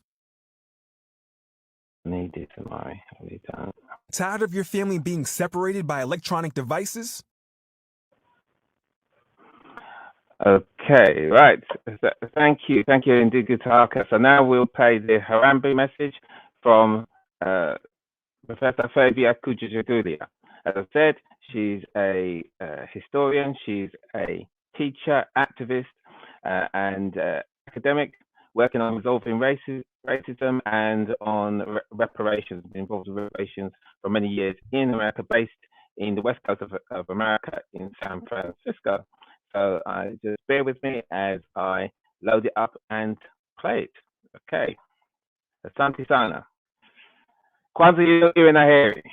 Needed tomorrow. Tired of your family being separated by electronic devices? Okay, right. Thank you, Indigo Taka. So now we'll play the Harambe message from Professor Fabia Kujajagulia. As I said, she's a historian, she's a teacher, activist, and academic working on resolving racism and on reparations, been involved in reparations for many years in America, based in the west coast of America in San Francisco. So just bear with me as I load it up and play it. Okay. Asante sana. Kwanza iwe na heri.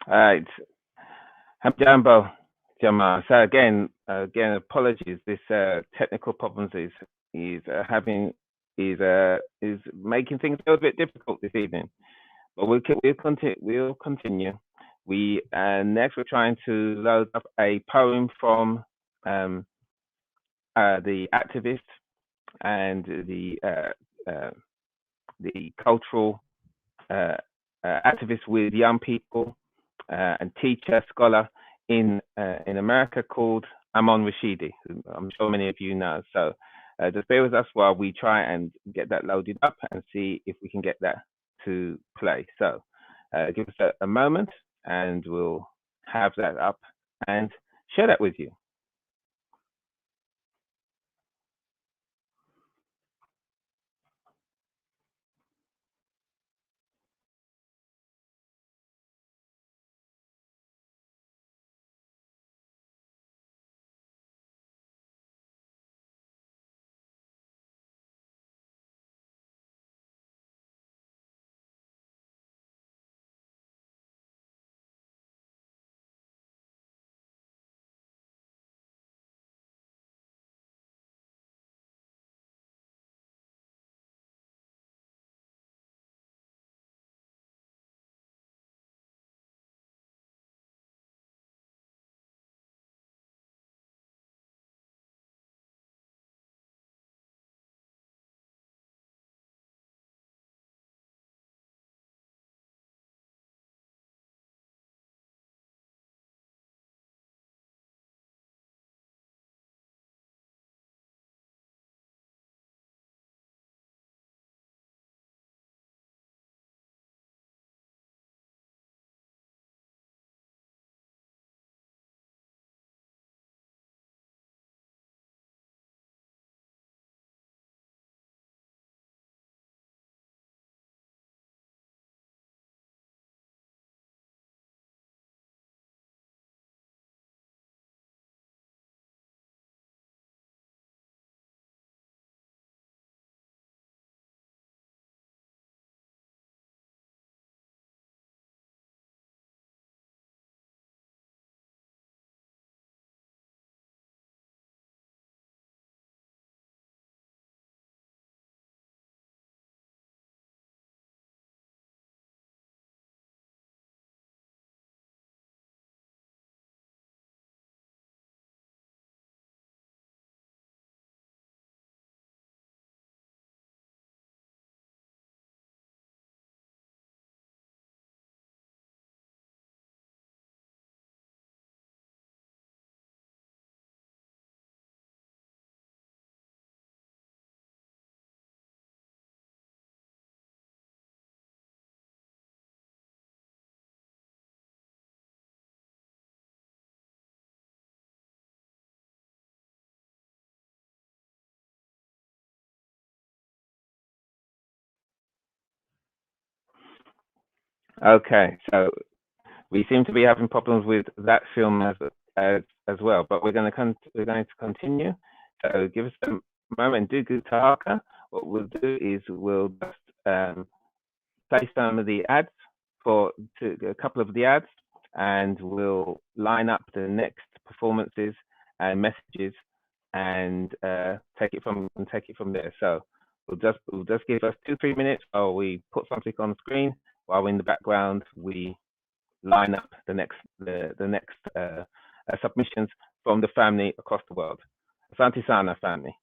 All right. Jambo, Jamal. So again, apologies. This technical problems is making things a little bit difficult this evening. But we'll continue. We next we're trying to load up a poem from the activist and the cultural activist with young people and teacher, scholar in America called Amon Rashidi, who I'm sure many of you know. So just bear with us while we try and get that loaded up and see if we can get that to play. So give us a moment and we'll have that up and share that with you. Okay, so we seem to be having problems with that film as well, but we're going to continue. So give us a moment. Do good Tahaka. What we'll do is we'll just play some of the ads a couple of the ads, and we'll line up the next performances and messages and take it from there. So we'll just give us 2-3 minutes while we put something on the screen, while in the background we line up the next submissions from the family across the world. Asante sana family.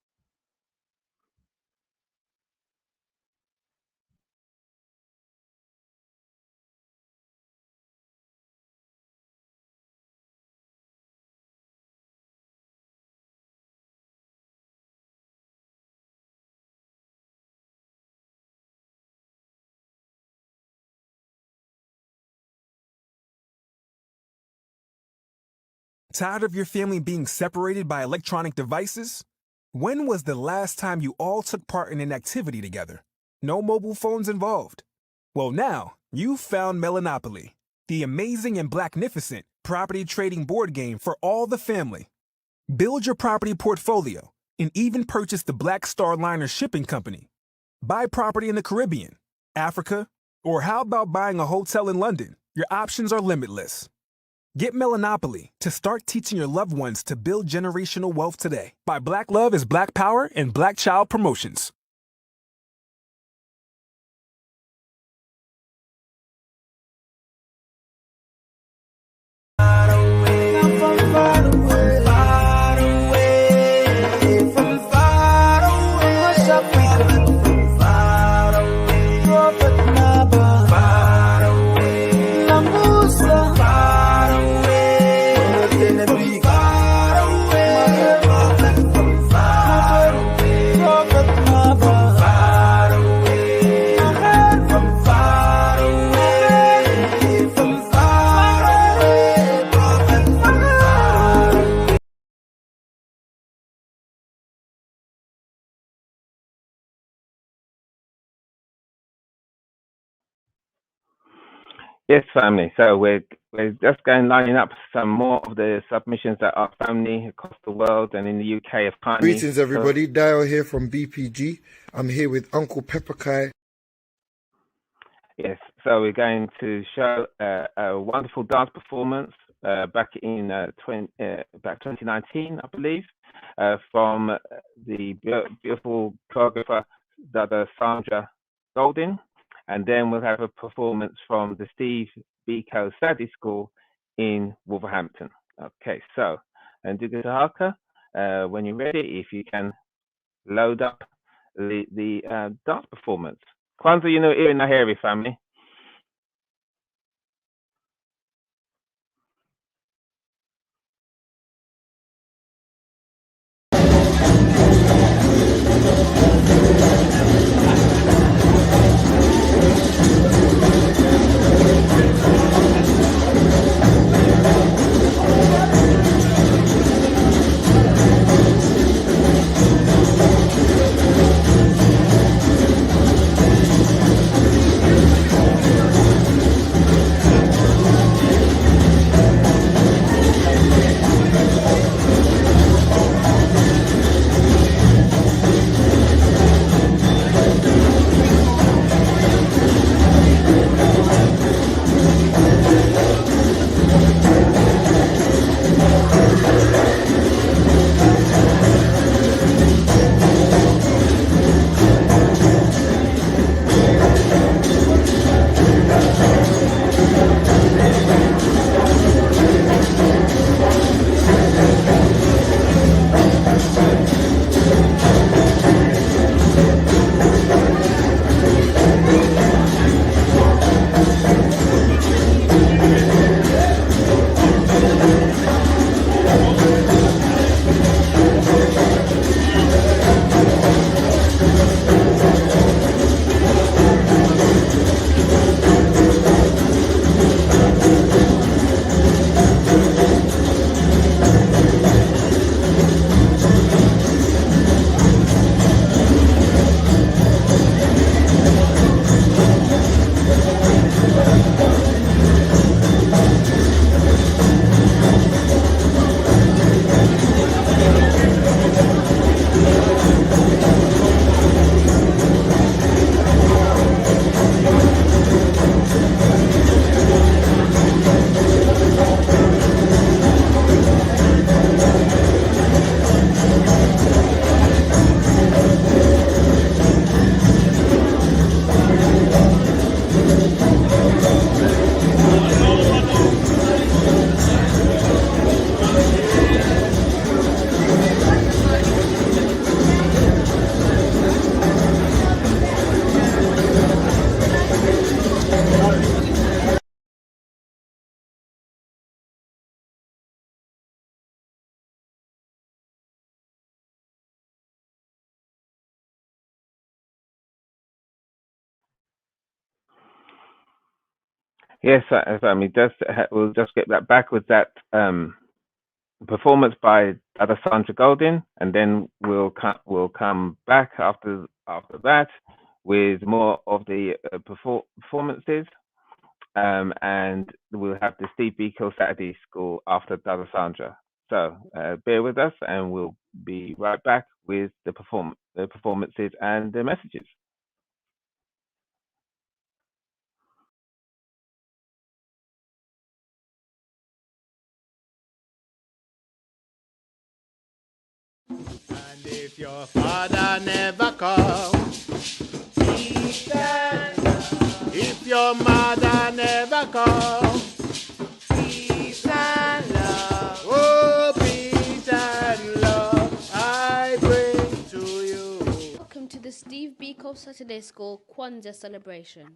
Tired of your family being separated by electronic devices? When was the last time you all took part in an activity together? No mobile phones involved. Well, now you've found Melanopoly, the amazing and blacknificent property trading board game for all the family. Build your property portfolio and even purchase the Black Star Liner shipping company. Buy property in the Caribbean, Africa, or how about buying a hotel in London? Your options are limitless. Get Melanopoly to start teaching your loved ones to build generational wealth today. By Black Love is Black Power and Black Child Promotions. Yes, family. So we're just going lining up some more of the submissions that our family across the world and in the UK have kindly. Greetings, everybody. Dio here from BPG. I'm here with Uncle Pepperkai. Yes, so we're going to show a wonderful dance performance back in 2019, I believe, from the beautiful choreographer Sandra Goldin. And then we'll have a performance from the Steve Biko Study School in Wolverhampton. Okay, so, and Haka, when you're ready, if you can load up the dance performance. Kwanzaa, you know, here in Naheri family. Yes, we'll just get that back with that performance by Sandra Goldin, and then we'll come back after that with more of the performances, and we'll have the Steve Biko Saturday School after Sandra. So bear with us, and we'll be right back with the performances and the messages. If your father never comes, peace and love. If your mother never comes, peace and love. Oh, peace and love, I bring to you. Welcome to the Steve Biko Saturday School Kwanzaa celebration.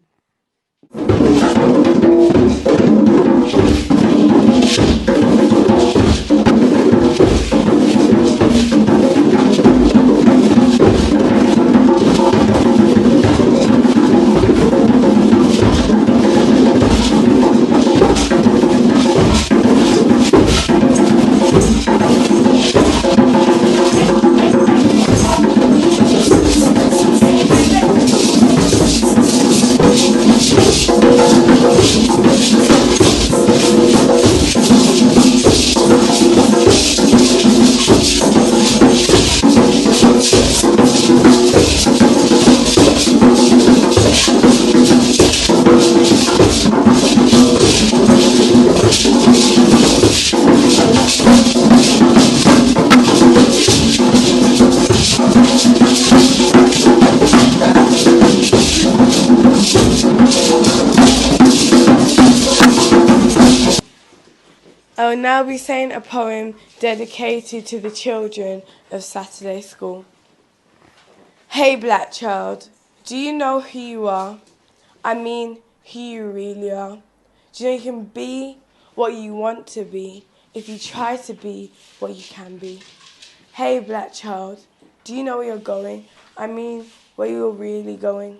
I will now be saying a poem dedicated to the children of Saturday School. Hey black child, do you know who you are? I mean, who you really are. Do you know you can be what you want to be if you try to be what you can be? Hey black child, do you know where you're going? I mean, where you're really going.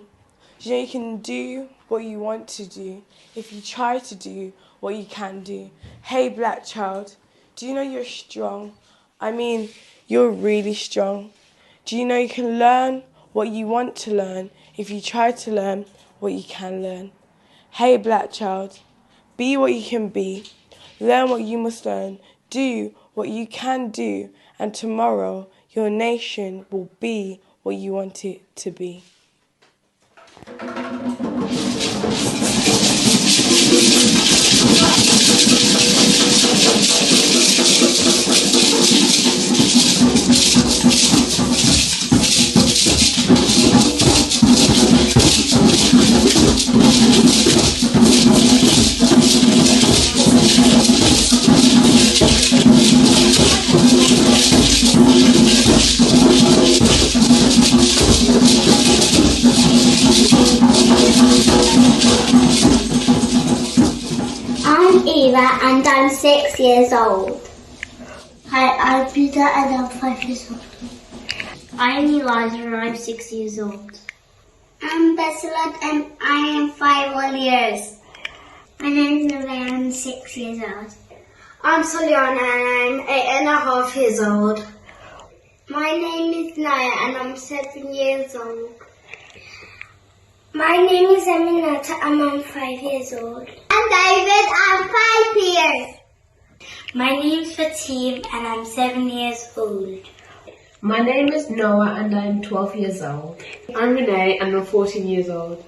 Do you know you can do what you want to do if you try to do what you can do? Hey black child, do you know you're strong? I mean, you're really strong. Do you know you can learn what you want to learn if you try to learn what you can learn? Hey black child, be what you can be, learn what you must learn, do what you can do, and tomorrow your nation will be what you want it to be. I'm Eva and I'm 6 years old. Hi, I'm Peter and I'm 5 years old. I'm Elijah and I'm 6 years old. I'm Bessalot and I am 5 years. My name is Nova and I'm 6 years old. I'm Soliana and I'm 8.5 years old. My name is Naya and I'm 7 years old. My name is Aminata and I'm 5 years old. I'm David, I'm 5 years. My name's Fatim and I'm 7 years old. My name is Noah and I'm 12 years old. I'm Renee and I'm 14 years old.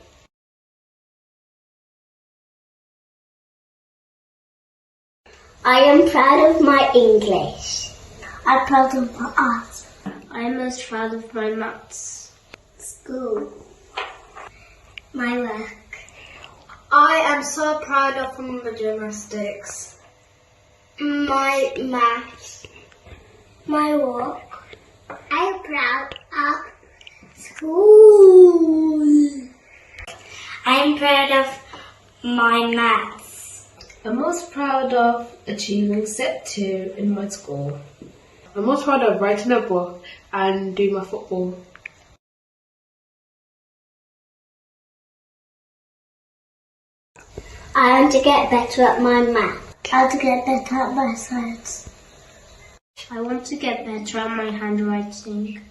I am proud of my English. I'm proud of my art. I am most proud of my maths. School. My work. I am so proud of my gymnastics. My maths. My work. I am proud of school. I am proud of my maths. I'm most proud of achieving Set 2 in my school. I'm most proud of writing a book and doing my football. I want to get better at my math. I want to get better at my science. I want to get better at my handwriting.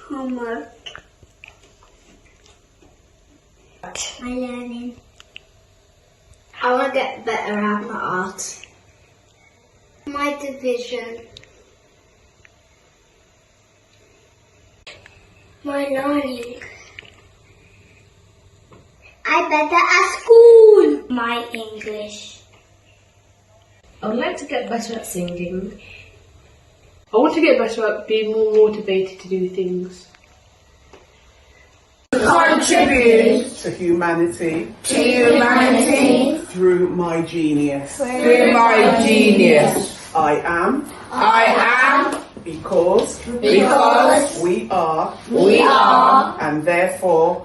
Homework. My learning. I want to get better at my art. My division. My learning. I better at school. My English. I would like to get better at singing. I want to get better at being more motivated to do things. Contribute to humanity through my genius. I am because we are and therefore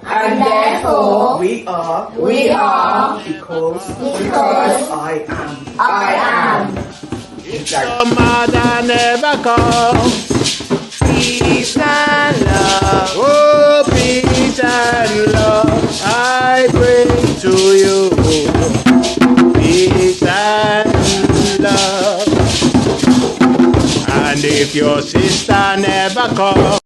we are because I am. If your mother never comes, peace and love, oh peace and love, I bring to you, peace and love. And if your sister never comes,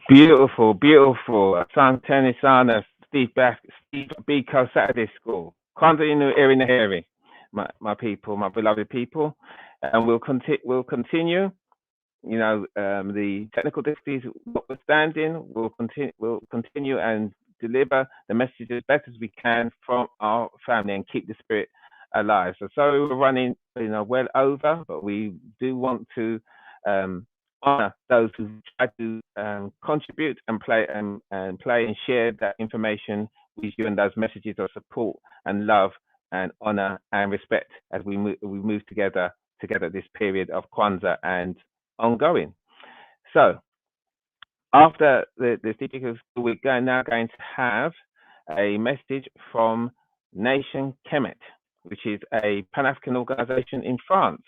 Beautiful, beautiful. Santana Sana, Steve Biko Saturday School. Kwanzaa Inu Eri Naheri, my people, my beloved people. And we'll continue. You know, the technical difficulties notwithstanding, we'll continue and deliver the message as best as we can from our family and keep the spirit alive. So sorry we're running, well over, but we do want to honor those who try to contribute and play and share that information with you and those messages of support and love and honor and respect as we move together this period of Kwanzaa and ongoing. So after the speakers, we're now going to have a message from Nation Kemet, which is a Pan-African organization in France.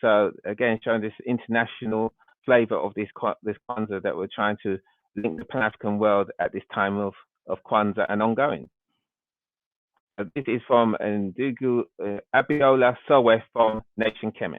So again, showing this international flavor of this Kwanzaa that we're trying to link the Pan-African world at this time of Kwanzaa and ongoing. This is from Ndugu Abiola Sowe from Nation Kemet.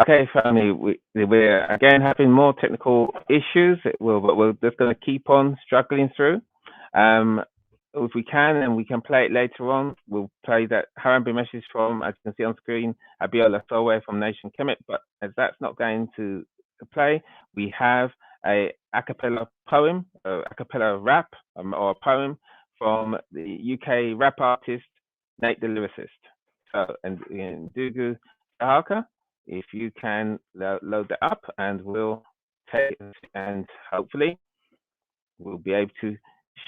Okay, family, we're again having more technical issues. But we're just going to keep on struggling through. If we can, and we can play it later on, we'll play that Harambe message from, as you can see on screen, Abiola Sowe from Nation Kemet. But as that's not going to play, we have a cappella poem, a cappella rap, or a poem from the UK rap artist Nate the Lyricist. So, and Ndugu Sahaka, if you can load that up, and we'll take it, and hopefully we'll be able to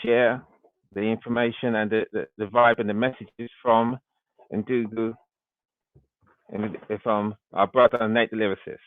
share the information and the vibe and the messages from Ndugu, from our brother Nate the lyricist.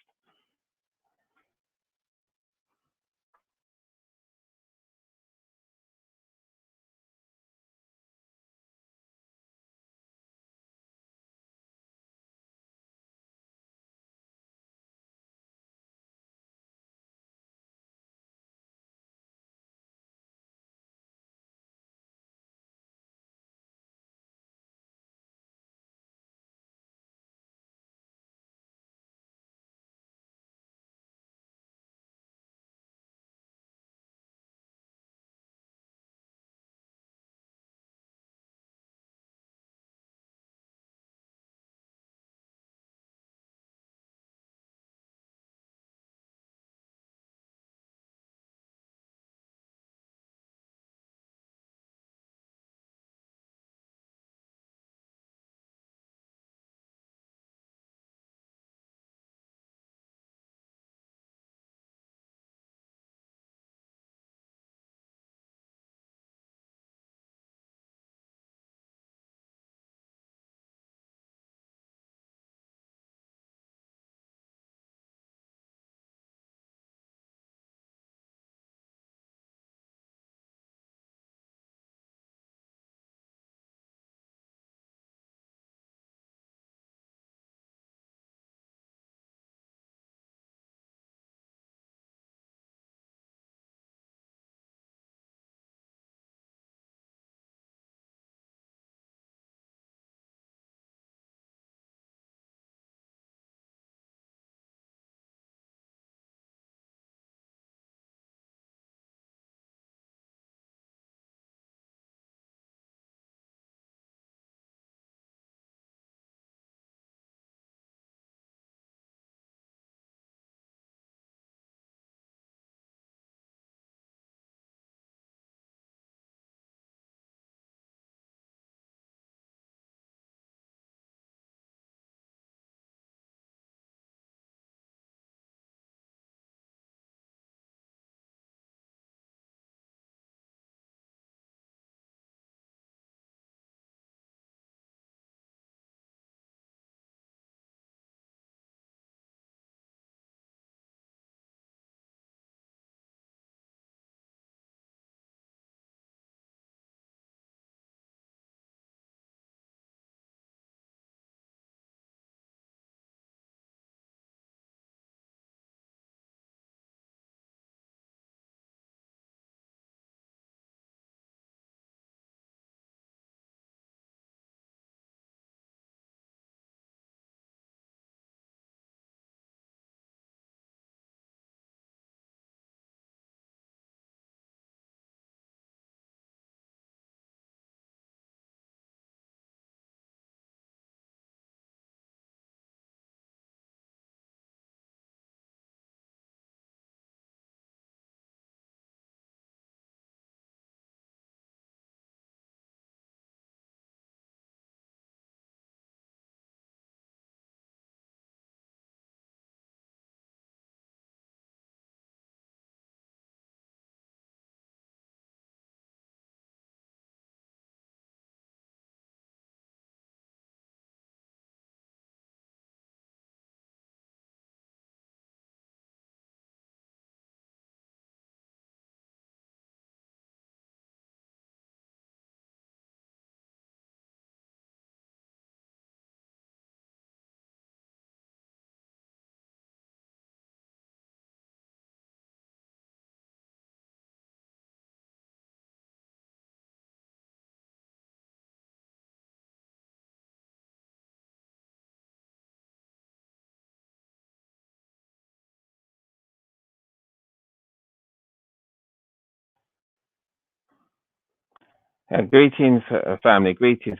Greetings, family. Greetings.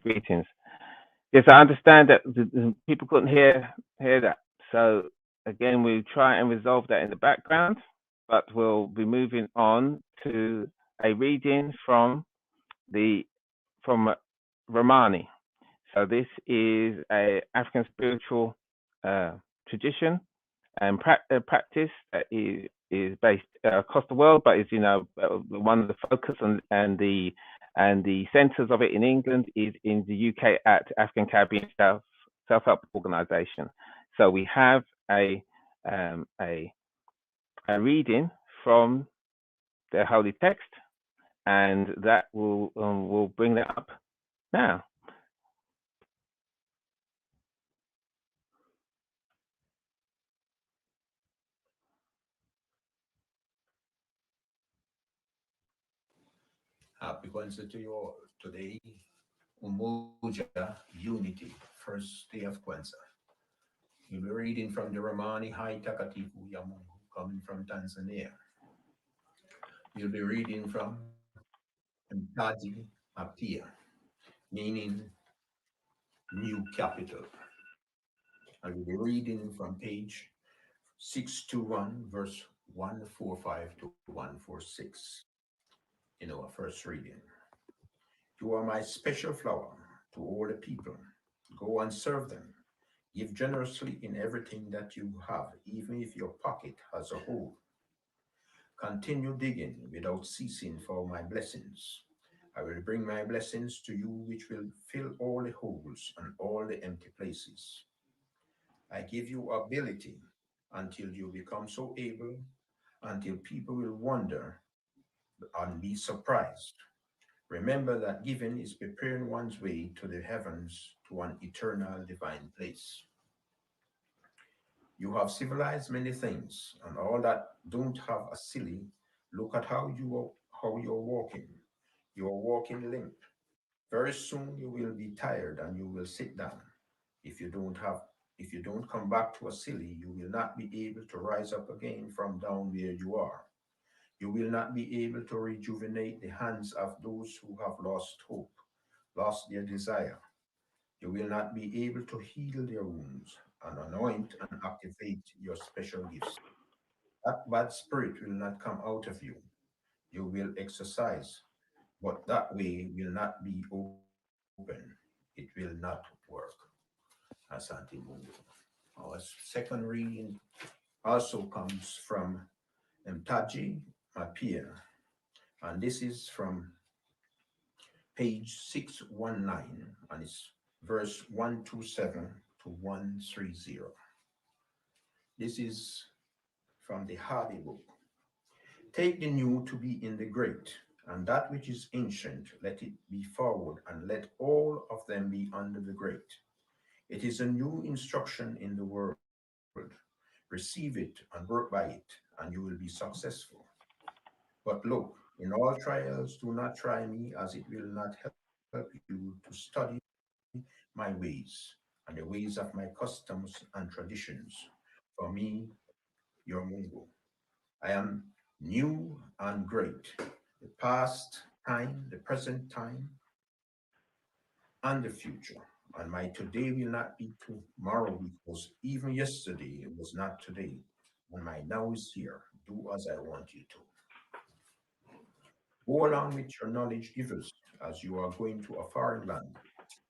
Yes, I understand that the people couldn't hear that. So again, we'll try and resolve that in the background, but we'll be moving on to a reading from Romani. So this is a African spiritual tradition and practice that is based across the world, but is one of the focus and the And the centres of it in England is in the UK at African Caribbean Self-Help Organisation. So we have a reading from the Holy Text, and that will bring that up now. Happy Kwanzaa to you all. Today, Umoja, Unity, first day of Kwanzaa. We'll be reading from the Romani Hai Takatifu ya Mungu, coming from Tanzania. We'll be reading from Mtaji Apia, meaning new capital. I will be reading from page 621, verse 145 to 146 in our first reading. You are my special flower to all the people. Go and serve them. Give generously in everything that you have, even if your pocket has a hole. Continue digging without ceasing for my blessings. I will bring my blessings to you, which will fill all the holes and all the empty places. I give you ability until you become so able, until people will wonder and be surprised. Remember that giving is preparing one's way to the heavens, to an eternal divine place. You have civilized many things, and all that don't have a silly. Look at how you're walking. You are walking limp. Very soon you will be tired and you will sit down. If you don't come back to a silly, you will not be able to rise up again from down where you are. You will not be able to rejuvenate the hands of those who have lost hope, lost their desire. You will not be able to heal their wounds and anoint and activate your special gifts. That bad spirit will not come out of you. You will exercise, but that way will not be open. It will not work. Asante Mungu. Our second reading also comes from Mtaji Mapia, and this is from page 619, and it's verse 127 to 130. This is from the Hardy book. Take the new to be in the great, and that which is ancient, let it be forward, and let all of them be under the great. It is a new instruction in the world. Receive it and work by it, and you will be successful. But look, in all trials, do not try me, as it will not help you to study my ways and the ways of my customs and traditions. For me, your Mungu, I am new and great. The past time, the present time, and the future. And my today will not be tomorrow, because even yesterday was not today. And my now is here. Do as I want you to. Go along with your knowledge givers as you are going to a foreign land.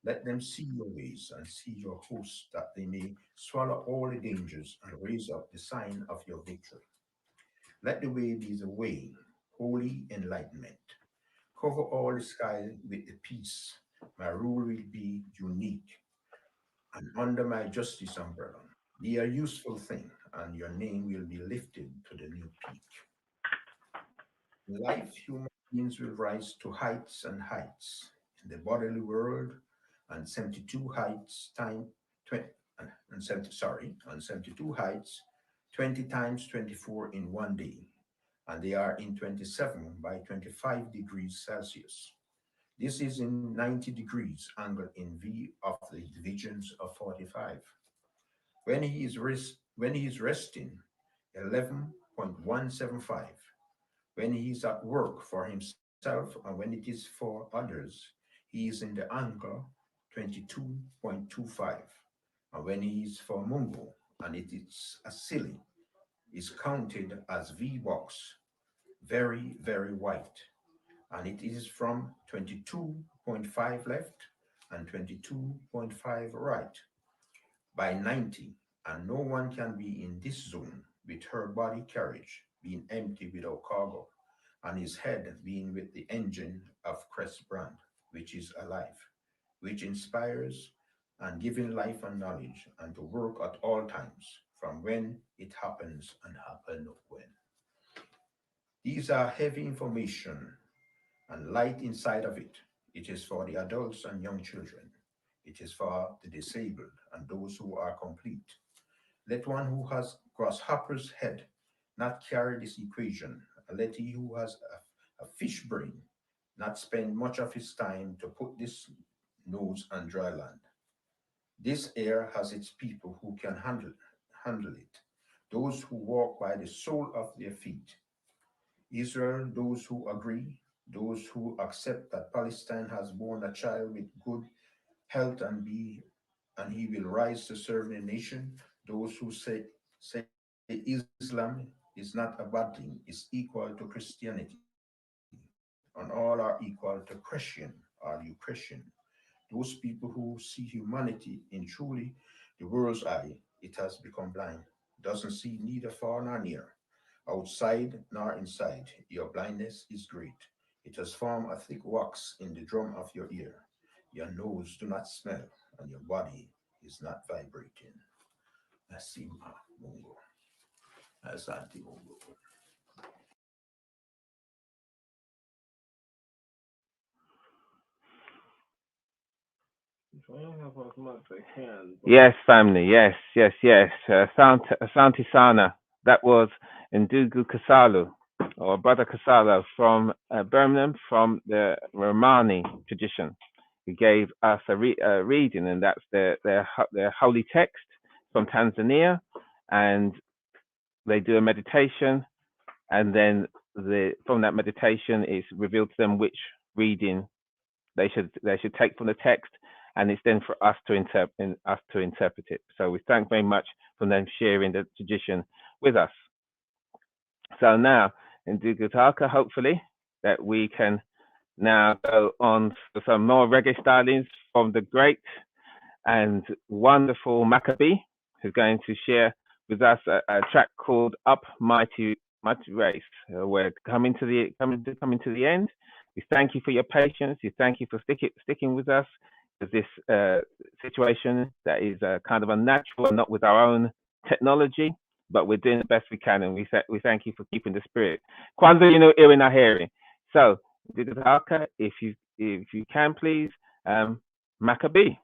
Let them see your ways and see your hosts, that they may swallow all the dangers and raise up the sign of your victory. Let the way be the way, holy enlightenment. Cover all the sky with the peace. My rule will be unique, and under my justice umbrella, be a useful thing, and your name will be lifted to the new peak. In life, human beings will rise to heights and heights. In the bodily world, and 72 heights time 20 and 70, sorry, on 72 heights, 20 times 24 in one day, and they are in 27 by 25 degrees Celsius. This is in 90 degrees angle in V of the divisions of 45. When he is resting, 11.175. When he is at work for himself and when it is for others, he is in the angle 22.25. And when he is for Mungu and it is a silly, is counted as V box, very, very white. And it is from 22.5 left and 22.5 right by 90, and no one can be in this zone with her body carriage being empty without cargo, and his head being with the engine of crest brand, which is alive, which inspires and giving life and knowledge, and to work at all times, from when it happens and happen when. These are heavy information and light inside of it. It is for the adults and young children. It is for the disabled and those who are complete. Let one who has grasshopper's head not carry this equation, and let he who has a fish brain not spend much of his time to put this nose on dry land. This air has its people who can handle it, those who walk by the sole of their feet. Israel, those who agree, those who accept that Palestine has born a child with good health and he will rise to serve the nation. Those who say Islam is not a bad thing, is equal to Christianity, and all are equal to Christian. Are you Christian? Those people who see humanity in truly the world's eye, it has become blind, doesn't see neither far nor near, outside nor inside. Your blindness is great. It has formed a thick wax in the drum of your ear. Your nose do not smell, and your body is not vibrating. Asima Mungo. Asante Mungo. Yes, family. Yes. Asante Sana. That was Ndugu Kasalu, or Brother Kasalo from Birmingham, from the Romani tradition. He gave us a reading, and that's their holy text from Tanzania, and they do a meditation, and then from that meditation it's revealed to them which reading they should take from the text, and it's then for us to interpret it. So we thank very much for them sharing the tradition with us. So now in Dugutaka, hopefully that we can now go on to some more reggae stylings from the great and wonderful Makabe, who's going to share with us a track called Up Mighty Race. We're coming to the end. We thank you for your patience. We thank you for sticking with us with this situation that is kind of unnatural and not with our own technology, but we're doing the best we can, and we thank you for keeping the spirit. Kwanzaa, hearing our hearing. So, if you can please, Makabe.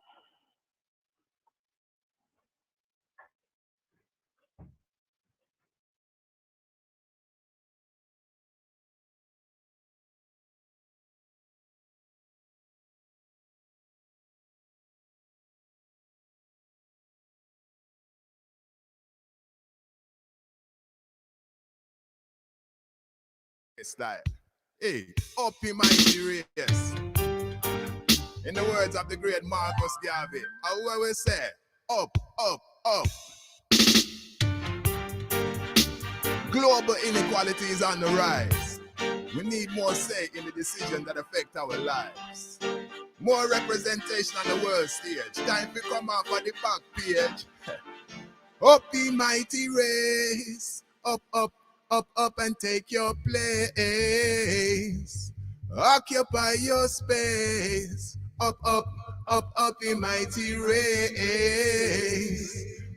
Style. Hey, up in mighty race. In the words of the great Marcus Garvey, how will we say? Up, up, up. Global inequality is on the rise. We need more say in the decisions that affect our lives. More representation on the world stage. Time to come off on the back page. Up in mighty race. Up, up. Up, up and take your place. Occupy your space. Up, up, up, up in mighty race.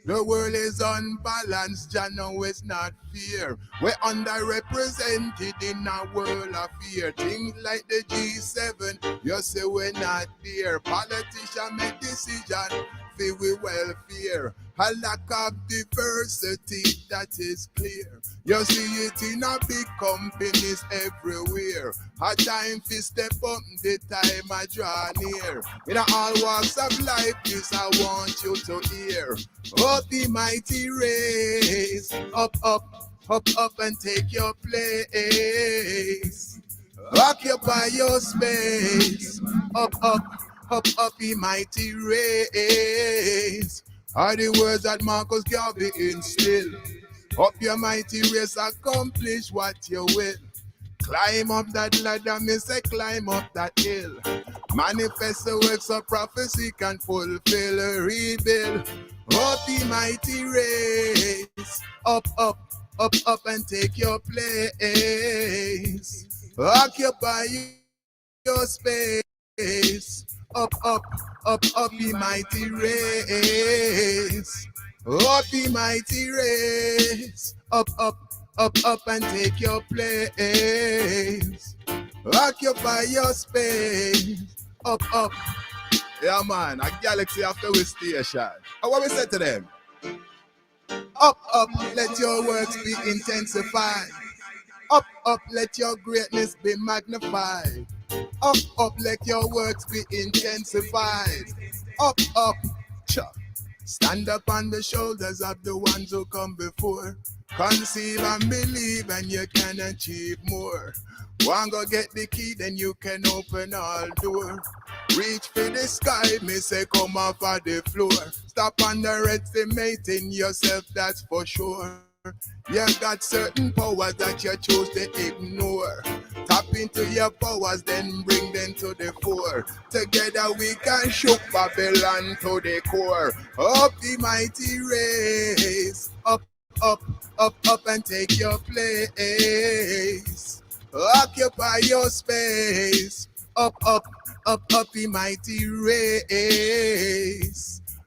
The world is unbalanced, Jah know it's not fair. We're underrepresented in a world of fear. Things like the G7, you say we're not there. Politicians make decisions for we welfare. A lack of diversity, that is clear. You see it in a big companies everywhere. A time to step up, the time I draw near. In all walks of life, this I want you to hear. Up the mighty race. Up, up, up, up and take your place. Occupy your space. Up, up, up, up the mighty race. Are the words that Marcus Garvey instilled. Up your mighty race, accomplish what you will. Climb up that ladder, me say climb up that hill. Manifest the works of prophecy can fulfill, rebuild. Up the mighty race. Up, up, up, up and take your place. Occupy your space. Up, up, up, up the mighty race. Up the mighty race. Up, up, up, up and take your place. Occupy your space. Up, up. Yeah, man, a galaxy after we station. And what we said to them? Up, up, let your works be intensified. Up, up, let your greatness be magnified. Up, up, let your works be intensified. Up, up, chuck. Stand up on the shoulders of the ones who come before. Conceive and believe and you can achieve more. One go get the key, then you can open all door. Reach for the sky, me say come off of the floor. Stop underestimating yourself, that's for sure. You got certain powers that you choose to ignore. Tap into your powers, then bring them to the fore. Together we can shook Babylon to the core. Up the mighty race. Up, up, up, up and take your place. Occupy your space. Up, up, up, up the mighty race.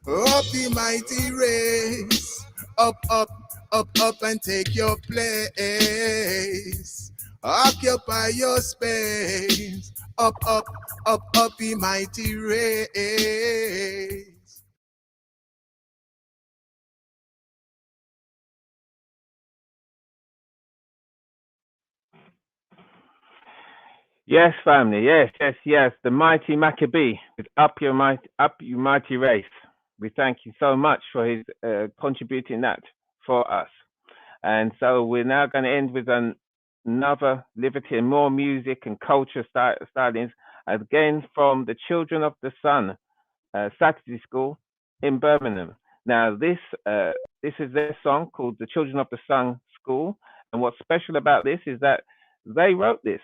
Up the mighty race. Up, up, up, up and take your place. Occupy your space. Up, up, up, up the mighty race. Yes, family. Yes, yes, yes. The mighty Makabe with up your mighty race. We thank you so much for his contributing that for us. And so we're now going to end with another liberty and more music and culture stylings, again from the Children of the Sun Saturday School in Birmingham. Now this is their song called The Children of the Sun School, and what's special about this is that they wrote this.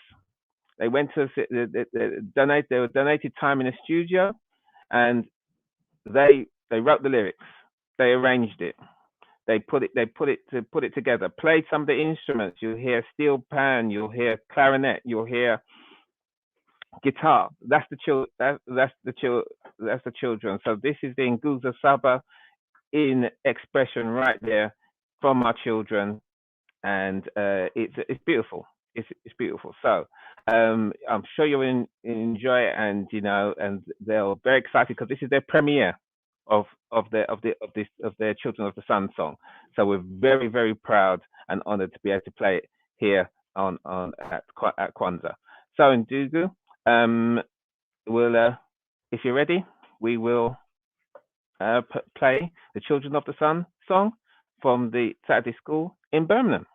They went to they were donated time in a studio, and they wrote the lyrics. They arranged it. They put it together. Played some of the instruments. You'll hear steel pan. You'll hear clarinet. You'll hear guitar. That's the children. So this is the Nguza Saba in expression right there from our children, and it's beautiful. It's beautiful. So I'm sure you'll enjoy it, and and they're very excited because this is their premiere of their Children of the Sun song. So we're very, very proud and honored to be able to play it here at Kwanzaa. So Ndugu, we'll if you're ready, we will play the Children of the Sun song from the Saturday School in Birmingham.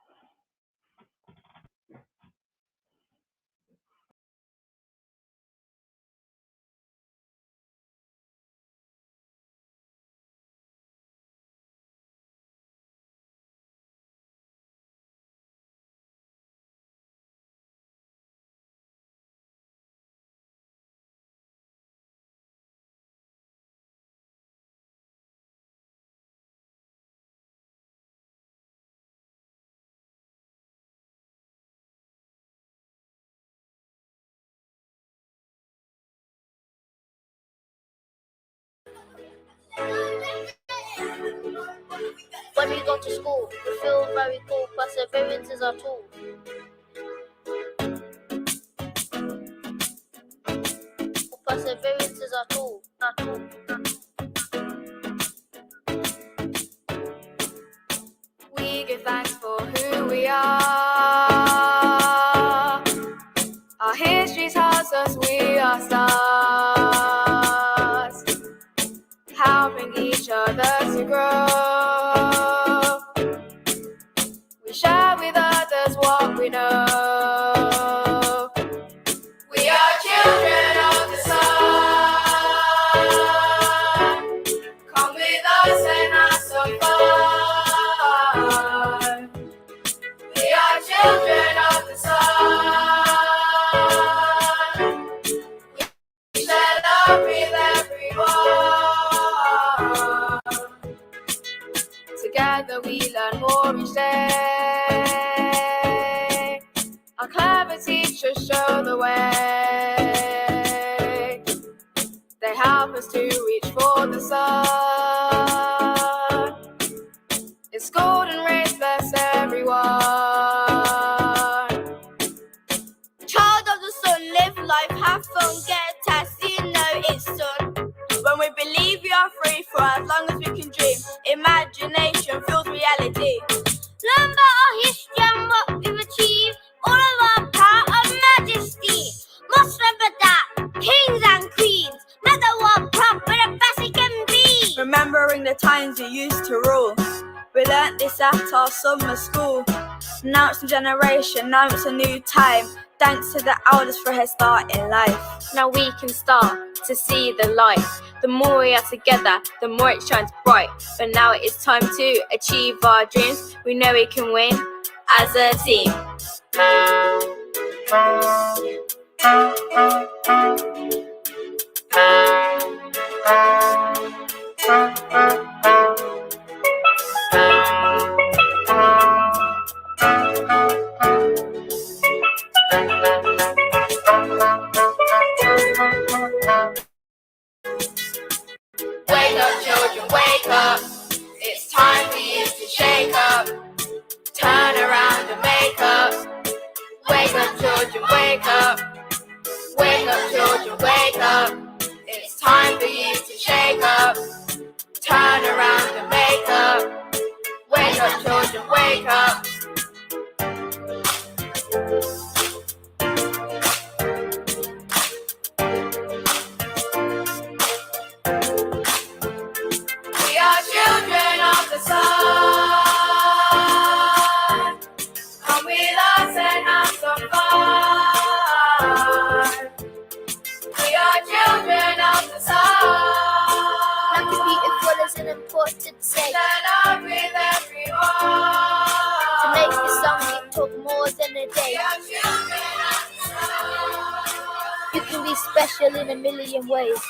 When we go to school, we feel very cool. Perseverance is our tool. Perseverance is our tool. We give thanks for who we are. Our history tells us we are stars, helping each other to grow. We share with others what we know. We are children of the sun. Come with us and have some fun. We are children of the sun. We share love with everyone. Together we learn more. each day. Our clever teachers show the way. They help us to reach for the sun. It's golden rays bless everyone. Child of the sun, live life, have fun, get a test, you know it's done. When we believe we are free for as long as we can dream, imagination fuels reality. Learn about our history and what we've achieved, all of our power and majesty. Must remember that kings and queens, not the one prop, but the best it can be. Remembering the times we used to rule, we learnt this at our summer school. Now it's a generation, now it's a new time. Thanks to the elders for her start in life. Now we can start to see the light. The more we are together, the more it shines bright. But now it is time to achieve our dreams. We know we can win as a team. Wake up, children, wake up. It's time for you to shake up. Turn around and make up. Wake up, children, wake up. Wake up, children, wake up. It's time for you to shake up. Turn around and make up. Wake up, children, wake up. We are children of the sun. Come with us and have some fun. We are children of the sun. Life is beautiful as an important say. Stand up with everyone. To make this song it took more than a day. We are children of the sun. You can be special in a million ways.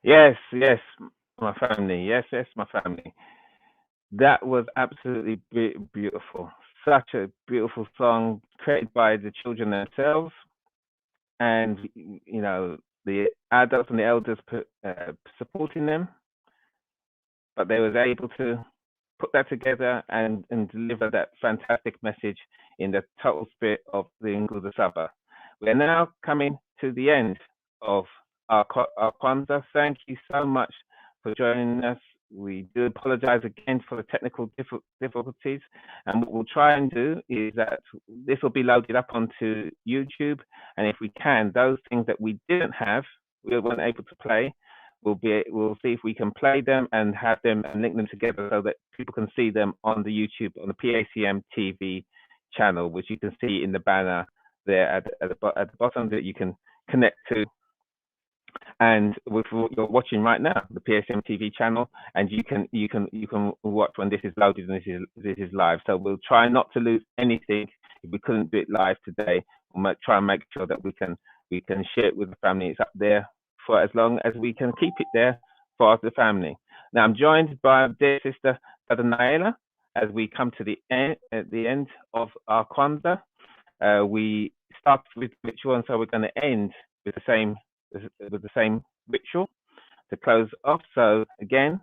Yes, yes, my family. Yes, yes, my family. That was absolutely beautiful. Such a beautiful song created by the children themselves, and you know the adults and the elders supporting them. But they was able to put that together and deliver that fantastic message in the total spirit of the Nguza Saba. We are now coming to the end of our Kwanzaa. Thank you so much for joining us. We do apologize again for the technical difficulties, and what we'll try and do is that this will be loaded up onto YouTube, and if we can, those things that we didn't have, we weren't able to play, we'll see if we can play them and have them and link them together so that people can see them on the YouTube, on the PACM TV channel, which you can see in the banner there at the bottom that you can connect to. And with what you're watching right now, the PACM TV channel, and you can watch when this is loaded and this is live. So we'll try not to lose anything. If we couldn't do it live today, we'll try and make sure that we can share it with the family. It's up there for as long as we can keep it there for the family. Now I'm joined by dear sister Naila as we come to the end of our Kwanzaa. We start with ritual, and so we're going to end with the same ritual to close off. So again,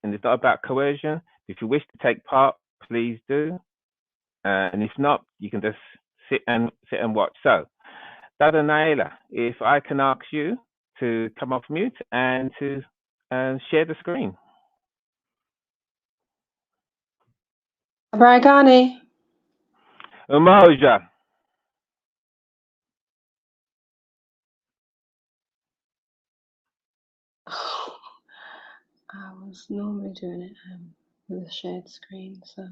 and it's not about coercion. If you wish to take part, please do, and if not, you can just sit and watch. So, Dada Naila, if I can ask you to come off mute and to share the screen. Bragani. Umoja. I was normally doing it with a shared screen, so.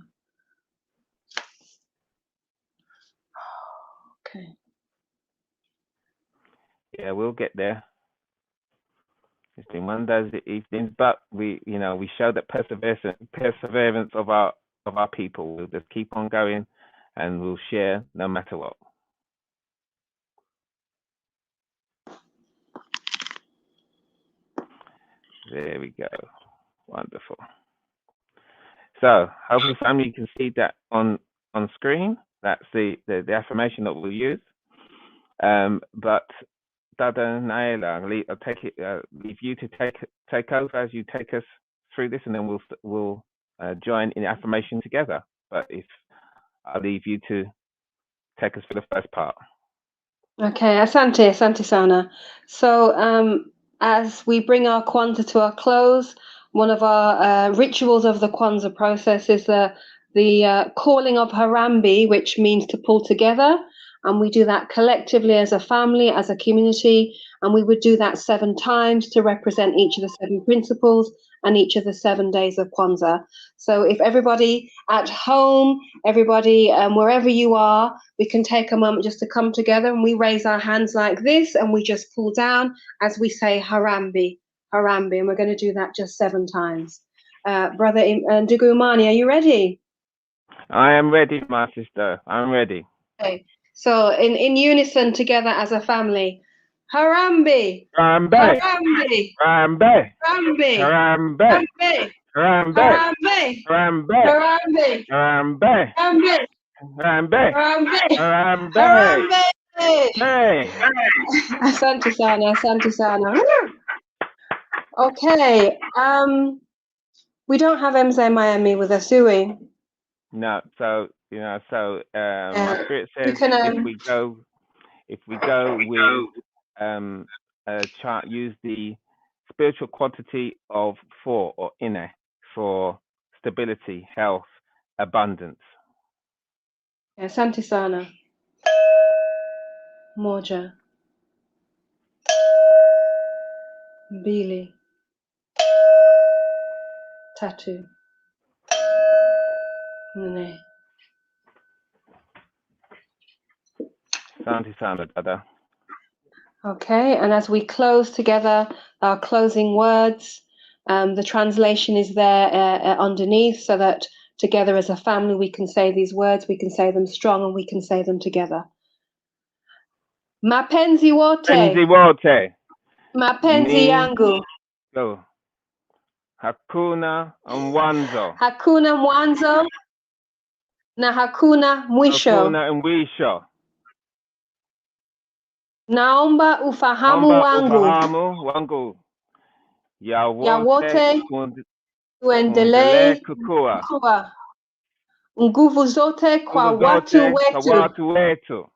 Okay. Yeah, we'll get there. It's been one of those evenings, but we show that perseverance of our people. We'll just keep on going, and we'll share no matter what. There we go. Wonderful. So hopefully, family, you can see that on screen. That's the affirmation that we'll use. But Dada Naila, I'll leave you to take over as you take us through this, and then we'll join in affirmation together. But I'll leave you to take us for the first part. Okay, asante sana. So as we bring our Kwanzaa to a close, one of our rituals of the Kwanzaa process is the calling of Harambe, which means to pull together. And we do that collectively as a family, as a community. And we would do that 7 times to represent each of the 7 principles and each of the 7 days of Kwanzaa. So if everybody at home, everybody wherever you are, we can take a moment just to come together, and we raise our hands like this, and we just pull down as we say Harambe, Harambe. And we're going to do that just 7 times. Brother Ndugu Umani, are you ready? I am ready, my sister. I'm ready. Okay. So in unison together as a family. Harambe. Harambe. Harambe. Harambe. Harambe. Harambe. Harambe. Harambe. Harambe. Harambe. Harambe. Harambe. Harambe. Harambe. Harambe. Hey. Asante sana. Asante sana. Okay. We don't have Mzee Miami with us, do we? No, so my spirit says if we go with chart, use the spiritual quantity of 4 or inner for stability, health, abundance. Asante sana. Moja. Mbili. Tatu. Nne. Asante sana, Dada. Okay, and as we close together our closing words, the translation is there underneath, so that together as a family we can say these words, we can say them strong, and we can say them together. Mapenzi wote. Mapenzi wote. Mapenzi yangu. Go. Hakuna mwanzo. Hakuna mwanzo na hakuna mwisho. Hakuna mwisho. Naomba ufahamu wangu ya wote tuendelee kukua. Nguvu zote kwa watu wetu.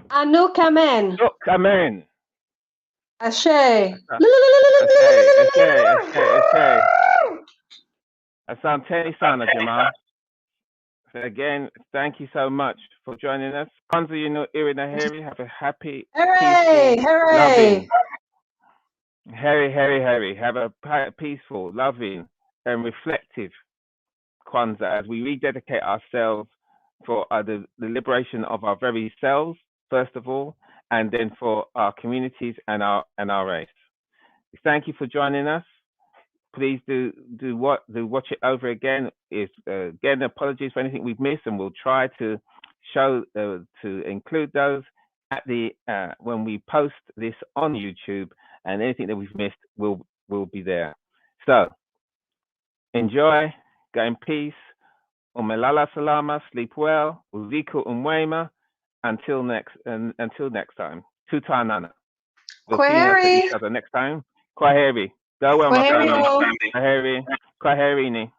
Anuk amen. Amen. Ashe. Asante sana, Jamal. Again, thank you so much for joining us. Kwanzaa Irinaheri, have a happy, peaceful, loving. Hurry. Have a peaceful, loving, and reflective Kwanzaa as we rededicate ourselves for the liberation of our very selves, first of all, and then for our communities and our race. Thank you for joining us. Please do watch it over again. Again, apologies for anything we've missed, and we'll try to show to include those at the when we post this on YouTube, and anything that we've missed will be there. So enjoy, go in peace. Umelala salama, sleep well. Uziku umwema. Until next time. Tutanana. We'll see each other next time. Kwaheri. Go well, my family. Kwaheri. Kwaherini.